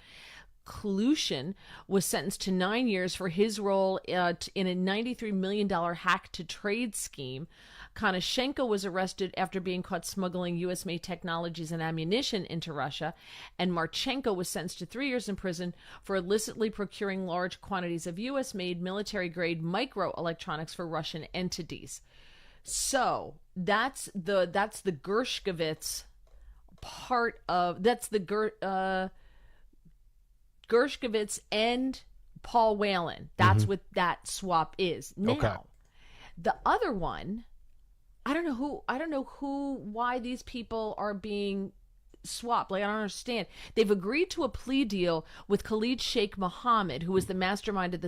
Klushin was sentenced to 9 years for his role in a $93 million hack-to-trade scheme. Konashenko was arrested after being caught smuggling U.S.-made technologies and ammunition into Russia, and Marchenko was sentenced to 3 years in prison for illicitly procuring large quantities of U.S.-made military-grade microelectronics for Russian entities. So that's the Gershkovich part of Gershkovich and Paul Whelan. That's what that swap is. Now, the other one, I don't know why these people are being swapped. I don't understand. They've agreed to a plea deal with Khalid Sheikh Mohammed, who was the mastermind of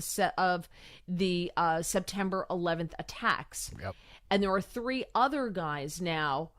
the September 11th attacks. Yep. And there are 3 other guys now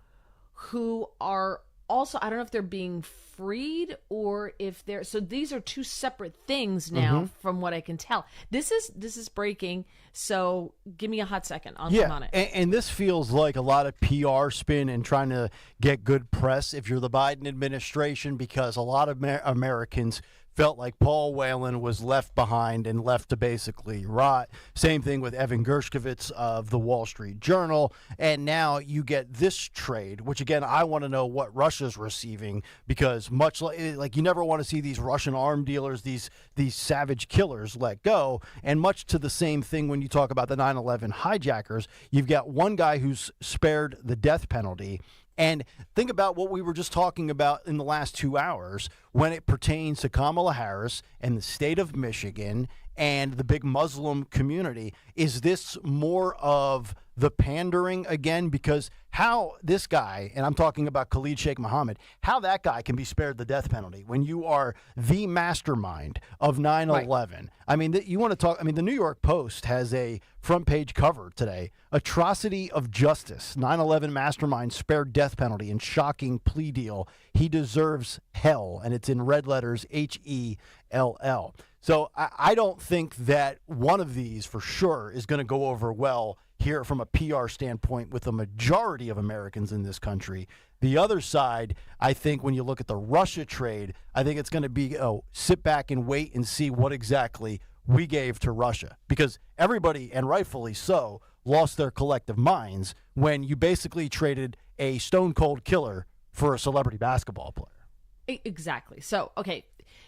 who are also, I don't know if they're being freed or if they're, so these are 2 separate things now from what I can tell. This is breaking, so give me a hot second. I'll come on it. And this feels like a lot of PR spin and trying to get good press if you're the Biden administration, because a lot of Americans felt like Paul Whelan was left behind and left to basically rot. Same thing with Evan Gershkovich of the Wall Street Journal. And now you get this trade, which, again, I want to know what Russia's receiving, because much like you never want to see these Russian arm dealers, these savage killers let go. And much to the same thing when you talk about the 9/11 hijackers, you've got one guy who's spared the death penalty. And think about what we were just talking about in the last 2 hours when it pertains to Kamala Harris and the state of Michigan and the big Muslim community. Is this more of the pandering again? Because how this guy, and I'm talking about Khalid Sheikh Mohammed, how that guy can be spared the death penalty when you are the mastermind of 9/11. Right. I mean, you want to talk, I mean, the New York Post has a front page cover today, atrocity of justice, 9/11 mastermind spared death penalty in shocking plea deal. He deserves hell. And it's in red letters, HELL. So I don't think that one of these for sure is going to go over well here from a PR standpoint with the majority of Americans in this country. The other side, I think when you look at the Russia trade, I think it's going to be, sit back and wait and see what exactly we gave to Russia. Because everybody, and rightfully so, lost their collective minds when you basically traded a stone-cold killer for a celebrity basketball player. Exactly. So, okay,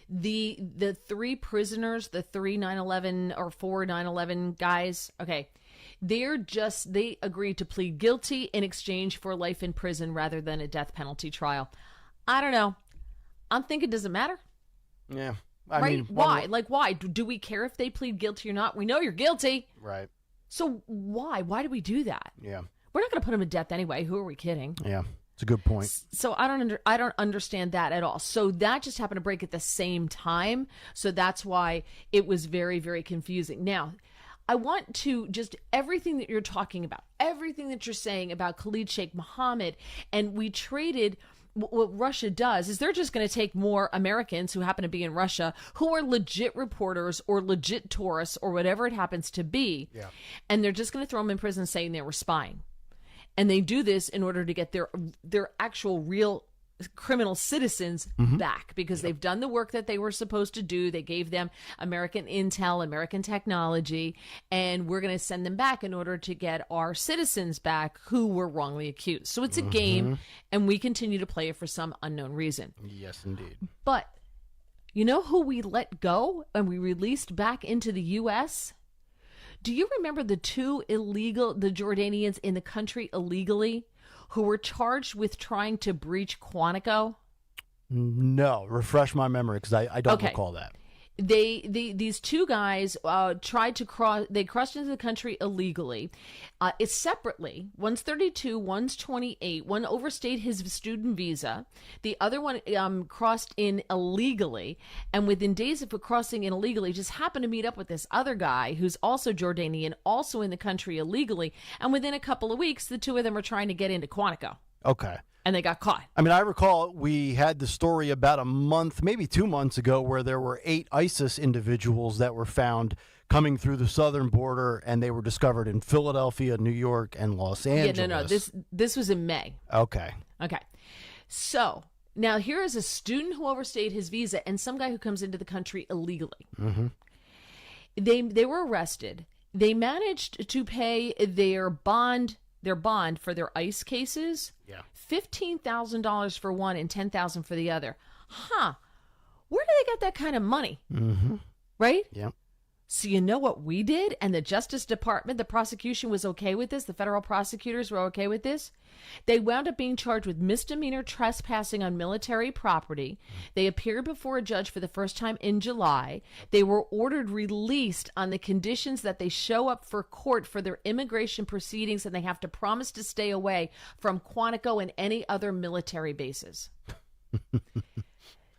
the three prisoners, the three 9/11 or four 9/11 guys, okay, they agreed to plead guilty in exchange for life in prison rather than a death penalty trial. I don't know. I'm thinking, does it matter? Yeah. I mean, why? Why? Do we care if they plead guilty or not? We know you're guilty. Right. So why? Why do we do that? Yeah. We're not going to put them to death anyway. Who are we kidding? Yeah. It's a good point. So I don't understand that at all. So that just happened to break at the same time. So that's why it was very, very confusing. Now, I want to just everything that you're talking about, everything that you're saying about Khalid Sheikh Mohammed, and we traded. What Russia does is they're just going to take more Americans who happen to be in Russia, who are legit reporters or legit tourists or whatever it happens to be, and they're just going to throw them in prison saying they were spying. And they do this in order to get their actual real criminal citizens back, because they've done the work that they were supposed to do. They gave them American intel, American technology, and we're going to send them back in order to get our citizens back who were wrongly accused. So it's a game, and we continue to play it for some unknown reason. Yes, indeed. But you know who we let go and we released back into the U.S.? Do you remember the Jordanians in the country illegally who were charged with trying to breach Quantico? No, refresh my memory because I don't recall that. These two guys tried to cross. They crossed into the country illegally. It's separately. One's 32, one's 28. One overstayed his student visa. The other one crossed in illegally, and within days of crossing in illegally, just happened to meet up with this other guy who's also Jordanian, also in the country illegally. And within a couple of weeks, the two of them are trying to get into Quantico. Okay. And they got caught. I mean, I recall we had the story about a month, maybe 2 months ago, where there were 8 ISIS individuals that were found coming through the southern border, and they were discovered in Philadelphia, New York, and Los Angeles. Yeah, no. This was in May. Okay. So now here is a student who overstayed his visa and some guy who comes into the country illegally. They were arrested. They managed to pay their bond for their ICE cases. $15,000 for one and $10,000 for the other. Where do they get that kind of money? Right? Yeah. So you know what we did? And the Justice Department, the prosecution was okay with this. The federal prosecutors were okay with this. They wound up being charged with misdemeanor trespassing on military property. They appeared before a judge for the first time in July. They were ordered released on the conditions that they show up for court for their immigration proceedings, and they have to promise to stay away from Quantico and any other military bases.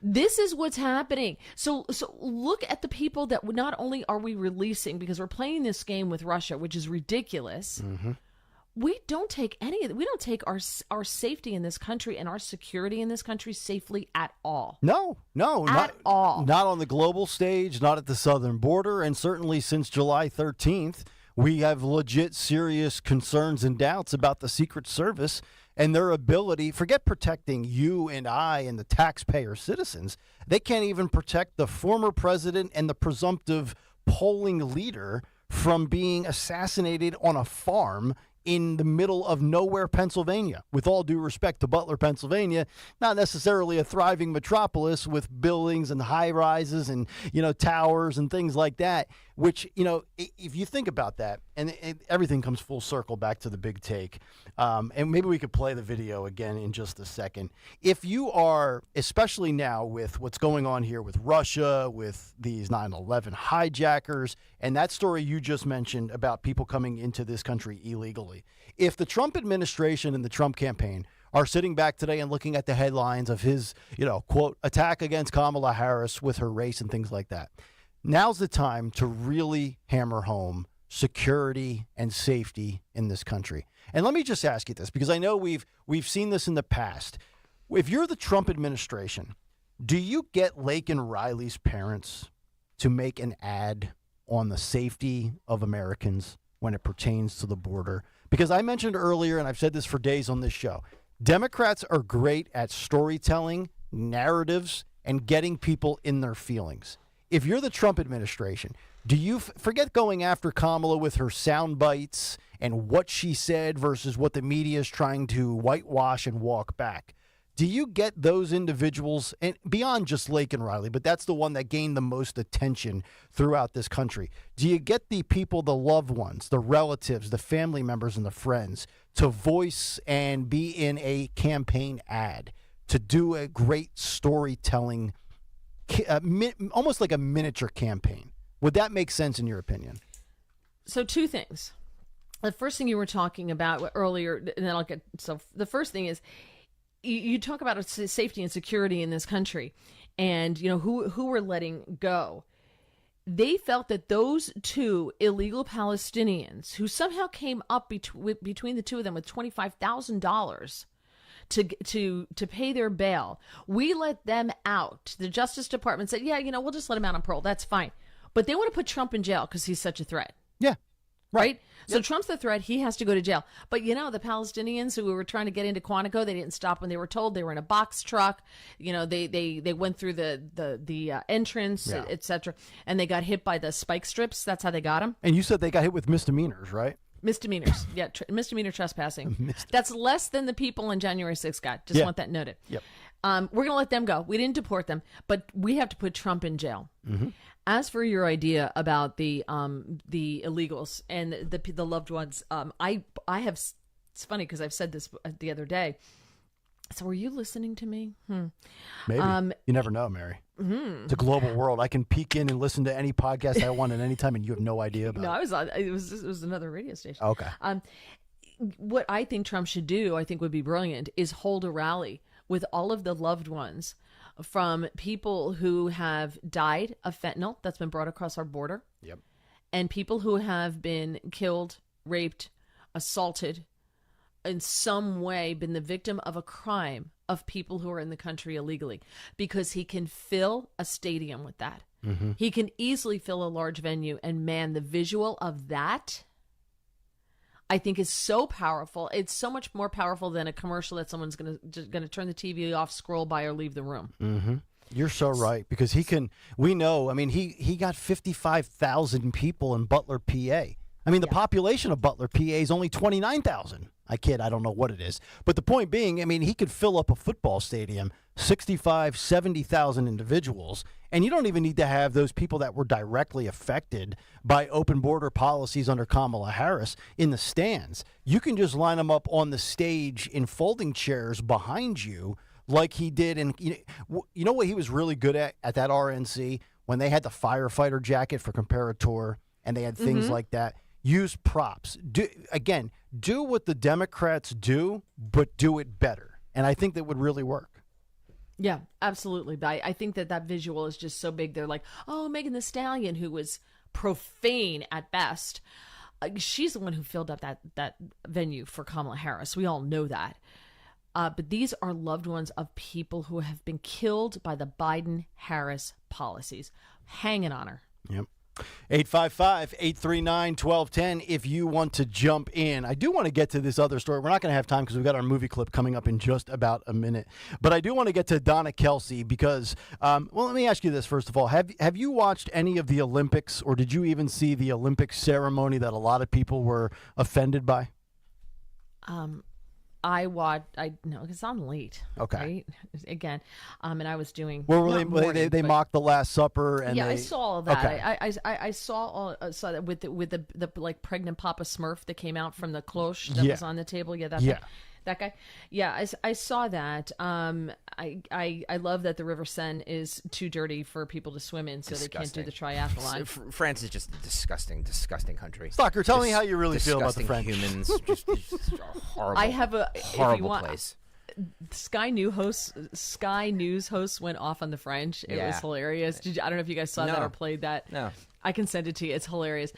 This is what's happening. So look at the people that not only are we releasing because we're playing this game with Russia, which is ridiculous. We don't take any of it. We don't take our safety in this country and our security in this country safely at all. No, at all. Not on the global stage, not at the southern border, and certainly since July 13th, we have legit serious concerns and doubts about the Secret Service and their ability, forget protecting you and I and the taxpayer citizens, they can't even protect the former president and the presumptive polling leader from being assassinated on a farm in the middle of nowhere, Pennsylvania. With all due respect to Butler, Pennsylvania, not necessarily a thriving metropolis with buildings and high rises and, towers and things like that, which, if you think about that, and everything comes full circle back to the big take, and maybe we could play the video again in just a second. If you are, especially now with what's going on here with Russia, with these 9/11 hijackers, and that story you just mentioned about people coming into this country illegally, if the Trump administration and the Trump campaign are sitting back today and looking at the headlines of his, quote, attack against Kamala Harris with her race and things like that, now's the time to really hammer home security and safety in this country. And let me just ask you this, because I know we've seen this in the past. If you're the Trump administration, do you get Lake and Riley's parents to make an ad on the safety of Americans when it pertains to the border? Because I mentioned earlier, and I've said this for days on this show, Democrats are great at storytelling, narratives, and getting people in their feelings. If you're the Trump administration, do you forget going after Kamala with her sound bites and what she said versus what the media is trying to whitewash and walk back? Do you get those individuals, and beyond just Lake and Riley, but that's the one that gained the most attention throughout this country, do you get the people, the loved ones, the relatives, the family members, and the friends to voice and be in a campaign ad, to do a great storytelling, almost like a miniature campaign? Would that make sense in your opinion? So two things. The first thing you were talking about earlier, and then so the first thing is, you talk about safety and security in this country, and who we're letting go. They felt that those two illegal Palestinians who somehow came up between the two of them with $25,000 to pay their bail, we let them out. The Justice Department said, yeah, we'll just let them out on parole. That's fine. But they want to put Trump in jail because he's such a threat. Yeah. Right? So Trump's the threat. He has to go to jail. But, the Palestinians who were trying to get into Quantico, they didn't stop when they were told. They were in a box truck. They went through the entrance, et cetera, and they got hit by the spike strips. That's how they got them. And you said they got hit with misdemeanors, right? Misdemeanors. Yeah, misdemeanor trespassing. That's less than the people on January 6th got. Just want that noted. Yep. We're going to let them go. We didn't deport them, but we have to put Trump in jail. Mm-hmm. As for your idea about the illegals and the loved ones, I have. It's funny because I've said this the other day. So, were you listening to me? Maybe. You never know, Mary. Mm-hmm. It's a global world. I can peek in and listen to any podcast I want at any time, and you have no idea about it. No, I was on. It was another radio station. Okay. What I think Trump should do, I think would be brilliant, is hold a rally with all of the loved ones from people who have died of fentanyl that's been brought across our border. Yep. And people who have been killed, raped, assaulted, in some way been the victim of a crime of people who are in the country illegally, because he can fill a stadium with that. Mm-hmm. He can easily fill a large venue, and man, the visual of that, I think, is so powerful. It's so much more powerful than a commercial that someone's going to turn the TV off, scroll by, or leave the room. Mm-hmm. You're so right, because he can. We know. I mean, he got 55,000 people in Butler, PA. I mean, the population of Butler, PA is only 29,000. I kid. I don't know what it is. But the point being, I mean, he could fill up a football stadium, 65, 70,000 individuals. And you don't even need to have those people that were directly affected by open border policies under Kamala Harris in the stands. You can just line them up on the stage in folding chairs behind you like he did. And you know what he was really good at that RNC? When they had the firefighter jacket for Comparator and they had things like that. Use props. Do what the Democrats do, but do it better. And I think that would really work. Yeah, absolutely. But I think that visual is just so big. They're like, oh, Megan Thee Stallion, who was profane at best. She's the one who filled up that venue for Kamala Harris. We all know that. But these are loved ones of people who have been killed by the Biden-Harris policies. Hanging on her. Yep. 855-839-1210 if you want to jump in. I do want to get to this other story. We're not going to have time because we've got our movie clip coming up in just about a minute. But I do want to get to Donna Kelsey because, well, let me ask you this first of all. Have you watched any of the Olympics, or did you even see the Olympic ceremony that a lot of people were offended by? No, it's on late. Okay. Right? Again, and I was doing. Well, they but- mocked the Last Supper, and yeah, I saw all of that. Okay. I saw that with the like pregnant Papa Smurf that came out from the cloche that was on the table. Yeah, that guy. Yeah, I saw that. I love that the River Seine is too dirty for people to swim in, so they can't do the triathlon. France is just a disgusting country. Stalker, tell me how you really feel about the French. Humans, just horrible. I have a horrible if you want, place. Sky News hosts went off on the French. It was hilarious. I don't know if you guys saw that or played that. No. I can send it to you. It's hilarious.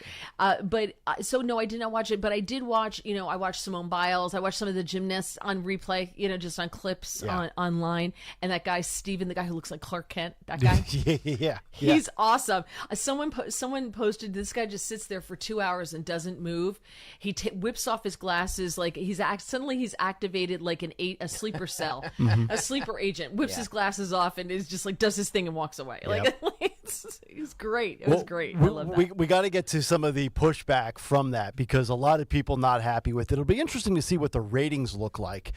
So no, I did not watch it, but I did watch, I watched Simone Biles. I watched some of the gymnasts on replay, just on clips online. And that guy, Steven, the guy who looks like Clark Kent, that guy. yeah. He's awesome. Someone posted, this guy just sits there for 2 hours and doesn't move. He whips off his glasses like he's activated like a sleeper cell, a sleeper agent, whips his glasses off and is just like, does his thing and walks away. Like, he's great. It was great. I love that. We got to get to some of the pushback from that because a lot of people not happy with it. It'll be interesting to see what the ratings look like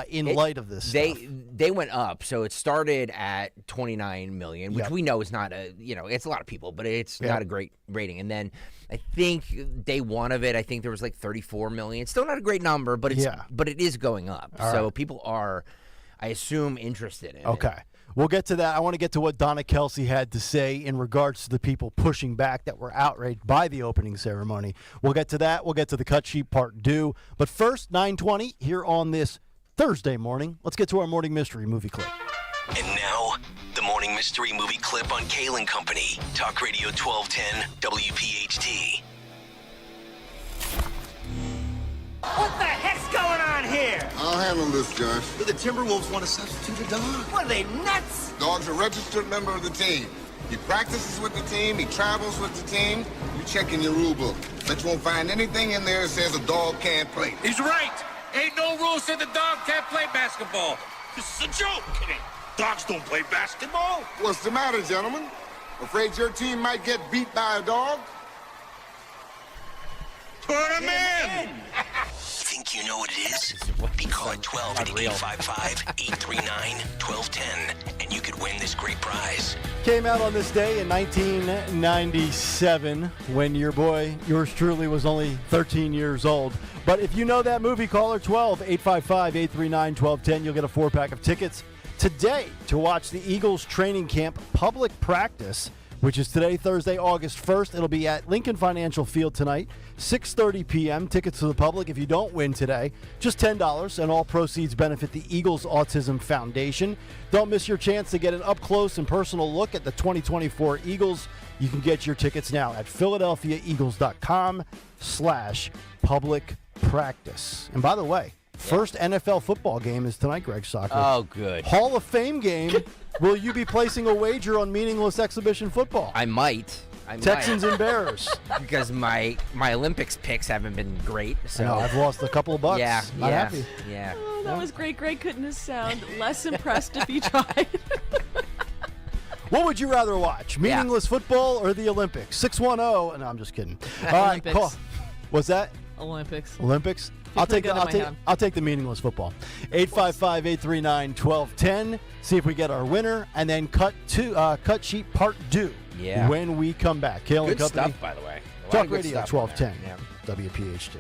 in light of this stuff. They went up, so it started at 29 million, which we know is not it's a lot of people, but it's not a great rating. And then I think day one of it, I think there was like 34 million. Still not a great number, but it is going up. So people are, I assume, interested in it. Okay. We'll get to that. I want to get to what Donna Kelsey had to say in regards to the people pushing back that were outraged by the opening ceremony. We'll get to that. We'll get to the cut sheet part 2. But first, 9:20 here on this Thursday morning. Let's get to our morning mystery movie clip. And now, the morning mystery movie clip on Kayal and Company. Talk Radio 1210 WPHT. What the heck's going on here? I'll handle this, Josh. The Timberwolves want to substitute a dog. What are they, nuts? Dog's a registered member of the team. He practices with the team, he travels with the team. You check in your rule book. Bet you won't find anything in there that says a dog can't play. He's right. Ain't no rule said the dog can't play basketball. This is a joke. Dogs don't play basketball. What's the matter, gentlemen? Afraid your team might get beat by a dog? Put him in! Think you know what it is? Be calling 12-855-839-1210, and you could win this great prize. Came out on this day in 1997 when yours truly, was only 13 years old. But if you know that movie, caller 12-855-839-1210. You'll get a 4-pack of tickets today to watch the Eagles training camp public practice, which is today, Thursday, August 1st. It'll be at Lincoln Financial Field tonight, 6:30 p.m. Tickets to the public, if you don't win today, just $10, and all proceeds benefit the Eagles Autism Foundation. Don't miss your chance to get an up-close and personal look at the 2024 Eagles. You can get your tickets now at philadelphiaeagles.com/public practice. And by the way, first NFL football game is tonight, Greg Soccer. Oh, good. Hall of Fame game. Will you be placing a wager on meaningless exhibition football? I might. Texans and Bears. Because my Olympics picks haven't been great. So No, I've lost a couple of bucks. Not happy. Yeah. Oh, that was great. Greg couldn't sound less impressed if he tried. What would you rather watch? Meaningless football or the Olympics? 610. No, I'm just kidding. All right, Olympics. call. What's that? Olympics. I'll pretty take good in my head. I'll take the meaningless football. 855-839-1210. See if we get our winner, and then cut sheet part 2. Yeah. When we come back, Kayal and Good Company. stuff, by the way. A lot Talk of good Radio stuff in there. 1210. WPHT.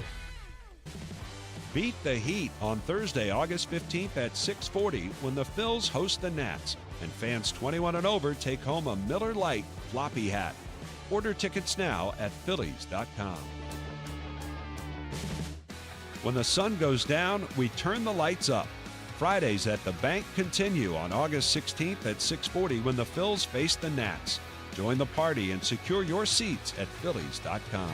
Beat the Heat on Thursday, August 15th at 6:40 when the Phils host the Nats, and fans 21 and over take home a Miller Lite floppy hat. Order tickets now at Phillies.com. When the sun goes down, we turn the lights up. Fridays at the Bank continue on August 16th at 6:40 when the Phils face the Nats. Join the party and secure your seats at Phillies.com.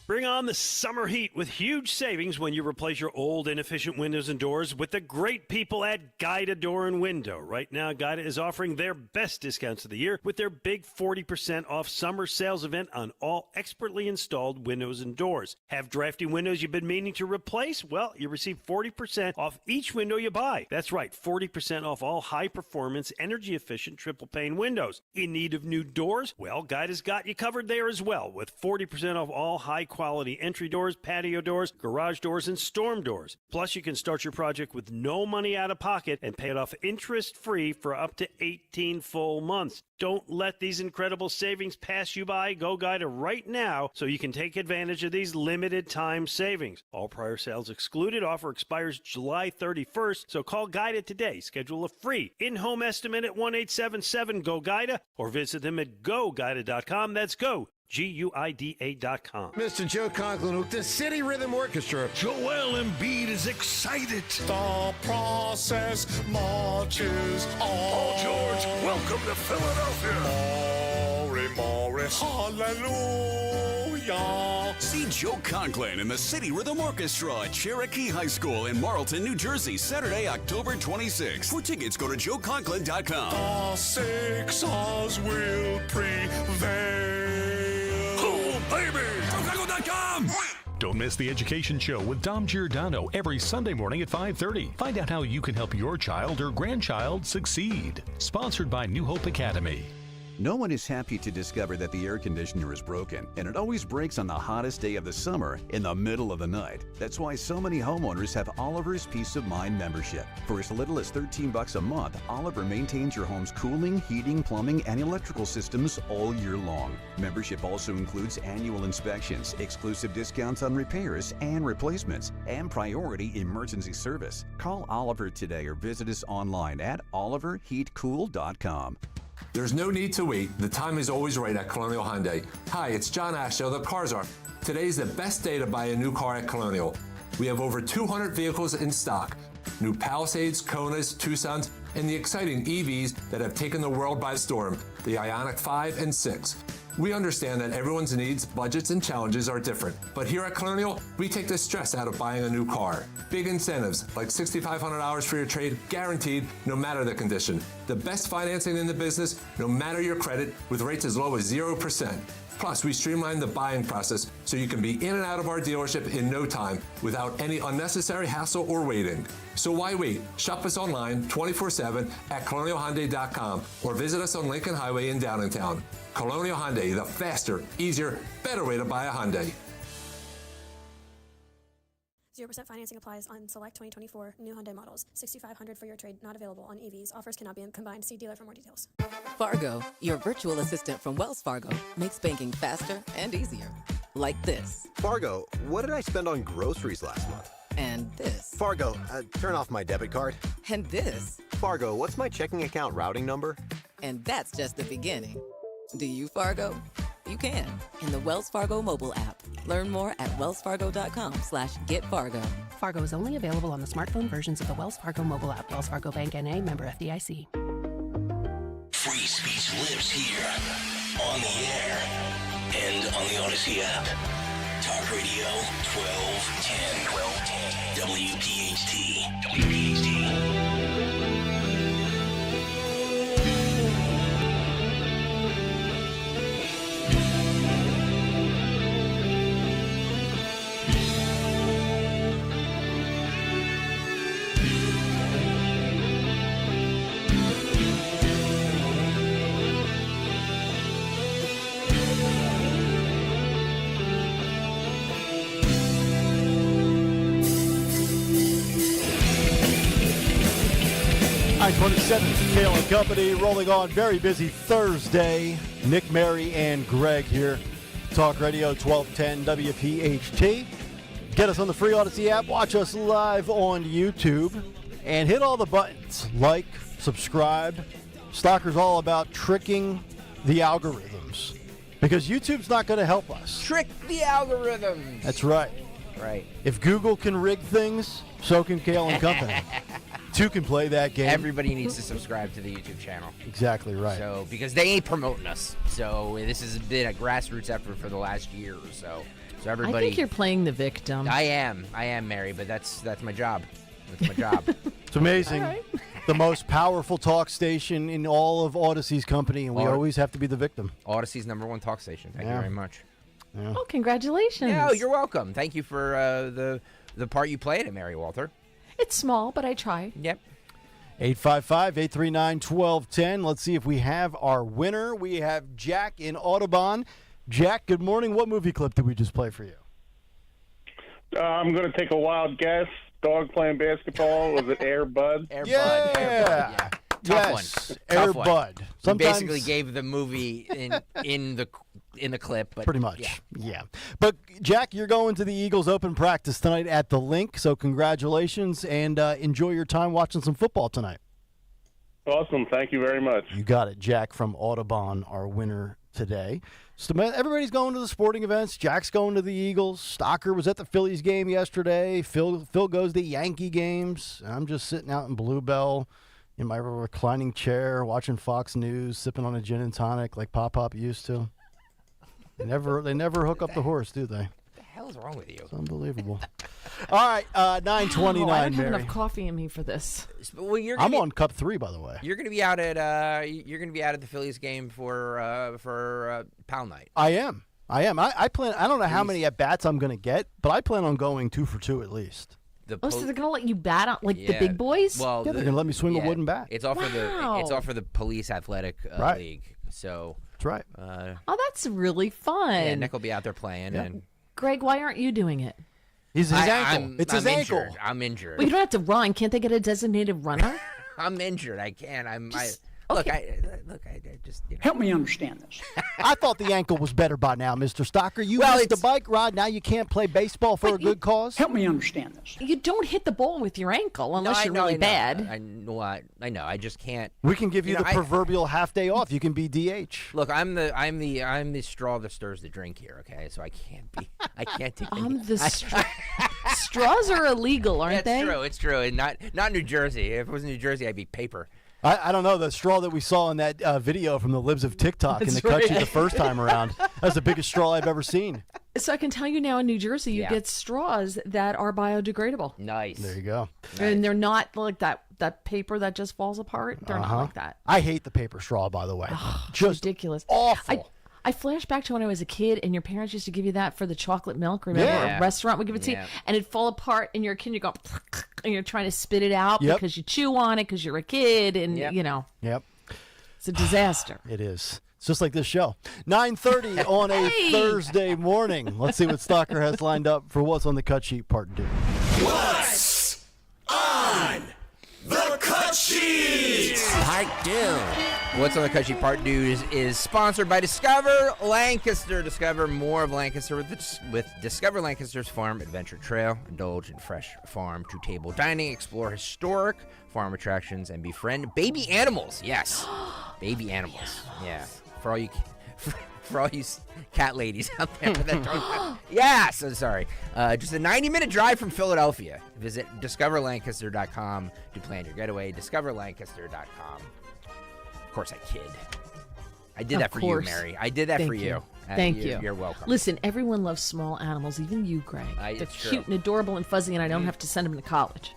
Bring on the summer heat with huge savings when you replace your old inefficient windows and doors with the great people at Guida Door and Window. Right now, Guida is offering their best discounts of the year with their big 40% off summer sales event on all expertly installed windows and doors. Have drafty windows you've been meaning to replace? Well, you receive 40% off each window you buy. That's right, 40% off all high-performance, energy-efficient triple-pane windows. In need of new doors? Well, Guida's got you covered there as well with 40% off all high-quality entry doors, patio doors, garage doors, and storm doors. Plus, you can start your project with no money out of pocket and pay it off interest-free for up to 18 full months. Don't let these incredible savings pass you by. Go Guida right now so you can take advantage of these limited time savings. All prior sales excluded. Offer expires July 31st, so call Guida today. Schedule a free in-home estimate at 1-877-GO-GUIDA or visit them at GoGuida.com. That's go. GUIDA.com. Mr. Joe Conklin with the City Rhythm Orchestra. Joel Embiid is excited. The process marches on. Paul George, welcome to Philadelphia. Morris, hallelujah. See Joe Conklin and the City Rhythm Orchestra at Cherokee High School in Marlton, New Jersey, Saturday, October 26th. For tickets, go to joeconklin.com. The Sixers will prevail. Oh, baby! joeconklin.com. Don't miss the Education Show with Dom Giordano every Sunday morning at 5:30. Find out how you can help your child or grandchild succeed. Sponsored by New Hope Academy. No one is happy to discover that the air conditioner is broken, and it always breaks on the hottest day of the summer in the middle of the night. That's why so many homeowners have Oliver's Peace of Mind membership. For as little as $13 a month, Oliver maintains your home's cooling, heating, plumbing, and electrical systems all year long. Membership also includes annual inspections, exclusive discounts on repairs and replacements, and priority emergency service. Call Oliver today or visit us online at oliverheatcool.com. There's no need to wait. The time is always right at Colonial Hyundai. Hi, it's John Ashdale, the Cars Are. Today's the best day to buy a new car at Colonial. We have over 200 vehicles in stock. New Palisades, Konas, Tucsons, and the exciting EVs that have taken the world by storm, the Ioniq 5 and 6. We understand that everyone's needs, budgets, and challenges are different, but here at Colonial, we take the stress out of buying a new car. Big incentives, like $6,500 for your trade, guaranteed no matter the condition. The best financing in the business, no matter your credit, with rates as low as 0%. Plus, we streamline the buying process so you can be in and out of our dealership in no time without any unnecessary hassle or waiting. So why wait? Shop us online 24/7 at colonialhyundai.com or visit us on Lincoln Highway in Downtown. Colonial Hyundai, the faster, easier, better way to buy a Hyundai. 0% financing applies on select 2024 new Hyundai models. $6,500 for your trade, not available on EVs. Offers cannot be combined. See dealer for more details. Fargo, your virtual assistant from Wells Fargo, makes banking faster and easier. Like this. Fargo, what did I spend on groceries last month? And this. Fargo, turn off my debit card. And this. Fargo, what's my checking account routing number? And that's just the beginning. Do you, Fargo? You can in the Wells Fargo mobile app. Learn more at wellsfargo.com/getfargo. Fargo is only available on the smartphone versions of the Wells Fargo mobile app. Wells Fargo Bank N.A., member FDIC. Free speech lives here, on the air, and on the Odyssey app. Talk Radio 1210. WPHT. I-27, Kayal and Company, rolling on. Very busy Thursday. Nick, Mary, and Greg here. Talk Radio 1210 WPHT. Get us on the free Odyssey app. Watch us live on YouTube. And hit all the buttons. Like, subscribe. Stalker's all about tricking the algorithms. Because YouTube's not going to help us. Trick the algorithms. That's right. Right. If Google can rig things, so can Kayal and Company. Two can play that game. Everybody needs to subscribe to the YouTube channel. Exactly right. So, because they ain't promoting us. So, this has been a grassroots effort for the last year or so. So everybody, I think you're playing the victim. I am, Mary, but that's my job. That's my job. It's amazing. Right. The most powerful talk station in all of Odyssey's company, and we always have to be the victim. Odyssey's #1 talk station. Thank you very much. Yeah. Oh, congratulations. Yeah, you're welcome. Thank you for the part you played in Mary Walter. It's small, but I try. Yep. 855-839-1210. Let's see if we have our winner. We have Jack in Audubon. Jack, good morning. What movie clip did we just play for you? I'm going to take a wild guess. Dog playing basketball. Was it Air Bud? Air Yeah. Bud. Air Bud. Yeah. Tough one. Air Tough one. Bud. We basically gave the movie in the clip, but pretty much. Yeah. But Jack, you're going to the Eagles Open practice tonight at the Link, so congratulations and enjoy your time watching some football tonight. Awesome. Thank you very much. You got it. Jack from Audubon, our winner today. So everybody's going to the sporting events. Jack's going to the Eagles. Stocker was at the Phillies game yesterday. Phil goes to Yankee games. I'm just sitting out in Bluebell in my reclining chair watching Fox News, sipping on a gin and tonic like Pop used to. They never hook up the horse, do they? What the hell is wrong with you? It's unbelievable. All right, 9:29. I don't have Mary. enough coffee in me for this. Well, I'm on cup 3, by the way. You're going to be out at the Phillies game for Pal Night. I am. I plan. I don't know how many at bats I'm going to get, but I plan on going 2 for 2 at least. So they're gonna let you bat on the big boys? Well, they're gonna let me swing a wooden bat. It's all for the police athletic league. So that's right. Oh, that's really fun. Yeah, Nick will be out there playing. Yep. And Greg, why aren't you doing it? His ankle. It's his ankle. Injured. I'm injured. Well, you don't have to run. Can't they get a designated runner? I'm injured. I can't. Okay. I just help me understand this. I thought the ankle was better by now, Mr. Stocker. You missed the bike ride. Now you can't play baseball for a good cause. Help me understand this. You don't hit the ball with your ankle unless you're really bad. I know. I just can't. We can give you the proverbial half day off. You can be DH. Look, I'm the straw that stirs the drink here. Okay, so I can't take. Straws are illegal, aren't they? It's true. And not New Jersey. If it was New Jersey, I'd be paper. I don't know. The straw that we saw in that video from the Libs of TikTok and the cut you the first time around, that's the biggest straw I've ever seen. So I can tell you now in New Jersey, you get straws that are biodegradable. Nice. There you go. And they're not like that paper that just falls apart. They're not like that. I hate the paper straw, by the way. Just ridiculous. Awful. I flash back to when I was a kid and your parents used to give you that for the chocolate milk. Remember, a restaurant would give it to you, and it'd fall apart, and you're a kid, you go, and you're trying to spit it out because you chew on it because you're a kid, and you know. Yep. It's a disaster. It is. It's just like this show. 9:30 on a Thursday morning. Let's see what Stocker has lined up for What's on the Cut Sheet Part 2. What's on the Cut Sheet? Part 2. What's on the Cut Sheet Part 2 is sponsored by Discover Lancaster. Discover more of Lancaster with Discover Lancaster's Farm Adventure Trail. Indulge in fresh farm-to-table dining. Explore historic farm attractions and befriend baby animals. Yes, baby animals. Yes. Yeah, for all you cat ladies out there that don't. Yeah, so sorry. Just a 90-minute drive from Philadelphia. Visit discoverlancaster.com to plan your getaway. Discoverlancaster.com. Of course I kid. I did that for you, Mary. I did that for you. Thank you. You're welcome. Listen, everyone loves small animals, even you, Greg. They're cute and adorable and fuzzy, and I don't have to send them to college.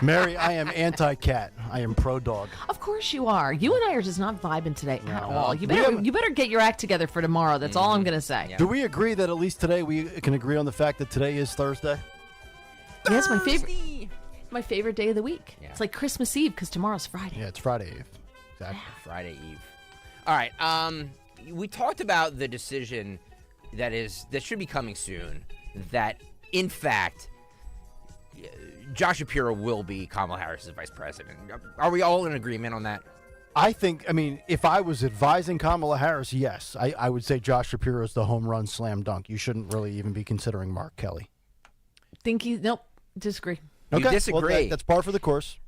Mary, I am anti-cat. I am pro-dog. Of course you are. You and I are just not vibing today at all. You better get your act together for tomorrow. That's all I'm going to say. Do we agree that at least today we can agree on the fact that today is Thursday? Yes, my favorite day of the week. Yeah. It's like Christmas Eve because tomorrow's Friday. Yeah, it's Friday Eve. Exactly. Friday Eve. All right. We talked about the decision that should be coming soon. That in fact, Josh Shapiro will be Kamala Harris's vice president. Are we all in agreement on that? I think. I mean, if I was advising Kamala Harris, yes, I would say Josh Shapiro is the home run slam dunk. You shouldn't really even be considering Mark Kelly. Nope. Disagree. Okay. You disagree. Well, that's par for the course.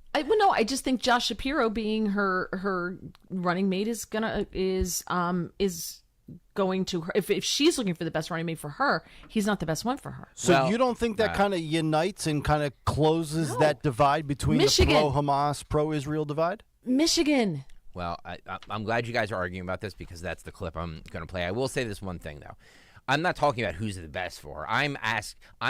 I just think Josh Shapiro being her running mate is going to if she's looking for the best running mate for her, he's not the best one for her. So you don't think that kind of unites and kind of closes that divide between the pro-Hamas, pro-Israel divide? Michigan. Well, I'm glad you guys are arguing about this because that's the clip I'm going to play. I will say this one thing though. I'm not talking about who's the best for her. I'm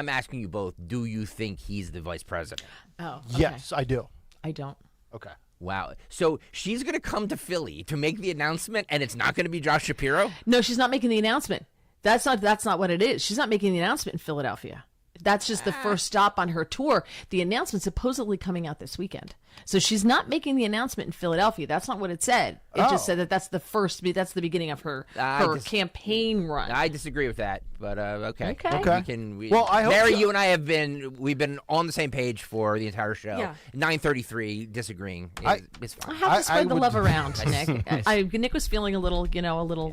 asking you both, do you think he's the vice president? Oh, okay. Yes, I do. I don't. Okay. Wow. So she's going to come to Philly to make the announcement, and it's not going to be Josh Shapiro? No, she's not making the announcement. That's not what it is. She's not making the announcement in Philadelphia. That's just the first stop on her tour. The announcement supposedly coming out this weekend. So she's not making the announcement in Philadelphia. That's not what it said. It just said that that's the beginning of her campaign run. I disagree with that, but okay. Okay. Well, I hope Mary, so. you and I we've been on the same page for the entire show. Yeah. 9:33 disagreeing. It's fine. I have to spread the love around, I- Nick. Nick was feeling a little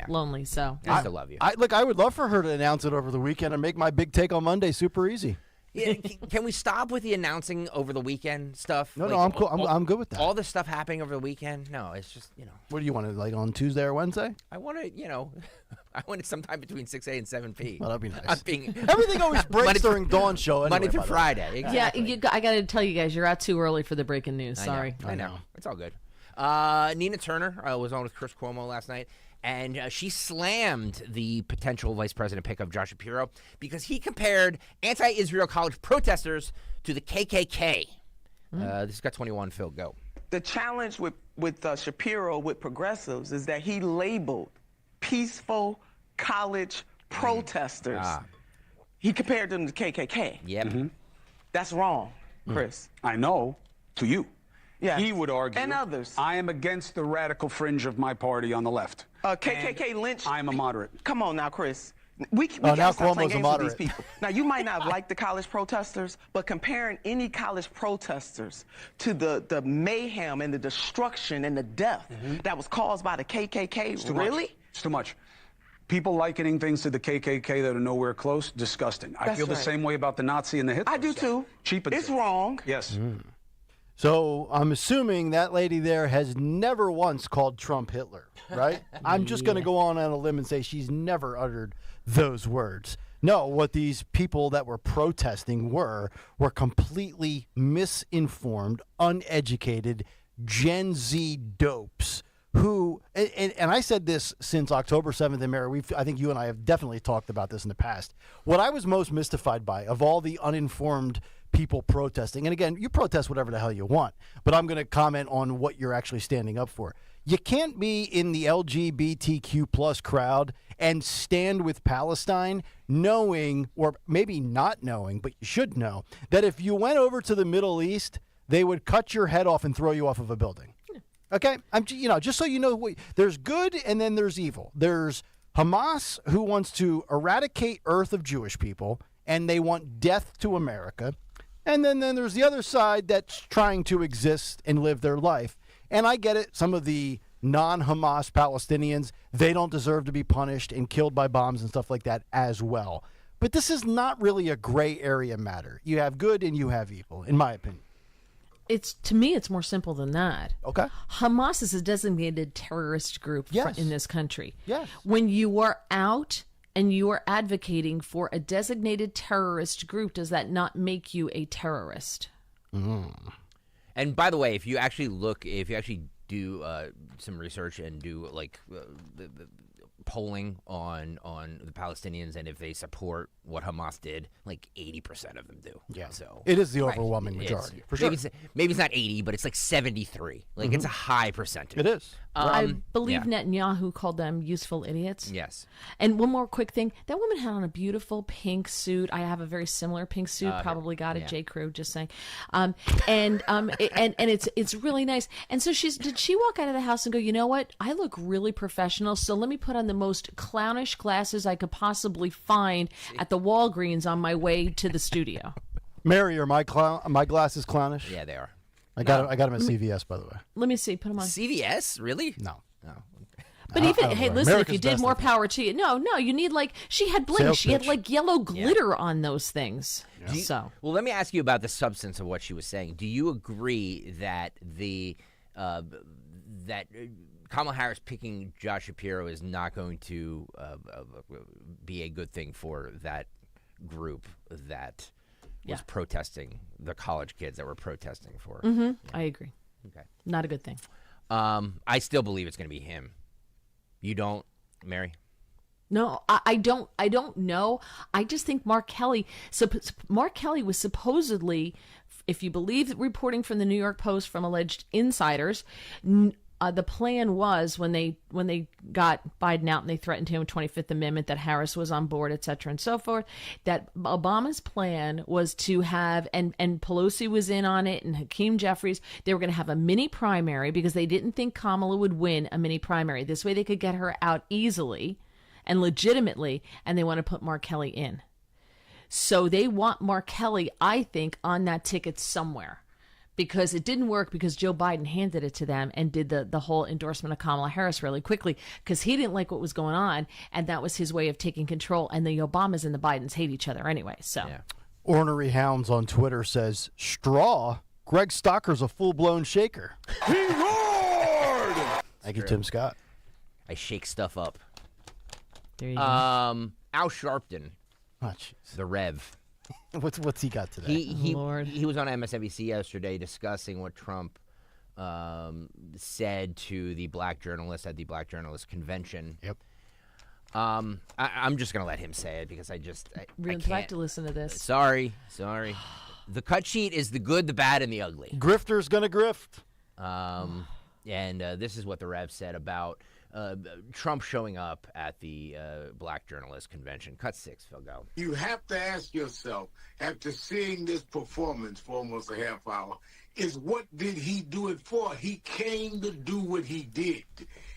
lonely, so. I still love you. I would love for her to announce it over the weekend and make my big take on Monday super easy. Yeah, can we stop with the announcing over the weekend stuff? No, I'm cool. I'm good with that. All this stuff happening over the weekend? No, it's just, What do you want to, like, on Tuesday or Wednesday? I want to, I want it sometime between 6A and 7P. Well, that'd be nice. I'm being, Everything always breaks Monday during Dawn's show anyway, Monday through by the way. Friday. Exactly. Yeah, I got to tell you guys, you're out too early for the breaking news. I Sorry. know. It's all good. Nina Turner was on with Chris Cuomo last night, and she slammed the potential vice president pick of Josh Shapiro because he compared anti-Israel college protesters to the KKK. This has got 21. Phil, go. The challenge with Shapiro with progressives is that he labeled peaceful college protesters. He compared them to KKK. Yep. That's wrong, Chris. I know, to you. Yeah. He would argue. And others. I am against the radical fringe of my party on the left. KKK lynch. I'm a moderate. Come on now, Chris. We now gotta stop Cuomo's playing a games with moderate. these people. Now, you might not like the college protesters, but comparing any college protesters to the mayhem and the destruction and the death that was caused by the KKK, It's too really? much. It's too much. People likening things to the KKK that are nowhere close, disgusting. I That's feel the right. same way about the Nazi and the Hitler. I do stuff. too. Cheap and It's cheap. wrong. Yes. So I'm assuming that lady there has never once called Trump Hitler, right? I'm just going to go on a limb and say she's never uttered those words. No, what these people that were protesting were completely misinformed, uneducated Gen Z dopes who, and I said this since October 7th, and Mary, I think you and I have definitely talked about this in the past. What I was most mystified by of all the uninformed people protesting, and again, you protest whatever the hell you want, but I'm going to comment on what you're actually standing up for. You can't be in the LGBTQ plus crowd and stand with Palestine knowing, or maybe not knowing, but you should know, that if you went over to the Middle East, they would cut your head off and throw you off of a building. Okay? Just so you know, there's good and then there's evil. There's Hamas, who wants to eradicate Earth of Jewish people, and they want death to America. And then there's the other side that's trying to exist and live their life. And I get it. Some of the non-Hamas Palestinians, they don't deserve to be punished and killed by bombs and stuff like that as well. But this is not really a gray area matter. You have good and you have evil, in my opinion. To me, it's more simple than that. Okay. Hamas is a designated terrorist group in this country. Yes. When you are out and you are advocating for a designated terrorist group, does that not make you a terrorist? And by the way, if you actually do some research and do the polling on the Palestinians, and if they support what Hamas did, 80% of them do. Yeah. So it is the overwhelming majority, for sure. Maybe it's not 80, but it's 73. It's a high percentage. It is. I believe Netanyahu called them useful idiots. Yes. And one more quick thing. That woman had on a beautiful pink suit. I have a very similar pink suit. Probably got it, J. Crew, just saying. And it's really nice. And so did she walk out of the house and go, you know what? I look really professional, so let me put on the most clownish glasses I could possibly find at the Walgreens on my way to the studio. Mary, are my glasses clownish? Yeah, they are. I got them at CVS, by the way. Let me see. Put them on. CVS? Really? No. But even, hey, listen, America's if you did best, more I think. power to you. No, you need she had bling. Sales She had pitch. yellow glitter on those things. Well, let me ask you about the substance of what she was saying. Do you agree that that Kamala Harris picking Josh Shapiro is not going to be a good thing for that group that was protesting, the college kids that were protesting for? Mm-hmm. I agree. Okay. Not a good thing. I still believe it's going to be him. You don't, Mary? No, I don't know. I just think Mark Kelly was supposedly, if you believe reporting from the New York Post from alleged insiders, the plan was when they got Biden out and they threatened him with 25th Amendment, that Harris was on board, et cetera, and so forth, that Obama's plan was to have, and Pelosi was in on it, and Hakeem Jeffries, they were going to have a mini primary because they didn't think Kamala would win a mini primary. This way they could get her out easily and legitimately, and they want to put Mark Kelly in. So they want Mark Kelly, I think, on that ticket somewhere, because it didn't work because Joe Biden handed it to them and did the whole endorsement of Kamala Harris really quickly because he didn't like what was going on, and that was his way of taking control. And the Obamas and the Bidens hate each other anyway. So, Ornery Hounds on Twitter says, straw, Greg Stocker's a full-blown shaker. He roared! Thank you, Tim Scott. I shake stuff up. There you go. Al Sharpton, the Rev. What's he got today? He was on MSNBC yesterday discussing what Trump said to the black journalists at the Black Journalist Convention. Yep. I'm just gonna let him say it because I Really can't. have to listen to this. Sorry. The cut sheet is the good, the bad, and the ugly. Grifter's gonna grift. And this is what the Rev said about Trump showing up at the Black Journalist Convention. Cut 6, Phil, go. You have to ask yourself, after seeing this performance for almost a half hour, is what did he do it for? He came to do what he did.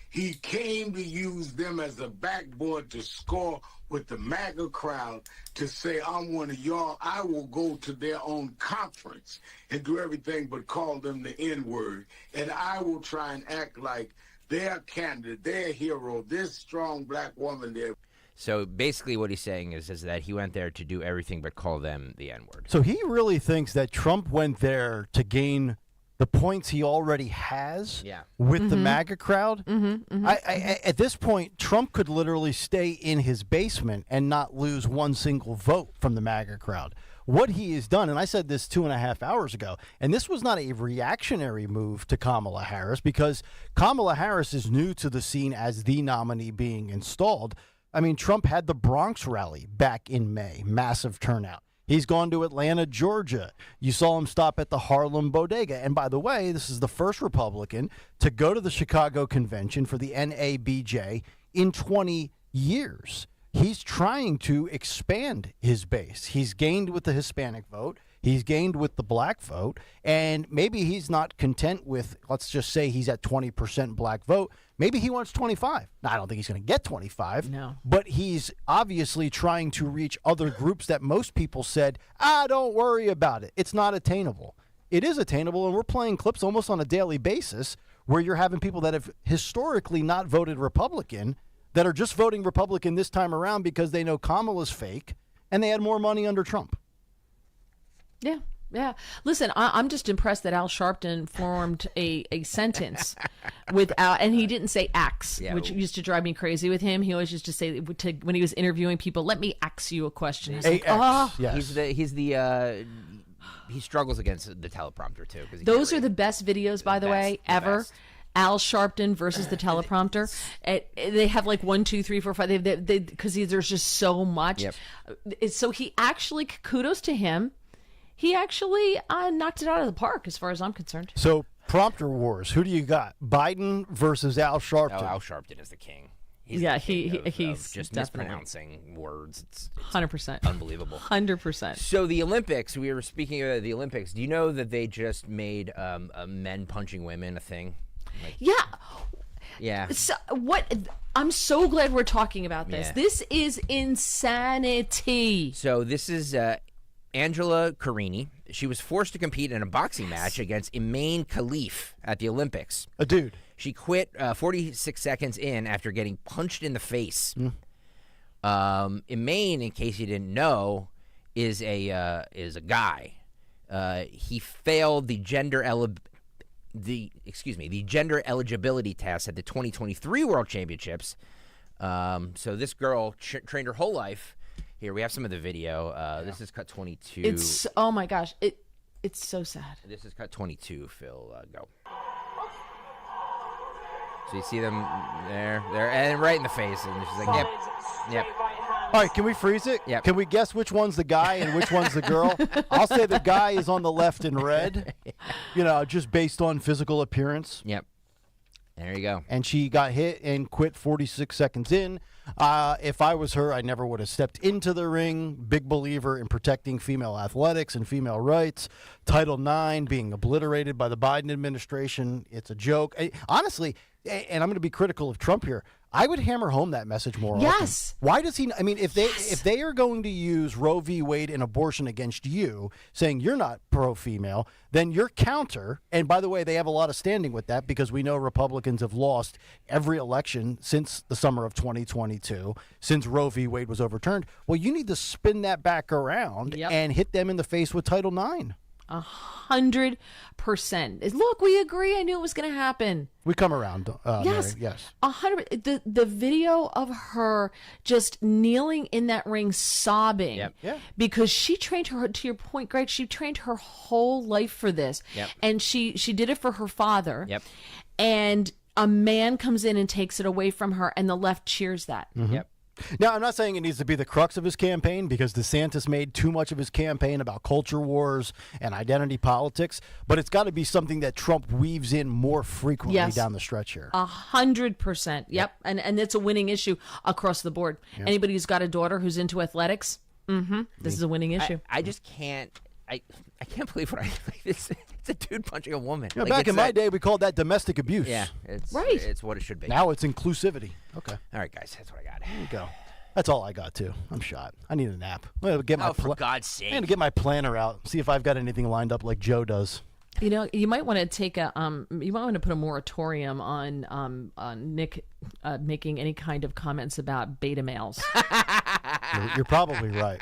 He came to use them as a backboard to score with the MAGA crowd to say, I'm one of y'all. I will go to their own conference and do everything but call them the N-word. And I will try and act like their candidate, their hero, this strong black woman there. So basically what he's saying is that he went there to do everything but call them the N-word. So he really thinks that Trump went there to gain the points he already has with the MAGA crowd. At this point, Trump could literally stay in his basement and not lose one single vote from the MAGA crowd. What he has done, and I said this 2.5 hours ago, and this was not a reactionary move to Kamala Harris because Kamala Harris is new to the scene as the nominee being installed. I mean, Trump had the Bronx rally back in May, massive turnout. He's gone to Atlanta, Georgia. You saw him stop at the Harlem Bodega. And by the way, this is the first Republican to go to the Chicago convention for the NABJ in 20 years. He's trying to expand his base. He's gained with the Hispanic vote. He's gained with the black vote. And maybe he's not content with, let's just say he's at 20% black vote. Maybe he wants 25. Now, I don't think he's going to get 25. No. But he's obviously trying to reach other groups that most people said, don't worry about it. It's not attainable. It is attainable, and we're playing clips almost on a daily basis where you're having people that have historically not voted Republican that are just voting Republican this time around because they know Kamala's fake and they had more money under Trump. Yeah. Listen, I'm just impressed that Al Sharpton formed a sentence without, and he didn't say ax, which used to drive me crazy with him. He always used to say, when he was interviewing people, let me ask you a question. He's like, Yes. He struggles against the teleprompter, too. Those are the best videos, by the way, ever. Best. Al Sharpton versus the teleprompter. They have like 1, 2, 3, 4, 5. Because there's just so much. Yep. So he actually, kudos to him. He actually knocked it out of the park, as far as I'm concerned. So prompter wars. Who do you got? Biden versus Al Sharpton. Al Sharpton is the king. He's just mispronouncing words. It's 100%. Unbelievable. 100%. So the Olympics, we were speaking of the Olympics. Do you know that they just made men punching women a thing? Yeah. So I'm so glad we're talking about this. Yeah. This is insanity. So this is Angela Carini. She was forced to compete in a boxing match against Imane Khalif at the Olympics. A dude. She quit 46 seconds in after getting punched in the face. Imane, in case you didn't know, is a guy. He failed the gender eligibility test at the 2023 World Championships. So this girl trained her whole life. Here, we have some of the video. This is cut 22. It's, oh my gosh, it's so sad. This is cut 22, Phil. Go. So you see them there, and right in the face, and she's like, yep. All right, can we freeze it? Yep. Can we guess which one's the guy and which one's the girl? I'll say the guy is on the left in red, just based on physical appearance. Yep. There you go. And she got hit and quit 46 seconds in. If I was her, I never would have stepped into the ring. Big believer in protecting female athletics and female rights. Title IX being obliterated by the Biden administration. It's a joke. Honestly, and I'm going to be critical of Trump here, I would hammer home that message more often. Yes. Why does he? I mean, if they are going to use Roe v. Wade and abortion against you, saying you're not pro-female, then your counter. And by the way, they have a lot of standing with that because we know Republicans have lost every election since the summer of 2022, since Roe v. Wade was overturned. Well, you need to spin that back around and hit them in the face with Title IX. 100%. Look, we agree. I knew it was going to happen. We come around, yes, Mary. Yes. 100. The video of her just kneeling in that ring, sobbing, because she trained her. To your point, Greg, she trained her whole life for this, and she did it for her father. And a man comes in and takes it away from her, and the left cheers that. Now, I'm not saying it needs to be the crux of his campaign because DeSantis made too much of his campaign about culture wars and identity politics, but it's got to be something that Trump weaves in more frequently down the stretch here. 100%. Yep. And it's a winning issue across the board. Anybody who's got a daughter who's into athletics, this is a winning issue. I just can't. I can't believe what it's a dude punching a woman. Back in my day, we called that domestic abuse. Yeah, it's right. It's what it should be. Now it's inclusivity. Okay. All right, guys, that's what I got. There you go. That's all I got, too. I'm shot. I need a nap. I'm gonna get my for God's sake. I'm going to get my planner out, see if I've got anything lined up like Joe does. You might want to take you might want to put a moratorium on Nick making any kind of comments about beta males. You're probably right.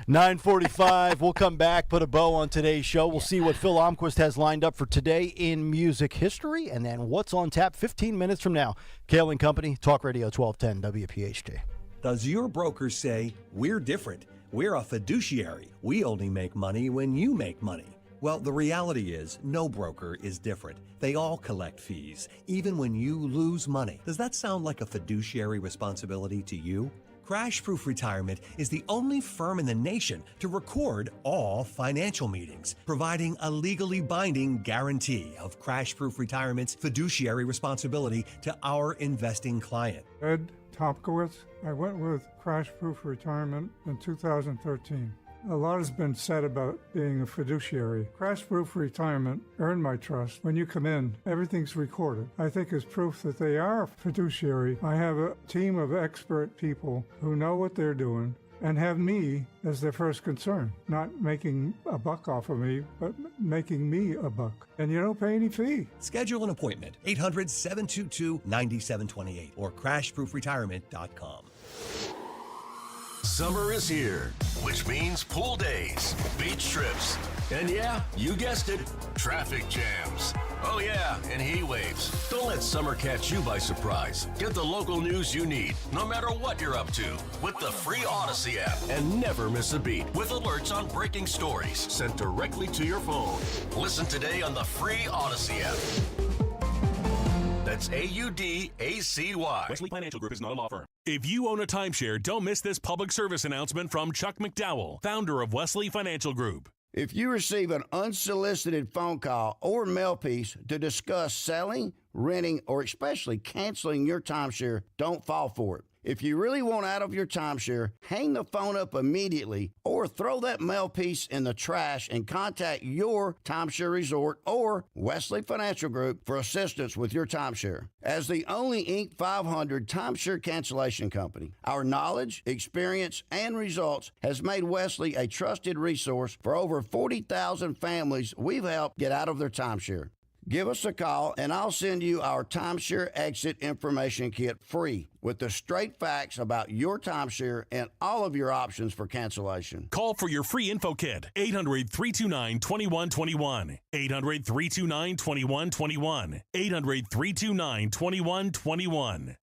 9:45. We'll come back, put a bow on today's show. We'll see what Phil Almquist has lined up for today in music history, and then what's on tap 15 minutes from now. Kayal and Company, Talk Radio 1210 WPHT. Does your broker say, we're different? We're a fiduciary. We only make money when you make money. Well, the reality is no broker is different. They all collect fees, even when you lose money. Does that sound like a fiduciary responsibility to you? Crash Proof Retirement is the only firm in the nation to record all financial meetings, providing a legally binding guarantee of Crash Proof Retirement's fiduciary responsibility to our investing client. Ed Topkowitz. I went with Crash Proof Retirement in 2013. A lot has been said about being a fiduciary. Crash Proof Retirement earned my trust. When you come in, everything's recorded. I think as proof that they are a fiduciary, I have a team of expert people who know what they're doing and have me as their first concern. Not making a buck off of me, but making me a buck. And you don't pay any fee. Schedule an appointment, 800-722-9728 or crashproofretirement.com. Summer is here, which means pool days, beach trips, and yeah, you guessed it, traffic jams. Oh yeah, and heat waves. Don't let summer catch you by surprise. Get the local news you need, no matter what you're up to, with the free Odyssey app. And never miss a beat with alerts on breaking stories sent directly to your phone. Listen today on the free Odyssey app. That's AUDACY. Wesley Financial Group is not a law firm. If you own a timeshare, don't miss this public service announcement from Chuck McDowell, founder of Wesley Financial Group. If you receive an unsolicited phone call or mail piece to discuss selling, renting, or especially canceling your timeshare, don't fall for it. If you really want out of your timeshare, hang the phone up immediately or throw that mail piece in the trash and contact your timeshare resort or Wesley Financial Group for assistance with your timeshare. As the only Inc. 500 timeshare cancellation company, our knowledge, experience, and results has made Wesley a trusted resource for over 40,000 families we've helped get out of their timeshare. Give us a call, and I'll send you our timeshare exit information kit free with the straight facts about your timeshare and all of your options for cancellation. Call for your free info kit, 800-329-2121, 800-329-2121, 800-329-2121.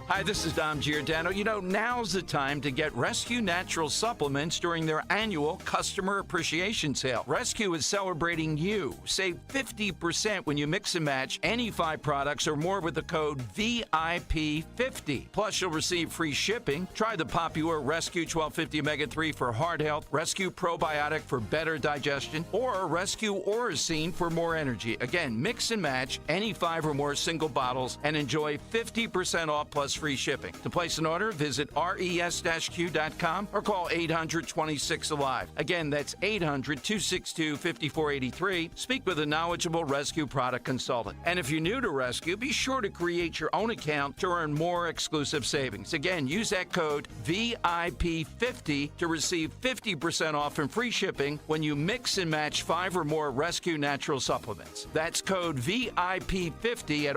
Hi, this is Dom Giordano. You know, now's the time to get Rescue Natural Supplements during their annual Customer Appreciation Sale. Rescue is celebrating you. Save 50% when you mix and match any 5 products or more with the code VIP50. Plus, you'll receive free shipping. Try the popular Rescue 1250 Omega-3 for heart health, Rescue Probiotic for better digestion, or Rescue Oracine for more energy. Again, mix and match any 5 or more single bottles and enjoy 50% off plus free shipping. To place an order, visit res-q.com or call 800-26-ALIVE. Again, that's 800-262-5483. Speak with a knowledgeable Rescue product consultant. And if you're new to Rescue, be sure to create your own account to earn more exclusive savings. Again, use that code VIP50 to receive 50% off and free shipping when you mix and match 5 or more Rescue Natural Supplements. That's code VIP50 at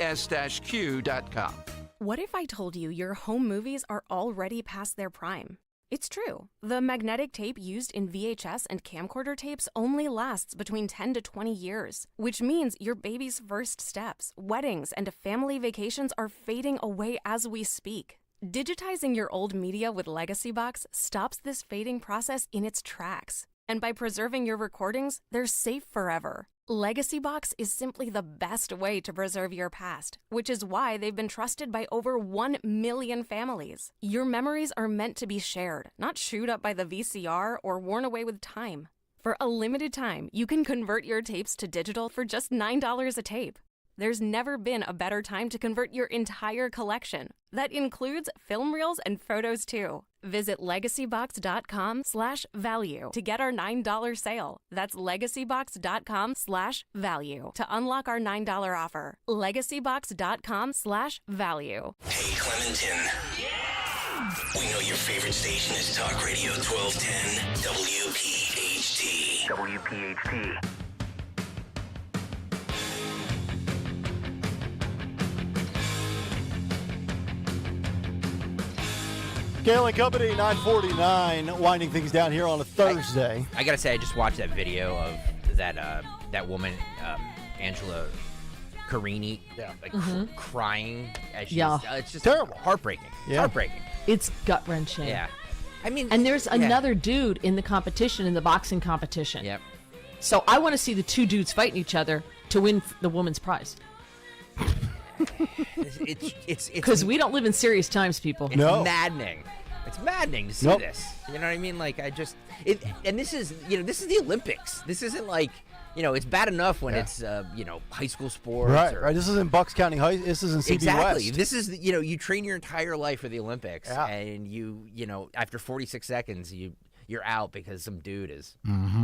res-q.com. What if I told you your home movies are already past their prime? It's true. The magnetic tape used in VHS and camcorder tapes only lasts between 10 to 20 years, which means your baby's first steps, weddings, and family vacations are fading away as we speak. Digitizing your old media with Legacy Box stops this fading process in its tracks. And by preserving your recordings, they're safe forever. Legacy Box is simply the best way to preserve your past, which is why they've been trusted by over 1 million families. Your memories are meant to be shared, not chewed up by the VCR or worn away with time. For a limited time, you can convert your tapes to digital for just $9 a tape. There's never been a better time to convert your entire collection. That includes film reels and photos too. Visit legacybox.com/value to get our $9 sale. That's legacybox.com/value to unlock our $9 offer. legacybox.com/value. Hey, Clementon. We know your favorite station is Talk Radio 1210 WPHT. WPHT. Kayal and Company, 9:49, winding things down here on a Thursday. I gotta say, I just watched that video of that woman, Angela Carini, crying as she's, it's just terrible, heartbreaking. Yeah. Heartbreaking. It's gut wrenching. Yeah, I mean, and there's another dude in the competition, in the boxing competition. Yep. So I want to see the 2 dudes fighting each other to win the woman's prize. It's because we don't live in serious times, people. It's maddening. It's maddening to see this. You know what I mean? Like, and this is the Olympics. This isn't like, it's bad enough when it's high school sports. Right. This isn't Bucks County High. This isn't CB exactly. West. This is you train your entire life for the Olympics, and you after 46 seconds you're out because some dude is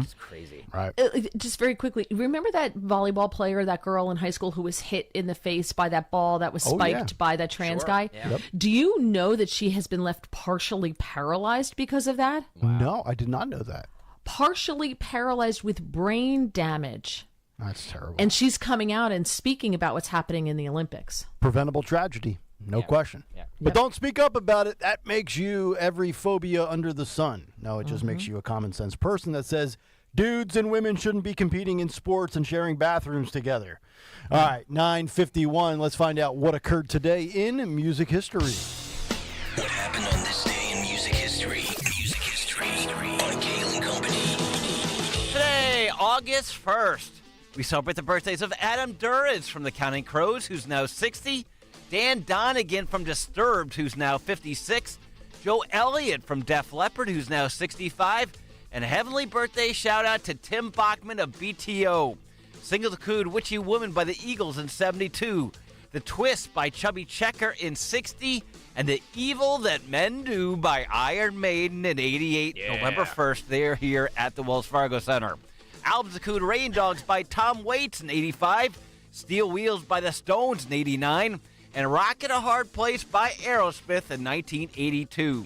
just crazy. Right. Just very quickly, remember that volleyball player, that girl in high school who was hit in the face by that ball that was spiked by that trans guy? Yeah. Yep. Do you know that she has been left partially paralyzed because of that? Wow. No, I did not know that. Partially paralyzed with brain damage. That's terrible. And she's coming out and speaking about what's happening in the Olympics. Preventable tragedy. No question. Yeah. But don't speak up about it. That makes you every phobia under the sun. No, it just makes you a common sense person that says dudes and women shouldn't be competing in sports and sharing bathrooms together. All right, 9:51. Let's find out what occurred today in music history. What happened on this day in music history? Music history on Kayal and Company. Today, August 1st, we celebrate the birthdays of Adam Duritz from the Counting Crows, who's now 60. Dan Donegan from Disturbed, who's now 56. Joe Elliott from Def Leppard, who's now 65. And a heavenly birthday shout-out to Tim Bachman of BTO. Single Cood Witchy Woman by the Eagles in 72. The Twist by Chubby Checker in 60. And The Evil That Men Do by Iron Maiden in 88. Yeah. November 1st, they're here at the Wells Fargo Center. Albums include Rain Dogs by Tom Waits in 85. Steel Wheels by the Stones in 89. And Rocket a Hard Place by Aerosmith in 1982.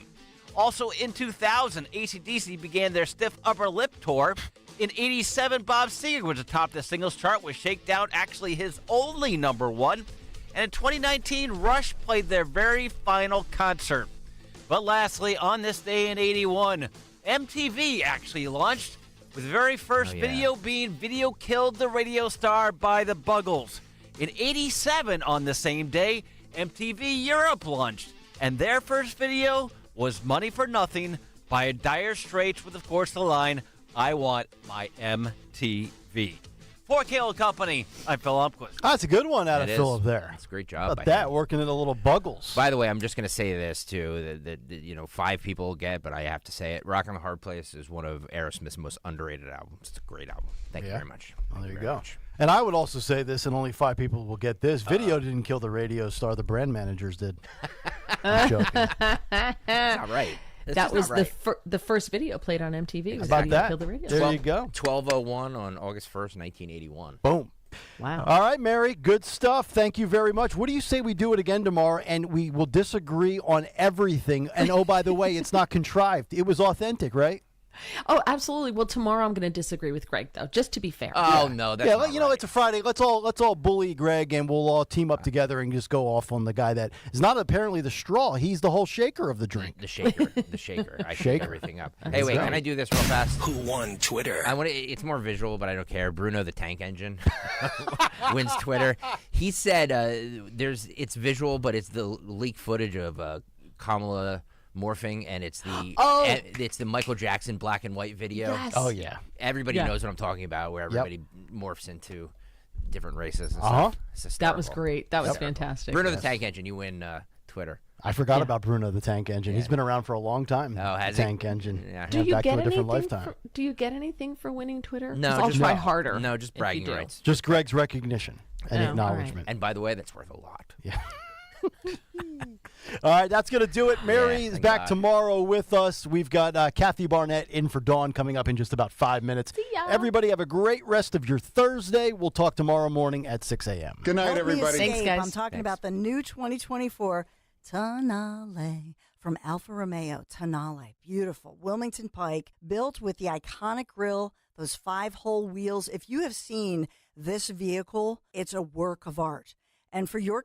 Also in 2000, AC/DC began their Stiff Upper Lip tour. In 87, Bob Seger was atop the singles chart with Shakedown actually his only #1. And in 2019, Rush played their very final concert. But lastly, on this day in 81, MTV actually launched, with the very first video being Video Killed the Radio Star by the Buggles. In 87, on the same day, MTV Europe launched, and their first video was Money for Nothing by Dire Straits with, of course, the line, I want my MTV. For Kayal Company, I'm Phil Umquist. That's a good one out of It Philip is. there. That's a great job. How about by that, him. working in a little Buggles. By the way, I'm just going to say this, too, that 5 people get, but I have to say it. Rock on the Hard Place is one of Aerosmith's most underrated albums. It's a great album. Thank you very much. Well, there you very go. much. And I would also say this, and only 5 people will get this. Video didn't kill the radio star. The brand managers did. I'm joking. That's not right. That's That just was not right. the first video played on MTV. Was About Video that? Killed the Radio. There you go. 12:01 on August 1st, 1981. Boom. Wow. All right, Mary, good stuff. Thank you very much. What do you say we do it again tomorrow, and we will disagree on everything? And, oh, by the way, it's not contrived. It was authentic, right? Oh, absolutely. Well, tomorrow I'm going to disagree with Greg, though, just to be fair. Oh, no, that's not you know, it's a Friday. Let's all bully Greg, and we'll all team up together and just go off on the guy that is not apparently the straw. He's the whole shaker of the drink. The shaker. The shaker. I shake Shaker. everything up. That's Hey, wait, right. can I do this real fast? Who won Twitter? I want it's more visual, but I don't care. Bruno the Tank Engine wins Twitter. He said it's visual, but it's the leaked footage of Kamala morphing, and it's the Michael Jackson black and white video. Yes. Oh, yeah. Everybody knows what I'm talking about, where everybody morphs into different races and stuff. It's That was hysterical. great. That was fantastic. Bruno the Tank Engine, you win Twitter. I forgot about Bruno the Tank Engine. He's been around for a long time. Oh, has the he? Tank Engine. Yeah. Do you back get to a different anything? lifetime. Do you get anything for winning Twitter? No, 'Cause I'll just try no. harder. No, just if you bragging do. rights. Just Greg's recognition and Oh, all acknowledgement. And by the way, that's worth a lot. Yeah. All right, that's going to do it. Mary is thank back God. tomorrow with us. We've got Kathy Barnett in for Dawn coming up in just about 5 minutes. See ya. Everybody have a great rest of your Thursday. We'll talk tomorrow morning at 6 a.m. Good night, Help me everybody. escape. Thanks, guys. I'm talking about the new 2024 Tonale from Alfa Romeo. Tonale, beautiful. Wilmington Pike, built with the iconic grille, those 5-hole wheels. If you have seen this vehicle, it's a work of art. And for your